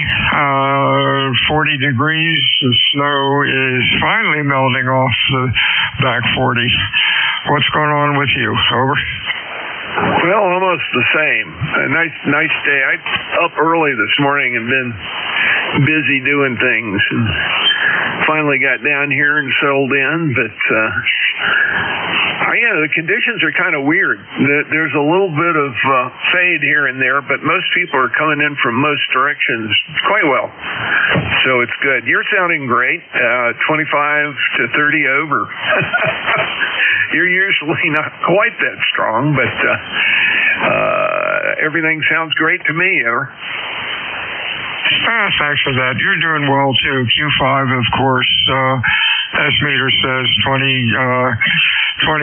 40 degrees. The snow is finally melting off the back 40. What's going on with you? Over. Well, almost the same. A nice day. I up early this morning and been busy doing things, and finally got down here and settled in, but the conditions are kind of weird. There's a little bit of fade here and there, but most people are coming in from most directions quite well, so it's good. You're sounding great. 25 to 30 over. You're usually not quite that strong, but everything sounds great to me. Thanks for that. You're doing well too. Q5, of course. S meter says 20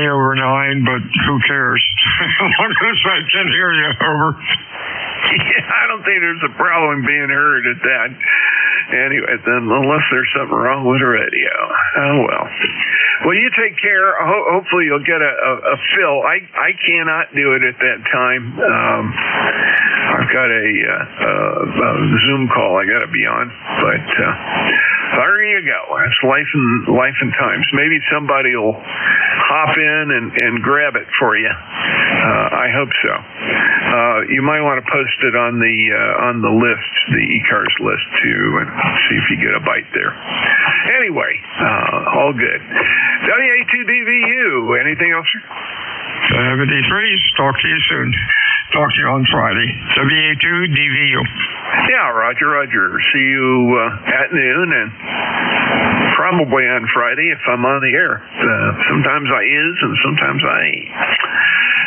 over 9, but who cares? As long as I can hear you. Over. Yeah, I don't think there's a problem being heard at that. Anyway, then unless there's something wrong with the radio. Oh, well. Well, you take care. Hopefully you'll get a fill. I cannot do it at that time. I've got a Zoom call I got to be on. But there you go. That's life and times. Maybe somebody will hop in and grab it for you. I hope so. You might want to post it on the list, the ECARS list too, and see if you get a bite there. Anyway, all good. WA2DVU. Anything else, sir? 73s. Talk to you soon. Talk to you on Friday. WA2DVU. Yeah, Roger. See you at noon and probably on Friday if I'm on the air. Sometimes I is and sometimes I ain't.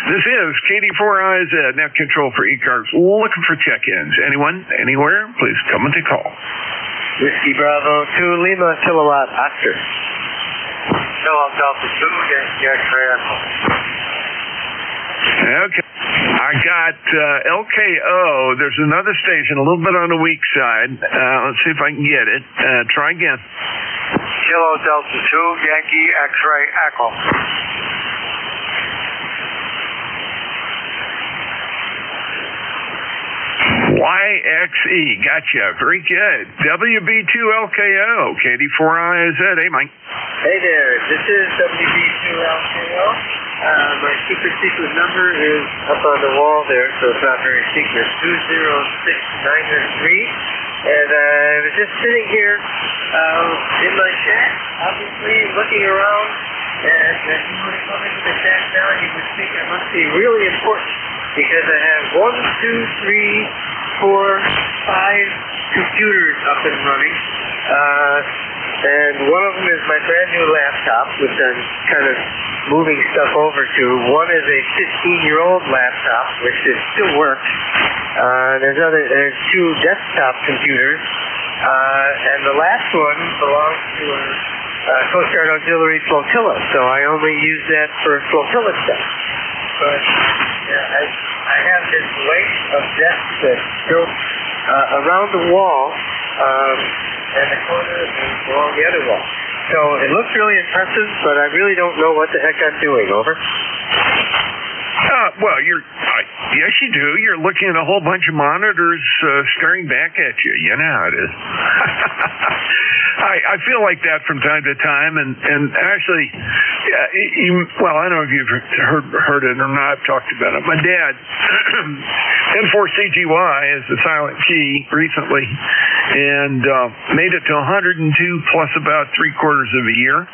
This is KD4IZ, net control for ECARS, looking for check-ins. Anyone, anywhere, please come and call. Whiskey Bravo 2 Lima Kilowatt Oscar. Hello, Delta 2, Yankee X-ray Echo. Okay. I got LKO. There's another station a little bit on the weak side. Let's see if I can get it. Try again. Kilo Delta 2, Yankee X-ray Echo. YXE. Gotcha. Very good. WB2LKO. KD4IZ. Hey, Mike. Hey there. This is WB2LKO. My secret number is up on the wall there, so it's not very secret. 20693. And I was just sitting here in my shack, obviously looking around. And if you were to come into the shack now, you would think I must be really important because I have 1, 2, 3, 4, 5 computers up and running. And one of them is my brand new laptop, which I'm kind of moving stuff over to. One is a 15-year-old laptop, which still works. There's 2 desktop computers. And the last one belongs to a Coast Guard Auxiliary flotilla, so I only use that for flotilla stuff. But yeah, I have this length of desks that's built around the wall, and the corner and along the other wall. So it looks really impressive, but I really don't know what the heck I'm doing. Over. Well, yes, you do. You're looking at a whole bunch of monitors staring back at you. You know how it is. I feel like that from time to time, and actually, I don't know if you've heard it or not. I've talked about it. My dad, N4CGY, is the silent key recently, and made it to 102 plus about 3/4 of a year.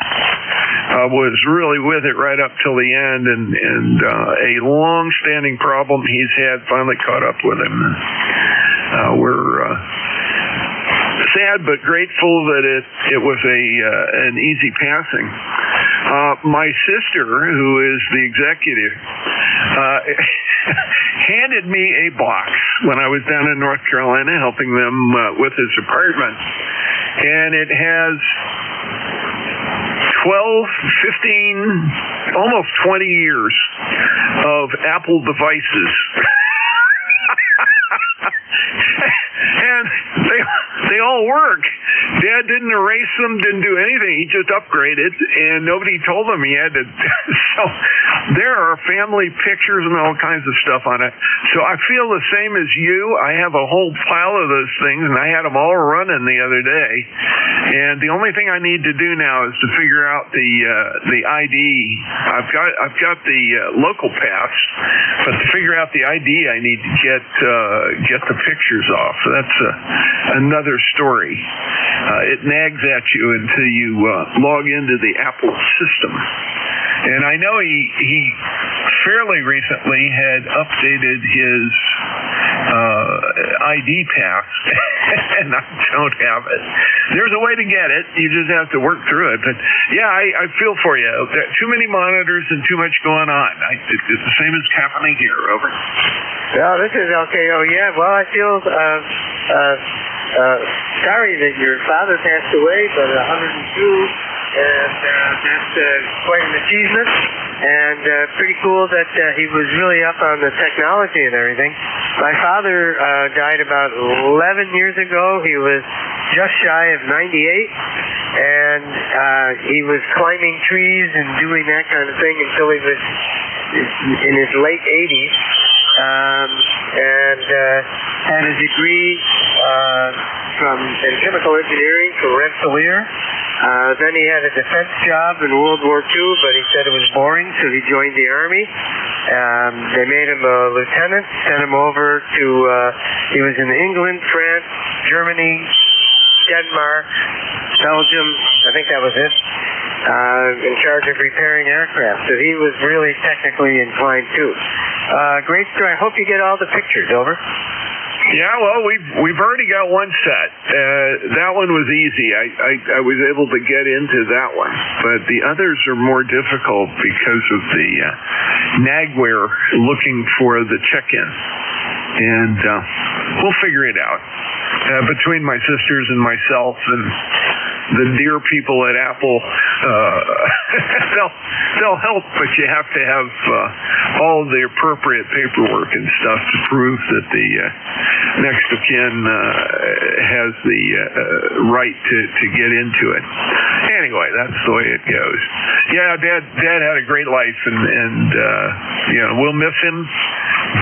Was really with it right up till the end, and a long-standing problem he's had finally caught up with him. We're sad but grateful that it was an easy passing. My sister, who is the executive, handed me a box when I was down in North Carolina helping them with his apartment, and it has 12, 15, almost 20 years of Apple devices. And they all work. Dad didn't erase them, didn't do anything. He just upgraded, and nobody told him he had to. So there are family pictures and all kinds of stuff on it. So I feel the same as you. I have a whole pile of those things, and I had them all running the other day. And the only thing I need to do now is to figure out the ID. I've got the local pass, but to figure out the ID, I need to get the pictures off. So that's another story. It nags at you until you log into the Apple system. And I know he fairly recently had updated his ID pass, and I don't have it. There's a way to get it. You just have to work through it. But yeah, I feel for you. Too many monitors and too much going on. It's the same as happening here. Over. Yeah, this is LKO. Yeah, well, I feel sorry that your father passed away, but 102, and that's quite an achievement, and pretty cool that he was really up on the technology and everything. My father died about 11 years ago. He was just shy of 98, and he was climbing trees and doing that kind of thing until he was in his late 80s, and had a degree in chemical engineering from Rensselaer. Then he had a defense job in World War II, but he said it was boring, so he joined the Army. They made him a lieutenant, sent him over to, he was in England, France, Germany, Denmark, Belgium, I think that was it. in charge of repairing aircraft, so he was really technically inclined too. Great story. I hope you get all the pictures. Over. Yeah, well, we've already got one set. That one was easy. I was able to get into that one, but the others are more difficult because of the nagware looking for the check-in, and we'll figure it out. Between my sisters and myself and the dear people at Apple, they'll help, but you have to have all of the appropriate paperwork and stuff to prove that the next of kin has the right to get into it. Anyway, that's the way it goes. Yeah, Dad had a great life, and you know, we'll miss him,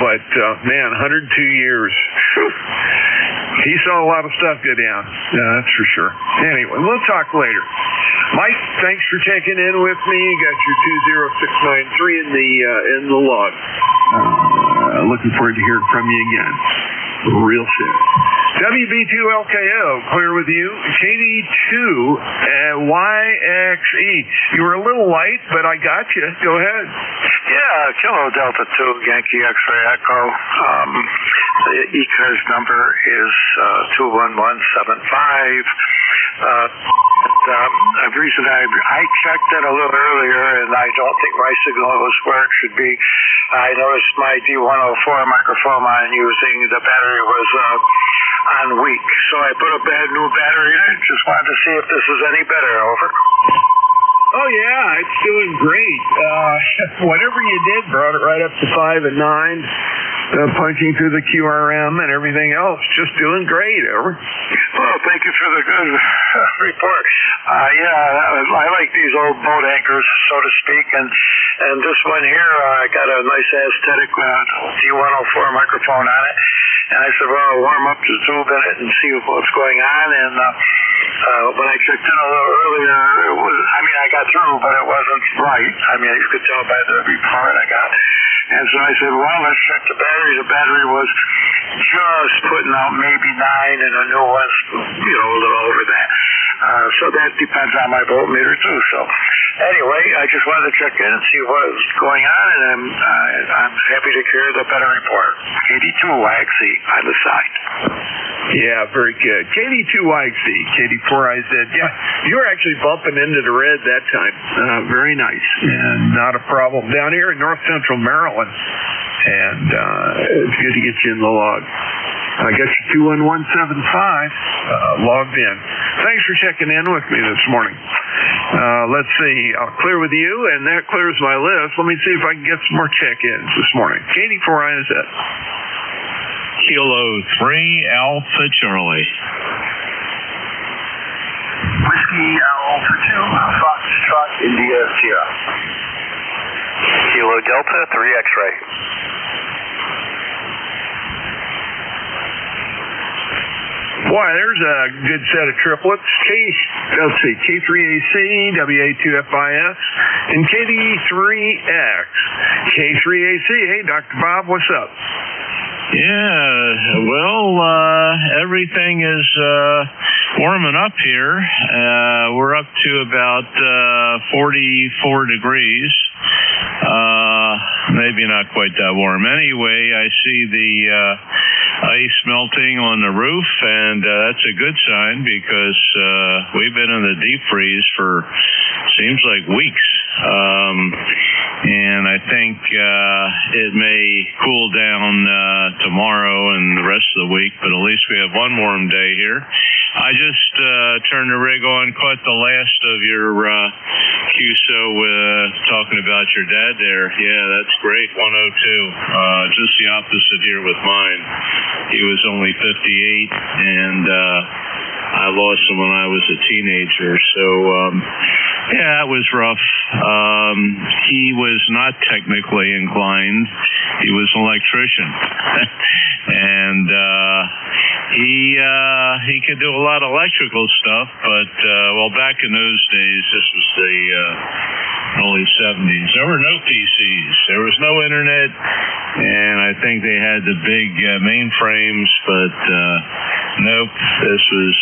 but man, 102 years. He saw a lot of stuff go down, that's for sure. Anyway, we'll talk later. Mike, thanks for checking in with me. You got your 20693 in the log. Looking forward to hearing from you again real soon. WB2LKO, clear with you. KD2YXE. You were a little light, but I got you. Go ahead. Yeah, Kilo Delta 2, Yankee X-Ray Echo. The ECARS number is 21175. The reason I checked it a little earlier, and I don't think my signal was where it should be. I noticed my D104 microphone I'm using, the battery was on weak, so I put a new battery in it. Just wanted to see if this is any better. Over. Oh yeah, it's doing great. Whatever you did brought it right up to 5 and 9. Punching through the QRM and everything else, just doing great. Over. Well, thank you for the good report. Yeah, I like these old boat anchors, so to speak, and this one here, I got a nice aesthetic D104 microphone on it, and I said, well, I'll warm up the tube in it and see what's going on, and when I checked in a little earlier, I got through, but it wasn't right. You could tell by the report I got. And so I said, well, let's check the battery. The battery was just putting out maybe 9, and a new one's, a little over that. So that depends on my voltmeter too. So anyway, I just wanted to check in and see what was going on, and I'm happy to hear the better report. KD2YXE on the side. Yeah, very good. KD2YXE, KD4IZ. Yeah, you were actually bumping into the red that time. Very nice, and not a problem down here in North Central Maryland. And it's good to get you in the log. I got you 21175 logged in. Thanks for checking in with me this morning. Let's see. I'll clear with you, and that clears my list. Let me see if I can get some more check-ins this morning. KD4IZ. Kilo 3 Alpha Charlie. Whiskey Alpha 2 Foxtrot India Sierra. Kilo Delta 3 X-Ray. Boy, there's a good set of triplets. K3AC, WA2FIS, and KD3X. K3AC, hey, Dr. Bob, what's up? Yeah, well, everything is warming up here. We're up to about 44 degrees. Maybe not quite that warm. Anyway, I see the ice melting on the roof, and that's a good sign because we've been in the deep freeze for seems like weeks. And I think it may cool down tomorrow and the rest of the week, but at least we have one warm day here. I just turned the rig on, caught the last of your QSO talking about your dad there. Yeah, that's great, 102. Just the opposite here with mine. He was only 58, and I lost him when I was a teenager. So, yeah, it was rough. He was not technically inclined. He was an electrician. And he could do a lot of electrical stuff, but, back in those days, this was the early 70s. There were no PCs. There was no internet, and I think they had the big mainframes, but Nope. This was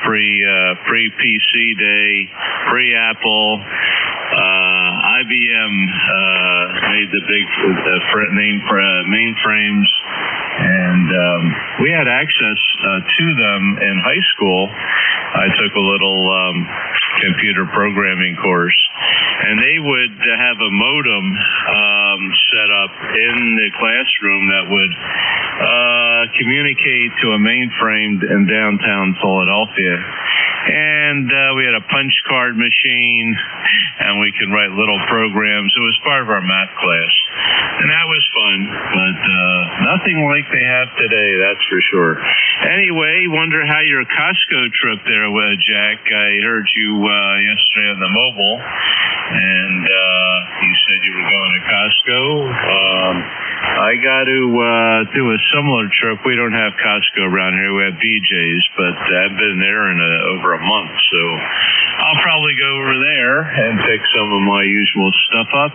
pre-PC day, pre-Apple. IBM made the big mainframes, and we had access to them in high school. I took a little computer programming course, and they would have a modem set up in the classroom that would communicate to a mainframe in downtown Philadelphia. And we had a punch card machine, and we could write little programs. It was part of our math class, and that was fun, but nothing like they have today, that's for sure. Anyway, wonder how your Costco trip there was, Jack. I heard you yesterday on the mobile, and you said you were going to Costco. I got to do a similar trip. We don't have Costco around here. We have BJ's, but I've been there in over a month, so I'll probably go over there and pick some of my usual stuff up.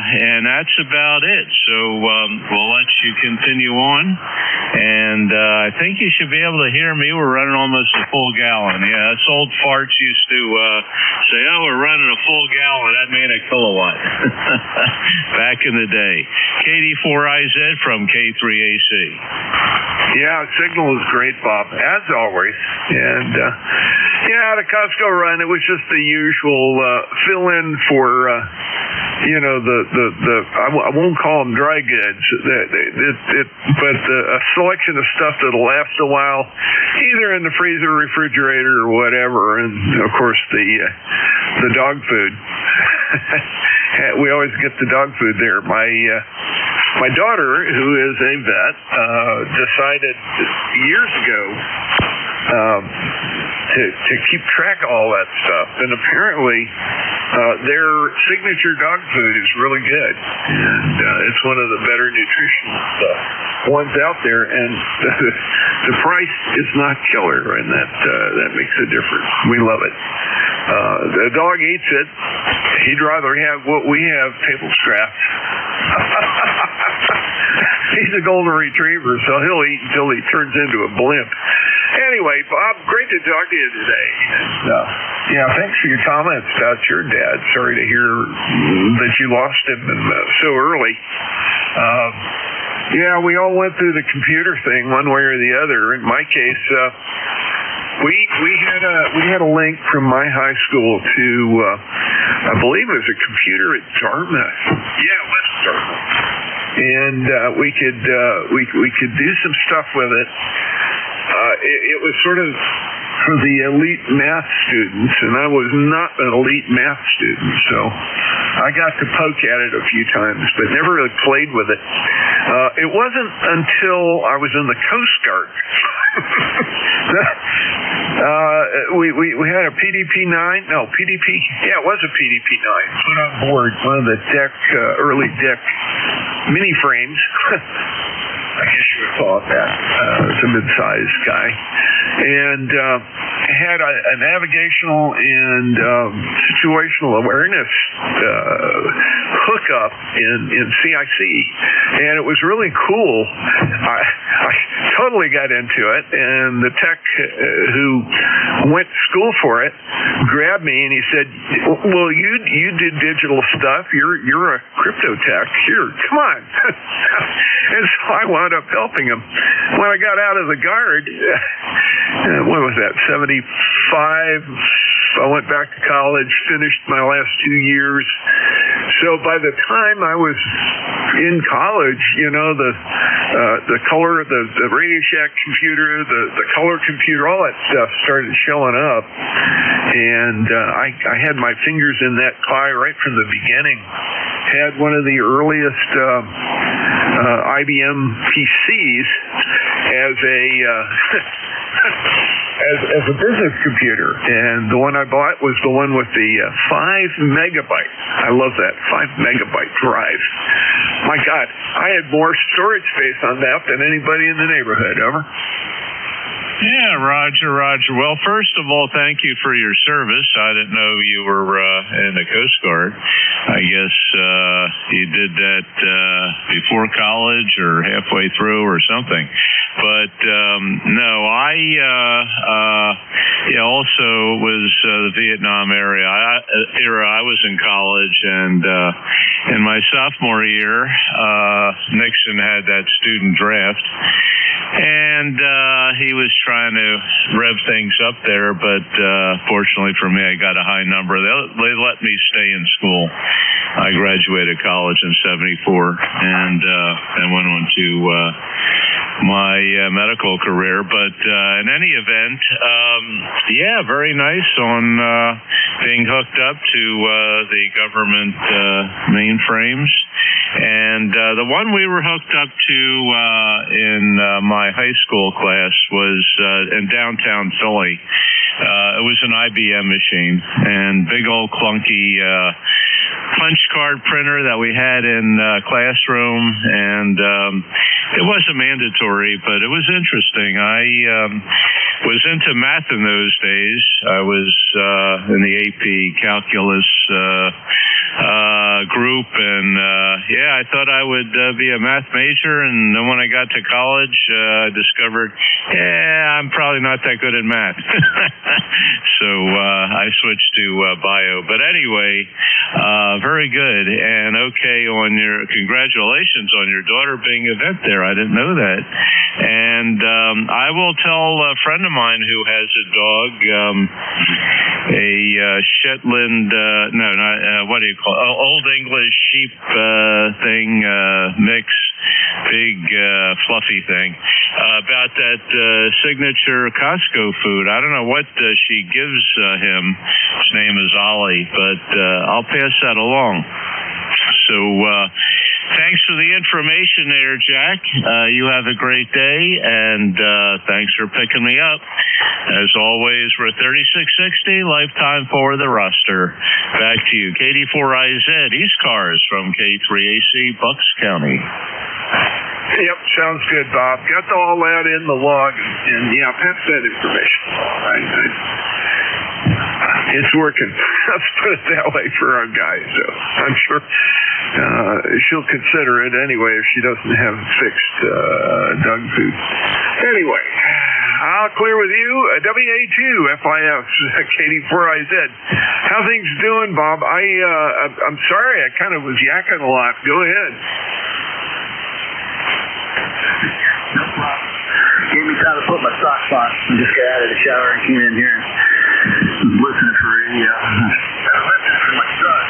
And that's about it. So we'll let you continue on. And I think you should be able to hear me. We're running almost a full gallon. Yeah, us old farts used to say, oh, we're running a full gallon. That made a kilowatt back in the day. KD4IZ from K3AC. Yeah, signal is great, Bob, as always. And, yeah, the Costco run, it was just the usual fill in for, I won't call them dry goods, but a selection of stuff that'll last a while, either in the freezer, refrigerator, or whatever. And, of course, the dog food. We always get the dog food there. My daughter, who is a vet, decided years ago to keep track of all that stuff, and apparently their signature dog food is really good, and it's one of the better nutritional ones out there, and the price is not killer, and that makes a difference. We love it. The dog eats it. He'd rather have what we have, table scraps. He's a golden retriever, so he'll eat until he turns into a blimp. Anyway, Bob, great to talk to you today. Yeah, thanks for your comments about your dad. Sorry to hear that you lost him so early. Yeah, we all went through the computer thing one way or the other. In my case, we had a link from my high school to I believe it was a computer at Dartmouth. Yeah, it was Dartmouth. And we could do some stuff with it. It was sort of for the elite math students, and I was not an elite math student, so I got to poke at it a few times, but never really played with it. It wasn't until I was in the Coast Guard. We had a PDP-9. No, PDP. Yeah, it was a PDP-9. Put on board one of the early deck mini frames. I guess you would call it that. It's a mid-sized guy. And had a navigational and situational awareness hookup in CIC. And it was really cool. I totally got into it. And the tech who went to school for it grabbed me and he said, well, you did digital stuff. You're a crypto tech. Here, come on. And so I wound up helping him. When I got out of the Guard, what was that, 75? I went back to college, finished my last 2 years. So by the time I was in college, the color, the Radio Shack computer, the color computer, all that stuff started showing up. And I had my fingers in that pie right from the beginning. Had one of the earliest IBM PCs as a business computer, and the one I bought was the one with the 5 megabyte. I love that 5 megabyte drive. My God, I had more storage space on that than anybody in the neighborhood. Over. Yeah, Roger. Well, first of all, thank you for your service. I didn't know you were in the Coast Guard. I guess you did that before college or halfway through or something. But no, I also was the Vietnam era. I was in college, and in my sophomore year, Nixon had that student draft, and he was trying to rev things up there. But fortunately for me, I got a high number. They let me stay in school. I graduated college in '74, and went on to my medical career. But in any event, very nice on being hooked up to the government mainframes. And the one we were hooked up to in my high school class was in downtown Philly. It was an IBM machine, and big old clunky punch card printer that we had in classroom, and it wasn't mandatory, but it was interesting. I was into math in those days. I was in the AP calculus group, and I thought I would be a math major. And then when I got to college, I discovered, I'm probably not that good at math. So I switched to bio. But anyway, very good, and okay on your congratulations on your daughter being a vet there. I didn't know that. And I will tell a friend of mine who has a dog, a Shetland, what do you call it? Old English sheep thing, mix, big fluffy thing, about that signature Costco food. I don't know what she gives him. His name is Ollie, but I'll pass that along. So thanks for the information there, Jack. You have a great day, and thanks for picking me up. As always, we're 3660, lifetime for the roster. Back to you. KD4IZ, ECARS from K3AC, Bucks County. Yep, sounds good, Bob. Got all that in the log, and pass that information. It's working. Let's put it that way for our guys. So I'm sure she'll consider it anyway if she doesn't have fixed dog food. Anyway, I'll clear with you. WA2FIF, KD4IZ. How things doing, Bob? I'm sorry, I kind of was yakking a lot. Go ahead. No problem. Gave me time to put my socks on. I just got out of the shower and came in here and listening for my son,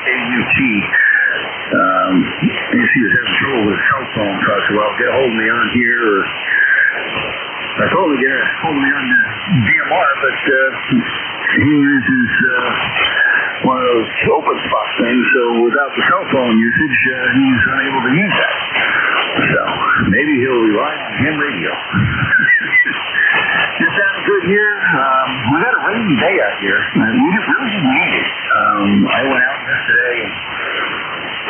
AUT. I guess he was having trouble with his cell phone, so I said, well, get a hold of me on here, or I told him to get a hold of me on the DMR, but he uses one of those open spot things, so without the cell phone usage, he's unable to use that. So maybe he'll rely on ham radio. It sounds good here. We had a rainy day out here. We really didn't need it. I went out yesterday and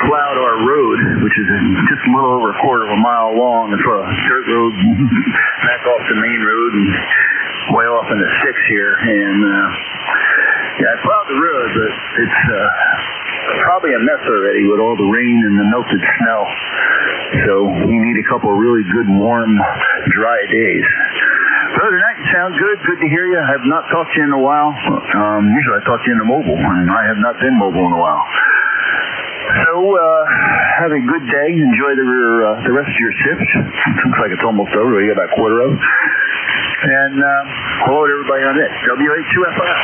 plowed our road, which is just a little over a quarter of a mile long. It's a dirt road back off the main road and way off in the sticks here. And I plowed the road, but it's probably a mess already with all the rain and the melted snow. So we need a couple of really good, warm, dry days. Other than that, you sound good. Good to hear you. I have not talked to you in a while. Usually I talk to you in the mobile, and I have not been mobile in a while. So, have a good day. Enjoy the rest of your shift. Looks like it's almost over. We got about a quarter of. And hello to everybody on it. WA2FIF.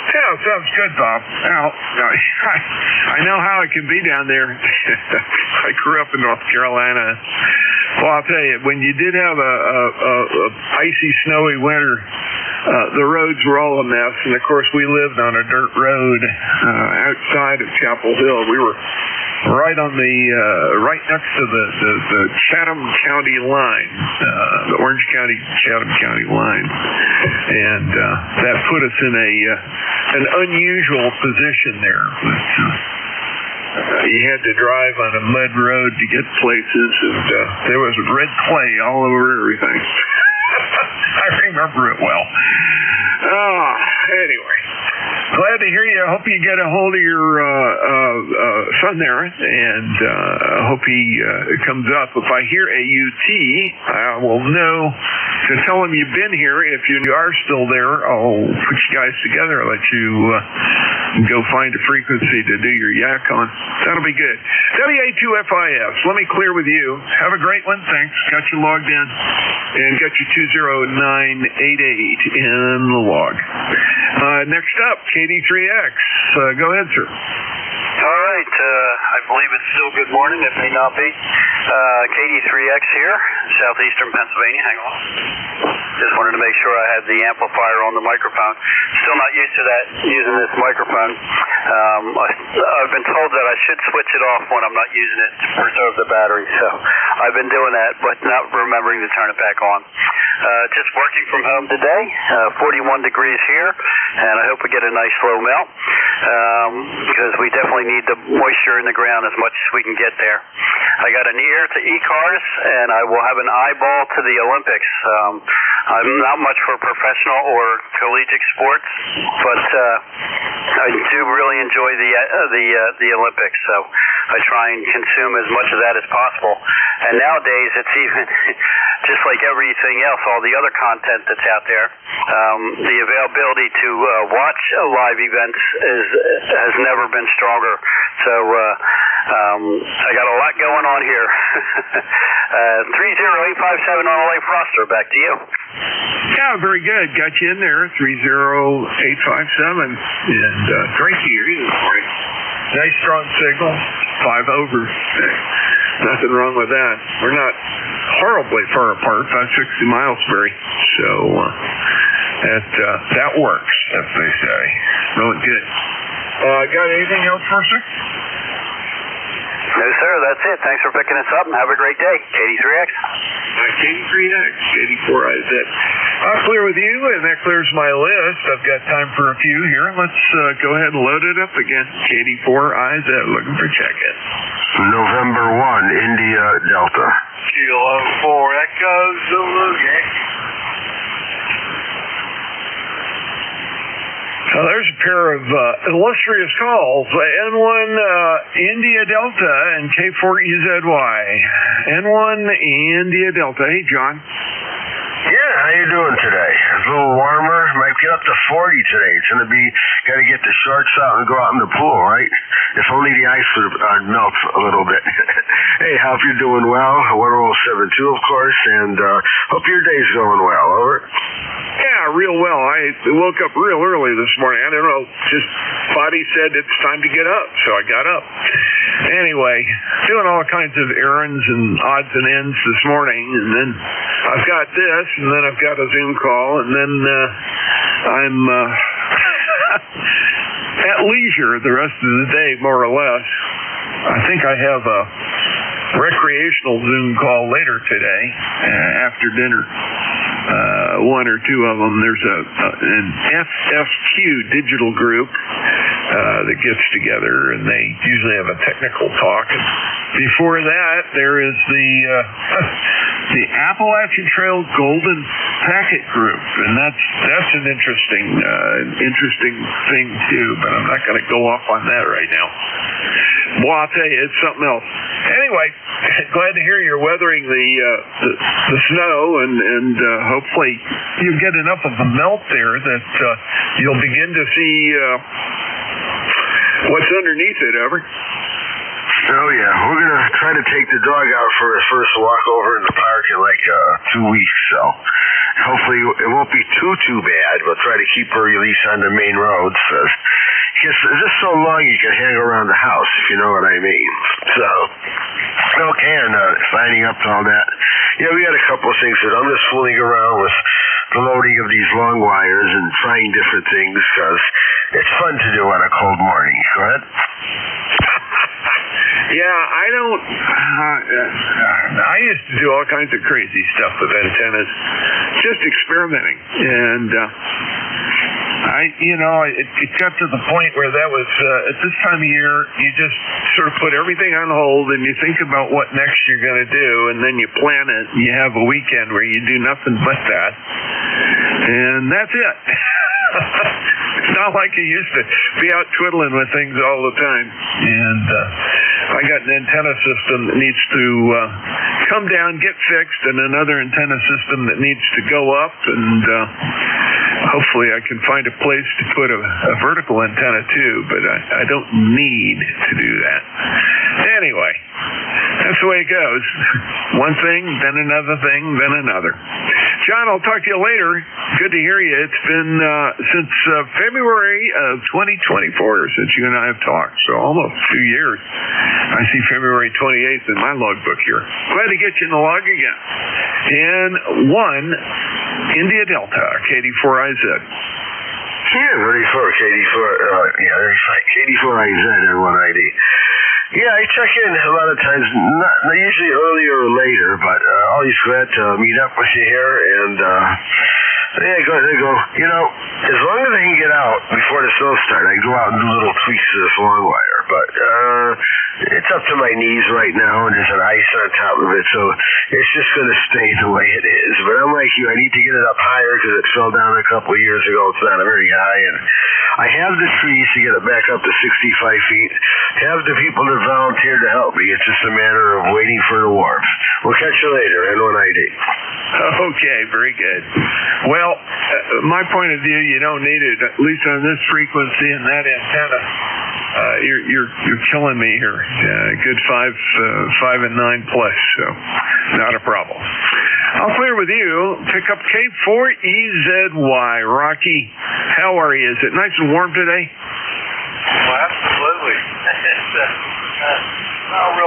Yeah, sounds good, Bob. Now, I know how it can be down there. I grew up in North Carolina. Well, I'll tell you, when you did have a icy, snowy winter, the roads were all a mess. And, of course, we lived on a dirt road outside of Chapel Hill. We were right on the right next to the Chatham County line, the Orange County Chatham County line, and that put us in an unusual position there. You had to drive on a mud road to get places, and there was red clay all over everything. I remember it well. Anyway. Glad to hear you. I hope you get a hold of your son there, and hope he comes up. If I hear AUT, I will know to tell him you've been here. If you are still there, I'll put you guys together. I'll let you go find a frequency to do your yak on. That'll be good. WA2FIS, let me clear with you. Have a great one. Thanks. Got you logged in. And got you 20988 in the log. Next up, KD3X. Go ahead, sir. All right. I believe it's still good morning. It may not be. KD3X here, southeastern Pennsylvania. Hang on. Just wanted to make sure I had the amplifier on the microphone. Still not used to that, using this microphone. I've been told that I should switch it off when I'm not using it to preserve the battery. So I've been doing that, but not remembering to turn it back on. Just working from home today. 41 degrees here, and I hope we get a nice slow melt because we definitely need the moisture in the ground as much as we can get there. I got an ear to ECARS, and I will have an eyeball to the Olympics. I'm not much for professional or collegiate sports, but I do really enjoy the Olympics, so I try and consume as much of that as possible. And nowadays, it's even just like everything else, all the other content that's out there. The availability to watch live events has never been stronger. So I got a lot going on here. 30857 on the Lake Froster. Back to you. Yeah, very good. Got you in there. 30857. And great to hear you this morning. Nice strong signal. 5 over. Nothing wrong with that. We're not horribly far apart. 560 miles, Barry. So that works, as they say. Really good. Got anything else for us, sir? No, sir. That's it. Thanks for picking us up, and have a great day. KD3X. KD3X. 84IZ. I'll clear with you, and that clears my list. I've got time for a few here. Let's go ahead and load it up again. KD4IZ. Looking for check-in. November 1, India Delta. Kilo 4 Echo Zulu. There's a pair of illustrious calls. N1 India Delta and K4EZY. N1 India Delta. Hey, John. Yeah, how you doing today? It's a little warmer. Might get up to 40 today. It's going to be, got to get the shorts out and go out in the pool, right? If only the ice would melt a little bit. Hey, hope you're doing well. 1072, of course, and hope your day's going well. Over. Yeah, real well. I woke up real early this morning. I don't know, just body said it's time to get up, so I got up. Anyway, doing all kinds of errands and odds and ends this morning, and then I've got this, and then I've got a Zoom call, and then I'm at leisure the rest of the day, more or less. I think I have a recreational Zoom call later today after dinner. One or two of them. There's an FFQ digital group that gets together, and they usually have a technical talk. And before that, there is the Appalachian Trail Golden Packet Group, and that's an interesting thing too. But I'm not going to go off on that right now. Well, I'll tell you, it's something else. Anyway, glad to hear you're weathering the snow, and hopefully you get enough of a melt there that you'll begin to see what's underneath it, Ever. Oh, yeah. We're going to try to take the dog out for his first walk over in the park in like 2 weeks, so hopefully it won't be too bad. We'll try to keep her released on the main roads. It's just so long you can hang around the house, if you know what I mean. So, okay, and signing up to all that. Yeah, we got a couple of things that I'm just fooling around with the loading of these long wires and trying different things because it's fun to do on a cold morning. Go ahead. Yeah, I used to do all kinds of crazy stuff with antennas, just experimenting, and it got to the point where that was at this time of year, you just sort of put everything on hold and you think about what next you're going to do, and then you plan it. And you have a weekend where you do nothing but that, and that's it. It's not like I used to be out twiddling with things all the time. And I got an antenna system that needs to come down, get fixed, and another antenna system that needs to go up, and hopefully I can find a place to put a vertical antenna too, but I don't need to do that. Anyway, that's the way it goes. One thing, then another thing, then another. John, I'll talk to you later. Good to hear you. It's been since February of 2024 since you and I have talked, so almost 2 years. I see February 28th in my logbook here. Glad to get you in the log again. And 1 India Delta, KD4IZ. Yeah, 34, KD4IZ and 1ID. Yeah, I check in a lot of times, not usually earlier or later, but always glad to meet up with you here. And they go. You know, as long as I can get out before the snow starts, I go out and do little tweaks to this long wire. But it's up to my knees right now, and there's an ice on top of it, so it's just going to stay the way it is. But I'm like you, I need to get it up higher because it fell down a couple of years ago. It's not very high, and I have the trees to get it back up to 65 feet. Have the people that volunteer to help me. It's just a matter of waiting for the warmth. We'll catch you later, N1ID. Okay, very good. Well, my point of view, you don't need it, at least on this frequency and that antenna. You're killing me here. Good 5 and 9 plus, so not a problem. I'll clear with you. Pick up K4EZY. Rocky, how are you? Is it nice and warm today? Well, absolutely.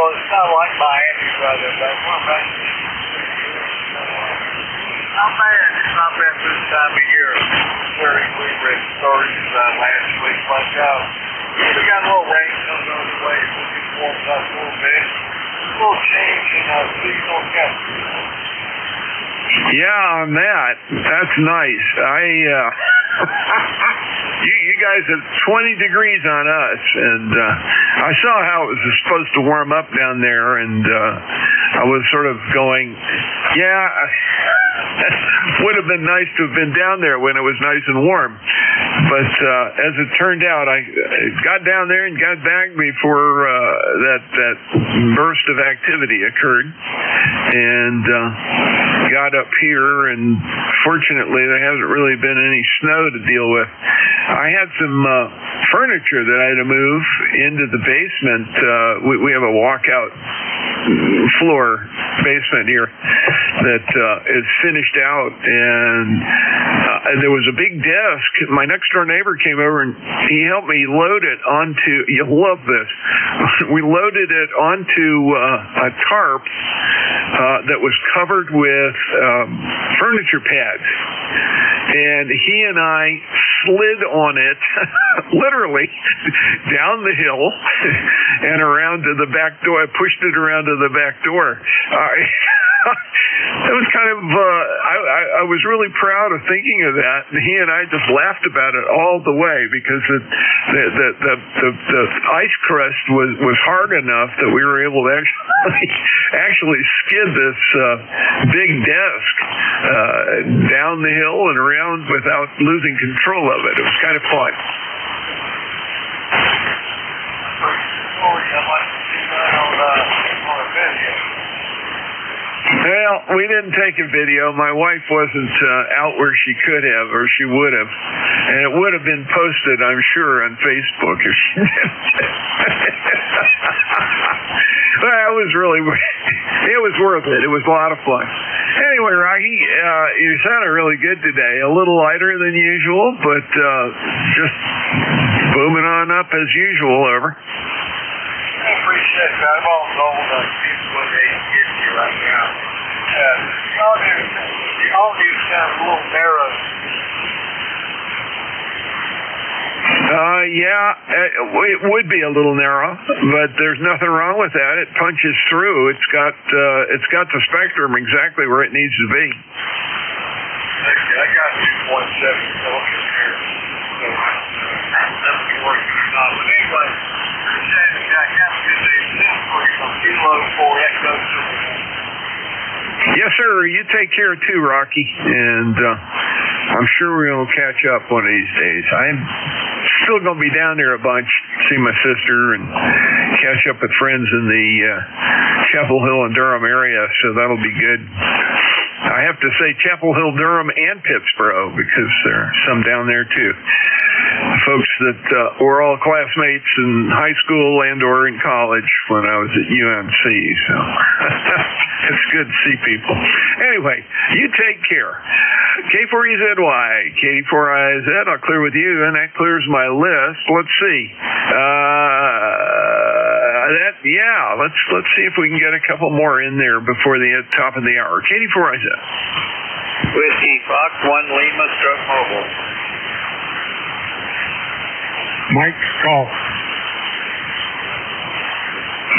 It's not like Miami weather, but we're back. Not bad. It's not bad this time of year. Clearing we read stories last week. Watch out. We got a little rain coming on the way. We'll get warmed up a little bit. A little change in seasonal temperature. Yeah, on that. That's nice. You guys have 20 degrees on us, and I saw how it was supposed to warm up down there, and I was sort of going, yeah, would have been nice to have been down there when it was nice and warm. But as it turned out, I got down there and got back before that burst of activity occurred, and got up here, and fortunately there hasn't really been any snow to deal with. I had some furniture that I had to move into the basement. We have a walkout floor basement here that is finished out, and there was a big desk. My next door neighbor came over and he helped me load it onto, you'll love this, we loaded it onto a tarp that was covered with furniture pads, and he and I slid on it literally down the hill and around to the back door. I pushed it around to the back door. It was kind of I was really proud of thinking of that, and he and I just laughed about it all the way because the ice crust was hard enough that we were able to actually skid this big desk down the hill and around without losing control of it. It was kind of fun. Well, we didn't take a video. My wife wasn't out where she could have, or she would have. And it would have been posted, I'm sure, on Facebook if she did. Well, it was worth it. It was a lot of fun. Anyway, Rocky, you sounded really good today. A little lighter than usual, but just booming on up as usual, over. I appreciate that. I'm all told people they get you right now. All you sound a little narrow. It would be a little narrow, but there's nothing wrong with that. It punches through. It's got the spectrum exactly where it needs to be. I got 2.7 filters here, so that'll be working or not. But anyway, I got to get these things for you from Kilo 4 Echo. Yes, sir. You take care too, Rocky, and I'm sure we'll catch up one of these days. still going to be down there a bunch, see my sister and catch up with friends in the Chapel Hill and Durham area, so that'll be good. I have to say Chapel Hill, Durham, and Pittsburgh, because there are some down there too. Folks that were all classmates in high school and or in college when I was at UNC, so it's good to see people. Anyway, you take care. K4EZY, K4IZ, I'll clear with you, and that clears my list. Let's see. Let's see if we can get a couple more in there before the top of the hour. K4IZ. Whiskey Fox 1 Lima Stroke Mobile. Mike Golf.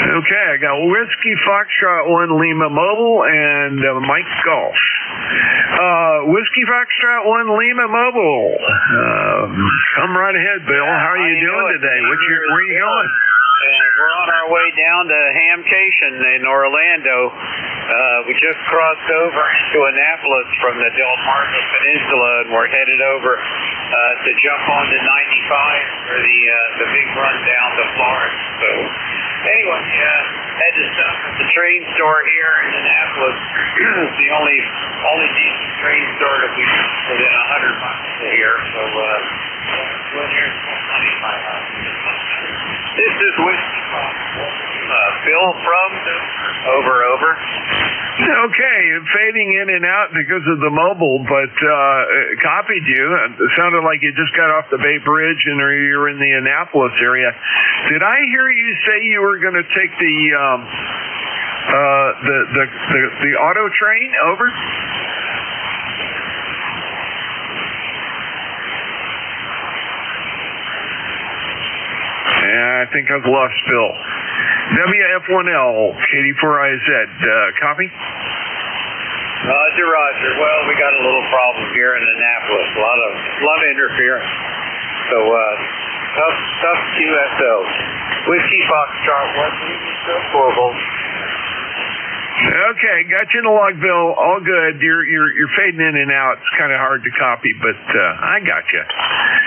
Okay, I got Whiskey Foxtrot 1 Lima Mobile and Mike Golf. Whiskey Foxtrot 1 Lima Mobile. Come right ahead, Bill. How are you doing today? Where are you going? We're on our way down to Hamcation in Orlando. We just crossed over into Annapolis from the Delmarva Peninsula, and we're headed over to jump onto 95 for the big run down to Florida. So anyway, had to stop at the train store here in Annapolis. It's the only decent train store to be within 100 miles of here. So here's 25. This is Whiskey Bill from over. Okay, fading in and out because of the mobile, but copied you. It sounded like you just got off the Bay Bridge and you're in the Annapolis area. Did I hear you say you were going to take the auto train over? I think I've lost Bill. WF1L, KD4IZ, copy? Roger. Well, we got a little problem here in Annapolis. A lot of interference. So, tough QSO. Whiskey Foxtrot 1 Global. Okay, got you in the log, Bill. All good. You're fading in and out. It's kind of hard to copy, but I got you.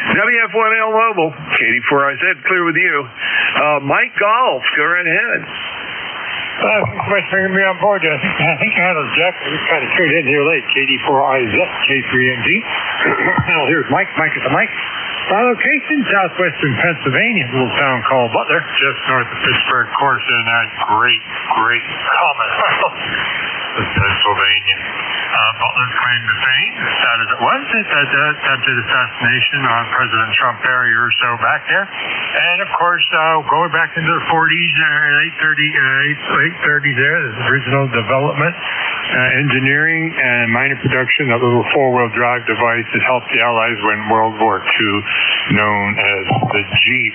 WF1L Mobile, KD4IZ, clear with you. Mike Golf, go right ahead. Thanks so much for bringing me on board. I think I had a Jack. We kind of tuned in here late. KD4IZ, K3MG. Now here's Mike. Mike is the Mike. Our location, southwestern Pennsylvania, a little town called Butler, just north of Pittsburgh, of course, in that great Commonwealth of Pennsylvania. Butler's claim to fame, as sad as it was, it had the attempted assassination on President Trump there a year or so back there. And, of course, going back into the 40s, late 30s there, the original development, engineering, and minor production of a little four-wheel drive device that helped the Allies win World War II, known as the Jeep.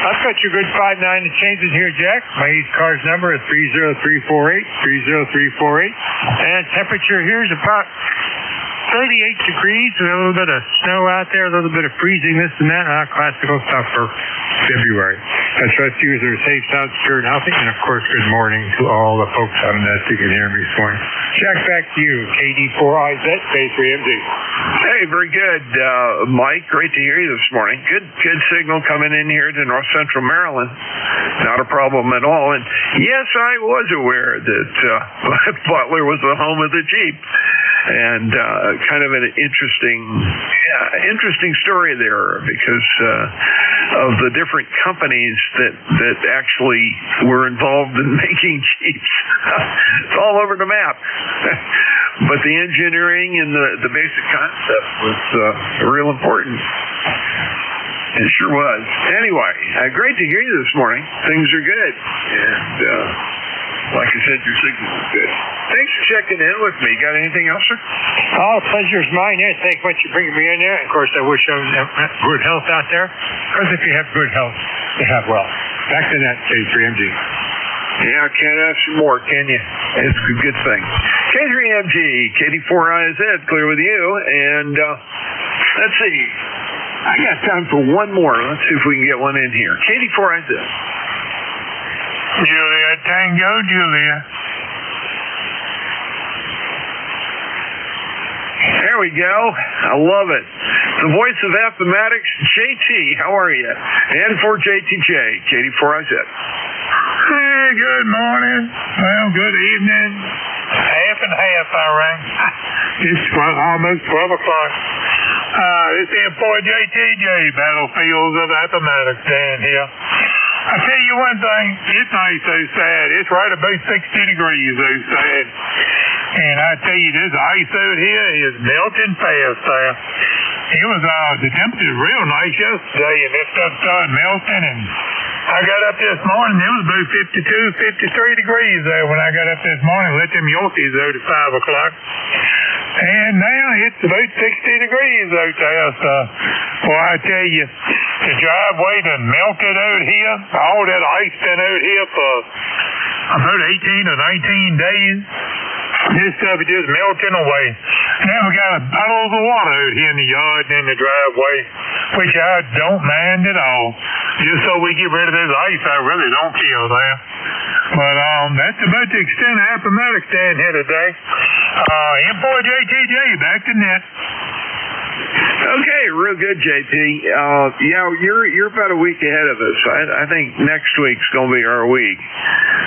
I've got your good 5.9 to changes here, Jack. My ECARS number is 30348, and temperature here is about 38 degrees with a little bit of snow out there, a little bit of freezing, this and that, classical stuff for February. I trust you are safe, sound, secure, and healthy, and of course, good morning to all the folks on that who can hear me this morning. Jack, back to you, KD4IZ, K3MG. Hey, very good, Mike. Great to hear you this morning. Good signal coming in here to North Central Maryland. Not a problem at all. And yes, I was aware that Butler was the home of the Jeep. And kind of an interesting story there because of the different companies that actually were involved in making Jeeps. It's all over the map. But the engineering and the basic concept was real important. It sure was. Anyway, great to hear you this morning. Things are good. And like I said, your signal is good. Thanks for checking in with me. Got anything else, sir? Oh, pleasure's mine. Yeah, thanks much for bringing me in there. And of course, I wish I was good health out there. Because if you have good health, you have wealth. Back to that, K3MG. Yeah, can't ask for more, can you? It's a good thing. K3MG, KD4IZ, clear with you. And let's see. I got time for one more. Let's see if we can get one in here. KD4IZ. Julia, Tango, Julia. There we go. I love it. The voice of Appomattox, JT. How are you? And for JTJ, Katie 4IZ. Hey, good morning. Well, good evening. Half and half, I rang. It's almost 12 o'clock. This is for JTJ, Battlefields of Appomattox, Dan here. I tell you one thing, it's nice outside. It's right about 60 degrees outside. And I tell you, this ice out here is melting fast there. It was, the temperature was real nice yesterday, and this stuff started melting, and I got up this morning, it was about 52, 53 degrees there when I got up this morning, let them Yorkies out at 5 o'clock. And now it's about 60 degrees out there, so, well, I tell you, the driveway done melted out here. All that ice been out here for about 18 or 19 days. This stuff is just melting away. Now we got puddles of water out here in the yard and in the driveway, which I don't mind at all. Just so we get rid of this ice, I really don't care there. But that's about the extent of Appomattox down here today. Import JTJ, back to net. Okay, real good, JT. Yeah, you're about a week ahead of us. I think next week's going to be our week.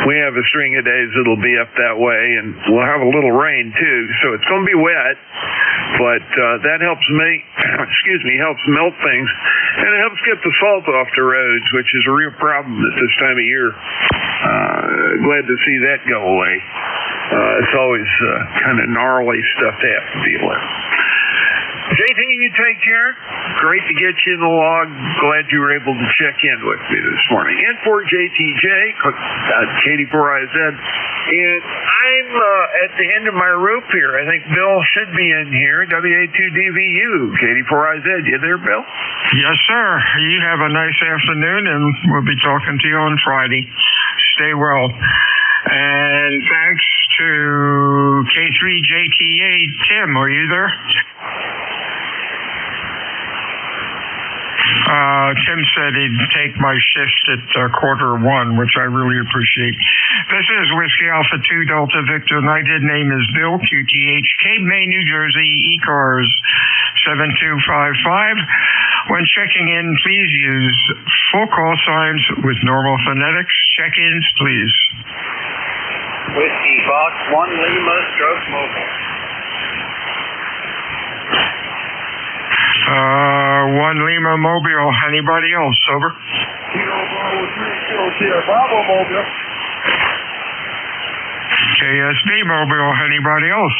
We have a string of days that'll be up that way, and we'll have a little rain too. So it's going to be wet, but that helps helps melt things, and it helps get the salt off the roads, which is a real problem at this time of year. Glad to see that go away. It's always kind of gnarly stuff to have to deal with. JT, you take care. Great to get you in the log. Glad you were able to check in with me this morning. And for JTJ, Katie 4IZ. And I'm at the end of my rope here. I think Bill should be in here. WA2DVU, Katie 4IZ. You there, Bill? Yes, sir. You have a nice afternoon, and we'll be talking to you on Friday. Stay well. And thanks to K3JTA. Tim, are you there? Tim said he'd take my shift at 1:15, which I really appreciate. This is Whiskey Alpha 2 Delta Victor. United name is Bill, QTH, Cape May, New Jersey, ECARS 7255. When checking in, please use full call signs with normal phonetics. Check-ins, please. Whiskey Fox 1 Lima, stroke mobile. 1 Lima Mobile. Anybody else? Over. Bravo Mobile. KSB Mobile. Anybody else?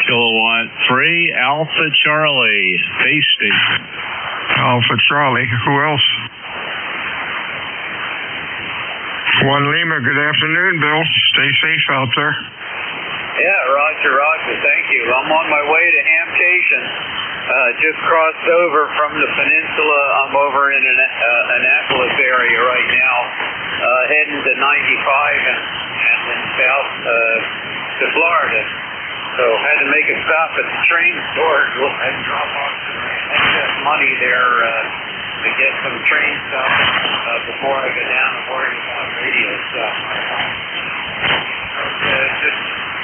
Kilowatt 3 Alpha Charlie. Base station. Alpha Charlie. Who else? 1 Lima. Good afternoon, Bill. Stay safe out there. Yeah, Roger. Thank you. I'm on my way to Hamptation. Just crossed over from the peninsula. I'm over in an Annapolis area right now, heading to 95 and then south to Florida. So had to make a stop at the train store and drop off some excess money there to get some train stuff before I go down and worry about radio stuff.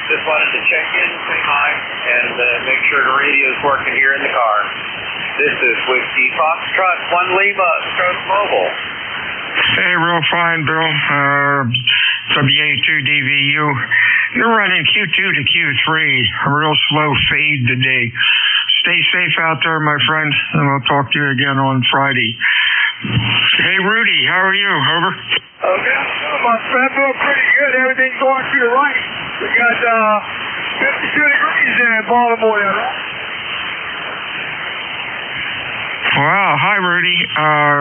Just wanted to check in, say hi, and make sure the radio's working here in the car. This is Whiskey Foxtrot 1 Lima, stroke mobile. Hey, real fine, Bill. WA2DVU. You're running Q2 to Q3. A real slow fade today. Stay safe out there, my friend, and I'll talk to you again on Friday. Hey, Rudy, how are you? Over. Okay, my friend, doing pretty good. Everything's going to the right. We got 52 degrees there in Baltimore, right? Wow, hi, Rudy.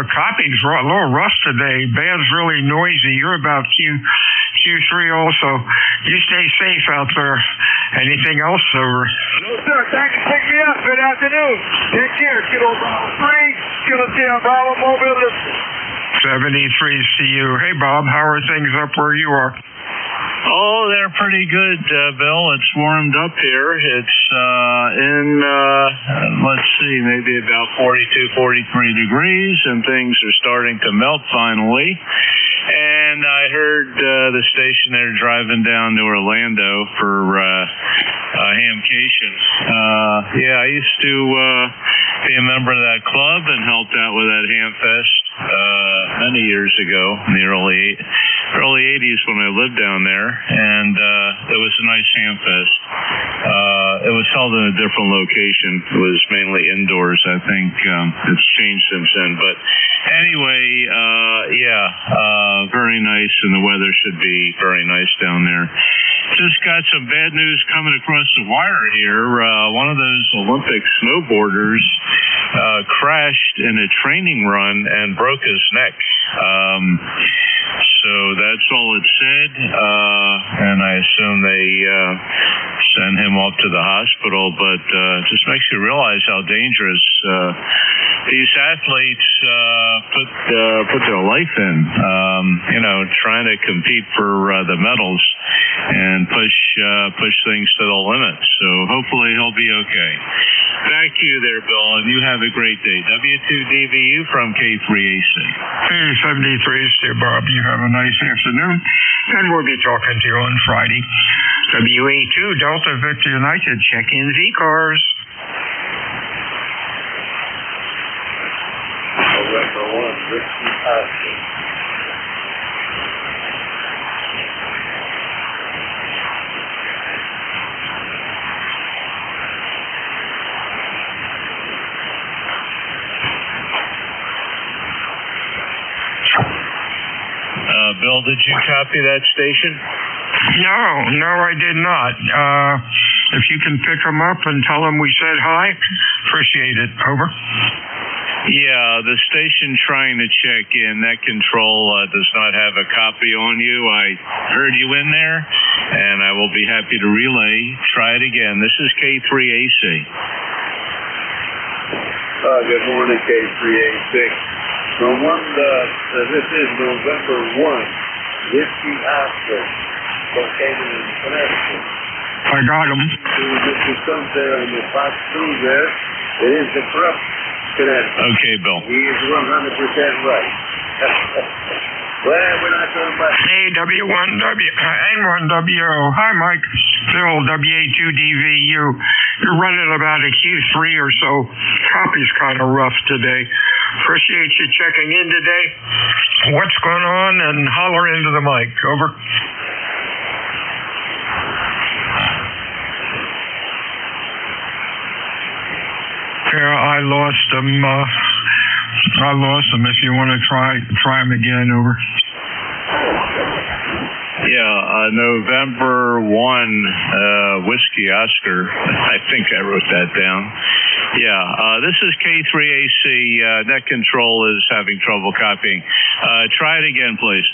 Copy's a little rough today. Band's really noisy. You're about Q3 also. You stay safe out there. Anything else? Over. No, sir. Thanks for picking me up. Good afternoon. Take care. Kilo Bravo 3. Kilo Sierra Bravo Mobile. 73 CU. Hey, Bob. How are things up where you are? Oh, they're pretty good, Bill. It's warmed up here. It's let's see, maybe about 42, 43 degrees, and things are starting to melt finally. And I heard the station there driving down to Orlando for Hamcation. Yeah, I used to be a member of that club and helped out with that Ham Fest many years ago in the early 80s when I lived down there, and it was a nice Ham Fest. It was held in a different location. It was mainly indoors. I think it's changed since then. But anyway, very nice, and the weather should be very nice down there. Just got some bad news coming across the wire here. One of those Olympic snowboarders crashed in a training run and broke his neck. So that's all it said, and I assume they sent him off to the hospital, but just makes you realize how dangerous these athletes put their life in, trying to compete for the medals and push things to the limit. So hopefully he'll be okay. Back to you there, Bill, and you have a great day. W2DVU from K3AC. Hey, 73, Steve Bob. You have a nice afternoon, and we'll be talking to you on Friday. WA2 Delta Victor United, check-ins ECARS. November 1, Whiskey Oscar. Bill, did you copy that station? No, I did not. If you can pick them up and tell them we said hi, appreciate it. Over. Yeah, the station trying to check in, that control does not have a copy on you. I heard you in there, and I will be happy to relay. Try it again. This is K3AC. Good morning, K3AC. This is November 1, Whiskey Oscar, located in Connecticut. I got him. This is something on the Fox 2 there. It is the corrupt Connecticut. Okay, Bill. He is 100% right. Well, we're not talking about... Hey, W1W, N1WO. Hi, Mike. Phil, WA2DVU. You're running about a Q3 or so. Copy's kind of rough today. Appreciate you checking in today. What's going on? And holler into the mic. Over. Yeah, I lost them. If you want to try them again. Over. Yeah, November 1, Whiskey Oscar. I think I wrote that down. Yeah, this is K3AC. Net control is having trouble copying. Try it again, please.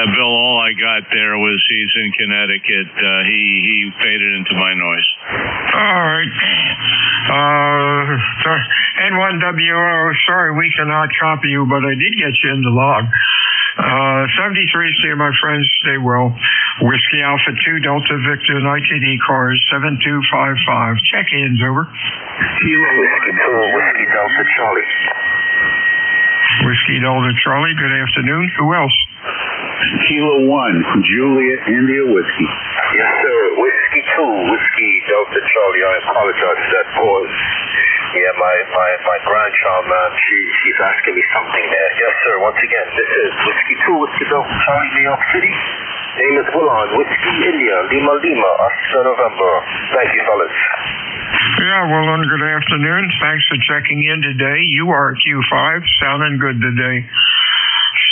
Bill, all I got there was he's in Connecticut. He faded into my noise. All right. N1WO, sorry we cannot copy you, but I did get you in the log. 73, stay my friends, stay well. Whiskey Alpha 2, Delta Victor United ECARS 7255. Check-ins, over. Kilo Whiskey 2, Whiskey Delta Charlie. Whiskey Delta Charlie, good afternoon. Who else? Kilo 1, Juliet India Whiskey. Yes, sir. Whiskey 2, Whiskey Delta Charlie. I apologize for that pause. Yeah, my grandchild, man, she's asking me something there. Yes, sir. Once again, this is Whiskey 2, Whiskey Delta Charlie, New York City. Name is Willon, Whiskey India, Lima, Oscar, November. Thank you, fellas. Yeah, well, good afternoon. Thanks for checking in today. You are Q5, sounding good today.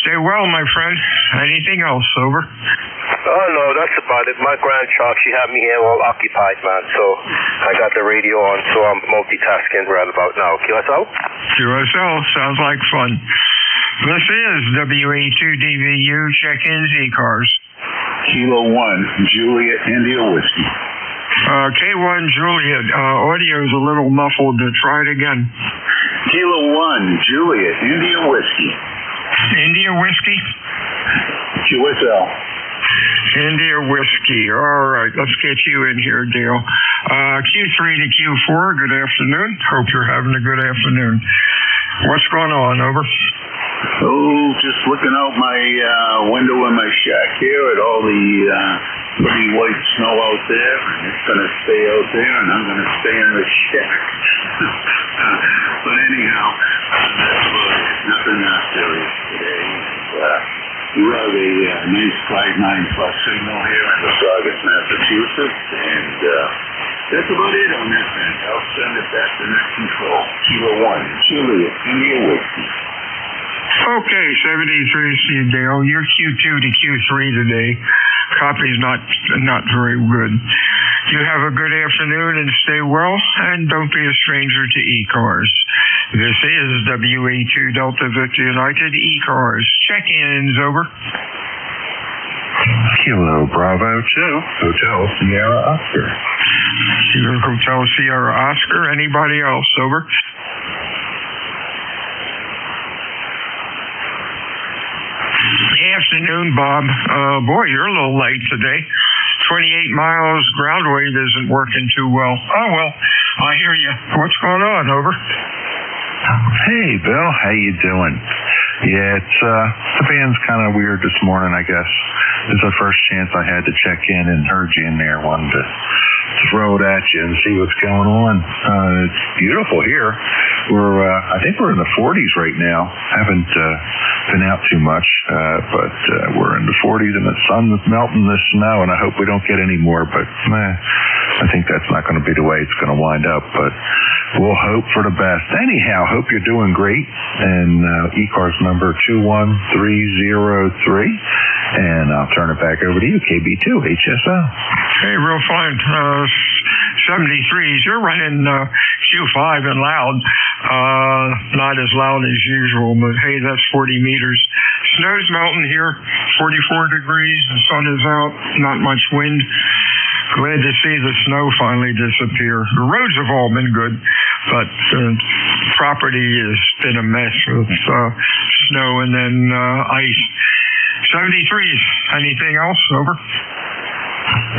Stay well, my friend. Anything else, over? Oh, no, that's about it. My grandchild, she had me here all occupied, man, so I got the radio on, so I'm multitasking right about now. QSL? QSL, sounds like fun. This is WA2DVU, check-ins, ECARS. Kilo 1, Juliet India Whiskey. K1 Juliet, audio's a little muffled. Try it again. Kilo 1, Juliet India Whiskey. India Whiskey? QSL. India Whiskey. All right, let's get you in here, Dale. Q3 to Q4, good afternoon. Hope you're having a good afternoon. What's going on? Over. Oh, just looking out my window in my shack here at all the pretty white snow out there, and it's going to stay out there, and I'm going to stay in the shack. But anyhow, that's about it. Nothing serious today. We have a nice 5-9 plus signal here in Saugus, Massachusetts, and that's about it on this end. I'll send it back to net control. Kilo 1, Juliet, India Whiskey. Okay, 73 Steve Dale. You're Q2 to Q3 today. Copy's not very good. You have a good afternoon and stay well, and don't be a stranger to ECARS. This is WA2 Delta Victor United ECARS. Check-ins, over. Kilo Bravo 2, Hotel Sierra Oscar. Kilo Hotel Sierra Oscar. Anybody else, over? Afternoon, Bob. Boy, you're a little late today. 28 miles, ground weight isn't working too well. Oh, well, I hear you. What's going on? Over. Hey, Bill. How you doing? Yeah, it's the band's kind of weird this morning, I guess. This is the first chance I had to check in and heard you in there. Wanted to throw it at you and see what's going on. It's beautiful here. I think we're in the 40s right now. Haven't been out too much, but we're in the 40s and the sun's melting the snow, and I hope we don't get any more, but I think that's not going to be the way it's going to wind up, but we'll hope for the best. Anyhow, hope you're doing great, and ECARS number 21303, and I'll turn it back over to you, KB2 HSO. Hey, real fine. 73s, you're running Q5 and loud. Not as loud as usual, but hey, that's 40 meters. Snow's melting here, 44 degrees, the sun is out, not much wind. Glad to see the snow finally disappear. The roads have all been good, but property has been a mess with snow and then ice. 73s, anything else? Over?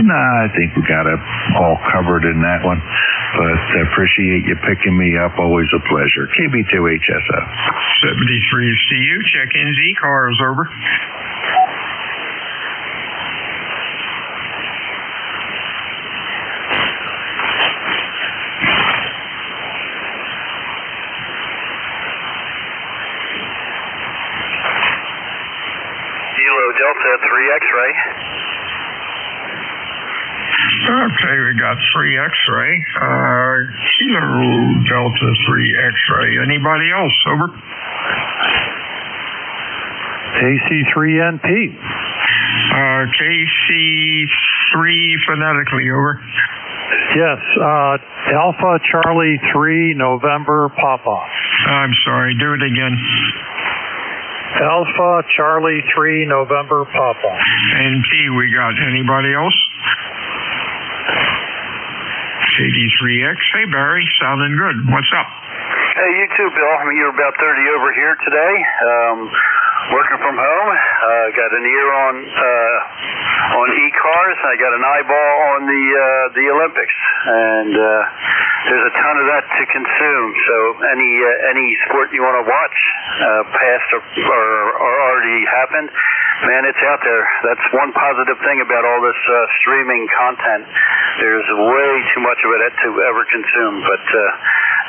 Nah, I think we got it all covered in that one. But appreciate you picking me up. Always a pleasure. KB2 HSO. 73 CU. Check-in ECARS. Over. Kilo Delta 3 X-ray. Okay, we got 3 X-ray. Kilo Delta 3 X-ray. Anybody else? Over. KC3NP. KC3 phonetically. Over. Yes, Alpha Charlie 3 November Papa. I'm sorry, do it again. Alpha Charlie 3 November Papa. NP we got. Anybody else? KD3X. Hey, Barry. Sounding good. What's up? Hey, you too, Bill. I mean, you're about 30 over here today. Working from home. Got an ear on ECARS. I got an eyeball on the Olympics, and there's a ton of that to consume. So any sport you want to watch, past or already happened, man, it's out there. That's one positive thing about all this streaming content. There's way too much of it to ever consume, but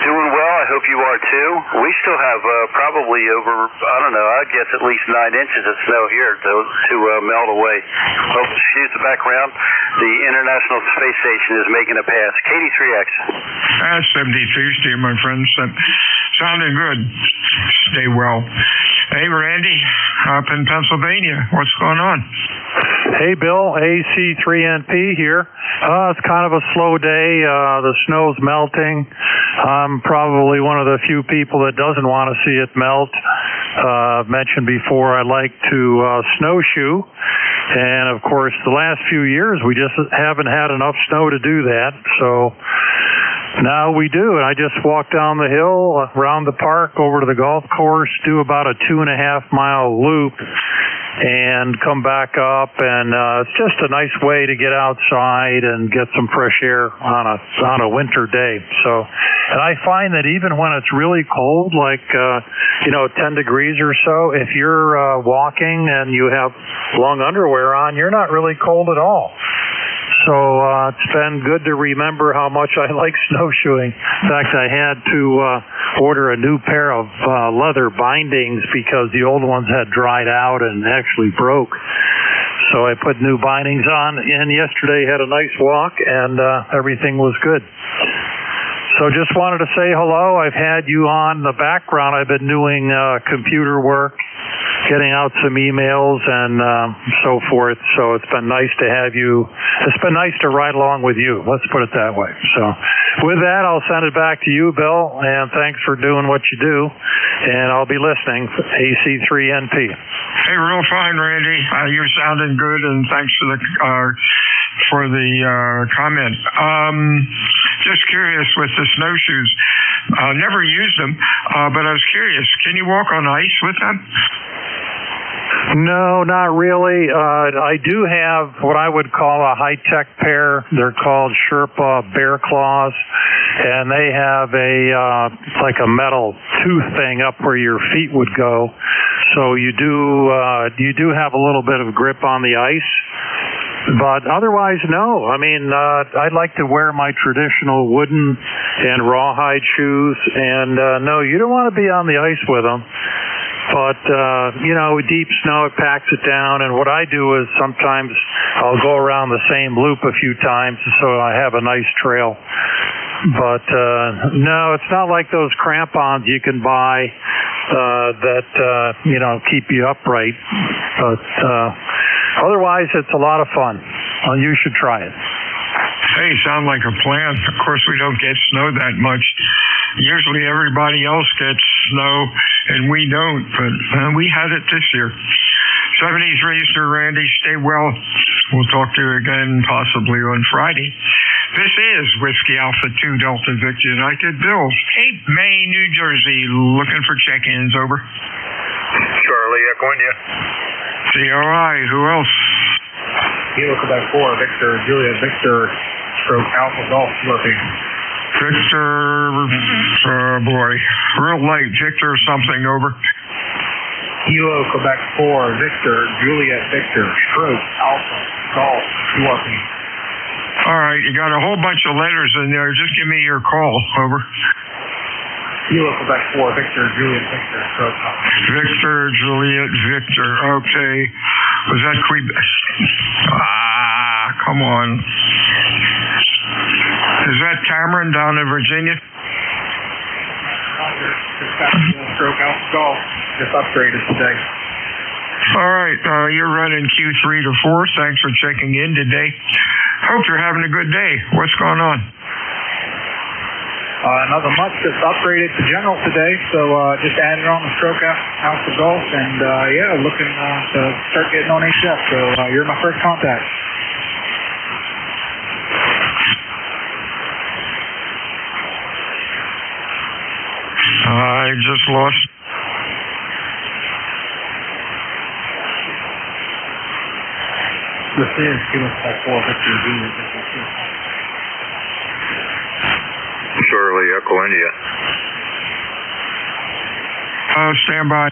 doing well. I hope you are too. We still have probably over, I don't know, I'd guess at least 9 inches of snow here to melt away. Oh, excuse the background. The International Space Station is making a pass. KD3X. 73, Steve, my friend. Sounding good. Stay well. Hey, Randy, up in Pennsylvania. What's going on? Hey, Bill. AC3NP here. It's kind of a slow day. The snow's melting. I'm probably one of the few people that doesn't want to see it melt. I've mentioned before I like to snowshoe. And, of course, the last few years we just haven't had enough snow to do that. So now we do. And I just walk down the hill, around the park, over to the golf course, do about a 2.5 mile loop. and come back up, and it's just a nice way to get outside and get some fresh air on a winter day. So, and I find that even when it's really cold, like 10 degrees or so, if you're walking and you have long underwear on, you're not really cold at all. So it's been good to remember how much I like snowshoeing. In fact, I had to order a new pair of leather bindings because the old ones had dried out and actually broke. So I put new bindings on, and yesterday had a nice walk, and everything was good. So just wanted to say hello. I've had you on the background. I've been doing computer work, getting out some emails and so forth. So it's been nice to have you. It's been nice to ride along with you. Let's put it that way. So with that, I'll send it back to you, Bill, and thanks for doing what you do. And I'll be listening. AC3NP. Hey, real fine, Randy. You're sounding good, and thanks for the comment. Just curious with the snowshoes. Never used them, but I was curious. Can you walk on ice with them? No, not really. I do have what I would call a high-tech pair. They're called Sherpa Bear Claws, and they have like a metal tooth thing up where your feet would go. So you do have a little bit of grip on the ice. But otherwise, no. I mean, I'd like to wear my traditional wooden and rawhide shoes, and no, you don't want to be on the ice with them. But, deep snow, it packs it down, and what I do is sometimes I'll go around the same loop a few times so I have a nice trail. But, no, it's not like those crampons you can buy that keep you upright. But otherwise, it's a lot of fun. You should try it. Hey, sound like a plan. Of course, we don't get snow that much. Usually everybody else gets snow, and we don't, but we had it this year. 73, Sir Randy. Stay well. We'll talk to you again possibly on Friday. This is Whiskey Alpha 2 Delta Victor United. Bill, Cape May, New Jersey, looking for check-ins. Over. Charlie, echoing you. CRI, who else? Kilo Quebec 4, Victor, Juliet, Victor, stroke Alpha Golf, looking. Victor, boy, real light. Victor something, over. Kilo Quebec 4, Victor, Juliet, Victor, stroke Alpha Golf, looking. All right, you got a whole bunch of letters in there. Just give me your call, over. Kilo Quebec 4, Victor, Juliet, Victor, stroke Alpha. Victor, Juliet, Victor. Okay. Was that Quebec? Come on. Is that Cameron down in Virginia? Stroke Alpha Golf, just upgraded today. All right, you're running Q3 to 4. Thanks for checking in today. Hope you're having a good day. What's going on? Nothing much, just upgraded to general today, so just added on the stroke Alpha Golf, and looking to start getting on HF, so you're my first contact. I just lost. This is Kilo Quebec 4, Victor, Juliet, Victor. Charlie, echoing you. Stand by.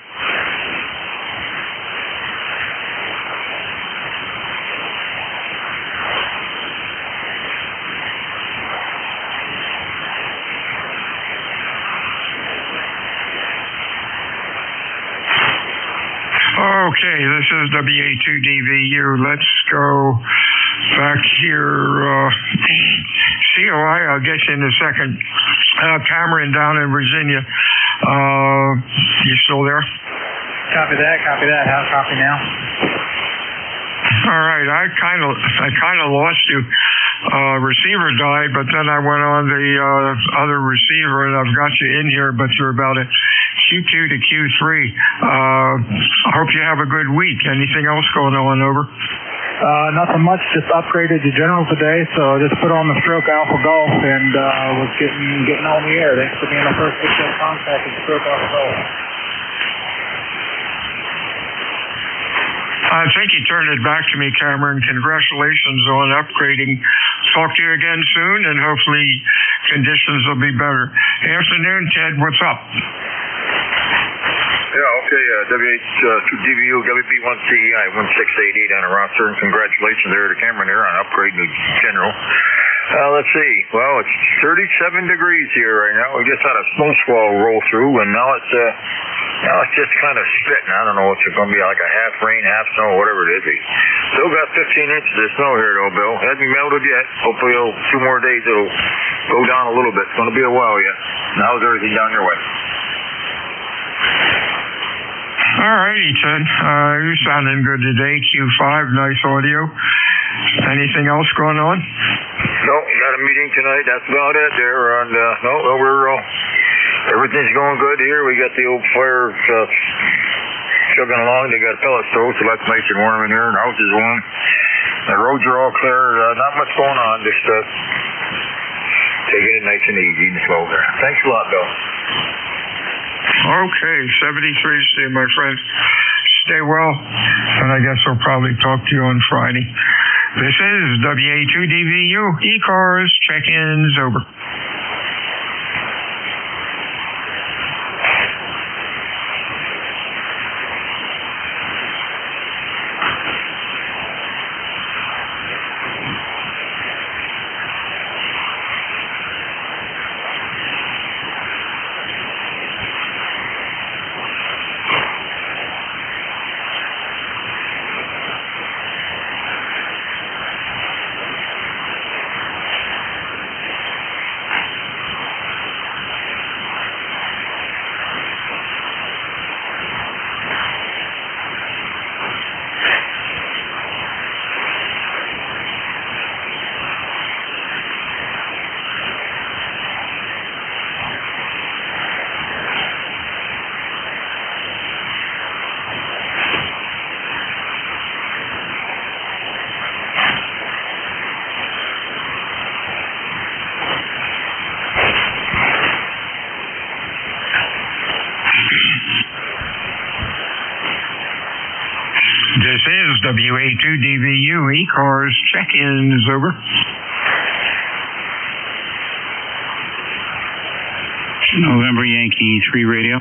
Okay, this is WA2DVU. Let's go back here. COI, I'll get you in a second. Cameron down in Virginia. You still there? Copy that. How's copy now? All right, I kind of lost you. Receiver died, but then I went on the other receiver, and I've got you in here, but you're about at Q2 to Q3. I hope you have a good week. Anything else going on, over? Nothing much, just upgraded to general today, so just put on the stroke Alpha Golf and was getting on the air. Thanks for being the first HF contact with stroke Alpha Golf. I think he turned it back to me, Cameron. Congratulations on upgrading. Talk to you again soon, and hopefully conditions will be better. Afternoon, Ted. What's up? Yeah, okay, WH2DVU, WB1CEI 1688 on a roster, and congratulations there to Cameron here on upgrading to general. Let's see. Well, it's 37 degrees here right now. We just had a snow squall roll through, and now it's just kind of spitting. I don't know what's it going to be, like a half rain, half snow, whatever it is. We still got 15 inches of snow here, though, Bill. Hasn't melted yet. Hopefully, 2 more days it'll go down a little bit. It's going to be a while yet. And how's everything down your way? All righty, Ted. You're sounding good today. Q5, nice audio. Anything else going on? No, we got a meeting tonight. That's about it there. And everything's going good here. We got the old fire chugging along. They got pellet stove, so that's nice and warm in here. The house is warm. The roads are all clear. Not much going on. Just taking it nice and easy and slow there. Thanks a lot, Bill. Okay, 73, see you, my friend. Stay well, and I guess I'll probably talk to you on Friday. This is WA2DVU, ECARS, check-ins over. This is WA2DVU, ECARS, check-ins over. November Yankee 3 radio.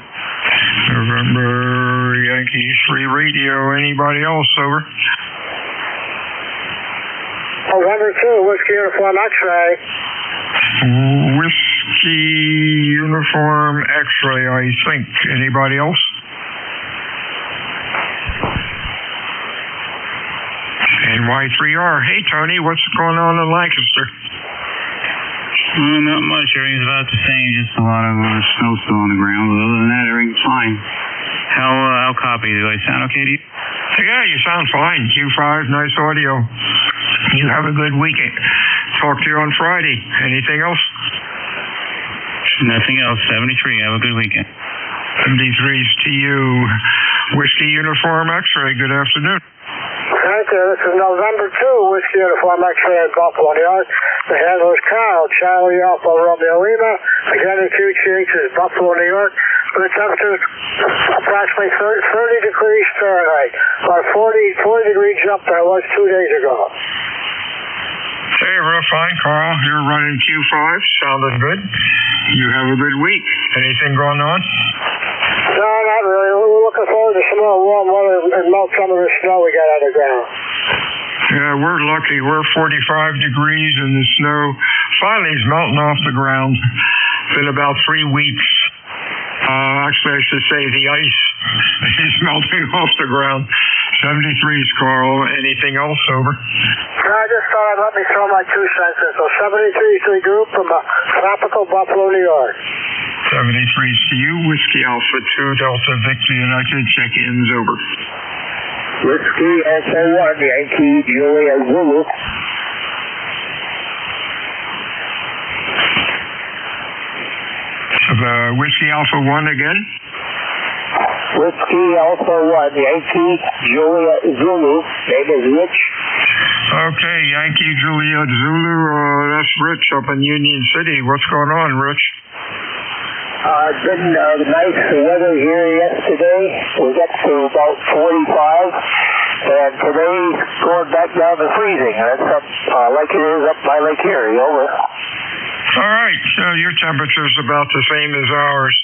November Yankee 3 radio. Anybody else over? November 2, Whiskey Uniform X-ray. Whiskey Uniform X-ray, I think. Anybody else? NY3R. Hey, Tony, what's going on in Lancaster? Not much. Everything's about the same. Just a lot of snow still on the ground. But other than that, everything's fine. How copy? Do I sound okay to you? Yeah, you sound fine. Q5, nice audio. You have a good weekend. Talk to you on Friday. Anything else? Nothing else. 73. Have a good weekend. 73's to you. Whiskey Uniform X-ray. Good afternoon. Thank you. This is November 2, Whiskey Uniform X-ray at Buffalo, New York. The handler's Carl, Charlie Alpha Romeo Lima. Again, the QTH is Buffalo, New York. The temperature is approximately 30 degrees Fahrenheit. About 40 degree jump than it was 2 days ago. Hey, real fine, Carl. You're running Q5. Sounding good. You have a good week. Anything going on? No, not really. We're looking forward to some more warm weather and melt some of the snow we got on the ground. Yeah, we're lucky. We're 45 degrees and the snow finally is melting off the ground. Been about 3 weeks. Actually, I should say the ice is melting off the ground. 73's, Carl. Anything else over? No, I just thought I'd let me throw my 2 cents in. So 73's to the group from tropical Buffalo, New York. 73's to you. Whiskey Alpha 2, Delta Victor United. Check-ins over. Whiskey Alpha 1, Yankee Julia Zulu. Whiskey Alpha 1 again. Whiskey Alpha 1, Yankee Julia Zulu. Name is Rich. Okay, Yankee Julia Zulu. That's Rich up in Union City. What's going on, Rich? It's been nice weather here yesterday. We got to about 45. And and today going back down to freezing. That's up like it is up by Lake Erie. Over. All right, so your temperature's about the same as ours.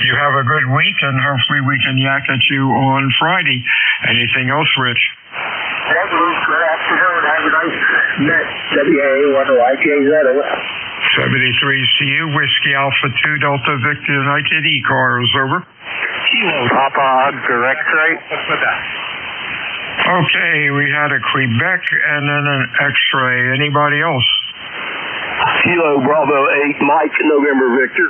You have a good week, and hopefully we can yak at you on Friday. Anything else, Rich? Good afternoon. Have a nice net. WA1YJZ. 73 CU, Whiskey Alpha 2 Delta Victor United ECARS, over. Kilo Papa Oscar X-ray. Okay, we had a Quebec and then an X-ray. Anybody else? Kilo Bravo 8 Mike November Victor.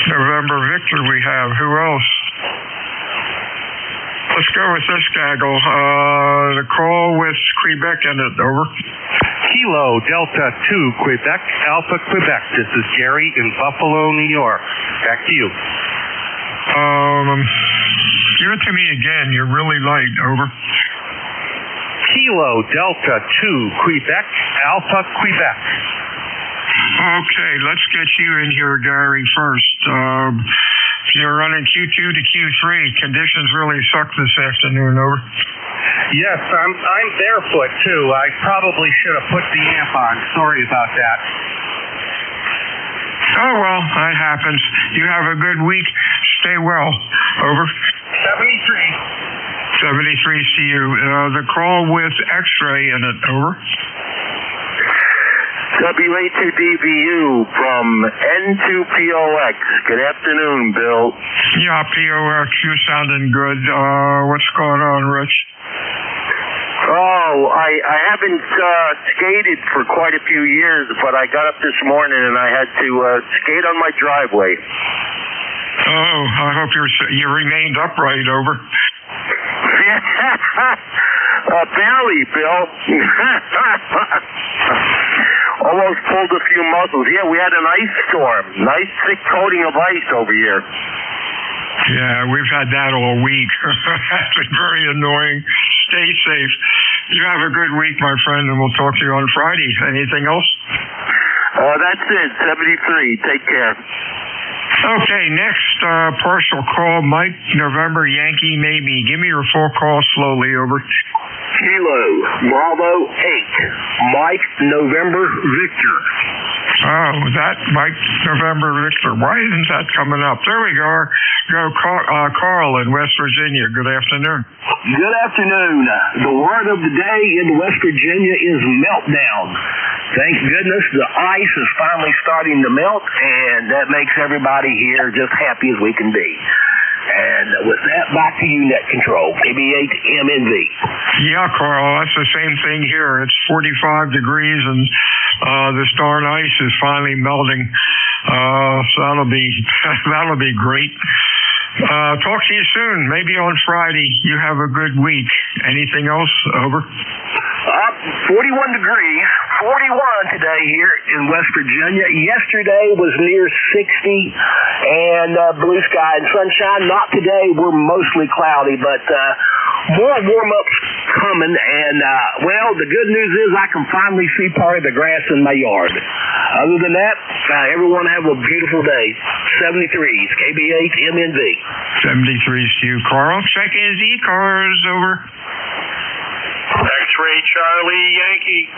November Victor we have. Who else? Let's go with this gaggle. The call with Quebec in it, over. Kilo Delta 2 Quebec Alpha Quebec. This is Jerry in Buffalo, New York. Back to you. Give it to me again. You're really light, over. Kilo Delta 2 Quebec Alpha Quebec. Okay, let's get you in here, Gary, first. You're running Q2 to Q3. Conditions really suck this afternoon, over. Yes, I'm barefoot too. I probably should have put the amp on. Sorry about that. Oh, well, that happens. You have a good week. Stay well. Over. 73. 73 CU. The call with X-ray in it, over. WA2DVU from N2POX. Good afternoon, Bill. Yeah, POX, you're sounding good. What's going on, Rich? Oh, I haven't skated for quite a few years, but I got up this morning and I had to skate on my driveway. Oh, I hope you remained upright, over. Barely, Bill. Almost pulled a few muscles. Yeah, we had an ice storm. Nice thick coating of ice over here. Yeah, we've had that all week. That's been very annoying. Stay safe. You have a good week, my friend, and we'll talk to you on Friday. Anything else? That's it. 73. Take care. Okay, next, partial call, Mike, November, Yankee, maybe. Give me your full call slowly, over. Kilo, Bravo 8, Mike, November, Victor. Oh, that Mike, November, Victor. Why isn't that coming up? There we go. Carl in West Virginia. Good afternoon. Good afternoon. The word of the day in West Virginia is meltdown. Thank goodness the ice is finally starting to melt, and that makes everybody here just happy as we can be. And with that, back to you, Net Control, KB8MNV. Yeah, Carl, that's the same thing here. It's 45 degrees, and this darn ice is finally melting. So that'll be great. Talk to you soon, maybe on Friday. You have a good week. Anything else? Over. 41 degrees, 41 today here in West Virginia. Yesterday was near 60 and blue sky and sunshine. Not today. We're mostly cloudy, but more warm-ups coming. And, well, the good news is I can finally see part of the grass in my yard. Other than that, everyone have a beautiful day. 73s, KB8MNV. 73s to you, Carl. Check in ECARS, over. X-ray Charlie Yankee.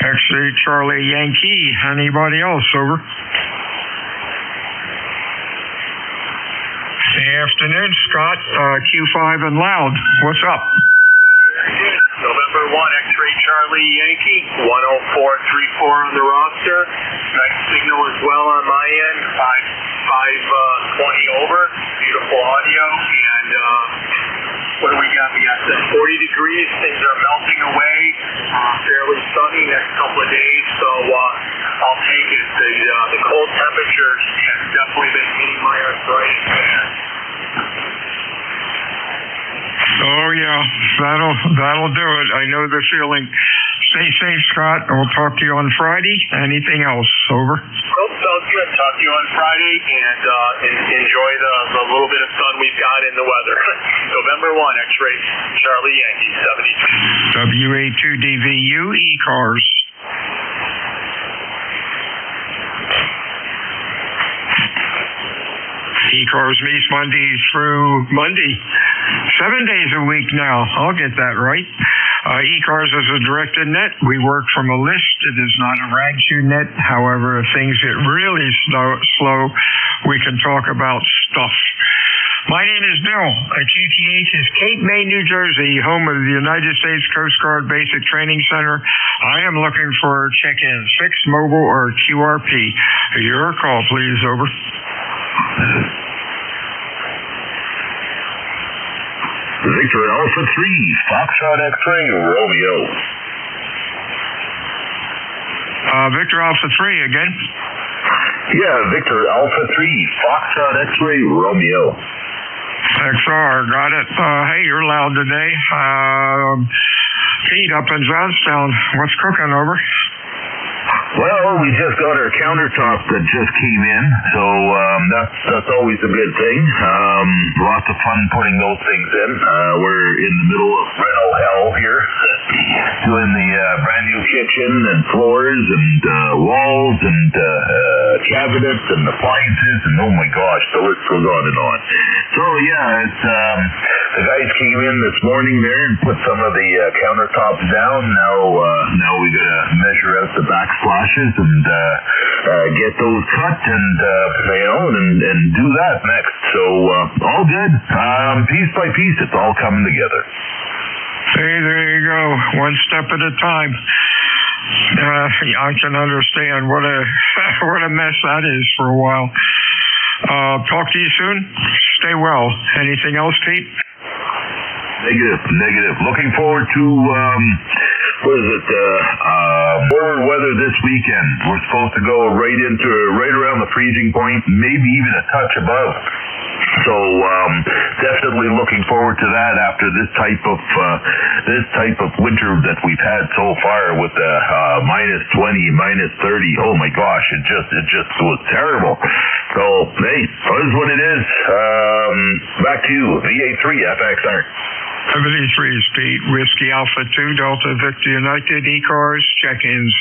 X-ray Charlie Yankee. Anybody else, over? Good afternoon, Scott. Q5 and loud. What's up? November 1, X-ray Charlie Yankee. 10434 on the roster. Nice signal as well on my end. 520 over. Beautiful audio. And what do we got? We got 40 degrees. Things are melting away. Fairly sunny next couple of days. So I'll take it. The cold temperatures have definitely been hitting my arthritis bad. Oh yeah, that'll do it. I know the feeling. Stay safe, Scott. We'll talk to you on Friday. Anything else? Over. Nope, sounds good. Talk to you on Friday, and enjoy the little bit of sun we've got in the weather. November 1, X-ray Charlie Yankee 72. WA2DVU ECARS. ECARS meets Monday through Monday. 7 days a week now. I'll get that right. ECARS is a directed net. We work from a list. It is not a RAG2 net. However, if things get really slow, we can talk about stuff. My name is Bill. QTH is Cape May, New Jersey, home of the United States Coast Guard Basic Training Center. I am looking for check-ins, fixed, mobile, or QRP. Your call, please. Over. Victor Alpha 3, Foxtrot X-Ray, Romeo. Victor Alpha 3 again. Yeah, Victor Alpha 3, Foxtrot X-Ray, Romeo. XR, got it. Hey, you're loud today. Pete up in Johnstown. What's cooking? Over. Well, we just got our countertop that just came in, so that's always a good thing. Lots of fun putting those things in. We're in the middle of reno hell here, doing the brand new kitchen and floors and walls and cabinets and appliances, and oh my gosh, the list goes on and on. So yeah, it's the guys came in this morning there and put some of the countertops down. Now we gotta measure out the backsplash and get those cut and do that next. So all good. Piece by piece, it's all coming together. Hey, there you go. One step at a time. I can understand what a mess that is for a while. Talk to you soon. Stay well. Anything else, Pete? Negative. Looking forward to warmer weather this weekend. We're supposed to go right around the freezing point, maybe even a touch above. So definitely looking forward to that after this type of winter that we've had so far with the minus 20, minus 30. Oh my gosh, it just was terrible. So hey, it is what it is. Back to you, VA3 FXR. 73 is Pete, Whiskey Alpha 2, Delta Victor United, ECARS, check-ins.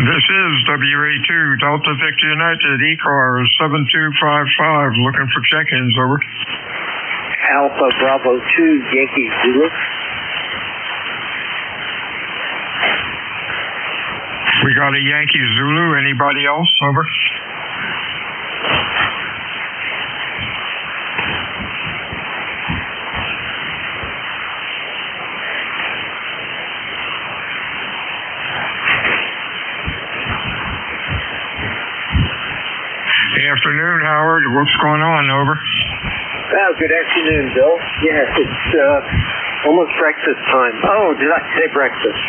This is WA2, Delta Victor United, ECARS 7255, looking for check-ins, over. Alpha Bravo 2, Yankee Zulu. We got a Yankee Zulu, anybody else, over? Afternoon, Howard. What's going on? Over. Oh, good afternoon, Bill. Yes, it's almost breakfast time. Oh, did I say breakfast?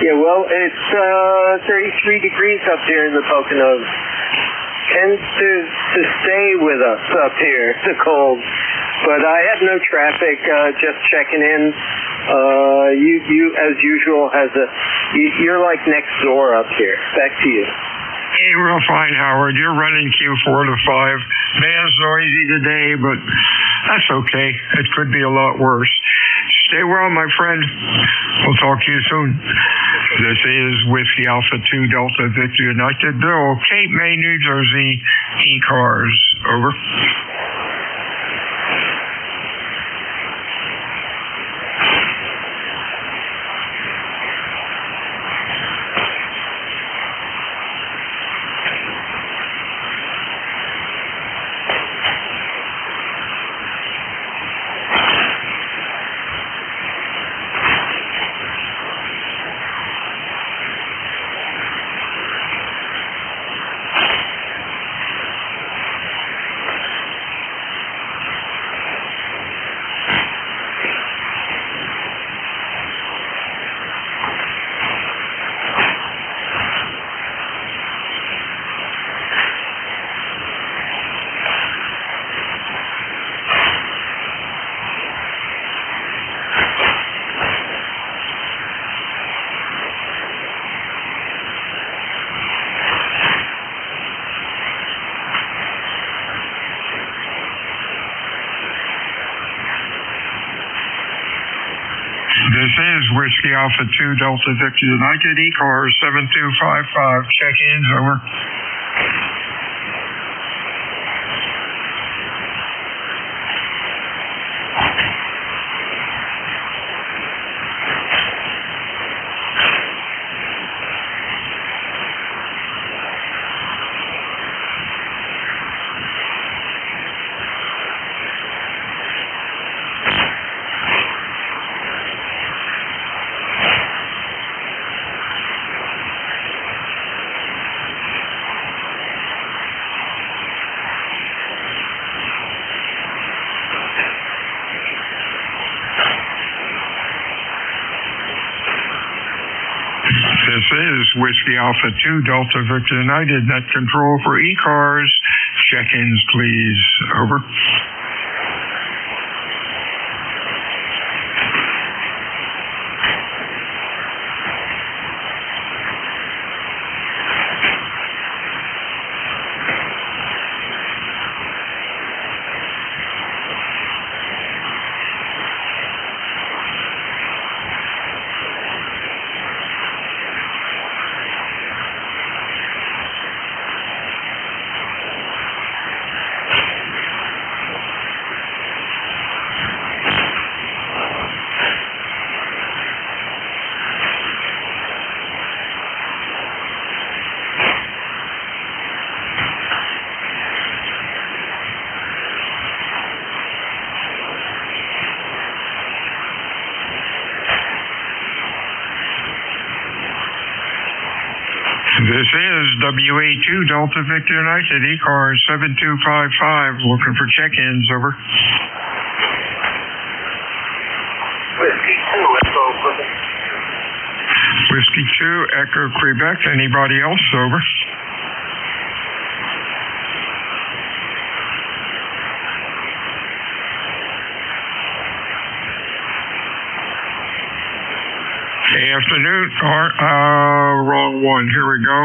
Yeah, well, it's 33 degrees up here in the Poconos. Tends to stay with us up here, the cold. But I have no traffic, just checking in. You as usual, you're like next door up here. Back to you. Hey, real fine, Howard. You're running Q4 to 5. Man's noisy today, but that's okay. It could be a lot worse. Stay well, my friend. We'll talk to you soon. This is Whiskey Alpha 2 Delta Victor United. Bill, Cape May, New Jersey, ECARS. Over. Whiskey Alpha 2 Delta Victor United, ECARS 7255, check-ins, over. This is Whiskey Alpha 2 Delta Victor United, net control for ECARS. Check-ins, please. Over. This is WA2 Delta Victor United, ECARS 7255, looking for check-ins, over. Whiskey 2, Echo Quebec. Whiskey 2, Echo Quebec, anybody else, over. Afternoon, wrong one, here we go.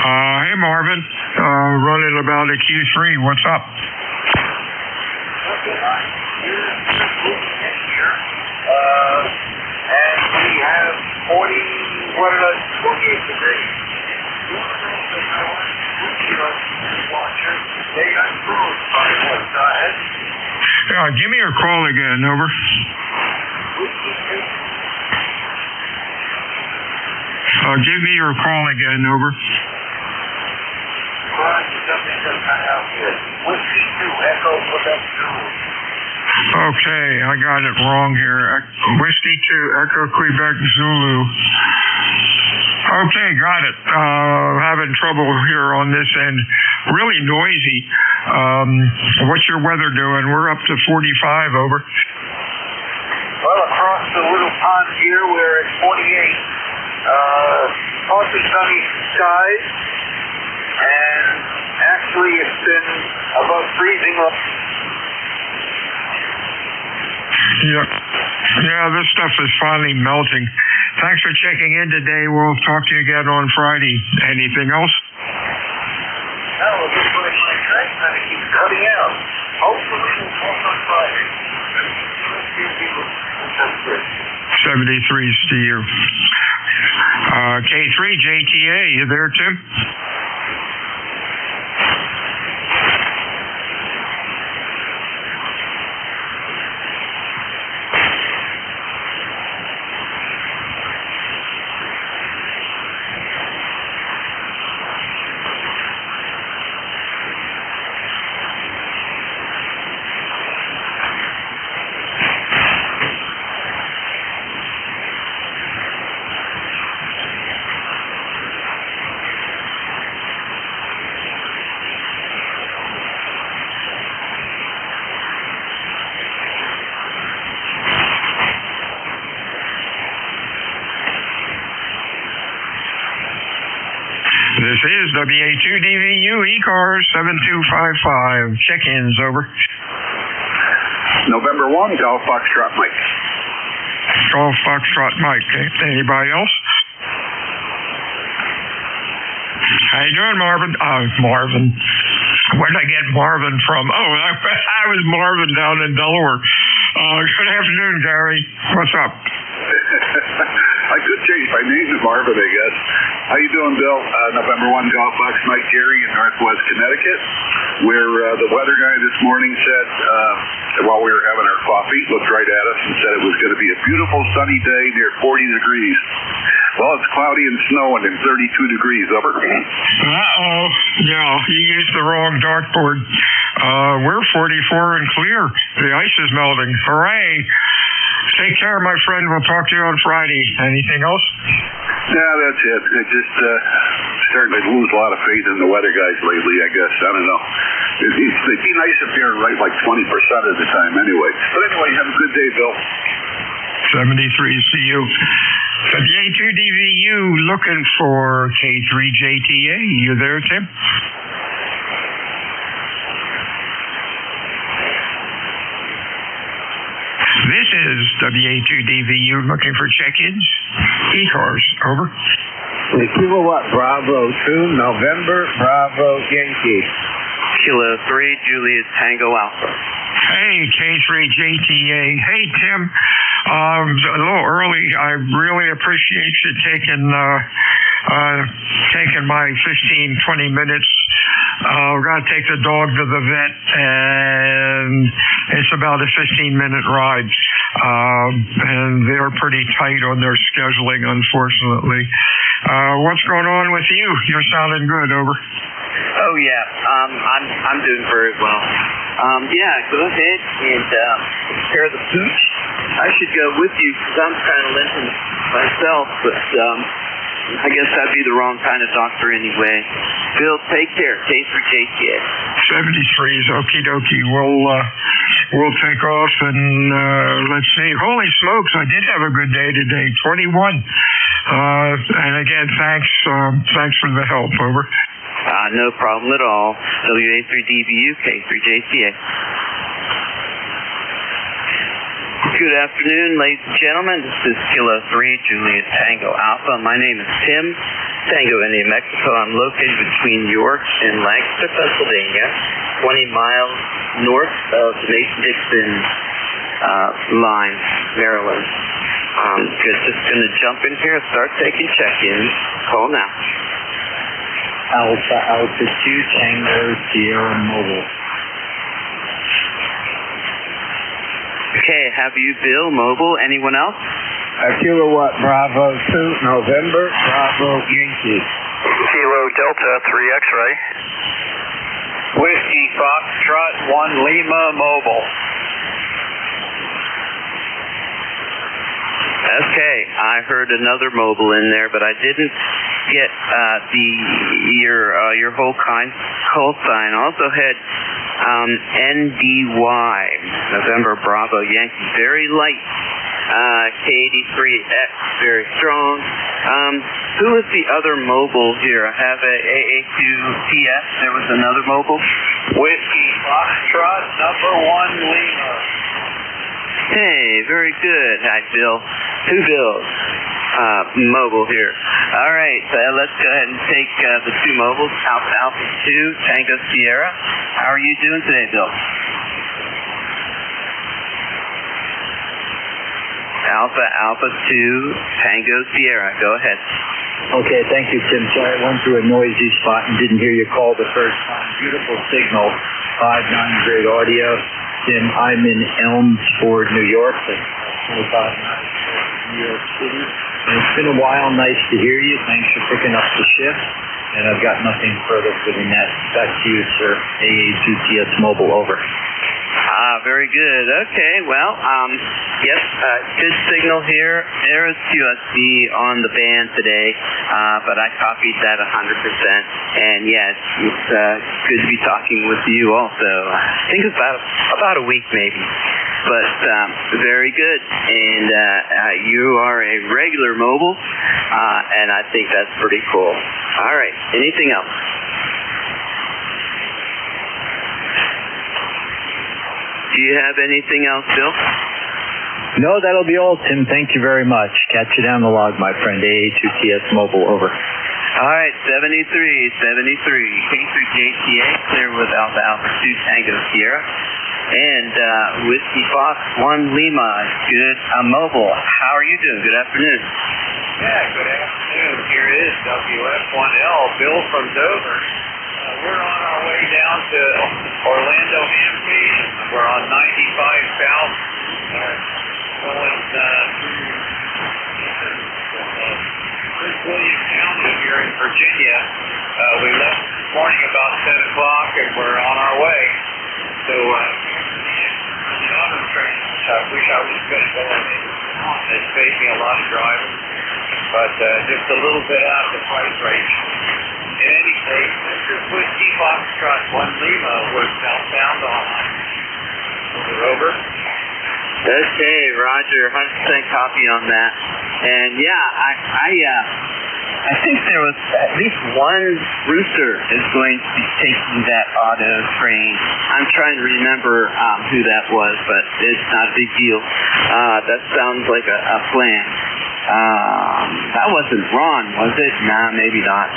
Hey Marvin, running about a Q3, what's up? And we have 48 degrees. Give me your call again, over. Give me your call again, over. Okay, I got it wrong here. Whiskey 2, Echo Quebec Zulu. Okay, got it. Having trouble here on this end. Really noisy. What's your weather doing? We're up to 45, over. Well, across the little pond here, we're at 48. Partly sunny skies, and actually it's been above freezing. Yeah, this stuff is finally melting. Thanks for checking in today. We'll talk to you again on Friday. Anything else? No, we're just going to track and it keeps cutting out. Hopefully we'll talk on Friday. 73's to you. K3, JTA, you there, Tim? This is WA2DVU ECARS 7255. Check-ins, over. November 1, Golf Foxtrot Mike. Golf Foxtrot Mike. Anybody else? How you doing, Marvin? Marvin. Where'd I get Marvin from? Oh, I was Marvin down in Delaware. Good afternoon, Gary. What's up? I could change my name to Marvin, I guess. How you doing, Bill? November 1 Golf Box Mike Gary in Northwest Connecticut, where the weather guy this morning said, while we were having our coffee, looked right at us and said it was going to be a beautiful sunny day near 40 degrees. Well, it's cloudy and snowing and 32 degrees. Over. Uh-oh. Yeah, you used the wrong dartboard. We're 44 and clear. The ice is melting. Hooray. Take care, my friend. We'll talk to you on Friday. Anything else? Yeah, that's it. It just starting to lose a lot of faith in the weather guys lately, I guess. I don't know. It'd be nice if they're right like 20% of the time anyway. But anyway, have a good day, Bill. 73, see you. WA2DVU looking for K3JTA. You there, Tim? This is WA2DVU looking for check-ins. ECARS, over. The Kilowatt Bravo 2, November Bravo Yankee. Kilo 3, Juliet Tango Alpha. Hey, K3JTA. Hey, Tim. A little early. I really appreciate you taking my 15-20 minutes. We're going to take the dog to the vet, and it's about a 15-minute ride. And they're pretty tight on their scheduling, unfortunately. What's going on with you? You're sounding good, over. Oh, yeah. I'm doing very well. Yeah, go ahead and prepare the pooch. I should go with you because I'm kind of limping myself, but I guess I'd be the wrong kind of doctor anyway. Bill, take care. K3JTA. 73 is okie dokie. We'll take off and let's see. Holy smokes, I did have a good day today. 21. And again, thanks for the help, over. No problem at all. WA3DVU, K3JTA. Good afternoon, ladies and gentlemen. This is Kilo 3, Juliet Tango Alpha. My name is Tim, Tango, India, Mexico. I'm located between York and Lancaster, Pennsylvania, 20 miles north of the Mason-Dixon line, Maryland. Just going to jump in here and start taking check-ins. Call now. Alpha 2, Tango, Sierra Mobile. Okay, have you, Bill, mobile? Anyone else? Kilowatt Bravo 2, November Bravo Yankee. Kilo Delta 3 X-ray. Whiskey Foxtrot 1 Lima Mobile. Okay, I heard another mobile in there, but I didn't get your whole call sign. Also had NDY, November Bravo Yankee, very light. K83X, very strong. Who is the other mobile here? I have a AA2TS. There was another mobile. Whiskey Foxtrot number 1 Lima. Hey, very good. Hi, Bill. Two Bills. Mobile here. All right, let's go ahead and take the two mobiles. Alpha 2, Tango Sierra. How are you doing today, Bill? Alpha 2, Tango Sierra. Go ahead. Okay, thank you, Tim. Sorry, I went through a noisy spot and didn't hear you call the first time. Beautiful signal. 5.9 great audio. Tim, I'm in Elmsford, New York. That's 25 miles from New York City. And it's been a while. Nice to hear you. Thanks for picking up the shift. And I've got nothing further for the net. Back to you, sir. AA2TS Mobile, over. Very good. Okay, well, yes, good signal here. There is QSB on the band today, but I copied that 100%. And yes, it's good to be talking with you also. I think it's about a week maybe. But very good. And you are a regular mobile, and I think that's pretty cool. All right, anything else? Do you have anything else, Bill? No, that'll be all, Tim. Thank you very much. Catch you down the log, my friend. AA2TS Mobile, over. All right, 73. K3JTA, clear with Alpha 2 Tango Sierra. And Whiskey Fox 1 Lima, good mobile. How are you doing? Good afternoon. Yeah, good afternoon. Here is WF1L, Bill from Dover. We're on our way down to Orlando Hampton. We're on 95 South, going through Prince William County here in Virginia. We left this morning about 10 o'clock and we're on our way. So, the auto train, I wish I was going to go on it. It saved me a lot of driving, but just a little bit out of the price range. In any case, Mr. Whiskey Foxtrot 1 Lima was southbound on over. Okay, Roger, 100% copy on that. And yeah, I think there was at least one rooster is going to be taking that auto train. I'm trying to remember who that was, but it's not a big deal. That sounds like a plan. That wasn't Ron, was it? Nah, maybe not.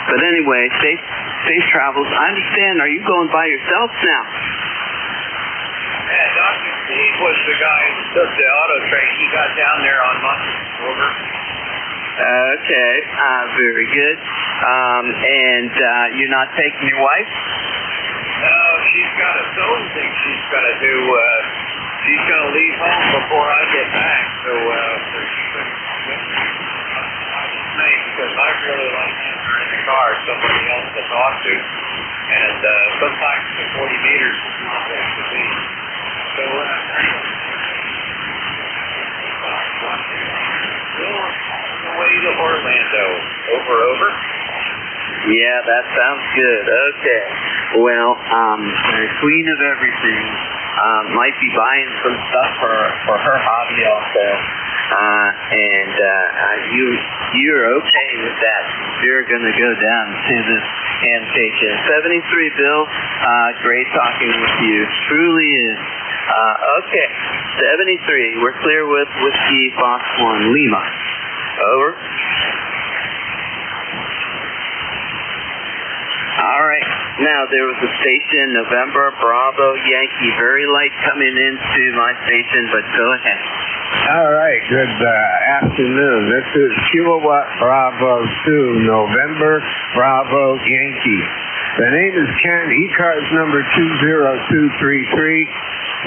But anyway, safe travels. I understand. Are you going by yourself now? Yeah, Dr. Steve was the guy who took the auto train. He got down there on Monday. Over. Okay, very good. And you're not taking your wife? No, she's got a sewing thing she's got to do. She's going to leave home before I get back. So she's going to with me because I really like having her in the car, somebody else to talk to. And sometimes the 40 meters is not what it should be. So way to Orlando. Over. Yeah, that sounds good. Okay. Well, the queen of everything might be buying some stuff for her hobby also. And you're okay with that. You're going to go down to this handshake. 73, Bill. Great talking with you. Truly is. Okay. 73. We're clear with Whiskey Fox 1 Lima. Over. All right. Now, there was a station, November, Bravo, Yankee, very light coming into my station, but go ahead. All right. Good afternoon. This is Kilowatt Bravo 2, November, Bravo, Yankee. The name is Ken, ECARS number 20233.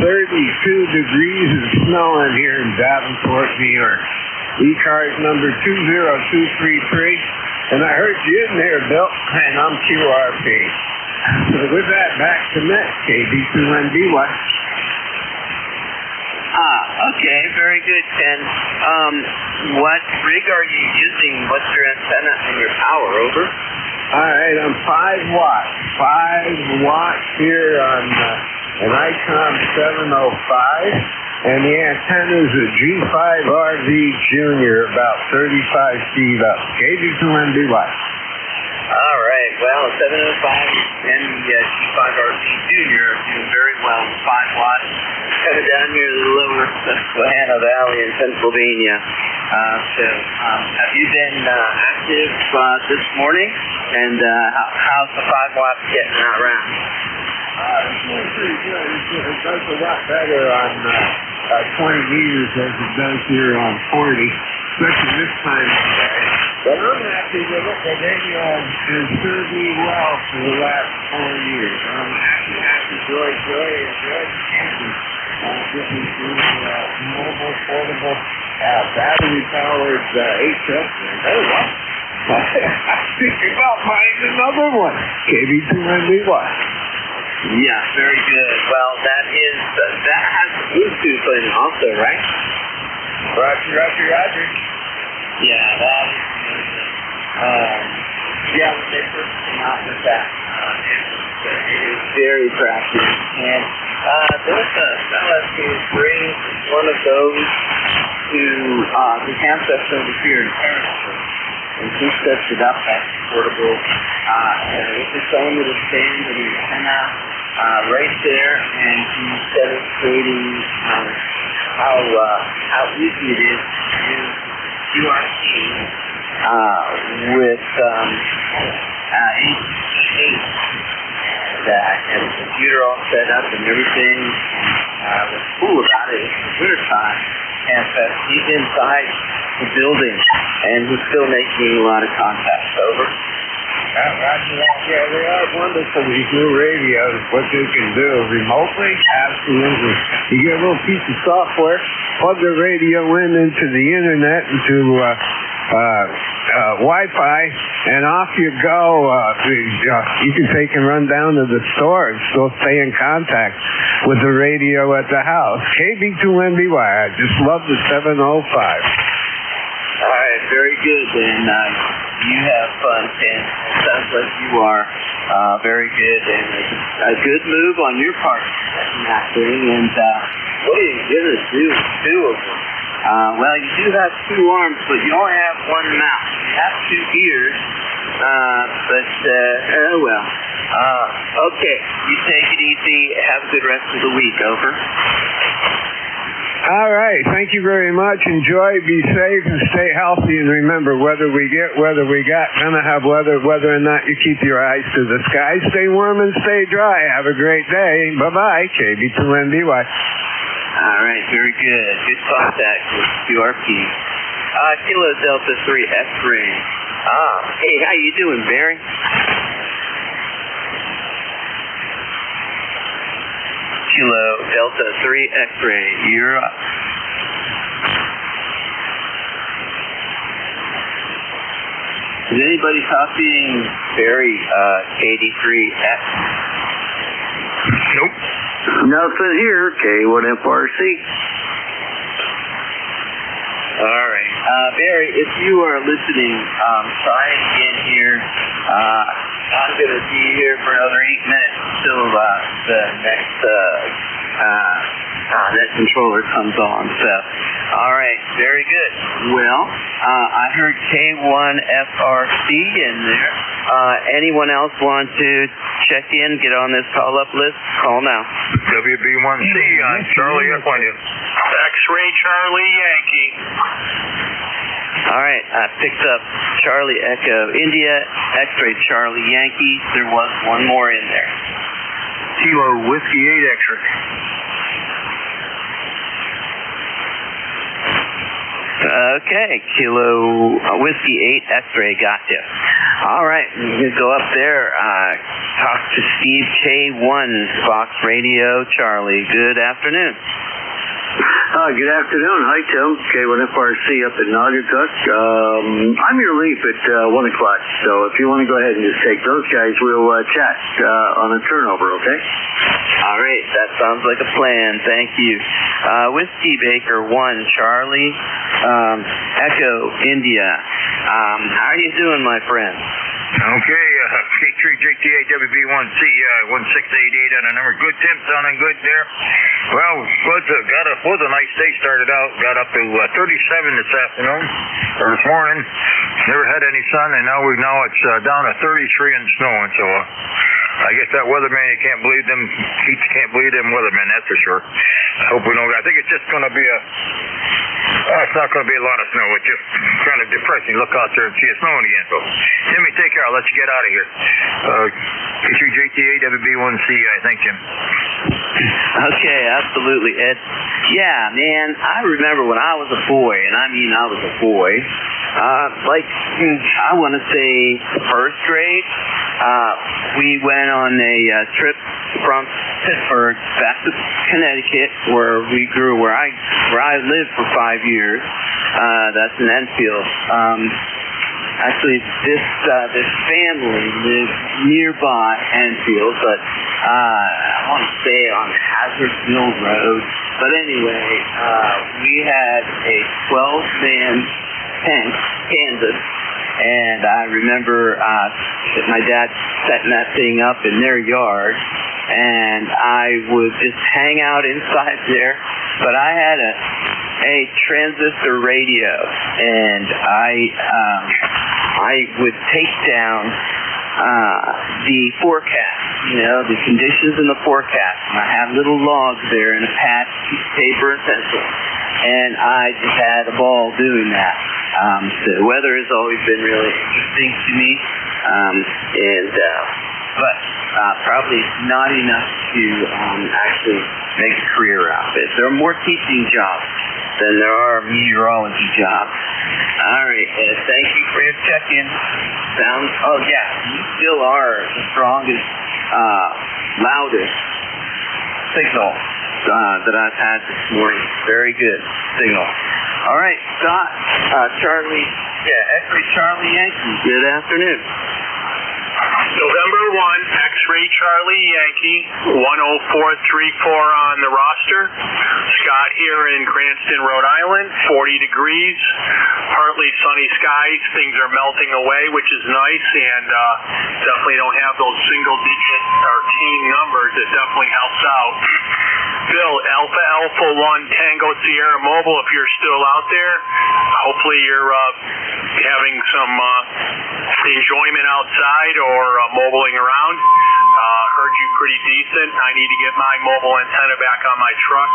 32 degrees and snowing here in Davenport, New York. ECARS number 20233. And I heard you in there, Bill, and I'm QRP. So with that, back to next, KB2NBY. Okay, very good, Ken. What rig are you using? What's your antenna and your power? Over. All right, I'm 5 watts. 5 watts here on an Icon 705. And the antenna is a G5RV Junior, about 35 feet up. KB2NBY. All right. Well, 705 and the G5RV Junior are doing very well. 5 watts. Coming down here to the lower Susquehanna Valley in Pennsylvania. Have you been active this morning? And how's the 5 watts getting around? It's doing pretty good. It does a lot better on 20 meters as it does here on 40, especially this time of day. But I'm happy with it. The radio has served me well for the last 4 years. I'm happy. Joy. This is mobile, portable, battery-powered HF. Hey, what? I'm thinking about buying another one. KB2NBY. Yeah, very good. Well, that has Bluetooth on it also, right? Roger. Yeah, that is yeah, when they first came out with that, it was very attractive. And there's a fella who brings one of those to the campus over here in Harrisburg. And he sets it up as portable. With his own little stand and antenna right there, and he's demonstrating how easy it is to use QRP with 8. had the computer all set up and everything. What's cool about it is the wintertime, and he's inside the building, and he's still making a lot of contacts. Over. Roger that. Yeah, they are wonderful, these new radios, what they can do remotely. Absolutely. You get a little piece of software, plug the radio into the internet, into Wi-Fi, and off you go. You can take and run down to the store and still stay in contact with the radio at the house. KB2NBY, I just love the 705. All right, very good. And you have fun, Ken. It sounds like you are very good, and it's a good move on your part in that thing. And what are you going to do with two of them? Well, you do have two arms, but you only have one mouth. You have two ears, oh well. Okay, you take it easy. Have a good rest of the week. Over. All right. Thank you very much. Enjoy, be safe, and stay healthy. And remember, whether we got, gonna have weather, whether or not you keep your eyes to the sky, stay warm and stay dry. Have a great day. Bye-bye. KB2NBY. All right. Very good. Good contact with QRP. Kilo Delta 3 X-ray. Hey, how you doing, Barry? Kilo Delta 3 X-ray, you're up. Is anybody copying Barry KD3X? Nope. Nothing here, K1FRC. All right. Barry, if you are listening, try again here. I'm going to be here for another 8 minutes until the next net controller comes on. So, all right, very good. Well, I heard K1FRC in there. Anyone else want to check in, get on this call-up list? Call now. WB1C on Charlie F1. X-ray Charlie Yankee. All right, I picked up Charlie Echo India, X-ray Charlie Yankee. There was one more in there. Kilo Whiskey 8 X-ray. Okay, Kilo Whiskey 8 X-ray, got you. All right, you go up there, talk to Steve K1, Fox Radio Charlie. Good afternoon. Good afternoon. Hi, Tim. K1FRC up in Naugatuck. I'm your leaf at 1 o'clock, so if you want to go ahead and just take those guys, we'll chat on a turnover, okay? All right, that sounds like a plan. Thank you. Whiskey Baker 1, Charlie, Echo India. How are you doing, my friend? Okay, K3JTA WB1C 1688 on the number. Good, Tim, sounding good there. Well, was a nice day. Started out, got up to 37 this afternoon or this morning. Never had any sun, and now it's down to 33 and snowing. So I guess that weatherman, you can't believe them. Keats can't believe them weathermen. That's for sure. I hope we don't. I think it's just going to be it's not going to be a lot of snow. It's just kind of depressing. Look out there and see it snowing again. So, Jimmy, take care. I'll let you get out of here. K3JTA WB1C, I think, Jim. Okay, absolutely, Ed. Yeah, man, I remember when I was a boy, and I mean I was a boy, I want to say first grade, we went on a trip from Pittsburgh back to Connecticut, where I lived for 5 years. That's in Enfield. Actually, this family lived nearby Enfield, but I want to say on Hazard Mill Road. But anyway, we had a 12-man tank, Kansas, and I remember that my dad setting that thing up in their yard, and I would just hang out inside there. But I had a transistor radio, and I would take down the forecast, the conditions in the forecast. And I had little logs there and a pad, paper, and pencil. And I just had a ball doing that. The weather has always been really interesting to me. But probably not enough to actually make a career out of it. There are more teaching jobs than there are meteorology jobs. All right, thank you for your check-in. Oh yeah, you still are the strongest, loudest signal that I've had this morning. Very good signal. All right, Scott, Charlie, X-ray Charlie Yankee, good afternoon. November 1, X-ray Charlie Yankee, 10434 on the roster. Scott here in Cranston, Rhode Island, 40 degrees, partly sunny skies. Things are melting away, which is nice, and definitely don't have those single-digit or teen numbers. It definitely helps out. Bill, Alpha 1 Tango Sierra Mobile, if you're still out there, hopefully you're having some enjoyment outside or mobiling around. Heard you pretty decent. I need to get my mobile antenna back on my truck.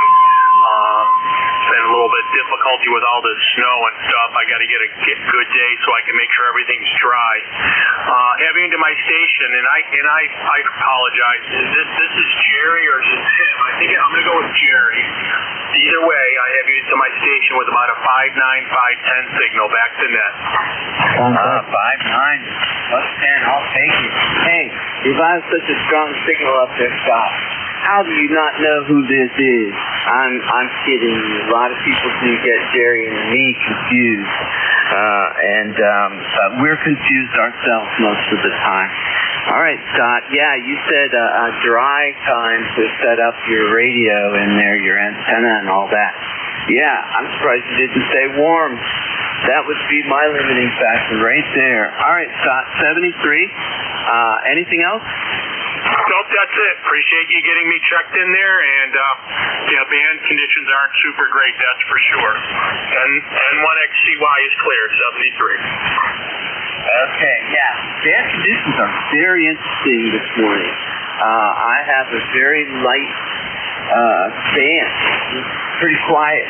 It's been a little bit difficulty with all this snow and stuff. I got to get a good day so I can make sure everything's dry. Heading to my station, and I apologize. This is Jerry or is it Tim? I think I'm going to go with Jerry. Either way, I have you to my station with about a 5.9, 5.10 signal back to net. 5.9 plus 10, I'll take it. Hey, if I have such a strong signal up there, Scott, how do you not know who this is? I'm kidding you. A lot of people do get Jerry and me confused. But we're confused ourselves most of the time. All right, Scott. Yeah, you said a dry time to set up your radio in there, your antenna and all that. Yeah, I'm surprised you didn't say warm. That would be my limiting factor right there. All right, Scott, 73. Anything else? Nope, that's it. Appreciate you getting me checked in there, and band conditions aren't super great, that's for sure. And N1XCY is clear, 73. Okay, yeah. Band conditions are very interesting this morning. I have a very light band. It's pretty quiet,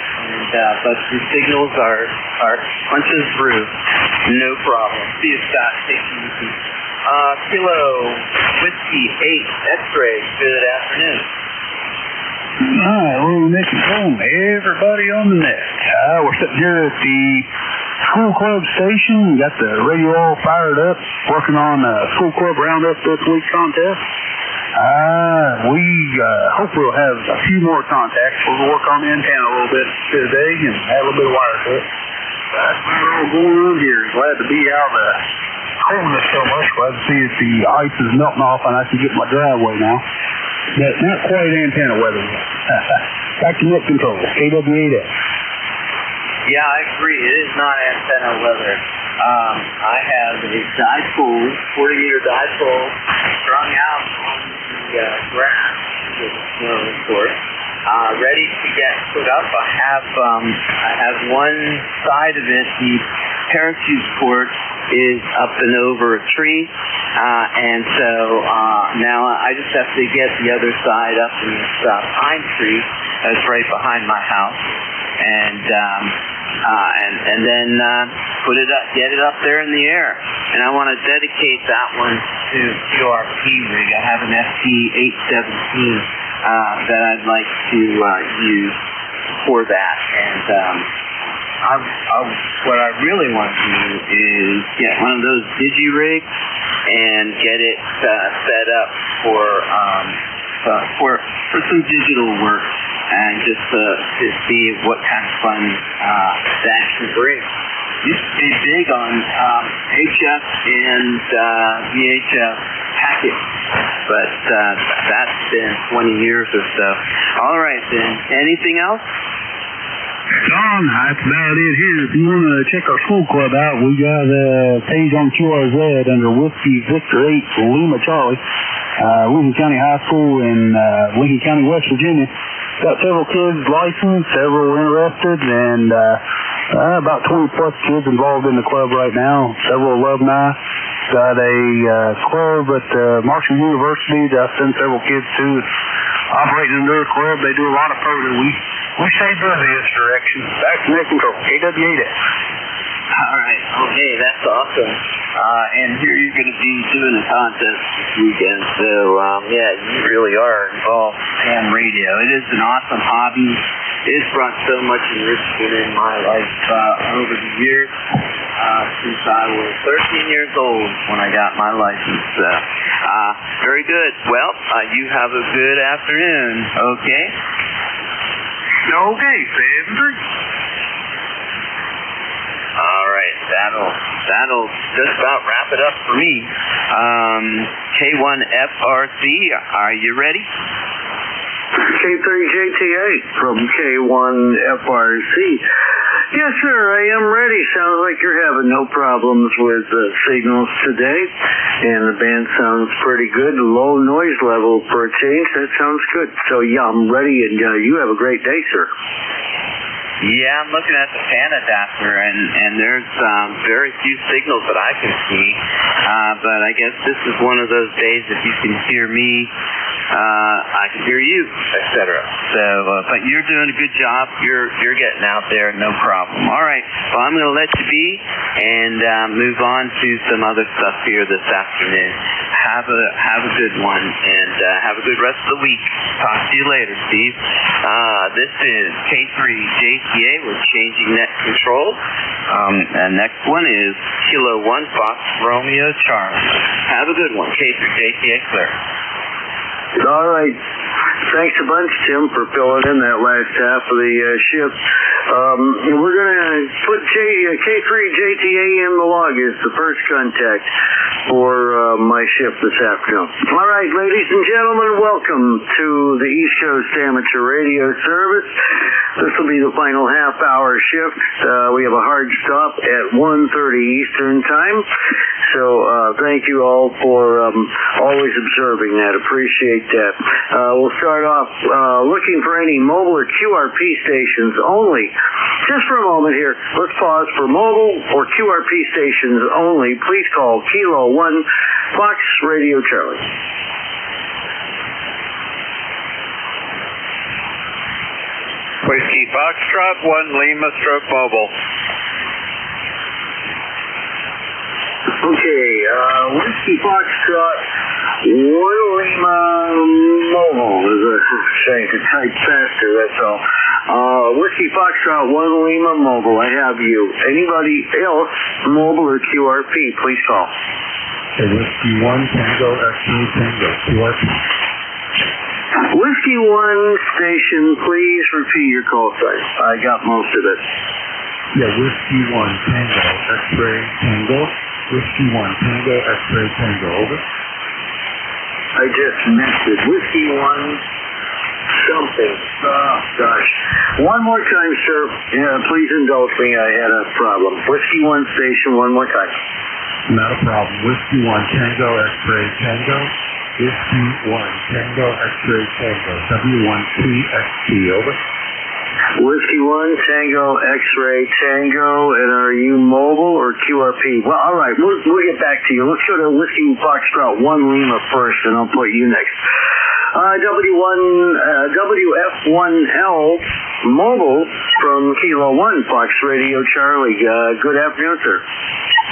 but the signals are punching through. No problem. See you, Scott. Take it easy. Kilo Whiskey 8 X-ray, good afternoon. All right, well, Nick and home, everybody on the net. We're sitting here at the school club station. We got the radio all fired up, working on a school club roundup this week contest. We hope we'll have a few more contacts. We'll work on the antenna a little bit today and add a little bit of wire to it. That's what's all going on here. Glad to be out of the coldness so much. Glad to see that the ice is melting off and I can get my driveway now. But not quite antenna weather yet. Back to net control, KW8X. Yeah, I agree. It is not antenna weather. I have a dipole, 40-meter dipole, strung out on the grass with snow, of course, ready to get put up. I have one side of it, the parachute port, is up and over a tree, and so now I just have to get the other side up in this pine tree that's right behind my house, and then put it up, get it up there in the air. And I want to dedicate that one to QRP rig. I have an FT817 that I'd like to use for that, and what I really want to do is get one of those digi-rigs and get it set up for some digital work and just to see what kind of fun that can bring. Used to be big on HF and VHF packets, but that's been 20 years or so. All right, then. Anything else? Don, that's about it here. If you want to check our school club out, we got a page on QRZ under Whiskey Victor 8 for Lima Charlie, Lincoln County High School in Lincoln County, West Virginia. Got several kids licensed, several interested, and about 20 plus kids involved in the club right now. Several alumni. Got a club at Marshall University that I send several kids to. Operating in their club, they do a lot of photo. We stay busy this direction. Back to net control, KW8X. All right. Okay, that's awesome. And here you're going to be doing a contest this weekend. So, yeah, you really are involved in ham radio. It is an awesome hobby. It's brought so much enrichment in my life over the years. Since I was 13 years old when I got my license. Very good. Well, you have a good afternoon, okay? Okay, Sanders. All right, that'll just about wrap it up for me. K1FRC, are you ready? K3JTA from K1FRC. Yes, sir, I am ready. Sounds like you're having no problems with signals today, and the band sounds pretty good. Low noise level for a change. That sounds good. So, yeah, I'm ready, and you have a great day, sir. Yeah, I'm looking at the fan adapter, and there's very few signals that I can see. But I guess this is one of those days if you can hear me, I can hear you, etc. So, but you're doing a good job. You're getting out there, no problem. All right. Well, I'm going to let you be and move on to some other stuff here this afternoon. Have a good one, and have a good rest of the week. Talk to you later, Steve. This is K3JTA. We're changing net control. And next one is Kilo 1 Fox Romeo Charlie. Have a good one. K3JTA clear. All right. Thanks a bunch, Tim, for filling in that last half of the shift. We're going to put K3JTA in the log as the first contact for my shift this afternoon. All right, ladies and gentlemen, welcome to the East Coast Amateur Radio Service. This will be the final half-hour shift. We have a hard stop at 1:30 Eastern Time. So thank you all for always observing that. Appreciate that. We'll start off looking for any mobile or QRP stations only. Just for a moment here, let's pause for mobile or QRP stations only. Please call Kilo 1 Fox Radio Charlie. Whiskey Foxtrot 1 Lima Stroke Mobile. Okay, Whiskey Foxtrot 1 Lima Mobile. I could type faster, that's all. Whiskey Foxtrot 1 Lima Mobile. I have you. Anybody else, mobile or QRP, please call. Okay, Whiskey 1 Tango X-ray Tango QRP. Whiskey 1 station, please repeat your call sign. I got most of it. Yeah, Whiskey 1 Tango X-ray Tango. Whiskey 1 Tango X-ray Tango. Over. I just missed it. Whiskey 1 something. Oh, gosh. One more time, sir. Yeah, please indulge me. I had a problem. Whiskey 1 station, one more time. Not a problem. Whiskey 1 Tango X-ray Tango. Whiskey 1 Tango X-ray Tango. W1TXT. Over. Whiskey 1 Tango X-ray Tango. And are you mobile or QRP? Well, all right. We'll get back to you. Let's go to Whiskey Foxtrot 1 Lima first, and I'll put you next. WF1L Mobile from Kilo 1 Fox Radio Charlie. Good afternoon, sir.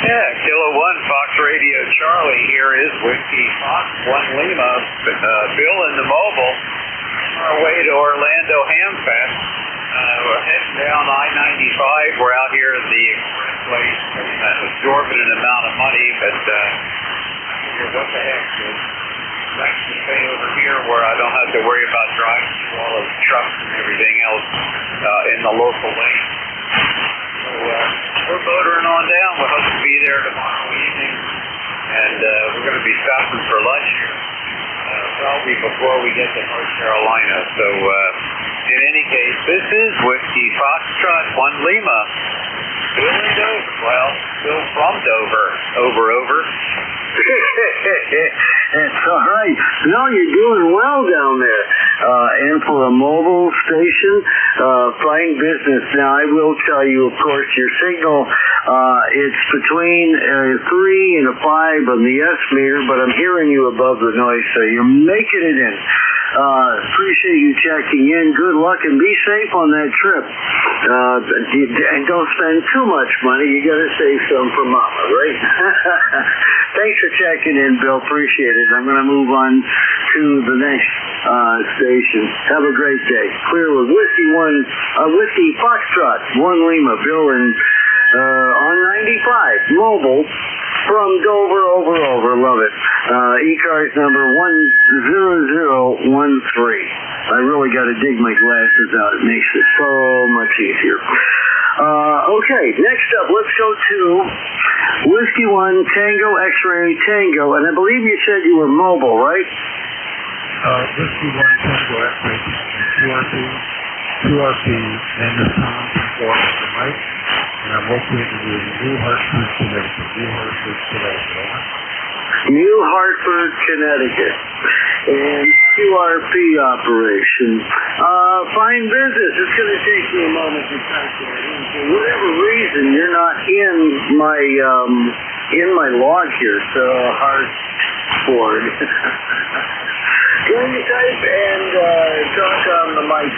Yeah, Kilo 1 Fox Radio Charlie. Here is Whiskey Fox 1 Lima. Bill in the mobile. On our way to Orlando Ham Fest. We're heading down I-95. We're out here at the expressway, absorbing an amount of money, but what the heck, dude? I can stay over here where I don't have to worry about driving through all those trucks and everything else in the local lane. So we're motoring on down. We'll hope to be there tomorrow evening, and we're going to be stopping for lunch here, probably before we get to North Carolina. So in any case, this is Whiskey Foxtrot 1 Lima. Bill in Dover. Well, Bill from Dover. Over. It's all right. No, you're doing well down there. And for a mobile station, fine business. Now, I will tell you, of course, your signal, it's between a 3 and a 5 on the S meter, but I'm hearing you above the noise, so you're making it in. Appreciate you checking in. Good luck and be safe on that trip. And don't spend too much money. You got to save some for Mama, right? Thanks for checking in, Bill. Appreciate it. I'm going to move on to the next station. Have a great day. Clear with Whiskey Foxtrot, 1 Lima, Bill, and on 95, mobile from Dover over. Love it. ECARS number 10013. I really got to dig my glasses out. It makes it so much easier. Okay, next up, let's go to Whiskey 1, Tango, X-Ray, Tango, and I believe you said you were mobile, right? Whiskey 1, Tango, X-Ray, QRP, name is Tom, right? And I'm located in New Hartford, Connecticut. New Hartford, Connecticut. And QRP operation. Fine business. It's going to take me a moment to calculate. For whatever reason, you're not in my log here, so Hartford. Can you type and talk on the mic?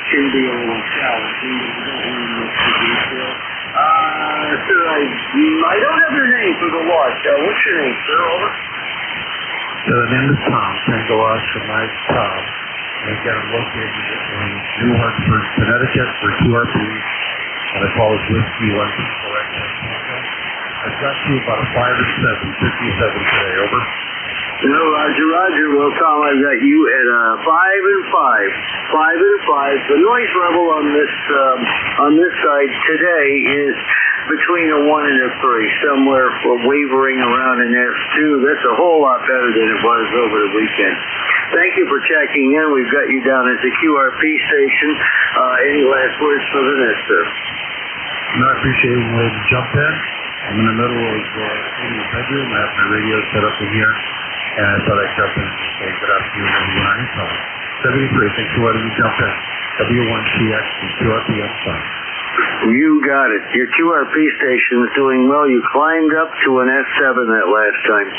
Can be a little challenging. Sir, I don't have your name for the log. What's your name, sir? Over. The name is Tom. Tango Oscar Mike Tom. And again, I'm located in New Hartford, Connecticut for QRP. And I call it Whiskey 1. I've got you about a 5 and 7, 57 today. Over. No, Roger. Well, Tom, I've got you at 5 and 5. 5 and 5. The noise level on this side today is between a 1 and a 3, somewhere wavering around an S2. That's a whole lot better than it was over the weekend. Thank you for checking in. We've got you down at the QRP station. Any last words for the next, sir? No, I appreciate it. When you jump in, I'm in the middle of in the bedroom. I have my radio set up in here. And I thought I'd jump in and say good afternoon, everyone. So, 73, thanks for letting me jump in. W1CX and QRP Upside. You got it. Your QRP station is doing well. You climbed up to an S7 that last time.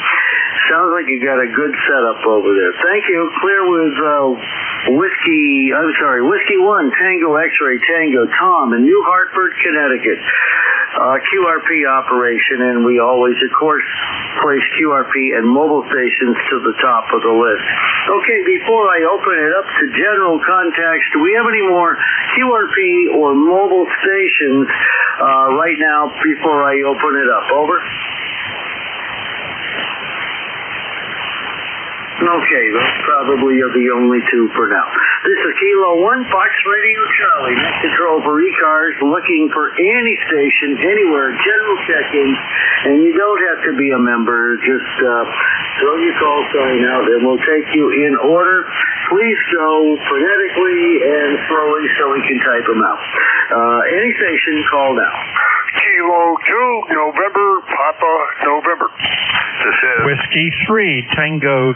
Sounds like you got a good setup over there. Thank you. Clear with Whiskey 1, Tango, X-Ray, Tango, Tom in New Hartford, Connecticut. QRP operation, and we always, of course, place QRP and mobile stations to the top of the list. Okay, before I open it up to general contacts, do we have any more QRP or mobile stations right now before I open it up? Over. Okay, those probably are the only two for now. This is Kilo 1, Fox Radio Charlie, net control for ECARS, looking for any station, anywhere, general check-in, and you don't have to be a member. Just throw your call sign out, and we'll take you in order. Please go phonetically and slowly so we can type them out. Any station, call now. Kilo 2, November, Papa, November. This is Whiskey 3, Tango,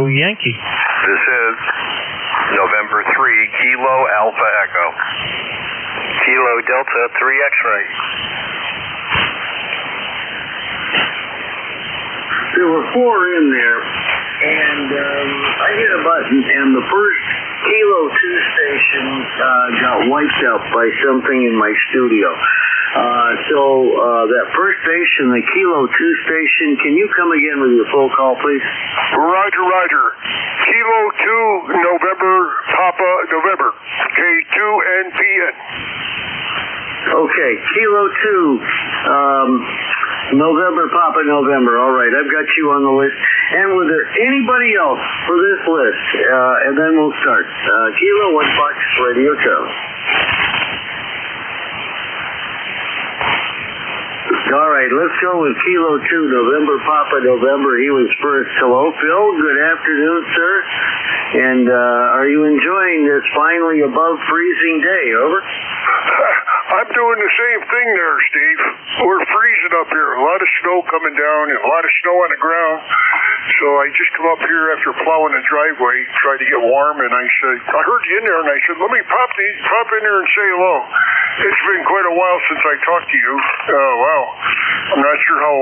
Yankee. This is November 3, Kilo Alpha Echo. Kilo Delta 3 X-Ray. There were 4 in there, and I hit a button, and the first Kilo 2 station got wiped out by something in my studio. So that first station, the Kilo 2 station, can you come again with your full call, please? Roger. Kilo 2, November, Papa, November. K2NPN. Okay, Kilo 2, November, Papa, November. All right, I've got you on the list. And was there anybody else for this list? And then we'll start. Kilo 1 Fox Radio Charlie. All right, let's go with Kilo 2, November, Papa, November. He was first. Hello, Phil. Good afternoon, sir. And are you enjoying this finally above freezing day? Over. I'm doing the same thing there, Steve. We're freezing up here. A lot of snow coming down and a lot of snow on the ground. So I just come up here after plowing the driveway, tried to get warm, and I said, I heard you in there, and I said, let me pop in there and say hello. It's been quite a while since I talked to you. Oh, wow. I'm not sure how,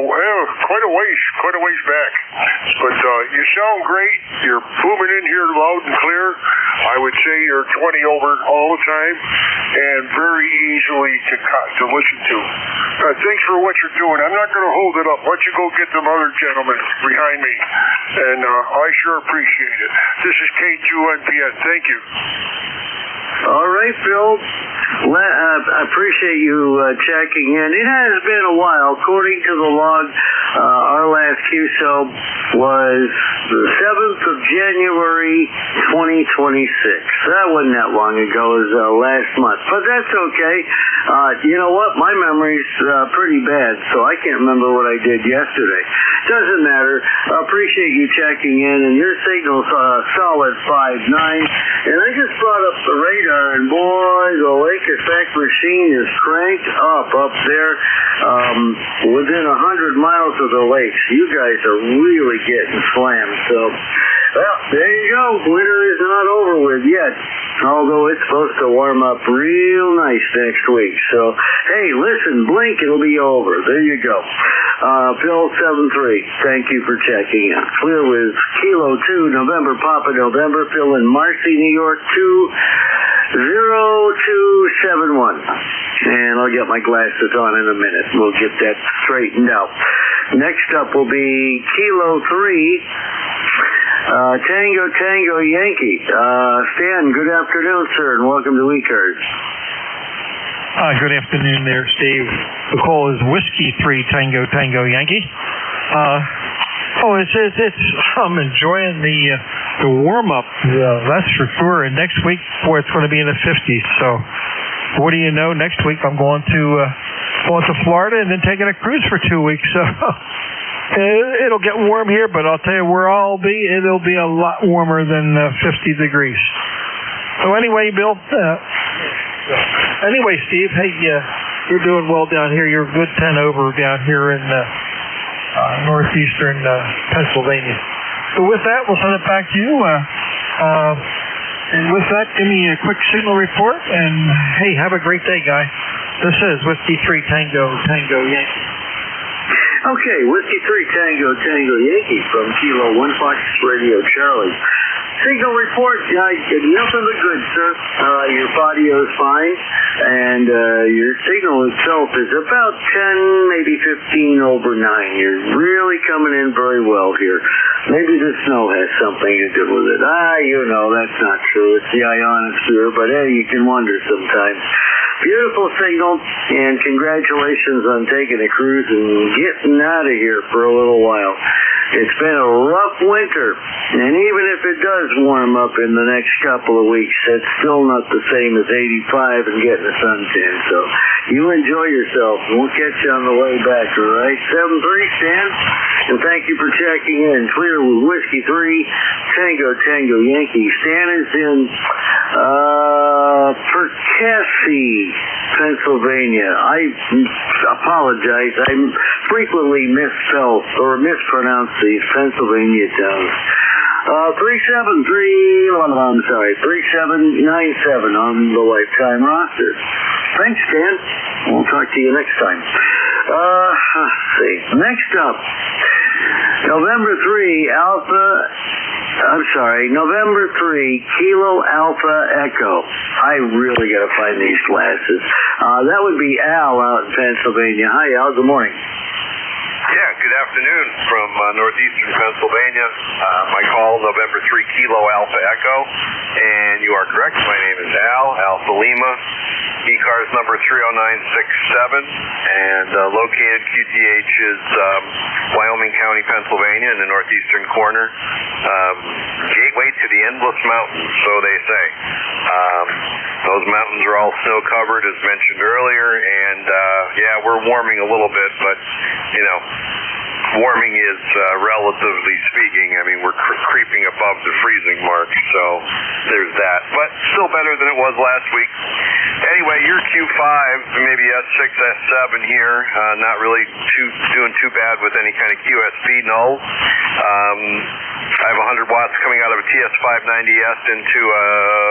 quite a ways back. But you sound great. You're booming in here loud and clear. I would say you're 20 over all the time and very easily to listen to. Thanks for what you're doing. I'm not going to hold it up. Why don't you go get them other gentlemen behind me? And I sure appreciate it. This is K2NPN. Thank you. All right, Phil. I appreciate you checking in. It has been a while. According to the log, our last QSO was the 7th of January, 2026. That wasn't that long ago. It was last month. But that's okay. You know what? My memory's pretty bad, so I can't remember what I did yesterday. Doesn't matter. I appreciate you checking in, and your signal's solid 5.9. And I just brought up the radar, and boy, the lake effect machine is cranked up there within 100 miles of the lakes. You guys are really getting slammed. So, well, there you go. Winter is not over with yet, although it's supposed to warm up real nice next week. So, hey, listen, blink, it'll be over. There you go. Phil 73, thank you for checking in. Clear with Kilo 2, November, Papa November. Phil in Marcy, New York, 20271. And I'll get my glasses on in a minute. We'll get that straightened out. Next up will be Kilo 3, Tango Yankee. Stan, good afternoon, sir, and welcome to ECARS. Good afternoon there, Steve. The call is Whiskey 3 Tango Yankee. I'm enjoying the warm up. That's for sure. And next week, boy, it's going to be in the 50s. So, what do you know? Next week, I'm going to Florida and then taking a cruise for 2 weeks. So, it'll get warm here, but I'll tell you where I'll be. It'll be a lot warmer than 50 degrees. So anyway, Bill. Anyway, Steve, hey, you're doing well down here. You're a good 10 over down here in northeastern Pennsylvania. So with that, we'll send it back to you. And with that, give me a quick signal report. And hey, have a great day, guy. This is Whiskey 3 Tango Yankee. Okay, Whiskey 3 Tango Yankee from Kilo 1 Fox Radio Charlie. Signal report, nothing but good, sir. Your audio is fine, and your signal itself is about 10, maybe 15 over 9. You're really coming in very well here. Maybe the snow has something to do with it. That's not true. It's the ionosphere, but hey, you can wonder sometimes. Beautiful signal, and congratulations on taking a cruise and getting out of here for a little while. It's been a rough winter, and even if it does warm up in the next couple of weeks, it's still not the same as 85 and getting a suntan. So you enjoy yourself, and we'll catch you on the way back, all right? 7-3, Stan, and thank you for checking in. Clear with Whiskey 3, Tango Yankee. Stan is in Perkasie, Pennsylvania. I apologize. I frequently misspell or mispronounce these Pennsylvania towns. 3797 on the lifetime roster. Thanks, Dan. We'll talk to you next time. Let's see. Next up, November 3, Kilo Alpha Echo. I really got to find these glasses. That would be Al out in Pennsylvania. Hi, Al. Good morning. Yeah, good afternoon from northeastern Pennsylvania. My call, November 3, Kilo Alpha Echo. And you are correct. My name is Al, Alpha Lima. ECARS number 30967. And located QTH is Wyoming County, Pennsylvania in the northeastern corner. Gateway to the endless mountains, so they say. Those mountains are all snow covered, as mentioned earlier. And we're warming a little bit, but warming is relatively speaking. I mean, we're creeping above the freezing mark, so there's that. But still better than it was last week. Anyway, your Q5, maybe S6, S7 here, not really doing too bad with any kind of QSB nulls. I have 100 watts coming out of a TS590S into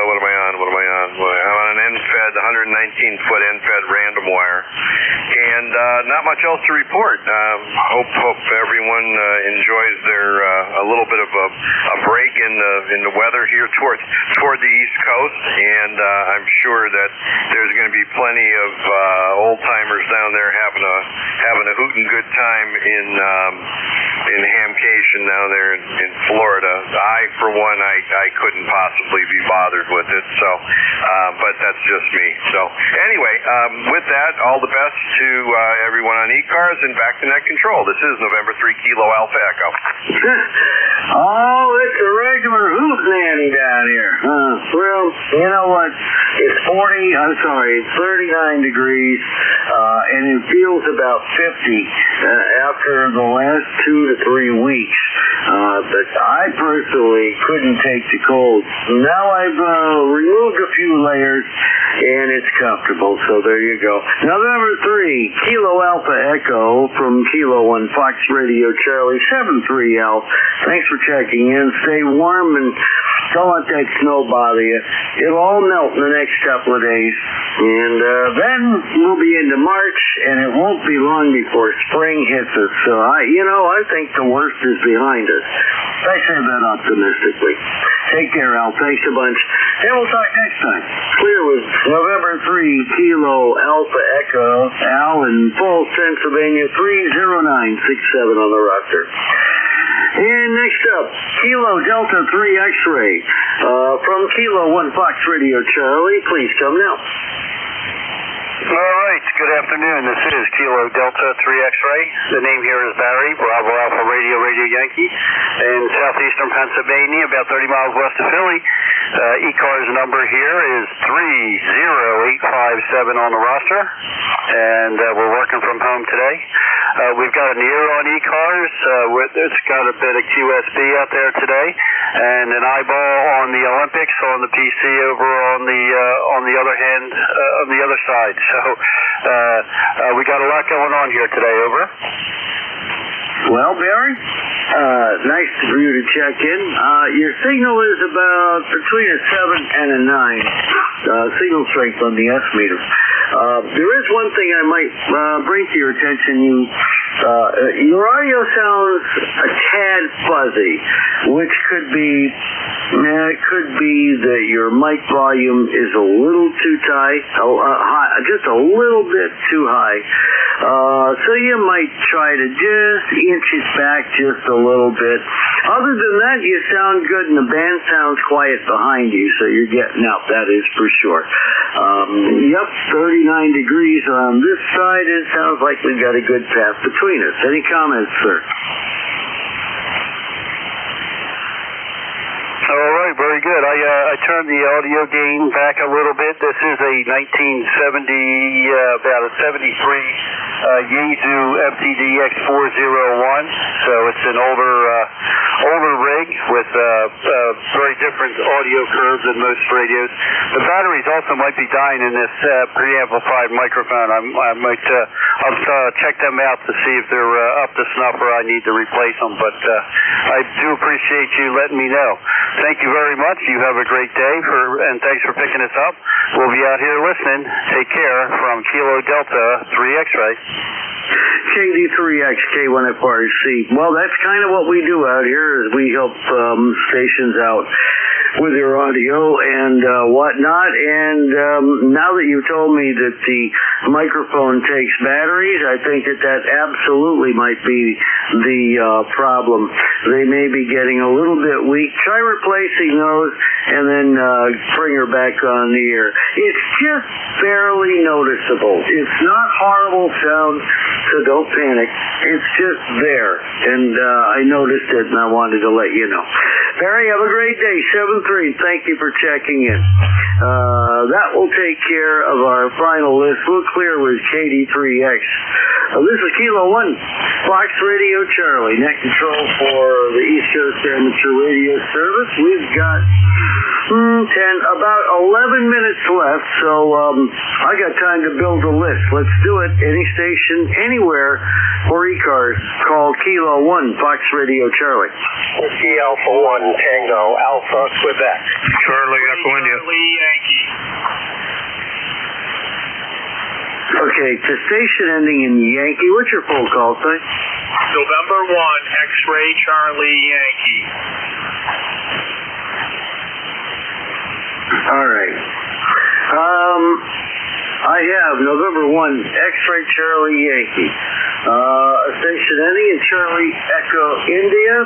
what am I on? I'm on an NFED, 119-foot NFED random wire, and not much else to report. Hope everyone enjoys their a little bit of a break in the weather here toward the East Coast, and I'm sure that there's going to be plenty of old timers down there having a hootin' good time in Hamcation down there in Florida. I, for one, I couldn't possibly be bothered with it. So, but that's just me. So, anyway, with that, all the best to everyone on ECARS and back to net control. This is November 3 Kilo Alpha Echo. Oh, it's a regular hootenanny down here. Well, you know what? It's 39 degrees, and it feels about 50 after the last 2 to 3 weeks. But I personally couldn't take the cold. Now I've removed a few layers, and it's comfortable, so there you go. November 3, Kilo Alpha Echo from Kilo 1 Fox Radio Charlie 73L. Thanks for checking in. Stay warm and don't let that snow bother you. It'll all melt in the next couple of days. And then we'll be into March, and it won't be long before spring hits us. So, I think the worst is behind us. I say that optimistically. Take care, Al. Thanks a bunch. And we'll talk next time. Clear with November 3, Kilo Alpha Echo, Al in Falls, Pennsylvania, 30967 on the roster. And next up, Kilo Delta 3 X-Ray from Kilo 1 Fox Radio Charlie. Please come now. All right, good afternoon. This is Kilo Delta 3 X-Ray. The name here is Barry, Bravo Alpha Radio Yankee, in southeastern Pennsylvania, about 30 miles west of Philly. ECARS number here is 30857 on the roster, and we're working from home today. We've got an ear on ECARS. It's got a bit of QSB out there today, and an eyeball on the Olympics on the PC over on the other hand, on the other side. So we got a lot going on here today. Over. Well, Barry, nice for you to check in. Your signal is about between a 7 and a 9 signal strength on the S meter. There is one thing I might bring to your attention. Your audio sounds a tad fuzzy, which could be that your mic volume is a little too high, just a little bit too high. So you might try to just inch it back just a little bit. Other than that, you sound good, and the band sounds quiet behind you, so you're getting out, that is for sure. 39 degrees on this side. It sounds like we've got a good path between us. Any comments, sir? All right, very good. I turned the audio gain back a little bit. This is a 1970, about a 73 Yaesu MTD X401. So it's an older rig with very different audio curves than most radios. The batteries also might be dying in this preamplified microphone. I'll check them out to see if they're up to snuff or I need to replace them. But I do appreciate you letting me know. Thank you very much. You have a great day, and thanks for picking us up. We'll be out here listening. Take care from Kilo Delta 3 X-Ray. KD3X, K1FRC. Well, that's kind of what we do out here, is we help stations out with their audio and whatnot. And now that you've told me that the microphone takes batteries, I think that absolutely might be the problem. They may be getting a little bit weak. Try replacing those and then bring her back on the air. It's just barely noticeable. It's not horrible sound, so don't panic. It's just there. And I noticed it, and I wanted to let you know. Barry, have a great day. 7-3. Thank you for checking in. That will take care of our final list. We'll clear with KD3X. This is Kilo 1, Fox Radio Charlie, net control for the East Coast Amateur Radio Service. We've got About 11 minutes left, so I got time to build a list. Let's do it. Any station, anywhere for ECARS, call Kilo 1, Fox Radio Charlie. Whiskey Alpha 1, Tango Alpha, Quebec. Charlie, Echo India. Charlie Yankee. Okay, to station ending in Yankee, what's your full call sign? November 1, X-Ray Charlie Yankee. All right. I have November 1, X-Ray Charlie Yankee. Station ending in Charlie Echo India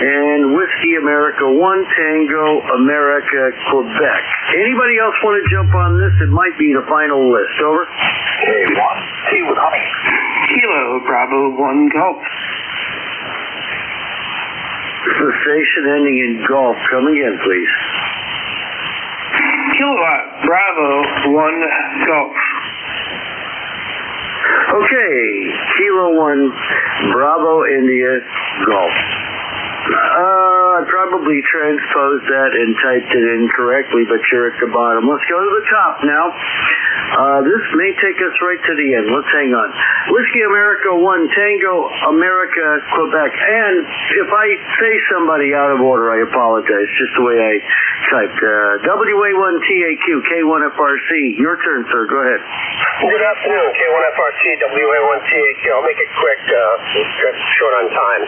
and Whiskey America 1 Tango America Quebec. Anybody else want to jump on this? It might be the final list. Over. K1, T with honey. Kilo Bravo 1 Golf. The station ending in Golf. Come again, please. Kilowatt Bravo 1 Golf. Okay, Kilo 1, Bravo India Golf. I probably transposed that and typed it in correctly, but you're at the bottom. Let's go to the top now. This may take us right to the end. Let's hang on. Whiskey America 1, Tango America, Quebec. And if I say somebody out of order, I apologize. Just the way I typed. WA1TAQ, K1FRC. Your turn, sir. Go ahead. Good afternoon, K1FRC, WA1TAQ. I'll make it quick, short on time.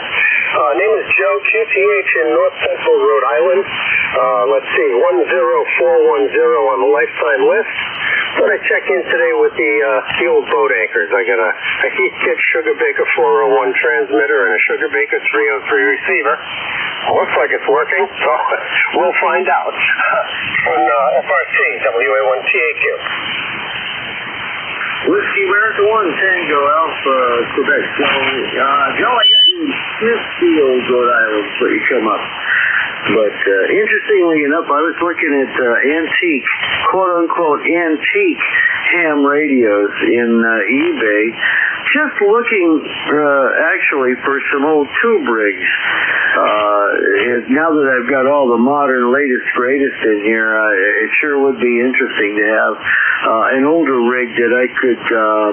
Name is Joe, QTH in North Central Rhode Island. Let's see, 10410 on the lifetime list. Thought I'd check in today with the old boat anchors. I got a Heathkit Sugar Baker 401 transmitter and a Sugar Baker 303 receiver. Looks like it's working, so we'll find out. On FRC, WA1TAQ. Whiskey America 1, Tango Alpha, Quebec. So, Joe, I got you in Smithfield, Rhode Island, so you come up. But interestingly enough, I was looking at antique, quote-unquote antique ham radios in eBay, just looking actually for some old tube rigs. Now that I've got all the modern, latest, greatest in here, it sure would be interesting to have an older rig that I could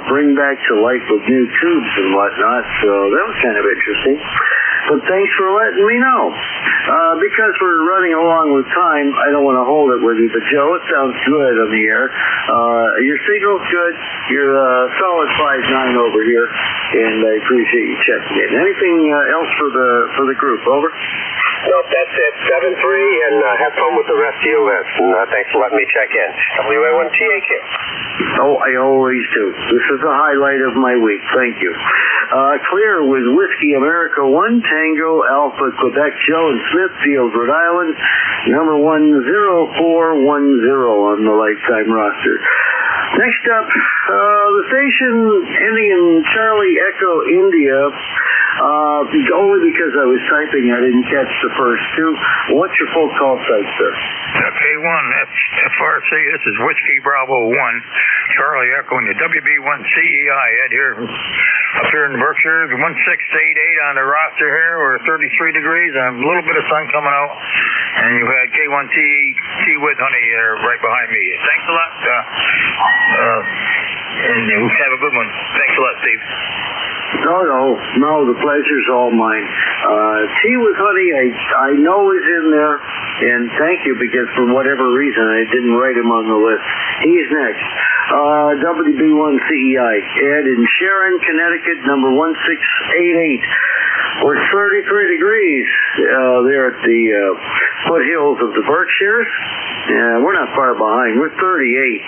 bring back to life with new tubes and whatnot. So that was kind of interesting. But thanks for letting me know. Because we're running along with time, I don't want to hold it with you. But Joe, it sounds good on the air. Your signal's good. You're solid 5.9 over here, and I appreciate you checking in. Anything else for the group? Over. Nope, that's it. 7-3, and have fun with the rest of your list. And thanks for letting me check in. WA1TAQ. Oh, I always do. This is the highlight of my week. Thank you. Clear with Whiskey America 1, Tango Alpha, Quebec, Joe in Smithfield, Rhode Island, number 10410 on the lifetime roster. Next up, the station ending in Charlie Echo India. Only because I was typing, I didn't catch the first two. What's your full call sign, sir? K1 FRC, this is Whiskey Bravo 1, Charlie Echo in the WB1CEI up here in Berkshire, 1688 on the roster here. We're 33 degrees, and a little bit of sun coming out, and you had K1T with honey there right behind me. Thanks a lot, and you have a good one. Thanks a lot, Steve. No, the pleasure's all mine. Tea with honey, I know is in there, and thank you, because for whatever reason I didn't write him on the list. He's next. WB1CEI, Ed in Sharon, Connecticut, number 1688. We're 33 degrees there at the foothills of the Berkshires. We're not far behind. We're 38.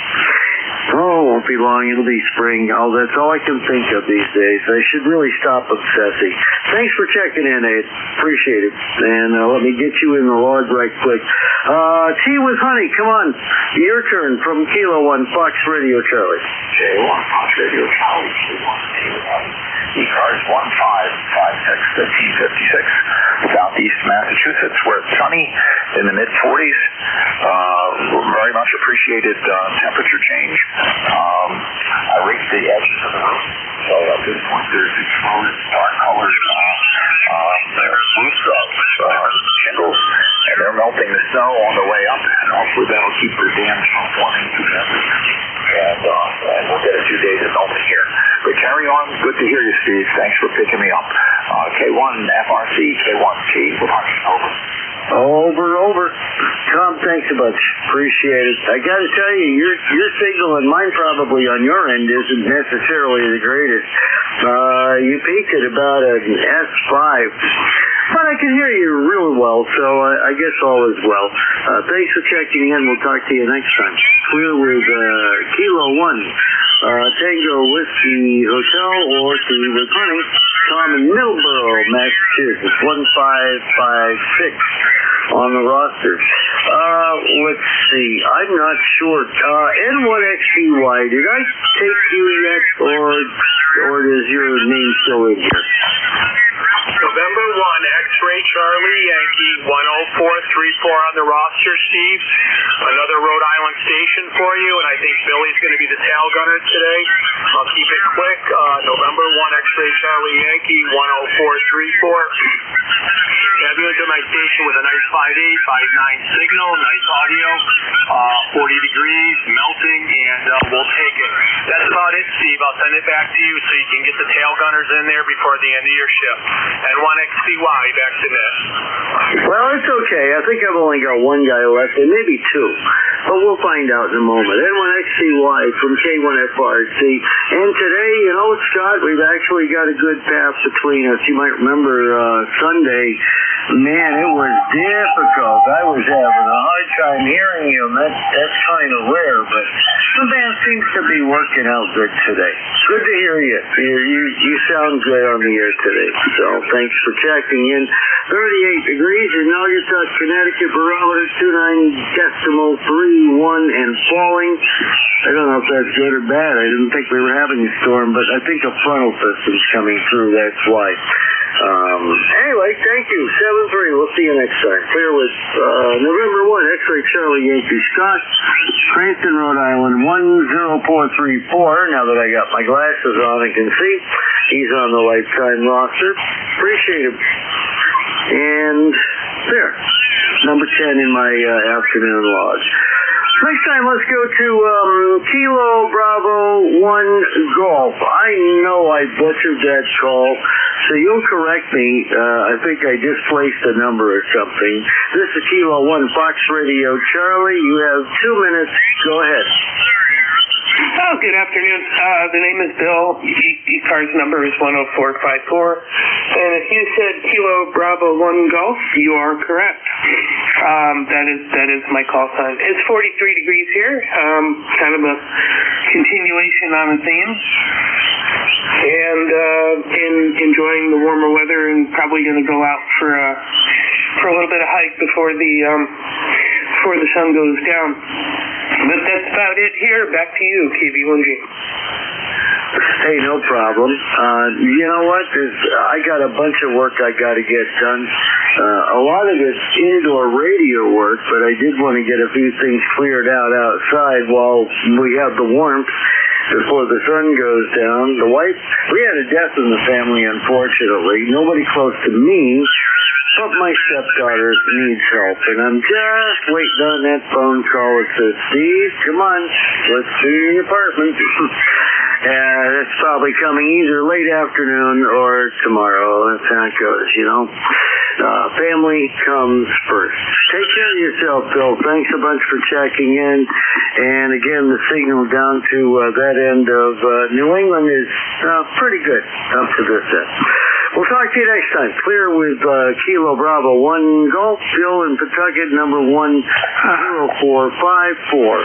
Oh, won't be long. It'll be spring. Oh, that's all I can think of these days. I should really stop obsessing. Thanks for checking in, Ed. Appreciate it. And let me get you in the log right quick. Tea with honey. Come on. Your turn from Kilo 1, Fox Radio Charlie. J1, Fox Radio Charlie. ECARS 1556, Southeast Massachusetts, where it's sunny in the mid-40s. Very much appreciated temperature change. I raked the edges of the roof, so at this point there's exposed dark colors blue scrub, shingles, and they're melting the snow on the way up, and hopefully that'll keep the dams from forming too fast. And we'll get a few days of melting here. But carry on. Good to hear you, Steve. Thanks for picking me up. K1 FRC, K1T, Over. Tom, thanks a bunch. Appreciate it. I got to tell you, your signal and mine probably on your end isn't necessarily the greatest. You peaked at about an S5, but I can hear you really well, so I guess all is well. Thanks for checking in. We'll talk to you next time. Clear with Kilo 1, Tango Whiskey Hotel, or to Honey, Tom in Middleborough, Massachusetts, 1556 on the roster. Let's see. I'm not sure. N1XCY, did I take you yet, or is your name still in here? November 1, X-Ray Charlie Yankee, 10434 on the roster, Steve. Another Rhode Island station for you, and I think Billy's going to be the tail gunner today. I'll keep it quick. November 1, X-Ray Charlie Yankee, 10434. Fabulous at my station with a nice 5.8, 5.9 signal, nice audio, 40 degrees, melting, and we'll take it. That's about it, Steve. I'll send it back to you so you can get the tail gunners in there before the end of your shift. N1XCY, back to net. Well, it's okay. I think I've only got one guy left, and maybe two. But we'll find out in a moment. N1XCY from K1FRC. And today, Scott, we've actually got a good path between us. You might remember Sunday, man, it was difficult. I was having a hard time hearing you, and that's kind of rare, but the band seems to be working out good today. Good to hear you. You sound good on the air today, so thanks for checking in. 38 degrees in Naugatuck, Connecticut, barometer 29.31 and falling. I don't know if that's good or bad. I didn't think we were having a storm, but I think a frontal system's coming through, that's why. Anyway, thank you. 7-3. We'll see you next time. Clear with November 1, X-Ray Charlie Yankee Scott, Cranston, Rhode Island, 10434. Now that I got my glasses on, I can see he's on the lifetime roster. Appreciate him. And there, number 10 in my afternoon lodge. Next time, let's go to Kilo Bravo 1 Golf. I know I butchered that call, so you'll correct me. I think I displaced a number or something. This is Kilo 1 Fox Radio. Charlie, you have 2 minutes. Go ahead. Oh, good afternoon. The name is Bill. ECARS number is 10454. And if you said Kilo Bravo 1 Golf, you are correct. That is my call sign. It's 43 degrees here. Kind of a continuation on a theme. And enjoying the warmer weather, and probably going to go out for a little bit of hike before the sun goes down. But that's about it here. Back to you, KB1G. Hey, no problem. You know what? I got a bunch of work I got to get done. A lot of it's indoor radio work, but I did want to get a few things cleared out outside while we have the warmth before the sun goes down. We had a death in the family, unfortunately. Nobody close to me, but my stepdaughter needs help, and I'm just waiting on that phone call that says, Steve, come on, let's see the apartment. It's probably coming either late afternoon or tomorrow. That's how it goes, Family comes first. Take care of yourself, Bill. Thanks a bunch for checking in. And again, the signal down to that end of New England is pretty good up to this end. We'll talk to you next time. Clear with Kilo Bravo 1 Golf, Bill in Pawtucket, number 10454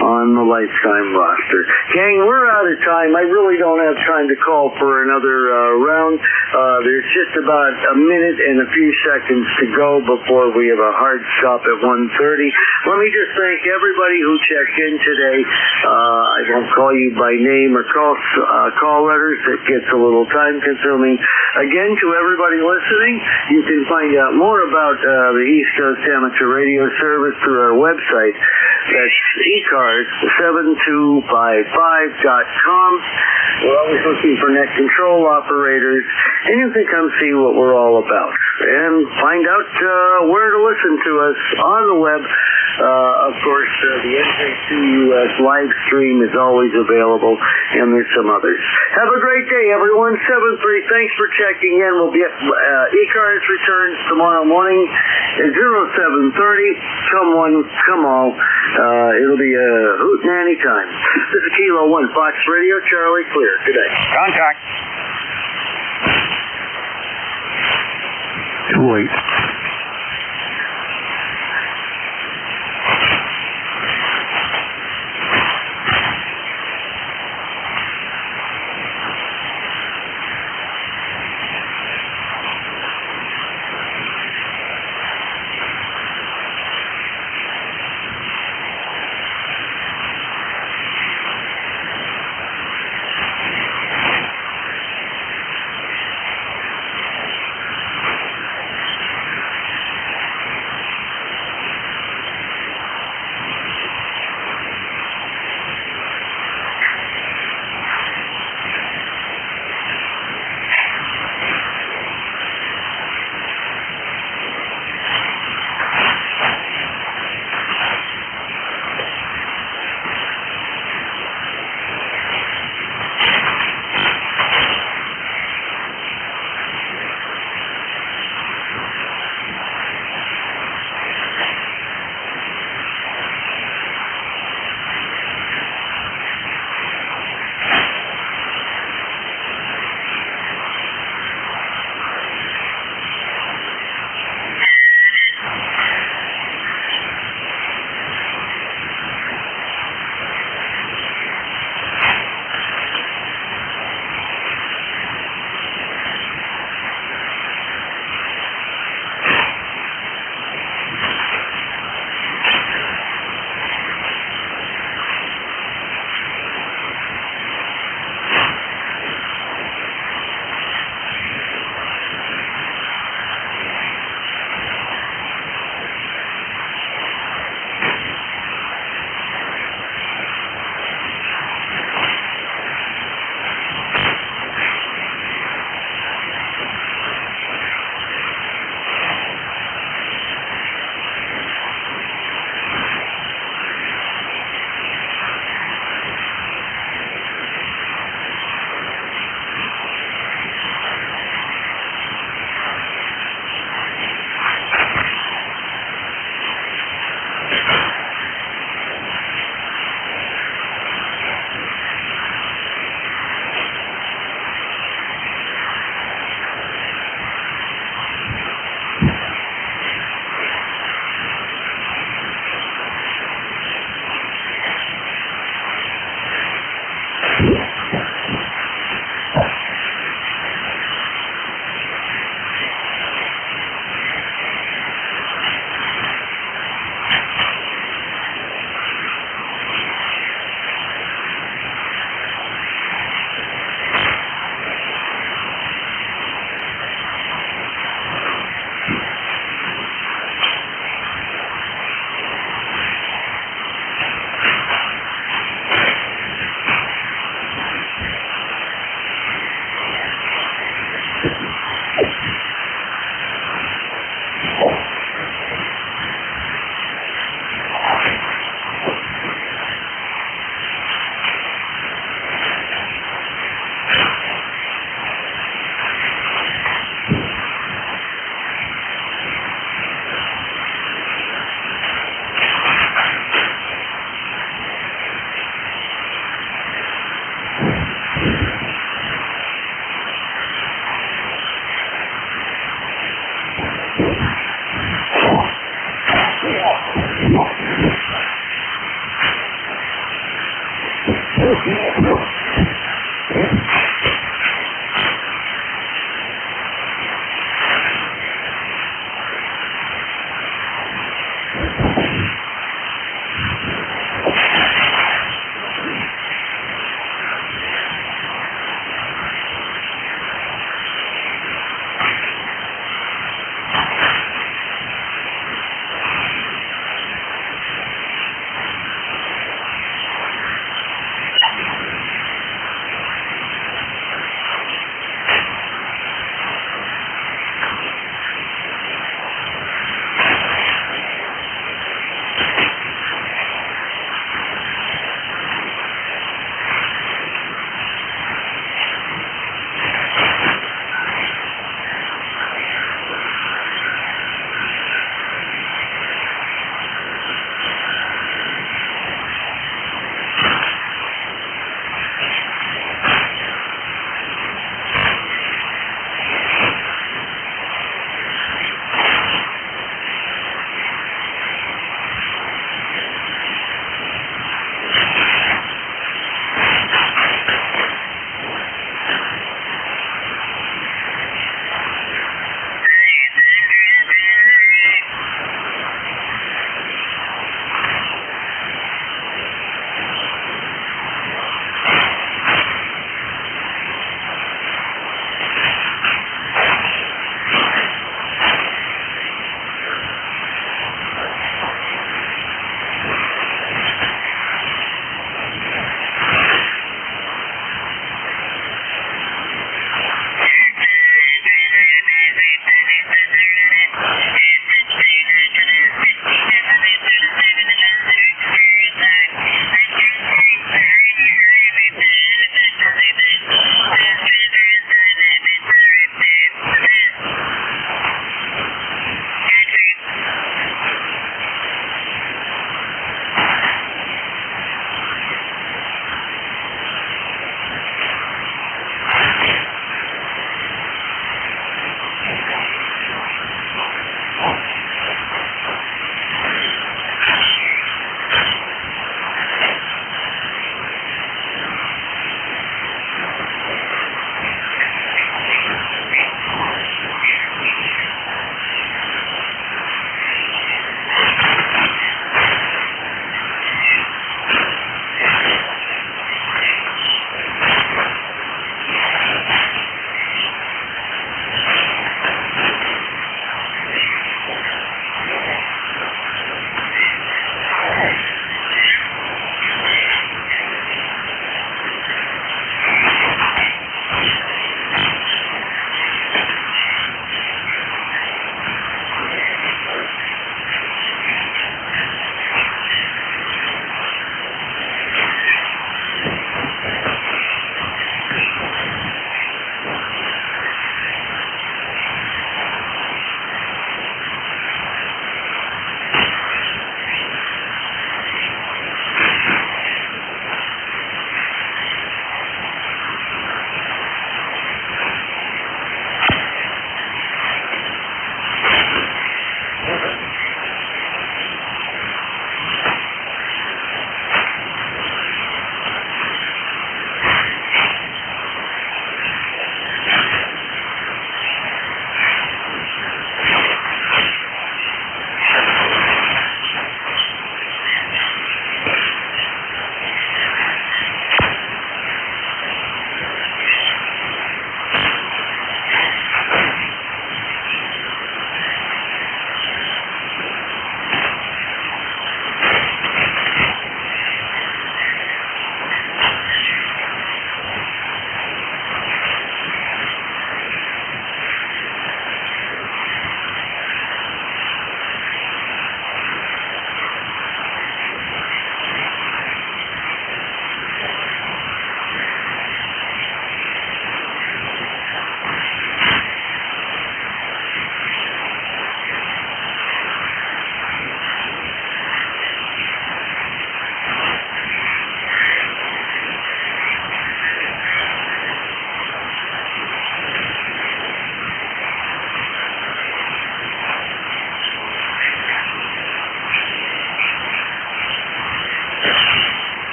on the lifetime roster. Gang, we're out of time. I really don't have time to call for another round. There's just about a minute and a few seconds to go before we have a hard stop at 1:30. Let me just thank everybody who checked in today. I won't call you by name or call letters. It gets a little time consuming. Again, to everybody listening, you can find out more about the East Coast Amateur Radio Service through our website, That's ECARS7255.com. We're always looking for net control operators, and you can come see what we're all about and find out where to listen to us on the web. Of course, the NJ2US live stream is always available, and there's some others. Have a great day, everyone. 7-3, thanks for checking in. We'll be at ECARS returns tomorrow morning at 0730. Come one, come all. It'll be a hootin' any time. This is Kilo 1, Fox Radio, Charlie, clear. Good day. Contact. Too late.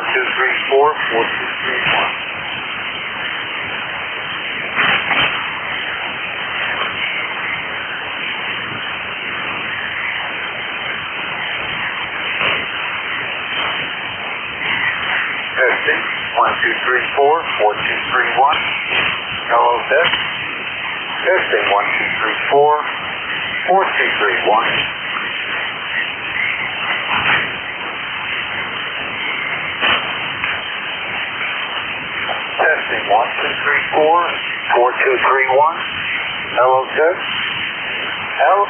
4231. Testing, 1234-4231. Hello, test. Testing, 1234-4231. Testing, 1234-4231. Hello, test. Hello.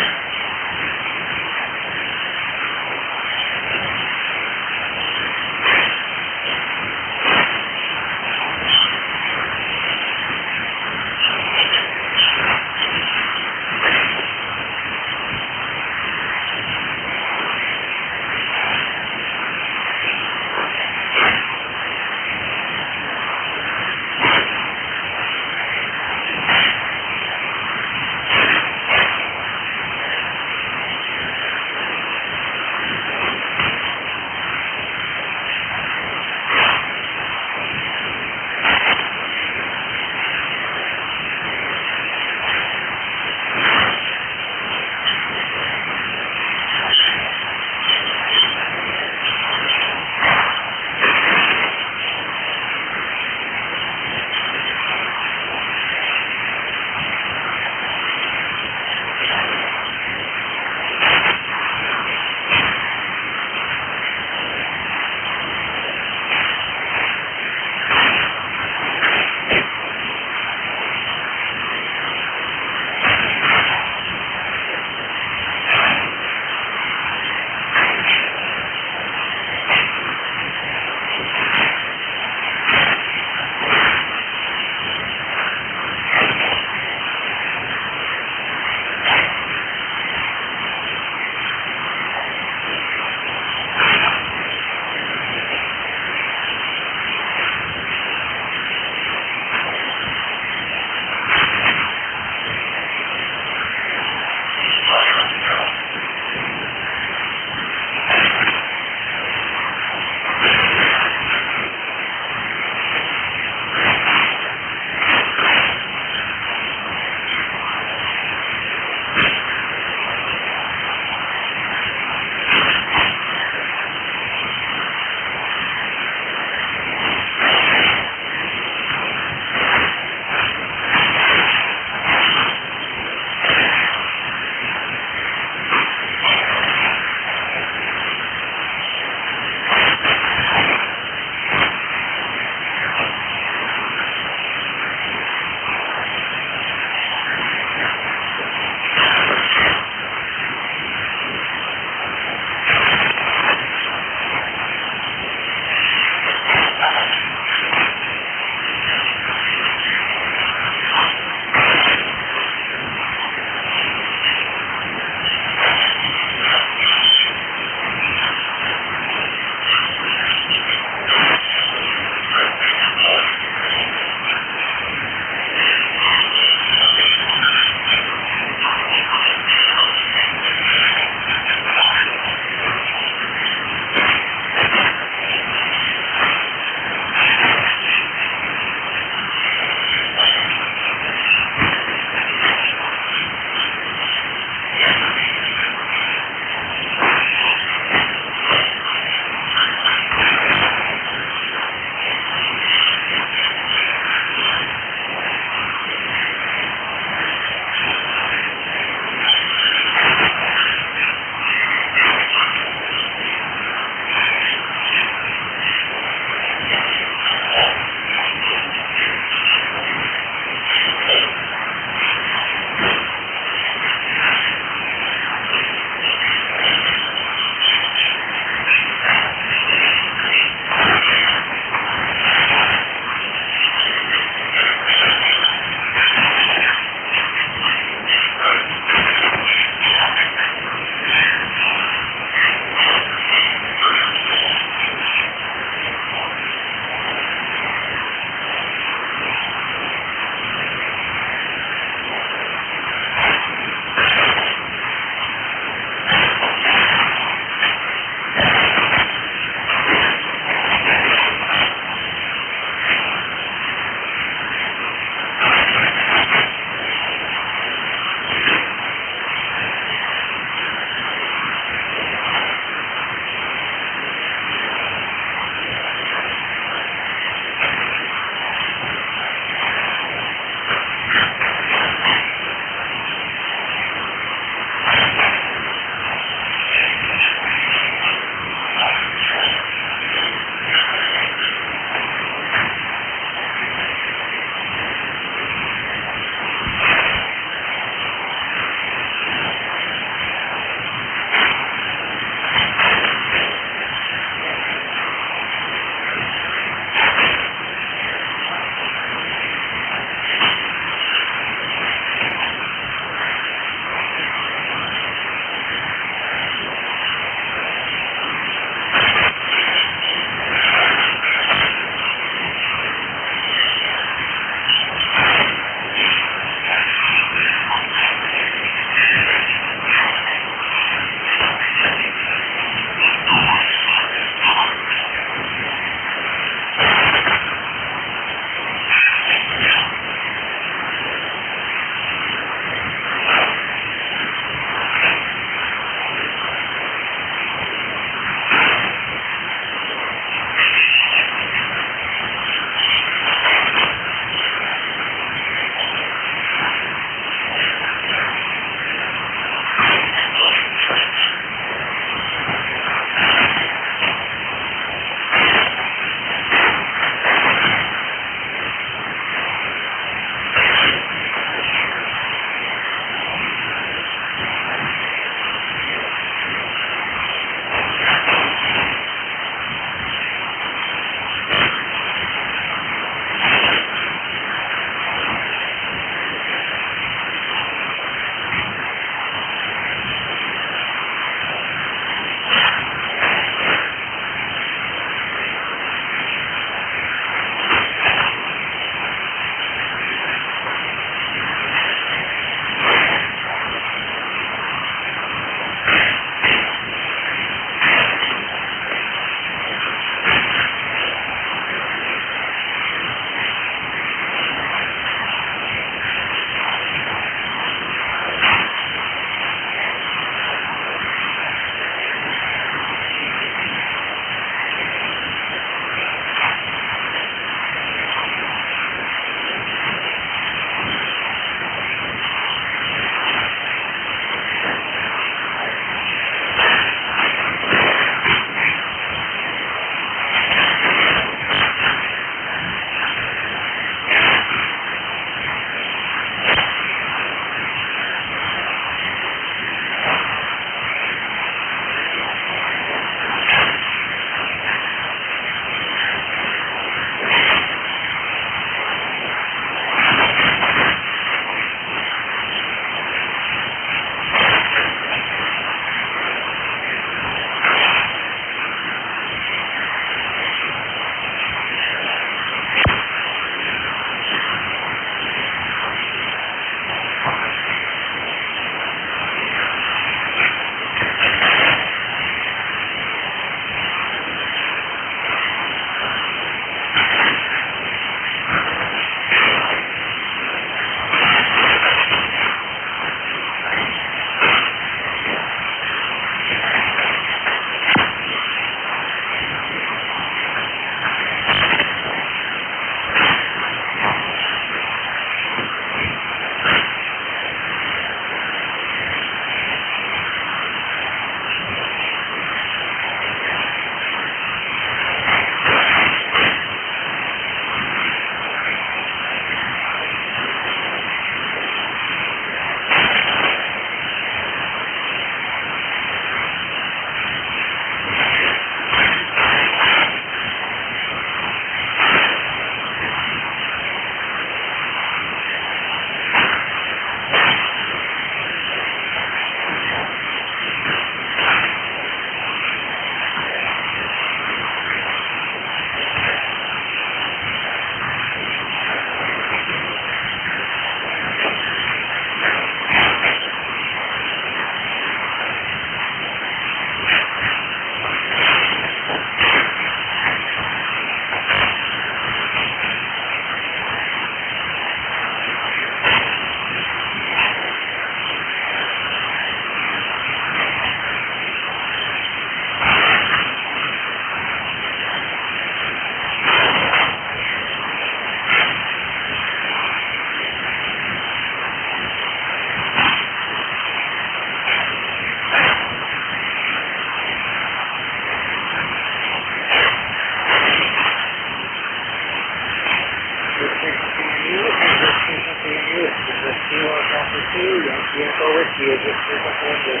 you just too much window.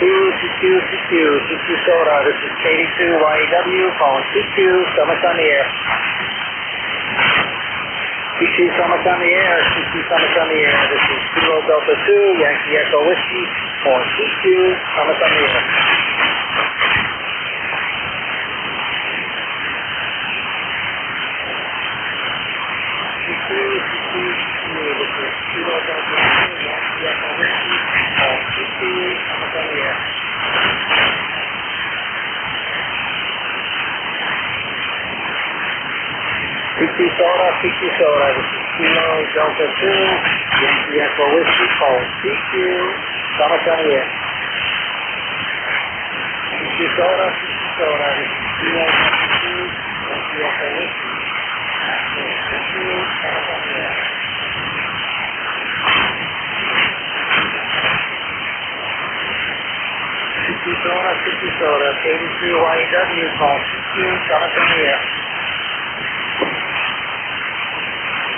CQ Soda, this is KD2YW, calling CQ, Summit on the air. CQ Summit on the air, CQ Summit on the air, this is Kilo Delta 2, Yankee Echo Whiskey, calling CQ, Summit on the air. CQ, this is Kilo Delta 2, Yankee Echo Whiskey, calling CQ, Summit on the air. CQ Soda, this is Kilo Delta 2, Yankee Echo Whiskey, calling CQ, Summit on the air. CQ Soda, this is Kilo Delta 2, Yankee Echo Whiskey, calling CQ, Summit on the air. CQ Soda, KD2YW, calling CQ, Summit on the air.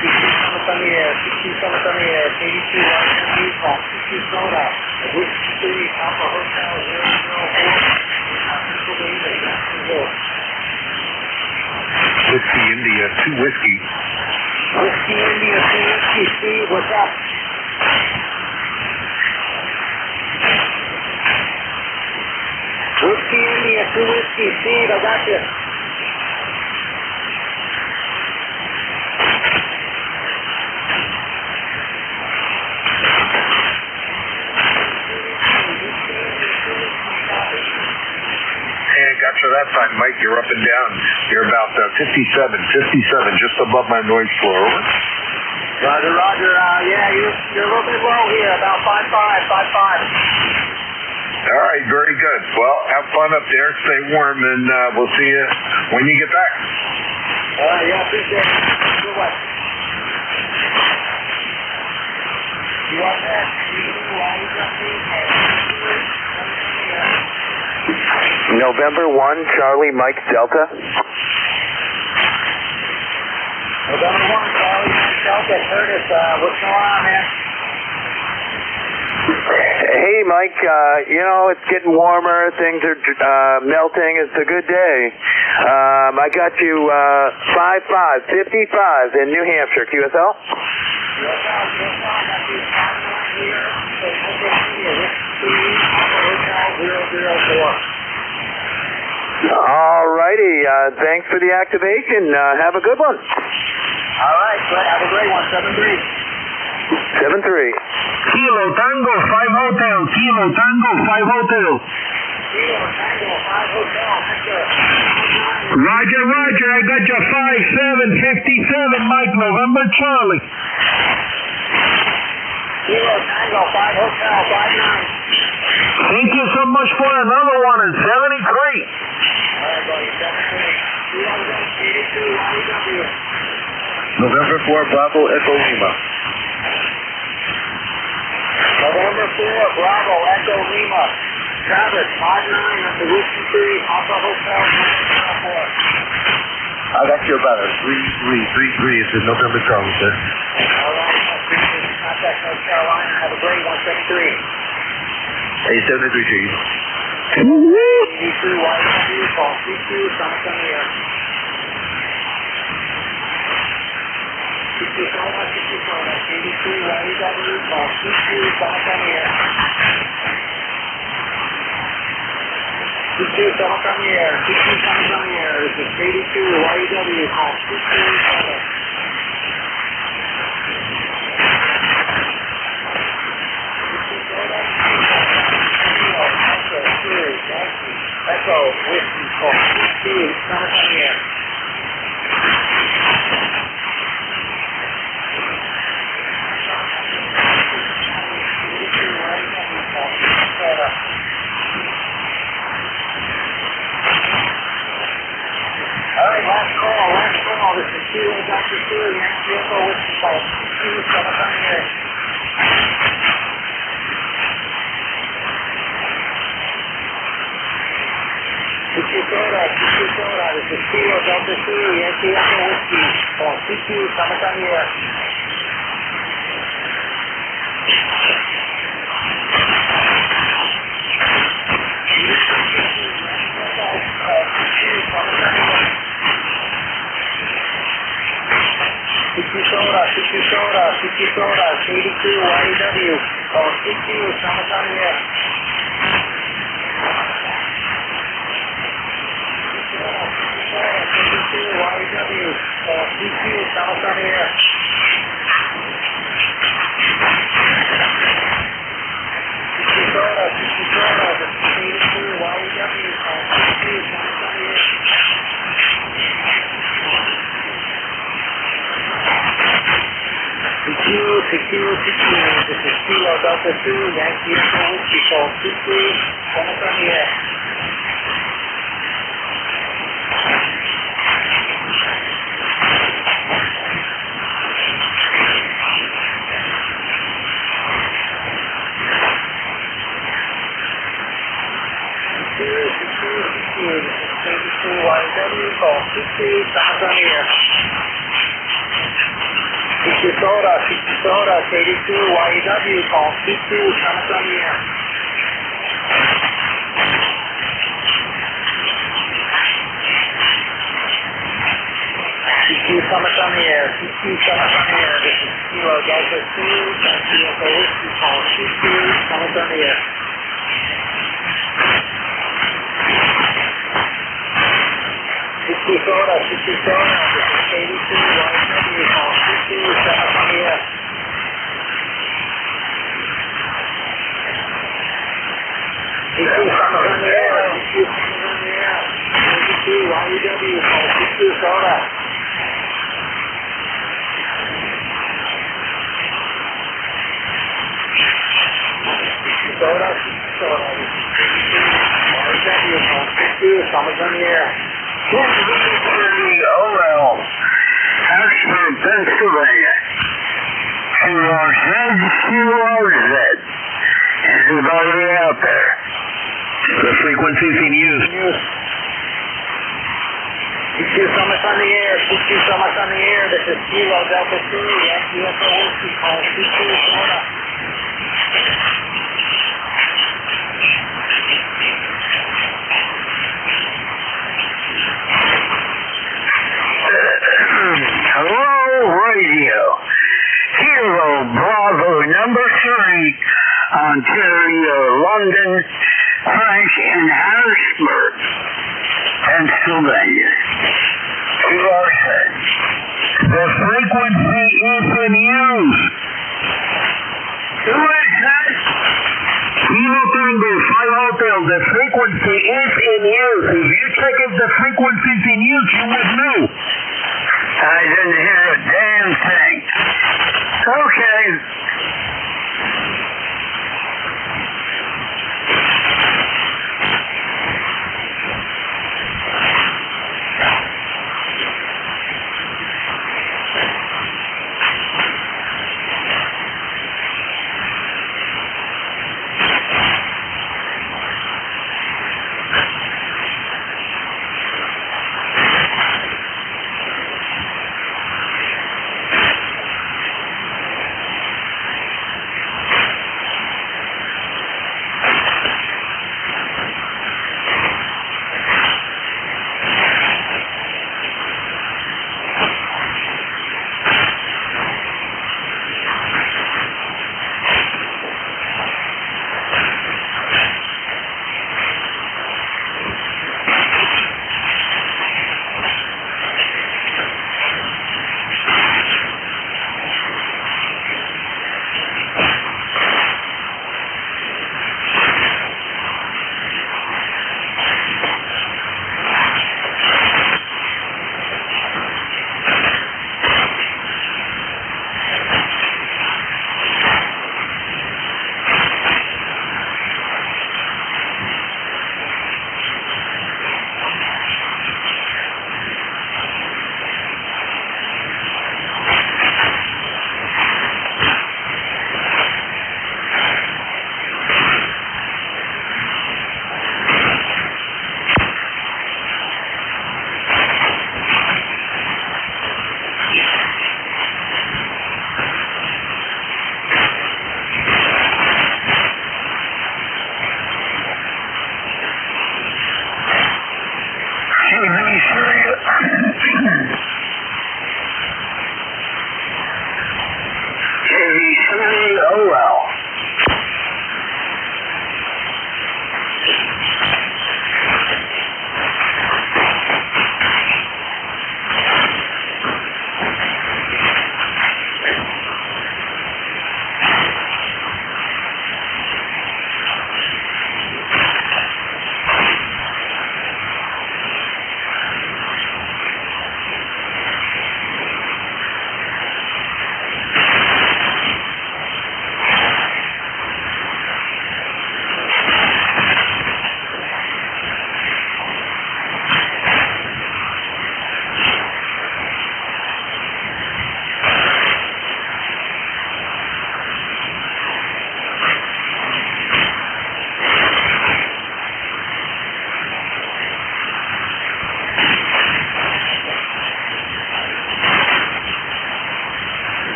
CQ Summit on the air, CQ Summit on the air, KD2YW, calling CQ Soda, Whiskey 3, Alpha Hotel 004, Whiskey India 2 Whiskey. Whiskey India 2 Whiskey, Steve, what's up? Whiskey India 2 Whiskey, Steve, I got you. Gotcha that time, Mike. You're up and down. You're about 57, just above my noise floor. Over. Roger. Yeah, you're a little bit low here, about 5'5". All right, very good. Well, have fun up there. Stay warm, and we'll see you when you get back. Yeah, appreciate it. Good one. You want that? November 1, Charlie Mike Delta. November 1, Charlie Mike Delta. Curtis, what's going on, man? Hey, Mike, it's getting warmer. Things are melting. It's a good day. I got you 55 in New Hampshire, QSL. All righty. Thanks for the activation. Have a good one. All right, have a great one. 7-3. 7-3. Kilo Tango 5 Hotel. Kilo Tango 5 Hotel. Kilo Tango 5 Hotel. Roger. I got you 5757, Mike, November Charlie. Kilo Tango 5 Hotel 59. Thank you so much for another one at 73. All right, buddy, 73. November 4, Bravo, Echo Lima. November 4, Bravo, Echo Lima. Travis, 59 at the Whiskey 3, Alpha Hotel 104. I got you about a 33. It's in November, Charlie, sir. All right, contact North Carolina. Have a great one, 73. Hey, 73, Chief. KD2YW, call CQ, Summit on the air. CQ Soda, KD2YW, call CQ, Summit on the air. CQ Summit on the air, CQ Summit on the air. This is KD2YW, call CQ, Summit. Echo, Whiskey, call CQ, Summit on the air. All right, last call. This is Kilo Dr. Sue, Yankee Echo Whiskey, call CQ, Summit on the air. CQ Soda, this is This is Kilo Delta 2, Yankee Echo Whiskey, on CQ, Summit on the air. CQ Soda, 82 YW, on CQ, Summit on the air. YW, CQ, Summit on the air. CQ Soda, this is 82 YW, on CQ, Summit on the air. CQ, this is Kilo Delta 2, Yankee Echo Whiskey, call CQ, Summit on the air. YW, call CQ, Summit on the air. CQ Soda, 82 YW, call CQ, Summit on the air. CQ Summit on the air, CQ Summit on the air. This is Kilo Delta 2, Yankee Echo Whiskey, call CQ, Summit on the air. CQ Soda, this is 82 YW, call CQ, Summit on the air. CQ Summit on the air, CQ Summit on the air. 82 YW, call CQ Soda. Soda, YW, call CQ, Summit on the air. Orel, Harrisburg, Pennsylvania. QRZ. Is anybody out there? The frequencies in use. CQ Summit on the air, CQ Summit on the air. This is Kilo Delta 2, Yankee Echo Whiskey, call CQ Soda. Hello, radio. Kilo Bravo number 3, Ontario, London, Frank in Harrisburg, Pennsylvania. QRZ. The frequency is in use. Who is that? Kilo Tango 5 Hotel, the frequency is in use. If you check if the frequency is in use, you would know. I didn't hear a damn thing. Okay.